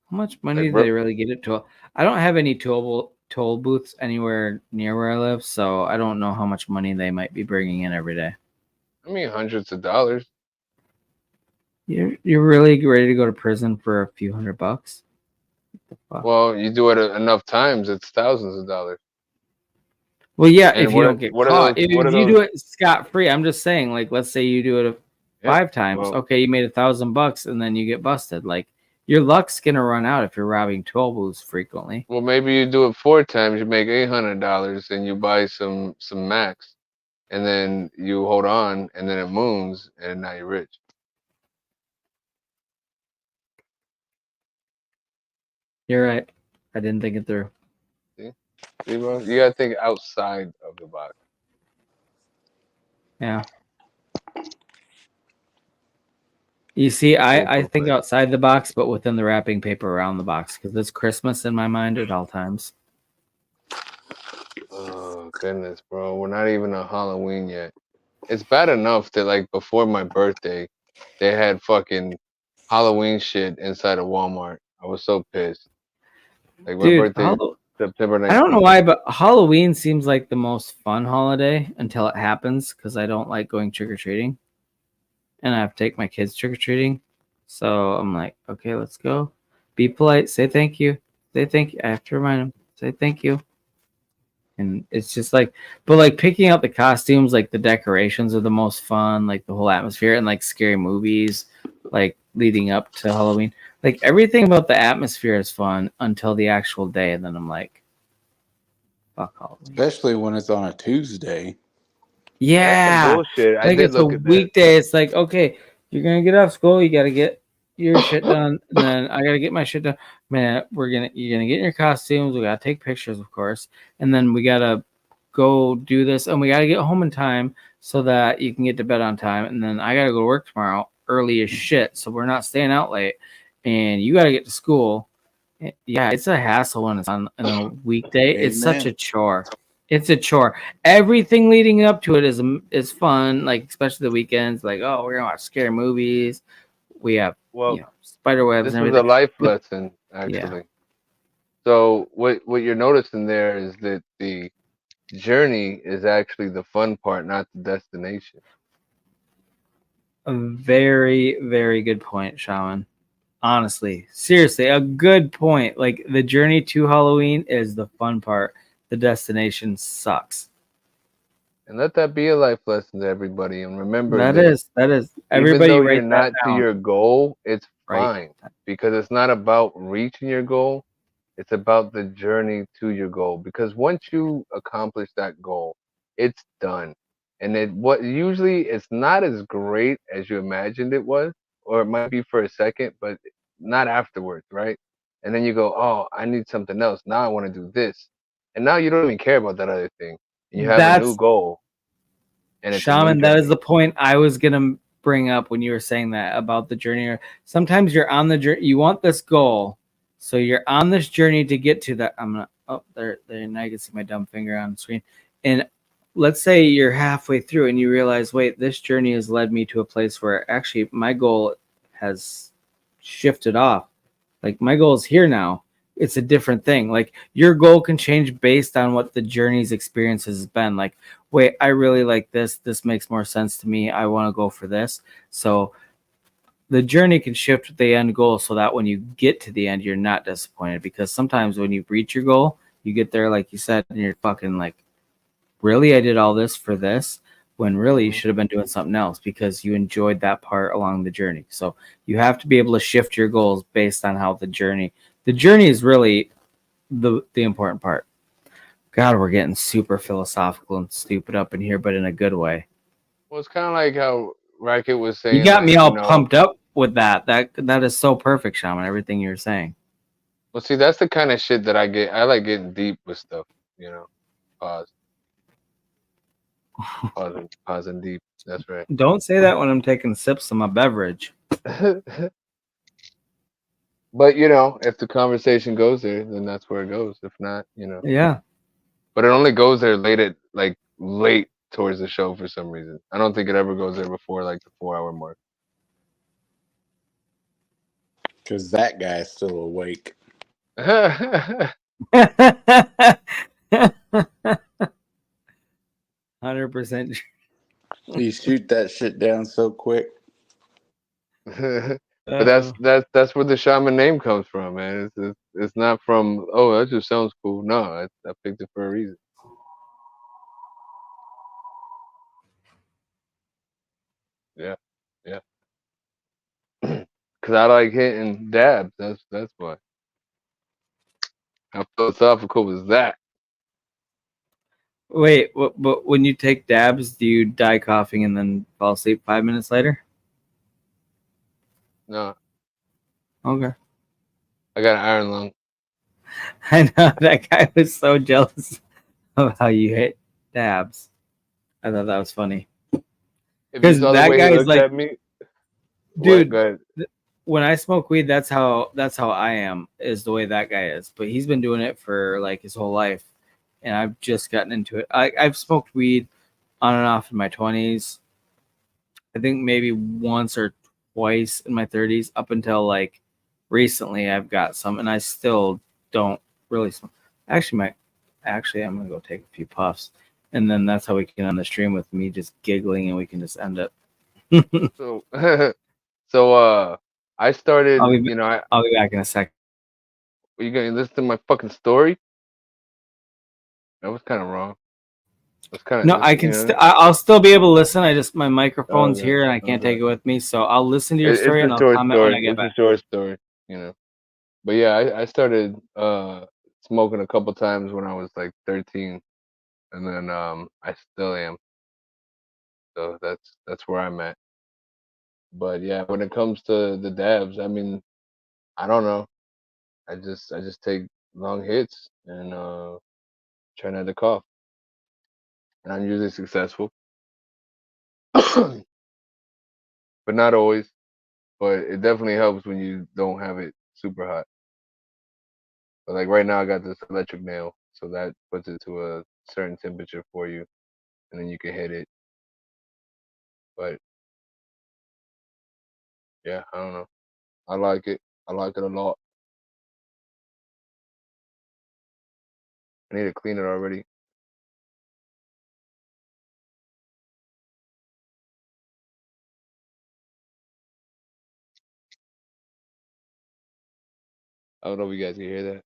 How much money Like, do they really get it to? I don't have any toll booths anywhere near where I live, so I don't know how much money they might be bringing in every day. I mean, hundreds of dollars. You're really ready to go to prison for a few $100? Well, you do it enough times, it's thousands of dollars. Well, yeah, And if you don't get caught. If what are you those? do it scot free, I'm just saying, like, let's say you do it Yeah, 5 times. well, Okay, you made $1,000 and then you get busted. Like, your luck's gonna run out if you're robbing toll booths frequently. well, maybe you do it 4 times, you make $800, and you buy some Macs, and then you hold on, and then it moons, and now you're rich. You're right. I didn't think it through. See, bro? You gotta think outside of the box. Yeah. You see, I think outside the box, but within the wrapping paper around the box, because it's Christmas in my mind at all times. Oh goodness, bro, we're not even on Halloween yet. It's bad enough that like before my birthday, they had fucking Halloween shit inside of Walmart. I was so pissed. Like my Dude, birthday, September 19th. I don't know why, but Halloween seems like the most fun holiday until it happens, because I don't like going trick-or-treating. And I have to take my kids trick-or-treating. So I'm like, okay, let's go. Be polite. Say thank you. Say thank you. I have to remind them. Say thank you. And it's just like, but like picking out the costumes, like the decorations are the most fun, like the whole atmosphere, and like scary movies, like leading up to Halloween. Like everything about the atmosphere is fun until the actual day. And then I'm like, fuck Halloween. Especially when it's on a Tuesday. Yeah. Bullshit. Like it's a weekday. It's like, okay, you're gonna get off school, you gotta get your shit done, and then I gotta get my shit done. Man, you're gonna get in your costumes, we gotta take pictures, of course, and then we gotta go do this, and we gotta get home in time so that you can get to bed on time, and then I gotta go to work tomorrow early as shit, so we're not staying out late, and you gotta get to school. Yeah, it's a hassle when it's on a weekday. It's such a chore. It's a chore. Everything leading up to it is fun, like especially the weekends. Like, oh, we're gonna watch scary movies. We have spider webs. This and was everything. a life lesson, actually. Yeah. So what you're noticing there is that the journey is actually the fun part, not the destination. A very, very good point, Shaman. Honestly, seriously, a good point. Like the journey to Halloween is the fun part. The destination sucks. And let that be a life lesson to everybody. And remember that is everybody. Even though you're not to your goal, it's fine because it's not about reaching your goal. It's about the journey to your goal. Because once you accomplish that goal, it's done. And usually it's not as great as you imagined it was, or it might be for a second, but not afterwards, right? And then you go, oh, I need something else. Now I want to do this. And now you don't even care about that other thing. You have a new goal. And Shaman, that is the point I was gonna bring up when you were saying that about the journey. Sometimes you're on the journey, you want this goal, so you're on this journey to get to that. I'm gonna there. Now you can see my dumb finger on the screen. And let's say you're halfway through and you realize, wait, this journey has led me to a place where actually my goal has shifted off. Like my goal is here now. It's a different thing. Like your goal can change based on what the journey's experience has been. Like, wait, I really like this. This makes more sense to me. I want to go for this. So the journey can shift with the end goal so that when you get to the end, you're not disappointed. Because sometimes when you reach your goal, you get there, like you said, and you're fucking like, really? I did all this for this? When really you should have been doing something else because you enjoyed that part along the journey. So you have to be able to shift your goals based on how the journey is really the important part. God, we're getting super philosophical and stupid up in here, but in a good way. Well, it's kind of like how Racket was saying. You got me all pumped up with that. That is so perfect, Shaman, everything you're saying. Well, see, that's the kind of shit that I get. I like getting deep with stuff. Pause, pause and deep. That's right. Don't say that when I'm taking sips of my beverage. But if the conversation goes there, then that's where it goes. If not, Yeah. But it only goes there late towards the show for some reason. I don't think it ever goes there before like the 4 hour mark. Because that guy's still awake. 100%. You shoot that shit down so quick. But that's where the shaman name comes from, man. It's not from that just sounds cool. No, I picked it for a reason. Yeah, yeah. Cause I like hitting dabs. That's why. How philosophical was that? Wait, but when you take dabs, do you die coughing and then fall asleep 5 minutes later? No, Okay. I got an iron lung. I know that guy was so jealous of how you hit dabs. I thought that was funny. If you saw the that way he guy's looked like, at me, dude, go ahead. when I smoke weed, that's how I am, is the way that guy is. But he's been doing it for like his whole life, and I've just gotten into it. I've smoked weed on and off in my 20s. I think maybe once or twice in my 30s, up until like recently. I've got some, and I still don't really smoke. Actually, I'm gonna go take a few puffs, and then that's how we can end the stream with me just giggling, and we can just end it. So, I started. I'll be back in a second. Are you gonna listen to my fucking story? That was kind of wrong. That's kind of No, I can. I'll still be able to listen. My microphone's Okay, here, and I can't take it with me. So I'll listen to your It's story, a and I'll short comment when story. I get It's back. a short story. But yeah, I started smoking a couple times when I was like 13, and then I still am. So that's where I'm at. But yeah, when it comes to the dabs, I mean, I don't know. I just take long hits and try not to cough, and I'm usually successful, but not always. But it definitely helps when you don't have it super hot. But like right now, I got this electric nail, so that puts it to a certain temperature for you, and then you can hit it. But yeah, I don't know. I like it. I like it a lot. I need to clean it already. I don't know if you guys can hear that.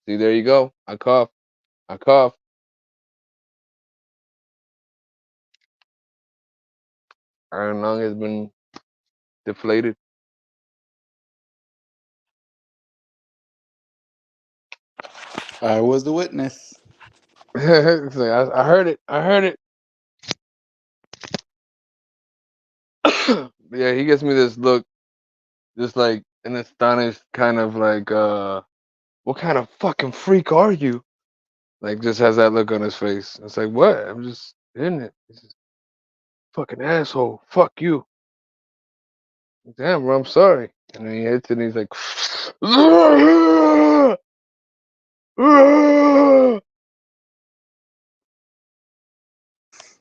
See, there you go. I cough. I cough. Iron lung has been deflated. I was the witness. It's like, I heard it. I heard it. Yeah, he gives me this look, just like an astonished kind of like, what kind of fucking freak are you? Like, just has that look on his face. It's like, what? I'm just in it. He's just fucking asshole. Fuck you. Damn, bro, I'm sorry. And then he hits it and he's like,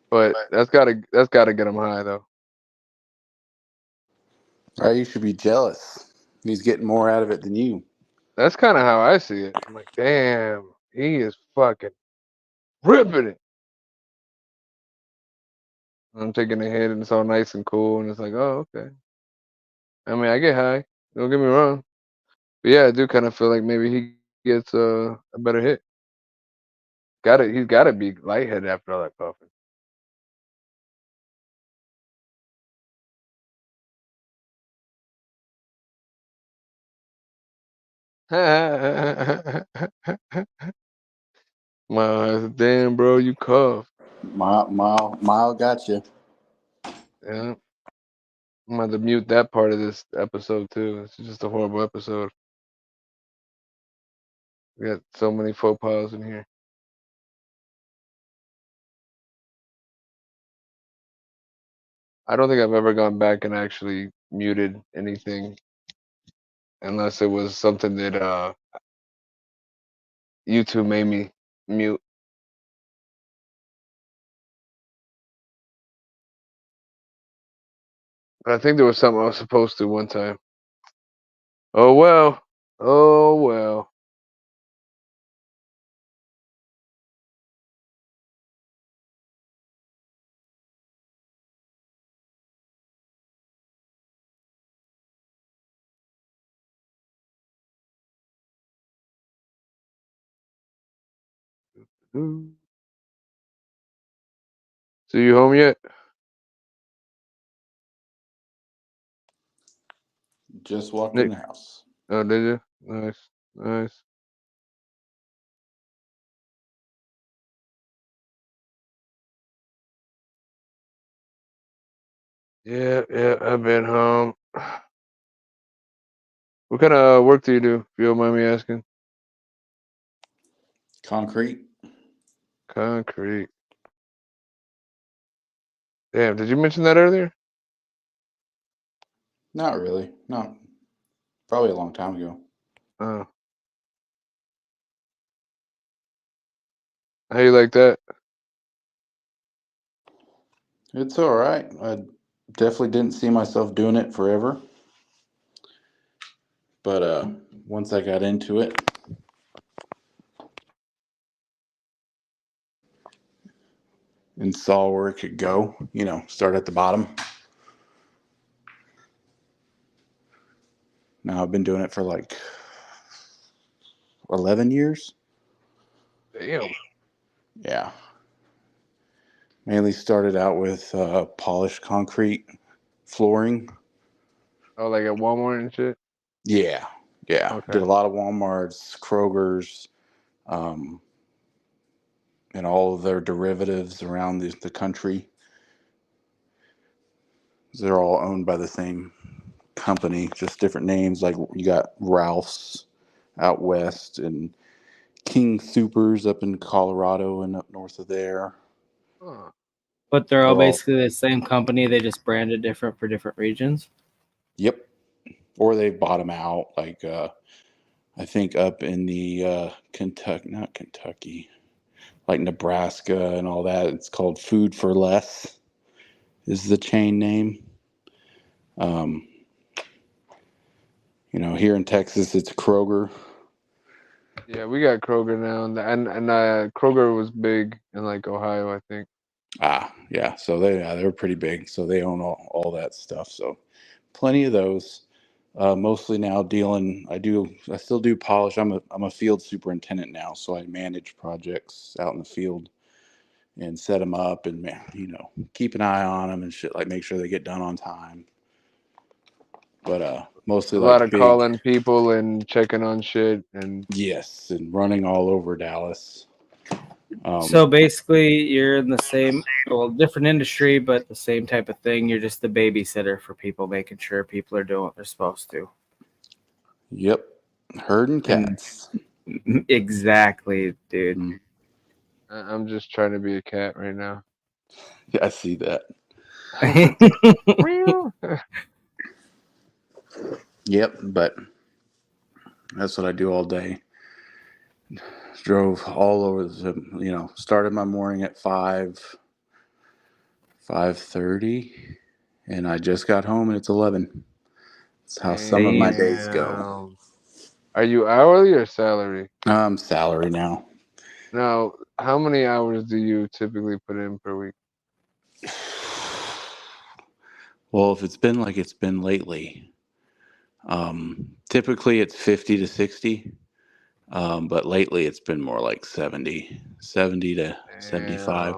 but that's gotta get him high though. You should be jealous. He's getting more out of it than you. That's kind of how I see it. I'm like, damn, he is fucking ripping it. I'm taking a hit and it's all nice and cool, and it's like, oh, okay. I mean, I get high. Don't get me wrong, but yeah, I do kind of feel like maybe he gets a better hit. He's gotta be lightheaded after all that coughing. Damn, bro, you cough. Mile got you. Yeah. I'm going to mute that part of this episode, too. It's just a horrible episode. We got so many faux pas in here. I don't think I've ever gone back and actually muted anything unless it was something that YouTube made me mute. But I think there was something I was supposed to one time. Oh well. Oh well. So you home yet? Just walked in Nick. the house. Oh, did you? Nice. Nice. Yeah, I've been home. What kind of work do you do, if you don't mind me asking? Concrete. Concrete. Damn, did you mention that earlier? Not really. Not probably a long time ago. Oh. How you like that? It's all right. I definitely didn't see myself doing it forever. But once I got into it, and saw where it could go, start at the bottom. Now I've been doing it for like 11 years. Damn. Yeah. Mainly started out with polished concrete flooring. Oh, like at Walmart and shit? Yeah. Okay. Did a lot of Walmarts, Kroger's, and all of their derivatives around the country. They're all owned by the same company, just different names. Like you got Ralph's out west and King Supers up in Colorado and up north of there. Huh. But they're all basically the same company. They just branded different for different regions. Yep. Or they bought them out. Like I think up in the Kentucky, like Nebraska and all that. It's called Food for Less. Is the chain name. Here in Texas, it's Kroger. Yeah, we got Kroger now, and Kroger was big in like Ohio, I think. Yeah. So they're pretty big. So they own all that stuff. So plenty of those. Mostly now dealing. I still do polish. I'm a field superintendent now, so I manage projects out in the field and set them up and keep an eye on them and shit, like make sure they get done on time. But mostly A like lot of big. calling people and checking on shit and Yes, and running all over Dallas. So basically, you're in the same, different industry, but the same type of thing. You're just the babysitter for people, making sure people are doing what they're supposed to. Yep, herding cats. Exactly, dude. I'm just trying to be a cat right now. Yeah, I see that. Yep, but that's what I do all day. Drove all over started my morning at 5:30, and I just got home and it's 11. That's how some of my days go. Are you hourly or salary? I'm salary now. Now, how many hours do you typically put in per week? Well, if it's been like it's been lately, typically it's 50 to 60. But lately it's been more like 70 to 75.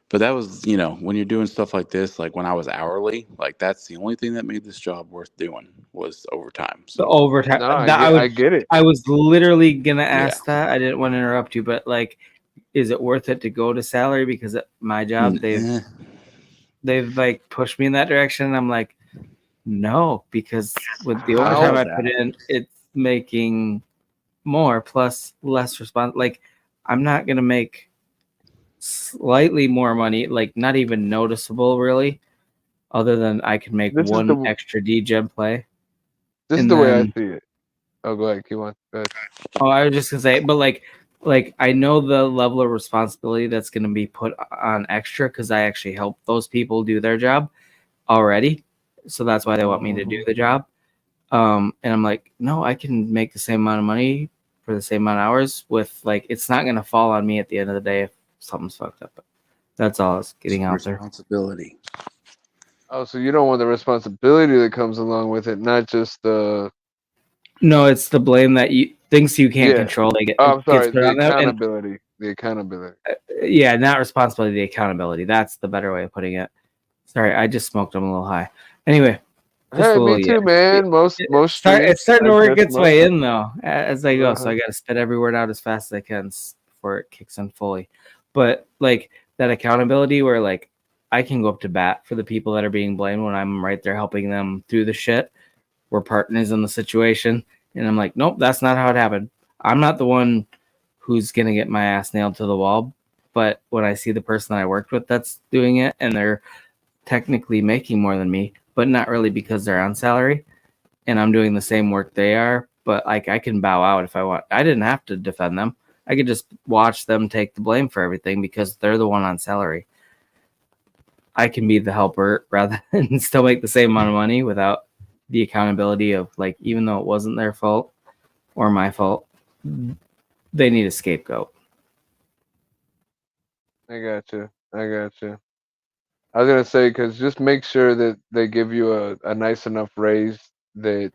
But that was, when you're doing stuff like this, like when I was hourly, like that's the only thing that made this job worth doing was overtime. The So overtime. No, I I get it. I was literally gonna yeah. ask that. I didn't want to interrupt you, but like, is it worth it to go to salary? Because at my job, they've like pushed me in that direction. And I'm like, no, because with the overtime I put in, it's making more plus less response. Like, I'm not gonna make slightly more money, like not even noticeable really, other than I can make one extra D-Gem play. This is the way I see it. Oh, go ahead. Keep on. Go ahead. Oh, I was just gonna say, but like I know the level of responsibility that's gonna be put on extra because I actually help those people do their job already, so that's why they want me to do the job. And I'm like, no, I can make the same amount of money for the same amount of hours with like, it's not gonna fall on me at the end of the day if something's fucked up. That's all I was getting out there. Responsibility. Oh, so you don't want the responsibility that comes along with it, not just the. No, it's the blame that things you can't control. They get. Oh, I'm sorry. Gets put The on them, accountability. The accountability. Yeah, not responsibility. The accountability. That's the better way of putting it. Sorry, I just smoked them a little high. Anyway. Hey, me too, man. Most streams. It's starting to work its way in though as I go. So I got to spit every word out as fast as I can before it kicks in fully. But like that accountability, where like I can go up to bat for the people that are being blamed when I'm right there helping them through the shit. We're partners in the situation, and I'm like, nope, that's not how it happened. I'm not the one who's gonna get my ass nailed to the wall. But when I see the person that I worked with that's doing it, and they're technically making more than me, but not really because they're on salary and I'm doing the same work they are, but like I can bow out if I want. I didn't have to defend them. I could just watch them take the blame for everything because they're the one on salary. I can be the helper rather than still make the same amount of money without the accountability of like, even though it wasn't their fault or my fault, they need a scapegoat. I got you. I was gonna say, because just make sure that they give you a nice enough raise that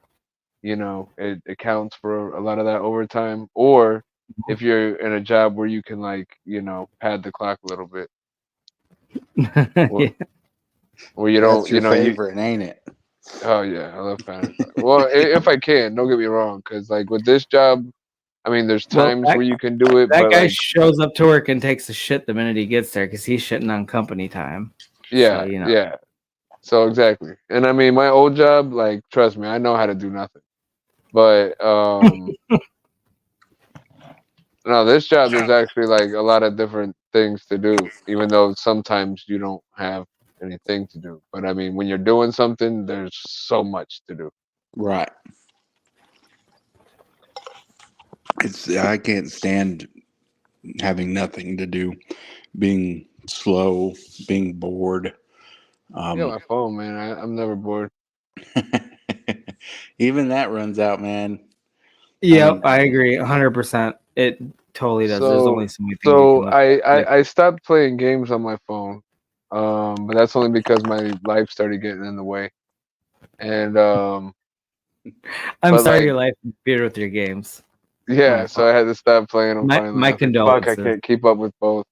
it accounts for a lot of that overtime, or if you're in a job where you can pad the clock a little bit, where you don't, That's your favorite, ain't it? Oh yeah, I love padding the clock. Well, if I can, don't get me wrong, because like with this job, I mean, there's times where you can do it. That but guy shows up to work and takes a shit the minute he gets there because he's shitting on company time. Yeah, so, yeah. So exactly, and I mean, my old job, like, trust me, I know how to do nothing. But no, this job, there's actually like a lot of different things to do, even though sometimes you don't have anything to do. But I mean, when you're doing something, there's so much to do. Right. I can't stand having nothing to do, being slow, being bored. My phone, man. I'm never bored. Even that runs out, man. Yep, I agree 100%. It totally does. There's only so many things you can look at. I stopped playing games on my phone, but that's only because my life started getting in the way. And I'm sorry, your life interfered with your games. Yeah, so I had to stop playing them finally. My condolences. Fuck, I can't keep up with both.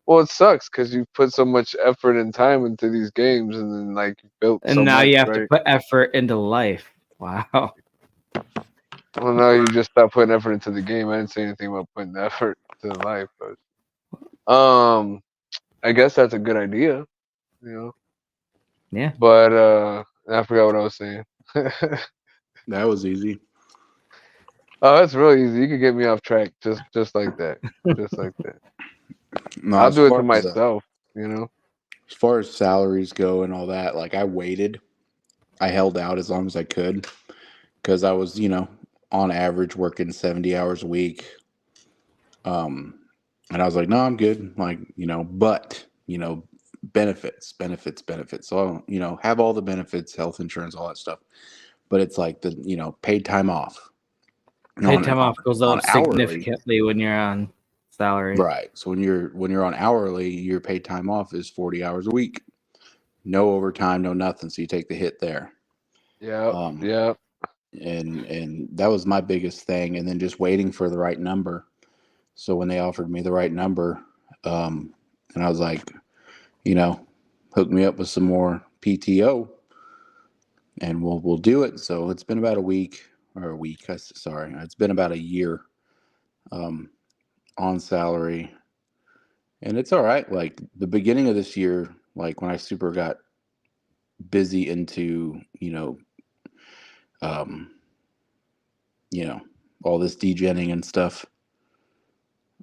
Well, it sucks because you put so much effort and time into these games, and then like you built. And now you have to put effort into life. Wow. Well, no, you just stop putting effort into the game. I didn't say anything about putting effort to the life, but I guess that's a good idea, Yeah. But I forgot what I was saying. That was easy. Oh, that's really easy. You could get me off track just like that, just like that. No, I'll do it to myself, As far as salaries go and all that, like I waited. I held out as long as I could because I was, on average working 70 hours a week. And I was like, no, I'm good. Like, but, benefits. So, have all the benefits, health insurance, all that stuff. But it's like the, paid time off. Paid time off goes up significantly when you're on salary. Right. So when you're on hourly, your paid time off is 40 hours a week. No overtime, no nothing. So you take the hit there. Yeah. Yeah. And that was my biggest thing. And then just waiting for the right number. So when they offered me the right number, and I was like, hook me up with some more PTO, and we'll do it. So it's been about a week. Sorry, it's been about a year on salary, and it's all right. Like the beginning of this year, like when I super got busy into um, all this degenning and stuff.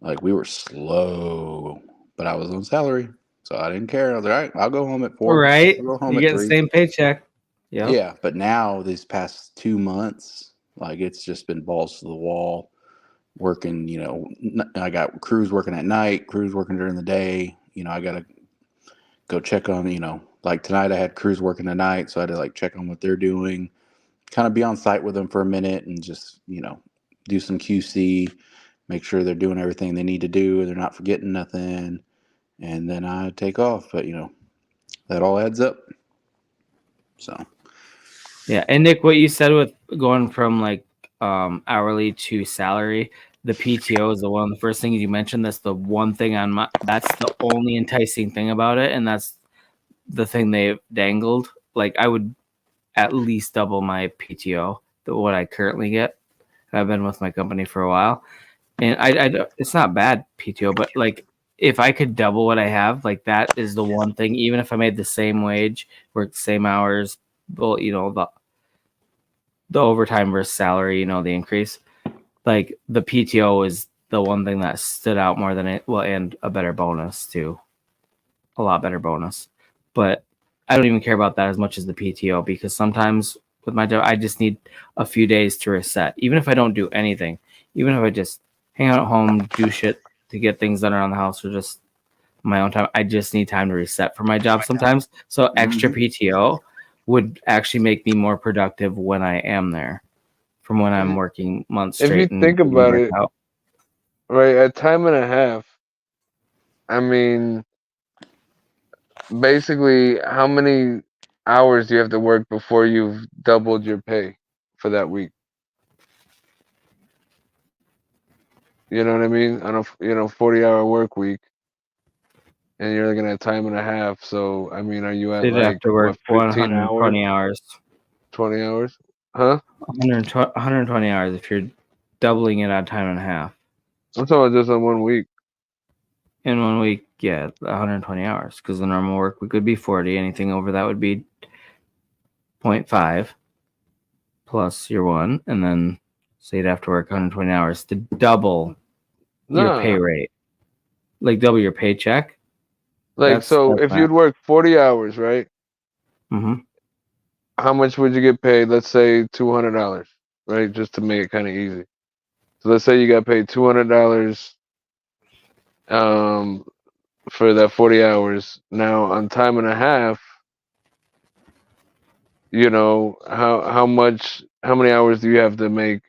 Like we were slow, but I was on salary, so I didn't care. I was like, all right, I'll go home at 4. Right, I'll go home you at get the 3. same paycheck. Yep. Yeah, but now these past 2 months, like it's just been balls to the wall. Working, I got crews working at night, crews working during the day. I got to go check on, like tonight I had crews working tonight, so I had to like check on what they're doing, kind of be on site with them for a minute and just, do some QC, make sure they're doing everything they need to do, they're not forgetting nothing, and then I take off. But, that all adds up. So. Yeah, and Nick, what you said with going from like hourly to salary, the PTO is one of the first things you mentioned. That's the one thing that's the only enticing thing about it, and that's the thing they've dangled. Like I would at least double my PTO than what I currently get. I've been with my company for a while, and I it's not bad PTO, but like if I could double what I have, like that is the one thing. Even if I made the same wage, worked the same hours, well, the overtime versus salary, the increase, like the PTO is the one thing that stood out more than it. Well, and a better bonus too, a lot better bonus. But I don't even care about that as much as the PTO, because sometimes with my job, I just need a few days to reset. Even if I don't do anything, even if I just hang out at home, do shit to get things done around the house, or just my own time, I just need time to reset for my job sometimes. So extra PTO would actually make me more productive when I am there from when I'm working months straight. If you think about it, right, at time and a half, I mean, basically, how many hours do you have to work before you've doubled your pay for that week? You know what I mean? On a 40-hour work week, and you're looking at time and a half. So I mean, are you at They'd have to work 15 120 hours? 20 hours? Huh? 120 hours if you're doubling it on time and a half. I'm talking about just on 1 week. In 1 week, yeah, 120 hours, because the normal work week would be 40. Anything over that would be 0.5 plus your 1, and then so you'd have to work 120 hours to double your pay rate, like double your paycheck. Like, so if you'd work 40 hours, right? Mm-hmm. How much would you get paid? Let's say $200, right? Just to make it kind of easy. So let's say you got paid $200 for that 40 hours. Now on time and a half, how many hours do you have to make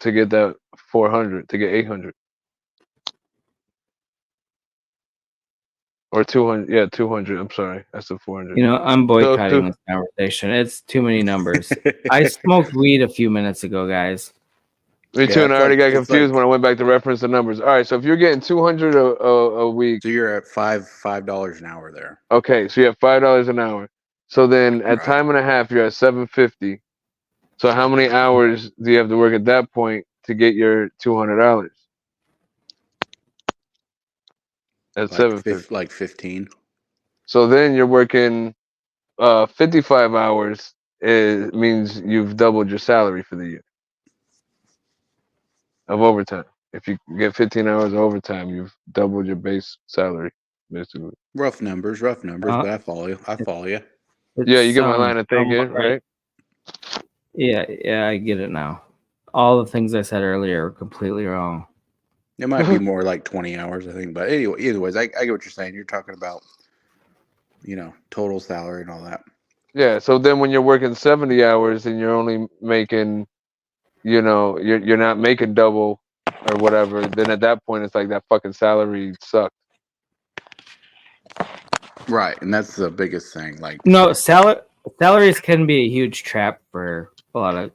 to get that 400, to get 800? Or 200, yeah, 200. I'm sorry, that's the 400. I'm boycotting this conversation. It's too many numbers. I smoked weed a few minutes ago, guys. Me too, and I already got confused when I went back to reference the numbers. All right, so if you're getting 200 a week, so you're at $5 an hour there. Okay, so you have $5 an hour. So then at time and a half, you're at $750. So how many hours do you have to work at that point to get your $200? At $750, like 15. So then you're working 55 hours. It means you've doubled your salary for the year of overtime. If you get 15 hours of overtime, you've doubled your base salary, basically. Rough numbers, but I follow you. Yeah, you get my line of thinking, right? Yeah, I get it now. All the things I said earlier are completely wrong. It might be more like 20 hours, I think. But anyway, either ways, I get what you're saying. You're talking about, total salary and all that. Yeah, so then when you're working 70 hours and you're only making, you're not making double or whatever, then at that point it's like that fucking salary sucked. Right, and that's the biggest thing. Like, no, salaries can be a huge trap for a lot of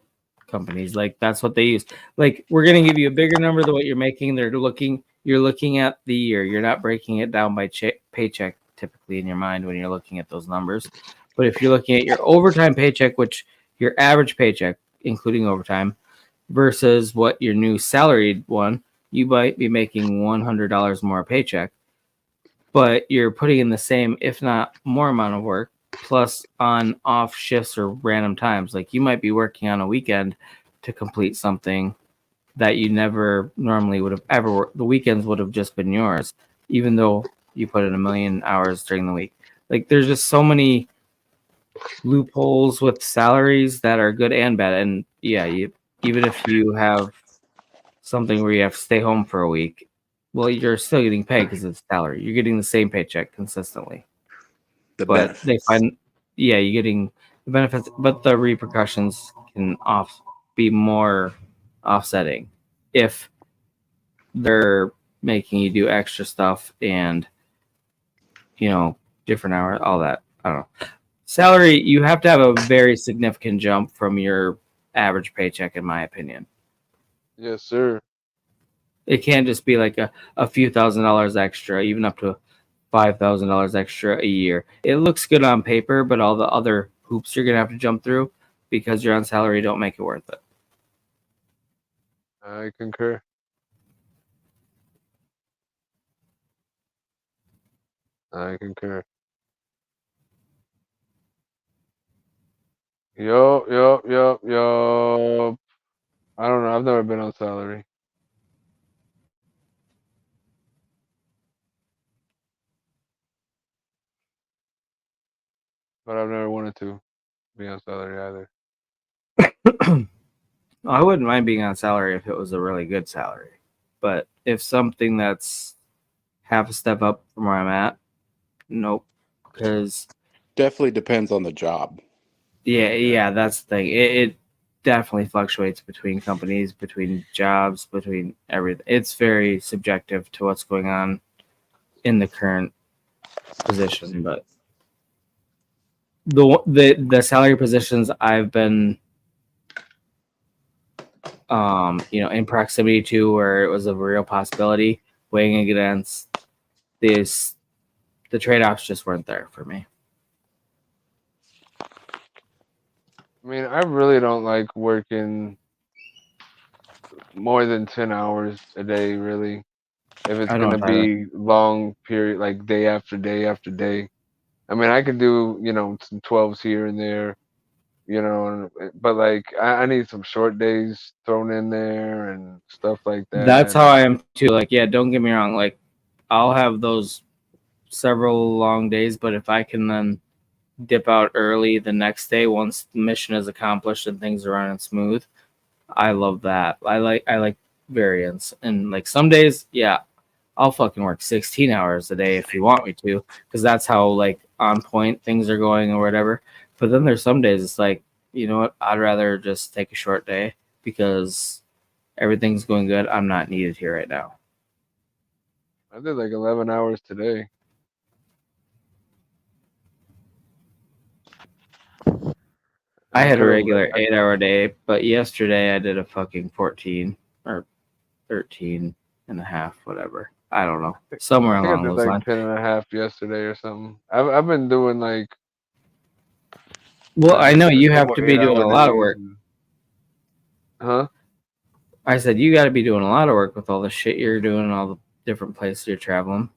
companies. Like that's what they use. Like we're gonna give you a bigger number than what you're making. You're looking at the year. You're not breaking it down by paycheck. typically in your mind when you're looking at those numbers. But if you're looking at your overtime paycheck, which your average paycheck, including overtime, versus what your new salaried one, you might be making $100 more a paycheck, but you're putting in the same, if not more amount of work, plus on off shifts or random times. Like you might be working on a weekend to complete something that you never normally would have ever worked. The weekends would have just been yours, even though you put in 1,000,000 hours during the week. Like there's just so many loopholes with salaries that are good and bad. And yeah, even if you have something where you have to stay home for a week, well, you're still getting paid because it's salary. You're getting the same paycheck consistently. But benefits. they find, yeah, you're getting the benefits, but the repercussions can be more offsetting if they're making you do extra stuff and different hours, all that. I don't know. Salary, you have to have a very significant jump from your average paycheck, in my opinion. Yes, sir. It can't just be like a few $1,000s extra, even up to $5,000 extra a year. It looks good on paper, but all the other hoops you're gonna have to jump through because you're on salary don't make it worth it. I concur. I concur. Yup. I don't know. I've never been on salary, but I've never wanted to be on salary either. I wouldn't mind being on salary if it was a really good salary, but if something that's half a step up from where I'm at, nope. Because definitely depends on the job. Yeah, that's the thing. It definitely fluctuates between companies, between jobs, between everything. It's very subjective to what's going on in the current position, but the salary positions I've been in proximity to where it was a real possibility, weighing against this, the trade-offs just weren't there for me. I mean, I really don't like working more than 10 hours a day, really. If it's I gonna don't either. be long period, like day after day after day. I mean, I can do, some 12s here and there, but like I need some short days thrown in there and stuff like That's that. how I am too. Like, yeah, don't get me wrong. Like, I'll have those several long days, but if I can then dip out early the next day once the mission is accomplished and things are running smooth, I love that. I like variance. And like some days, yeah, I'll fucking work 16 hours a day if you want me to, because that's how like on point things are going or whatever. But then there's some days it's like, you know what, I'd rather just take a short day because everything's going good. I'm not needed here right now. I did like 11 hours today. I had a could've- regular I- 8-hour day, but yesterday I did a fucking 14 or 13 and a half, whatever. I don't know. Somewhere I think I along did those like lines. 10 and a half yesterday or something. I've been doing like Well, I know a you have couple to be doing 8-hour a lot of days. work. Huh? I said you got to be doing a lot of work with all the shit you're doing and all the different places you're traveling.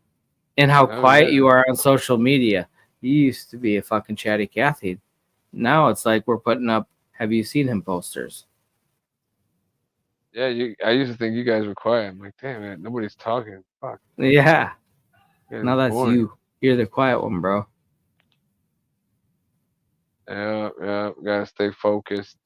And how Oh quiet yeah. you are on social media. You used to be a fucking chatty Cathy. Now it's like we're putting up have you seen him posters. Yeah, I used to think you guys were quiet. I'm like, damn man, nobody's talking. Fuck. Yeah. Yeah, Now it's that's boring. you. You're the quiet one, bro. Yeah, gotta stay focused.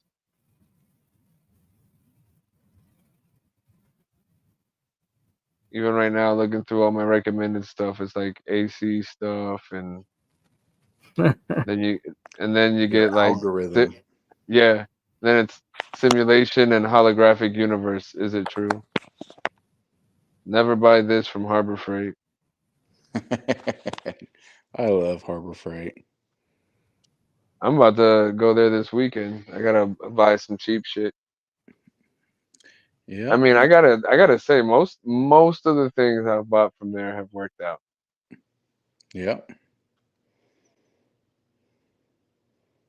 Even right now, looking through all my recommended stuff, it's like AC stuff, and then you Your get like, algorithm. yeah, then it's simulation and holographic universe. Is it true? Never buy this from Harbor Freight. I love Harbor Freight. I'm about to go there this weekend. I gotta buy some cheap shit. Yeah. I mean, I gotta say most of the things I've bought from there have worked out. Yep.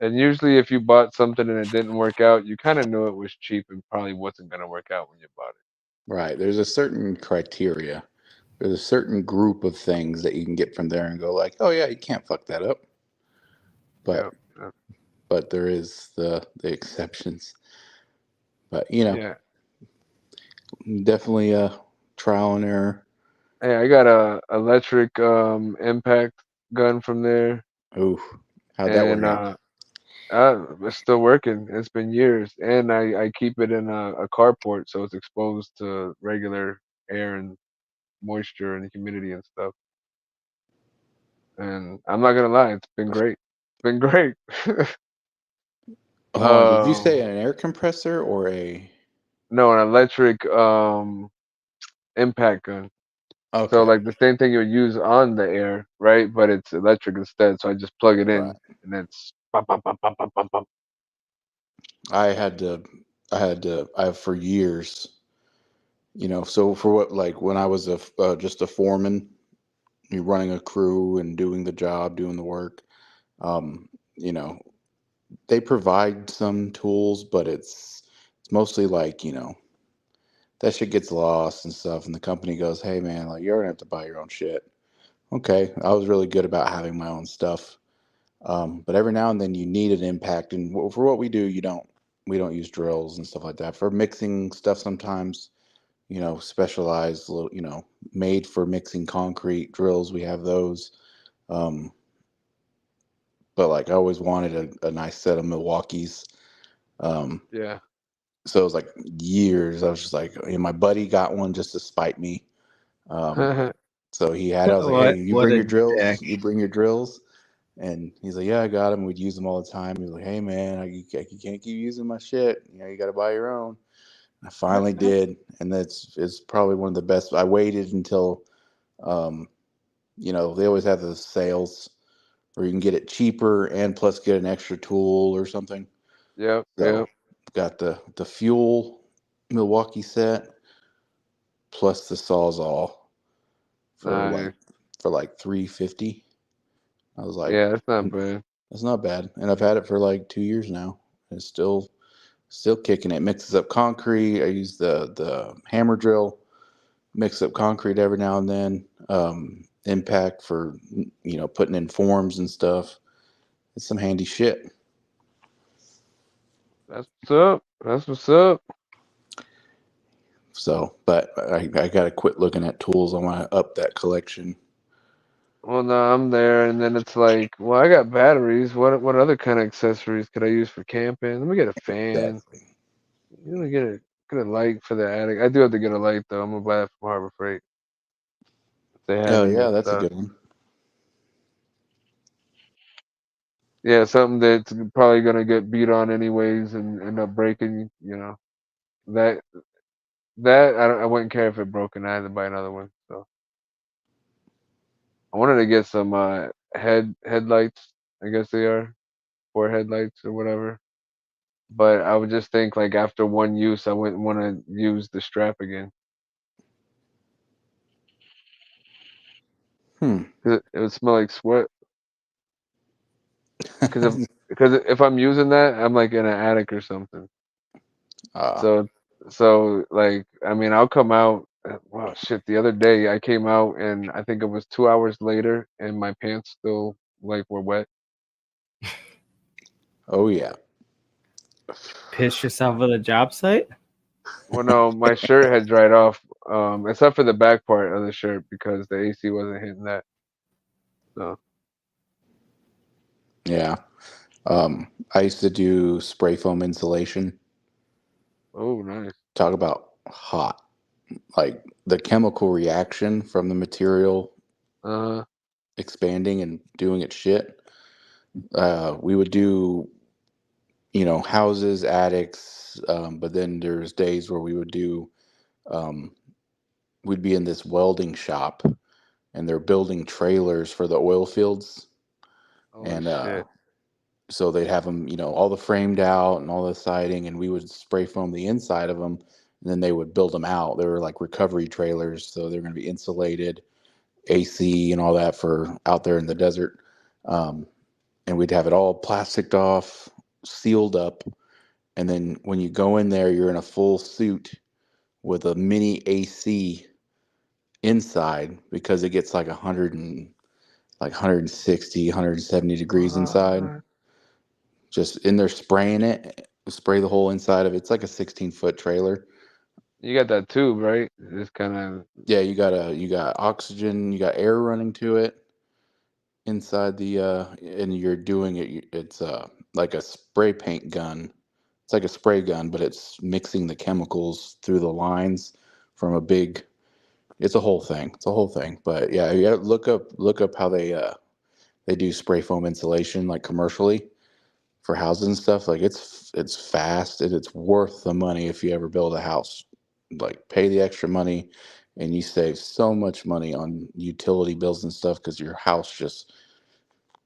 And usually, if you bought something and it didn't work out, you kind of knew it was cheap and probably wasn't going to work out when you bought it. Right. There's a certain criteria. There's a certain group of things that you can get from there and go like, oh yeah, you can't fuck that up. But Yep. but there is the exceptions. But you know, Yeah. definitely a trial and error. Hey, I got a electric impact gun from there, Ooh, how'd that work and out? it's still working. It's been years, and I keep it in a carport, so it's exposed to regular air and moisture and humidity and stuff. And I'm not gonna lie, it's been great. It's been great. Hold on, did you say um, an air compressor or a? no, an electric impact gun. So Okay, like the same thing you would use on the air, right? But it's electric instead. So I just plug it right. in, and it's pop, pop, pop, pop, pop, pop, pop. I had to, I have for years, so for what, like when I was just a foreman, you running a crew and doing the job, doing the work, um, you know, they provide some tools, but it's mostly like, that shit gets lost and stuff. And the company goes, hey man, like you're gonna have to buy your own shit. Okay. I was really good about having my own stuff. But every now and then you need an impact. And for what we do, we don't use drills and stuff like that. For mixing stuff sometimes, specialized, made for mixing concrete drills, we have those. Um, but like I always wanted a nice set of Milwaukee's. Um, Yeah. so it was like years. I was just like, my buddy got one just to spite me. Um, so I was like, hey, What a dick. you bring your drills. And he's like, yeah, I got them. We'd use them all the time. He's like, hey, man, you can't keep using my shit. You got to buy your own. I finally did. And it's probably one of the best. I waited until, um, they always have the sales where you can get it cheaper and plus get an extra tool or something. Yep. So Yep. got the fuel Milwaukee set plus the Sawzall for like Nice. $350. I was like, Yeah, that's not bad. that's not bad. And I've had it for like 2 years now. It's still kicking it. Mixes up concrete. I use the hammer drill, mix up concrete every now and then. Impact for putting in forms and stuff. It's some handy shit. That's what's up. That's what's up. So, but I gotta quit looking at tools. I want to up that collection. Well, no, I'm there, and then it's like, well, I got batteries. What other kind of accessories could I use for camping? Let me get a fan. Exactly. Let me get a light for the attic. I do have to get a light though. I'm gonna buy that from Harbor Freight. They have Oh these yeah, and that's a stuff. good one. Yeah, something that's probably gonna get beat on anyways and end up breaking. That I wouldn't care if it broke, and I had to buy another one. So I wanted to get some headlights. I guess they are, or headlights or whatever. But I would just think like after one use, I wouldn't want to use the strap again Hmm. because it would smell like sweat. Because if I'm using that, I'm like in an attic or something. uh, So like I mean I'll come out. Wow, shit! The other day I came out and I think it was 2 hours later, and my pants still like were wet. oh yeah. Piss yourself at a job site? Well, no, my shirt had dried off, except for the back part of the shirt because the AC wasn't hitting that. So, Yeah. I used to do spray foam insulation. oh, nice. Talk about hot. Like the chemical reaction from the material Uh, expanding and doing its shit. We would do, houses, attics, but then there's days where um, we'd be in this welding shop and they're building trailers for the oil fields. holy And shit. so they'd have them, all the framed out and all the siding, and we would spray foam the inside of them, and then they would build them out. They were like recovery trailers, so they're going to be insulated, AC, and all that for out there in the desert. Um, and we'd have it all plasticed off, sealed up, and then when you go in there, you're in a full suit with a mini AC inside because it gets like 160, 170 degrees inside. Just in there spraying it, spray the whole inside of it. It's like a 16-foot trailer. You got that tube, right? It's kind of Yeah, you got oxygen, you got air running to it inside the and you're doing it. It's like a spray paint gun. It's like a spray gun, but it's mixing the chemicals through the lines from a big. It's a whole thing. It's a whole thing. But yeah, you gotta look up how they do spray foam insulation like commercially for houses and stuff. Like it's fast and it's worth the money if you ever build a house. Like pay the extra money and you save so much money on utility bills and stuff because your house just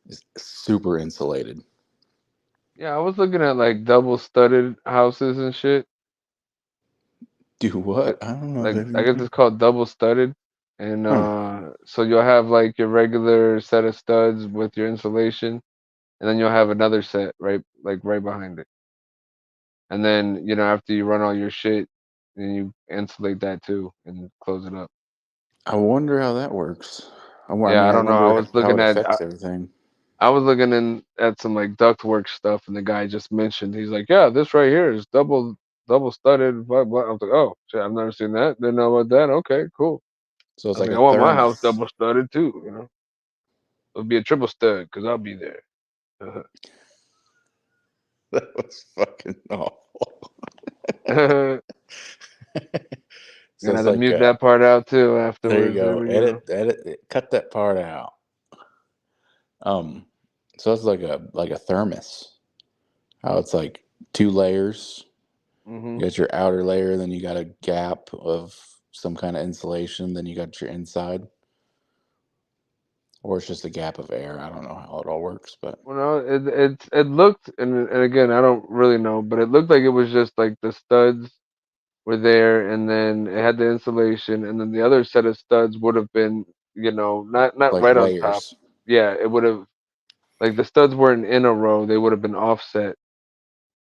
is super insulated. yeah. I was looking at like double studded houses and shit. Do It- what? I don't know. Like I guess it's called double studded, and Huh. so you'll have like your regular set of studs with your insulation, and then you'll have another set right behind it. And then, after you run all your shit, then you insulate that too and close it up. I wonder how that works. I Yeah, mean, I I don't know. I wonder was how looking it at affects everything. I was looking in at some like ductwork stuff, and the guy just mentioned he's like, yeah, this right here is double studded. Blah blah. I was like, oh shit, I've never seen that. Didn't know about that. Okay, cool. So I it's was like like, a I want my house thermos. double studded too. It'll be a triple stud because I'll be there. That was fucking awful. So Gonna it's have to like, mute that part out too there you afterwards. There go. we go. Edit, cut that part out. Um, so it's like a thermos. How it's like two layers. Hmm. You got your outer layer, then you got a gap of some kind of insulation, then you got your inside, or it's just a gap of air. I don't know how it all works, but Well, no, it looked, and again, I don't really know, but it looked like it was just like the studs were there, and then it had the insulation, and then the other set of studs would have been, not like right on top. layers. Yeah, it would have like the studs weren't in a row; they would have been offset.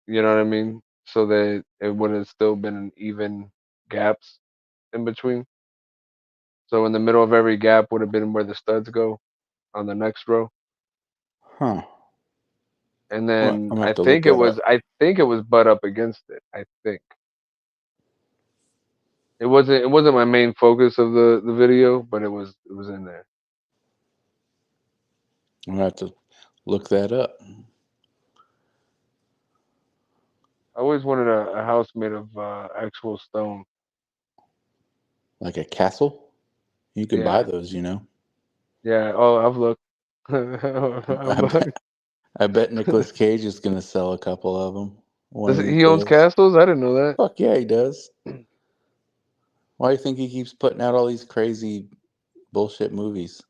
You know what I mean? So that it would have still been an even gaps in between. So in the middle of every gap would have been where the studs go on the next row. Huh. And I'm then gonna I have to look think it that was up. I think it was butt up against it. I think it wasn't my main focus of the video, but it was in there. I'm gonna have to look that up. I always wanted a house made of actual stone. Like a castle? You can buy Yeah, those, yeah. Oh, I've looked. I bet, I bet Nicolas Cage is gonna sell a couple of them one Does of these he owns days. castles? I didn't know that. Fuck yeah, he does. Why do you think he keeps putting out all these crazy bullshit movies?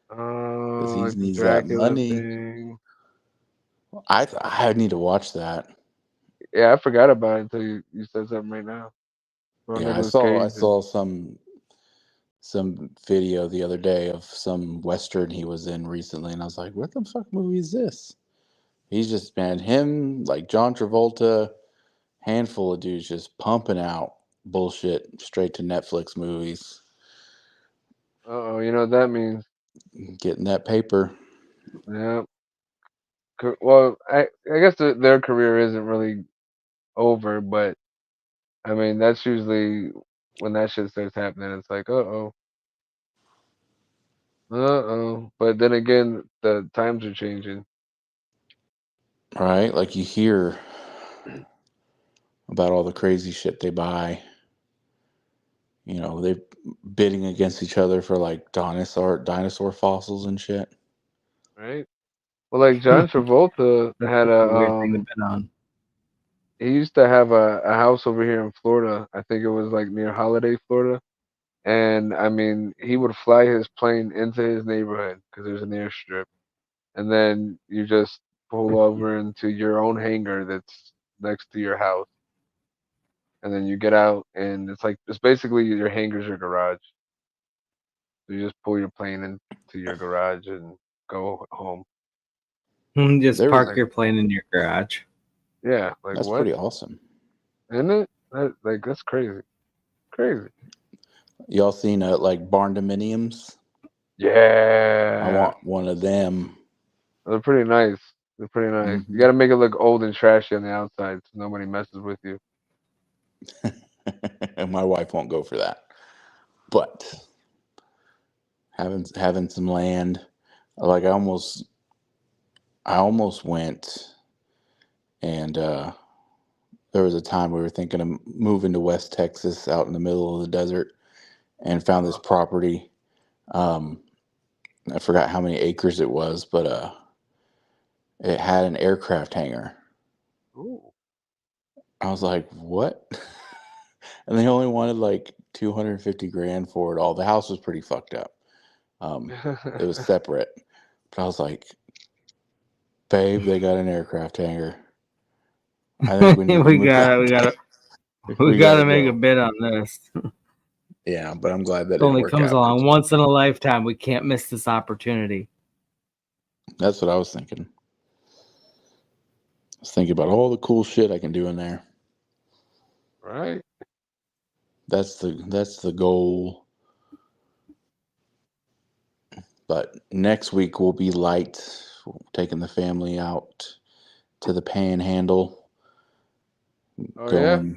Because Oh, he like the needs that Dracula money. thing. I need to watch that. Yeah, I forgot about it until you said something right now. Bro, Yeah, I Nicolas saw I Cage. saw some video the other day of some western he was in recently, and I was like, "What the fuck movie is this?" He's just man, him like John Travolta, handful of dudes just pumping out bullshit straight to Netflix movies, Oh, you know what that means? getting that paper. Yeah. Well, I guess their career isn't really over, but I mean that's usually when that shit starts happening. It's like, uh oh. But then again, the times are changing. Right? Like you hear about all the crazy shit they buy. They're bidding against each other for like dinosaur fossils and shit. Right? Well, like John Travolta That's had a weird thing to bet on. he used to have a house over here in Florida. I think it was like near Holiday, Florida. And I mean, he would fly his plane into his neighborhood because there's an airstrip, and then you just pull over into your own hangar that's next to your house, and then you get out, and it's basically your hangar's your garage. So you just pull your plane into your garage and go home. Just park your plane in your garage. Yeah, like that's what? pretty awesome. Isn't it? That's crazy. Crazy. Y'all seen like barn dominiums? Yeah. I want one of them. They're pretty nice. They're pretty nice. You got to make it look old and trashy on the outside so nobody messes with you. And my wife won't go for that. But having some land, like I almost went, and there was a time we were thinking of moving to West Texas, out in the middle of the desert, and found this property. I forgot how many acres it was, but it had an aircraft hangar. Ooh. I was like, what? And they only wanted like 250 grand for it all. The house was pretty fucked up. It was separate, but I was like, babe, they got an aircraft hangar. I think we need to move out. We gotta make a bid on this. Yeah, but I'm glad that it only comes out. along once in a lifetime. We can't miss this opportunity. That's what I was thinking. I was thinking about all the cool shit I can do in there. Right. That's the goal. But next week will be light. Taking the family out to the Panhandle. Oh,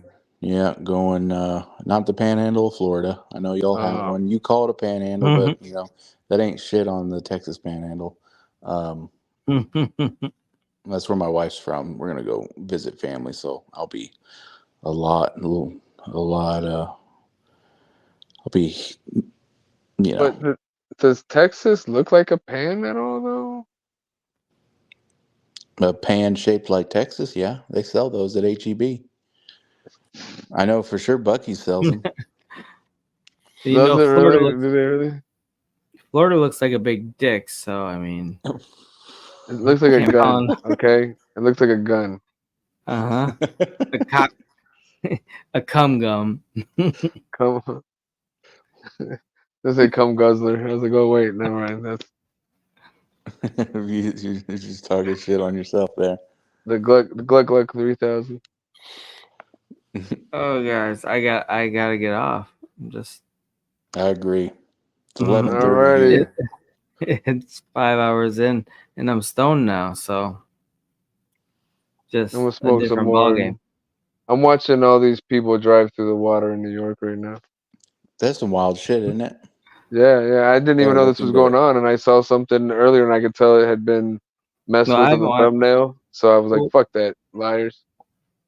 going not the Panhandle of Florida. I know y'all have one. You call it a Panhandle, but that ain't shit on the Texas Panhandle. That's where my wife's from. We're gonna go visit family, so I'll be I'll be, But does Texas look like a pan at all, though? A pan shaped like Texas, yeah. They sell those at HEB. I know for sure Bucky sells them. Does it really? Do they really? Florida looks like a big dick, so I mean, it looks like a gun. Okay, it looks like a gun. A cum gum. Come. They say cum guzzler. I was like, oh wait, never mind. That's you just talking shit on yourself there. The Gluck 3000. Oh guys, I gotta get off. I agree. It's 11:30 here. It's 5 hours in, and I'm stoned now, so just I'm gonna smoke some more. I'm watching all these people drive through the water in New York right now. That's some wild shit, isn't it? Yeah. I didn't even know this was going on, and I saw something earlier, and I could tell it had been messed with on the thumbnail. So I was like, "Fuck that, liars!"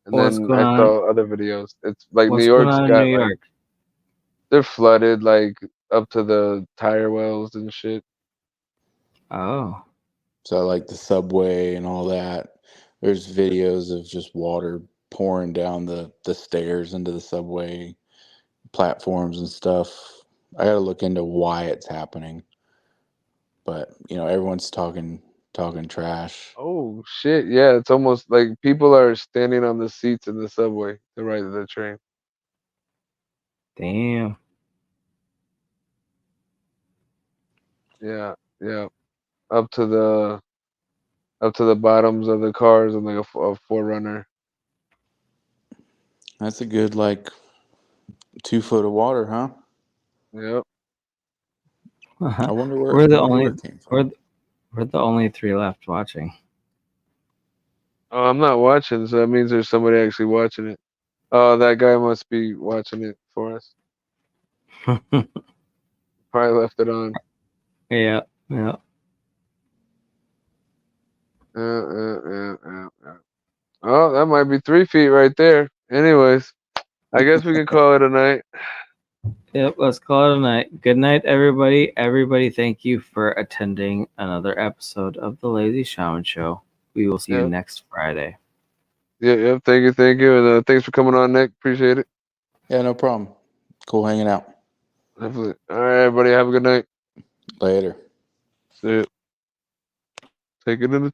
And then I saw other videos. It's like New York's got like they're flooded, like up to the tire wells and shit. Oh, so like the subway and all that. There's videos of just water pouring down the stairs into the subway platforms and stuff. I got to look into why it's happening. But everyone's talking trash. Oh shit! Yeah, it's almost like people are standing on the seats in the subway to ride the train. Damn. Yeah. Up to the bottoms of the cars and like a 4Runner. That's a good 2 foot of water, huh? Yep. I wonder where we're the only 3 left watching. Oh, I'm not watching, so that means there's somebody actually watching it. Oh, that guy must be watching it for us. Probably left it on. Yeah. Oh, that might be 3 feet right there. Anyways, I guess we can call it a night. Yep, let's call it a night. Good night, everybody. Everybody, thank you for attending another episode of the Lazy-Shaman Show. We will see you next Friday. Yeah. Thank you. And thanks for coming on, Nick. Appreciate it. Yeah, no problem. Cool hanging out. Definitely. All right, everybody. Have a good night. Later. See ya. Take it in the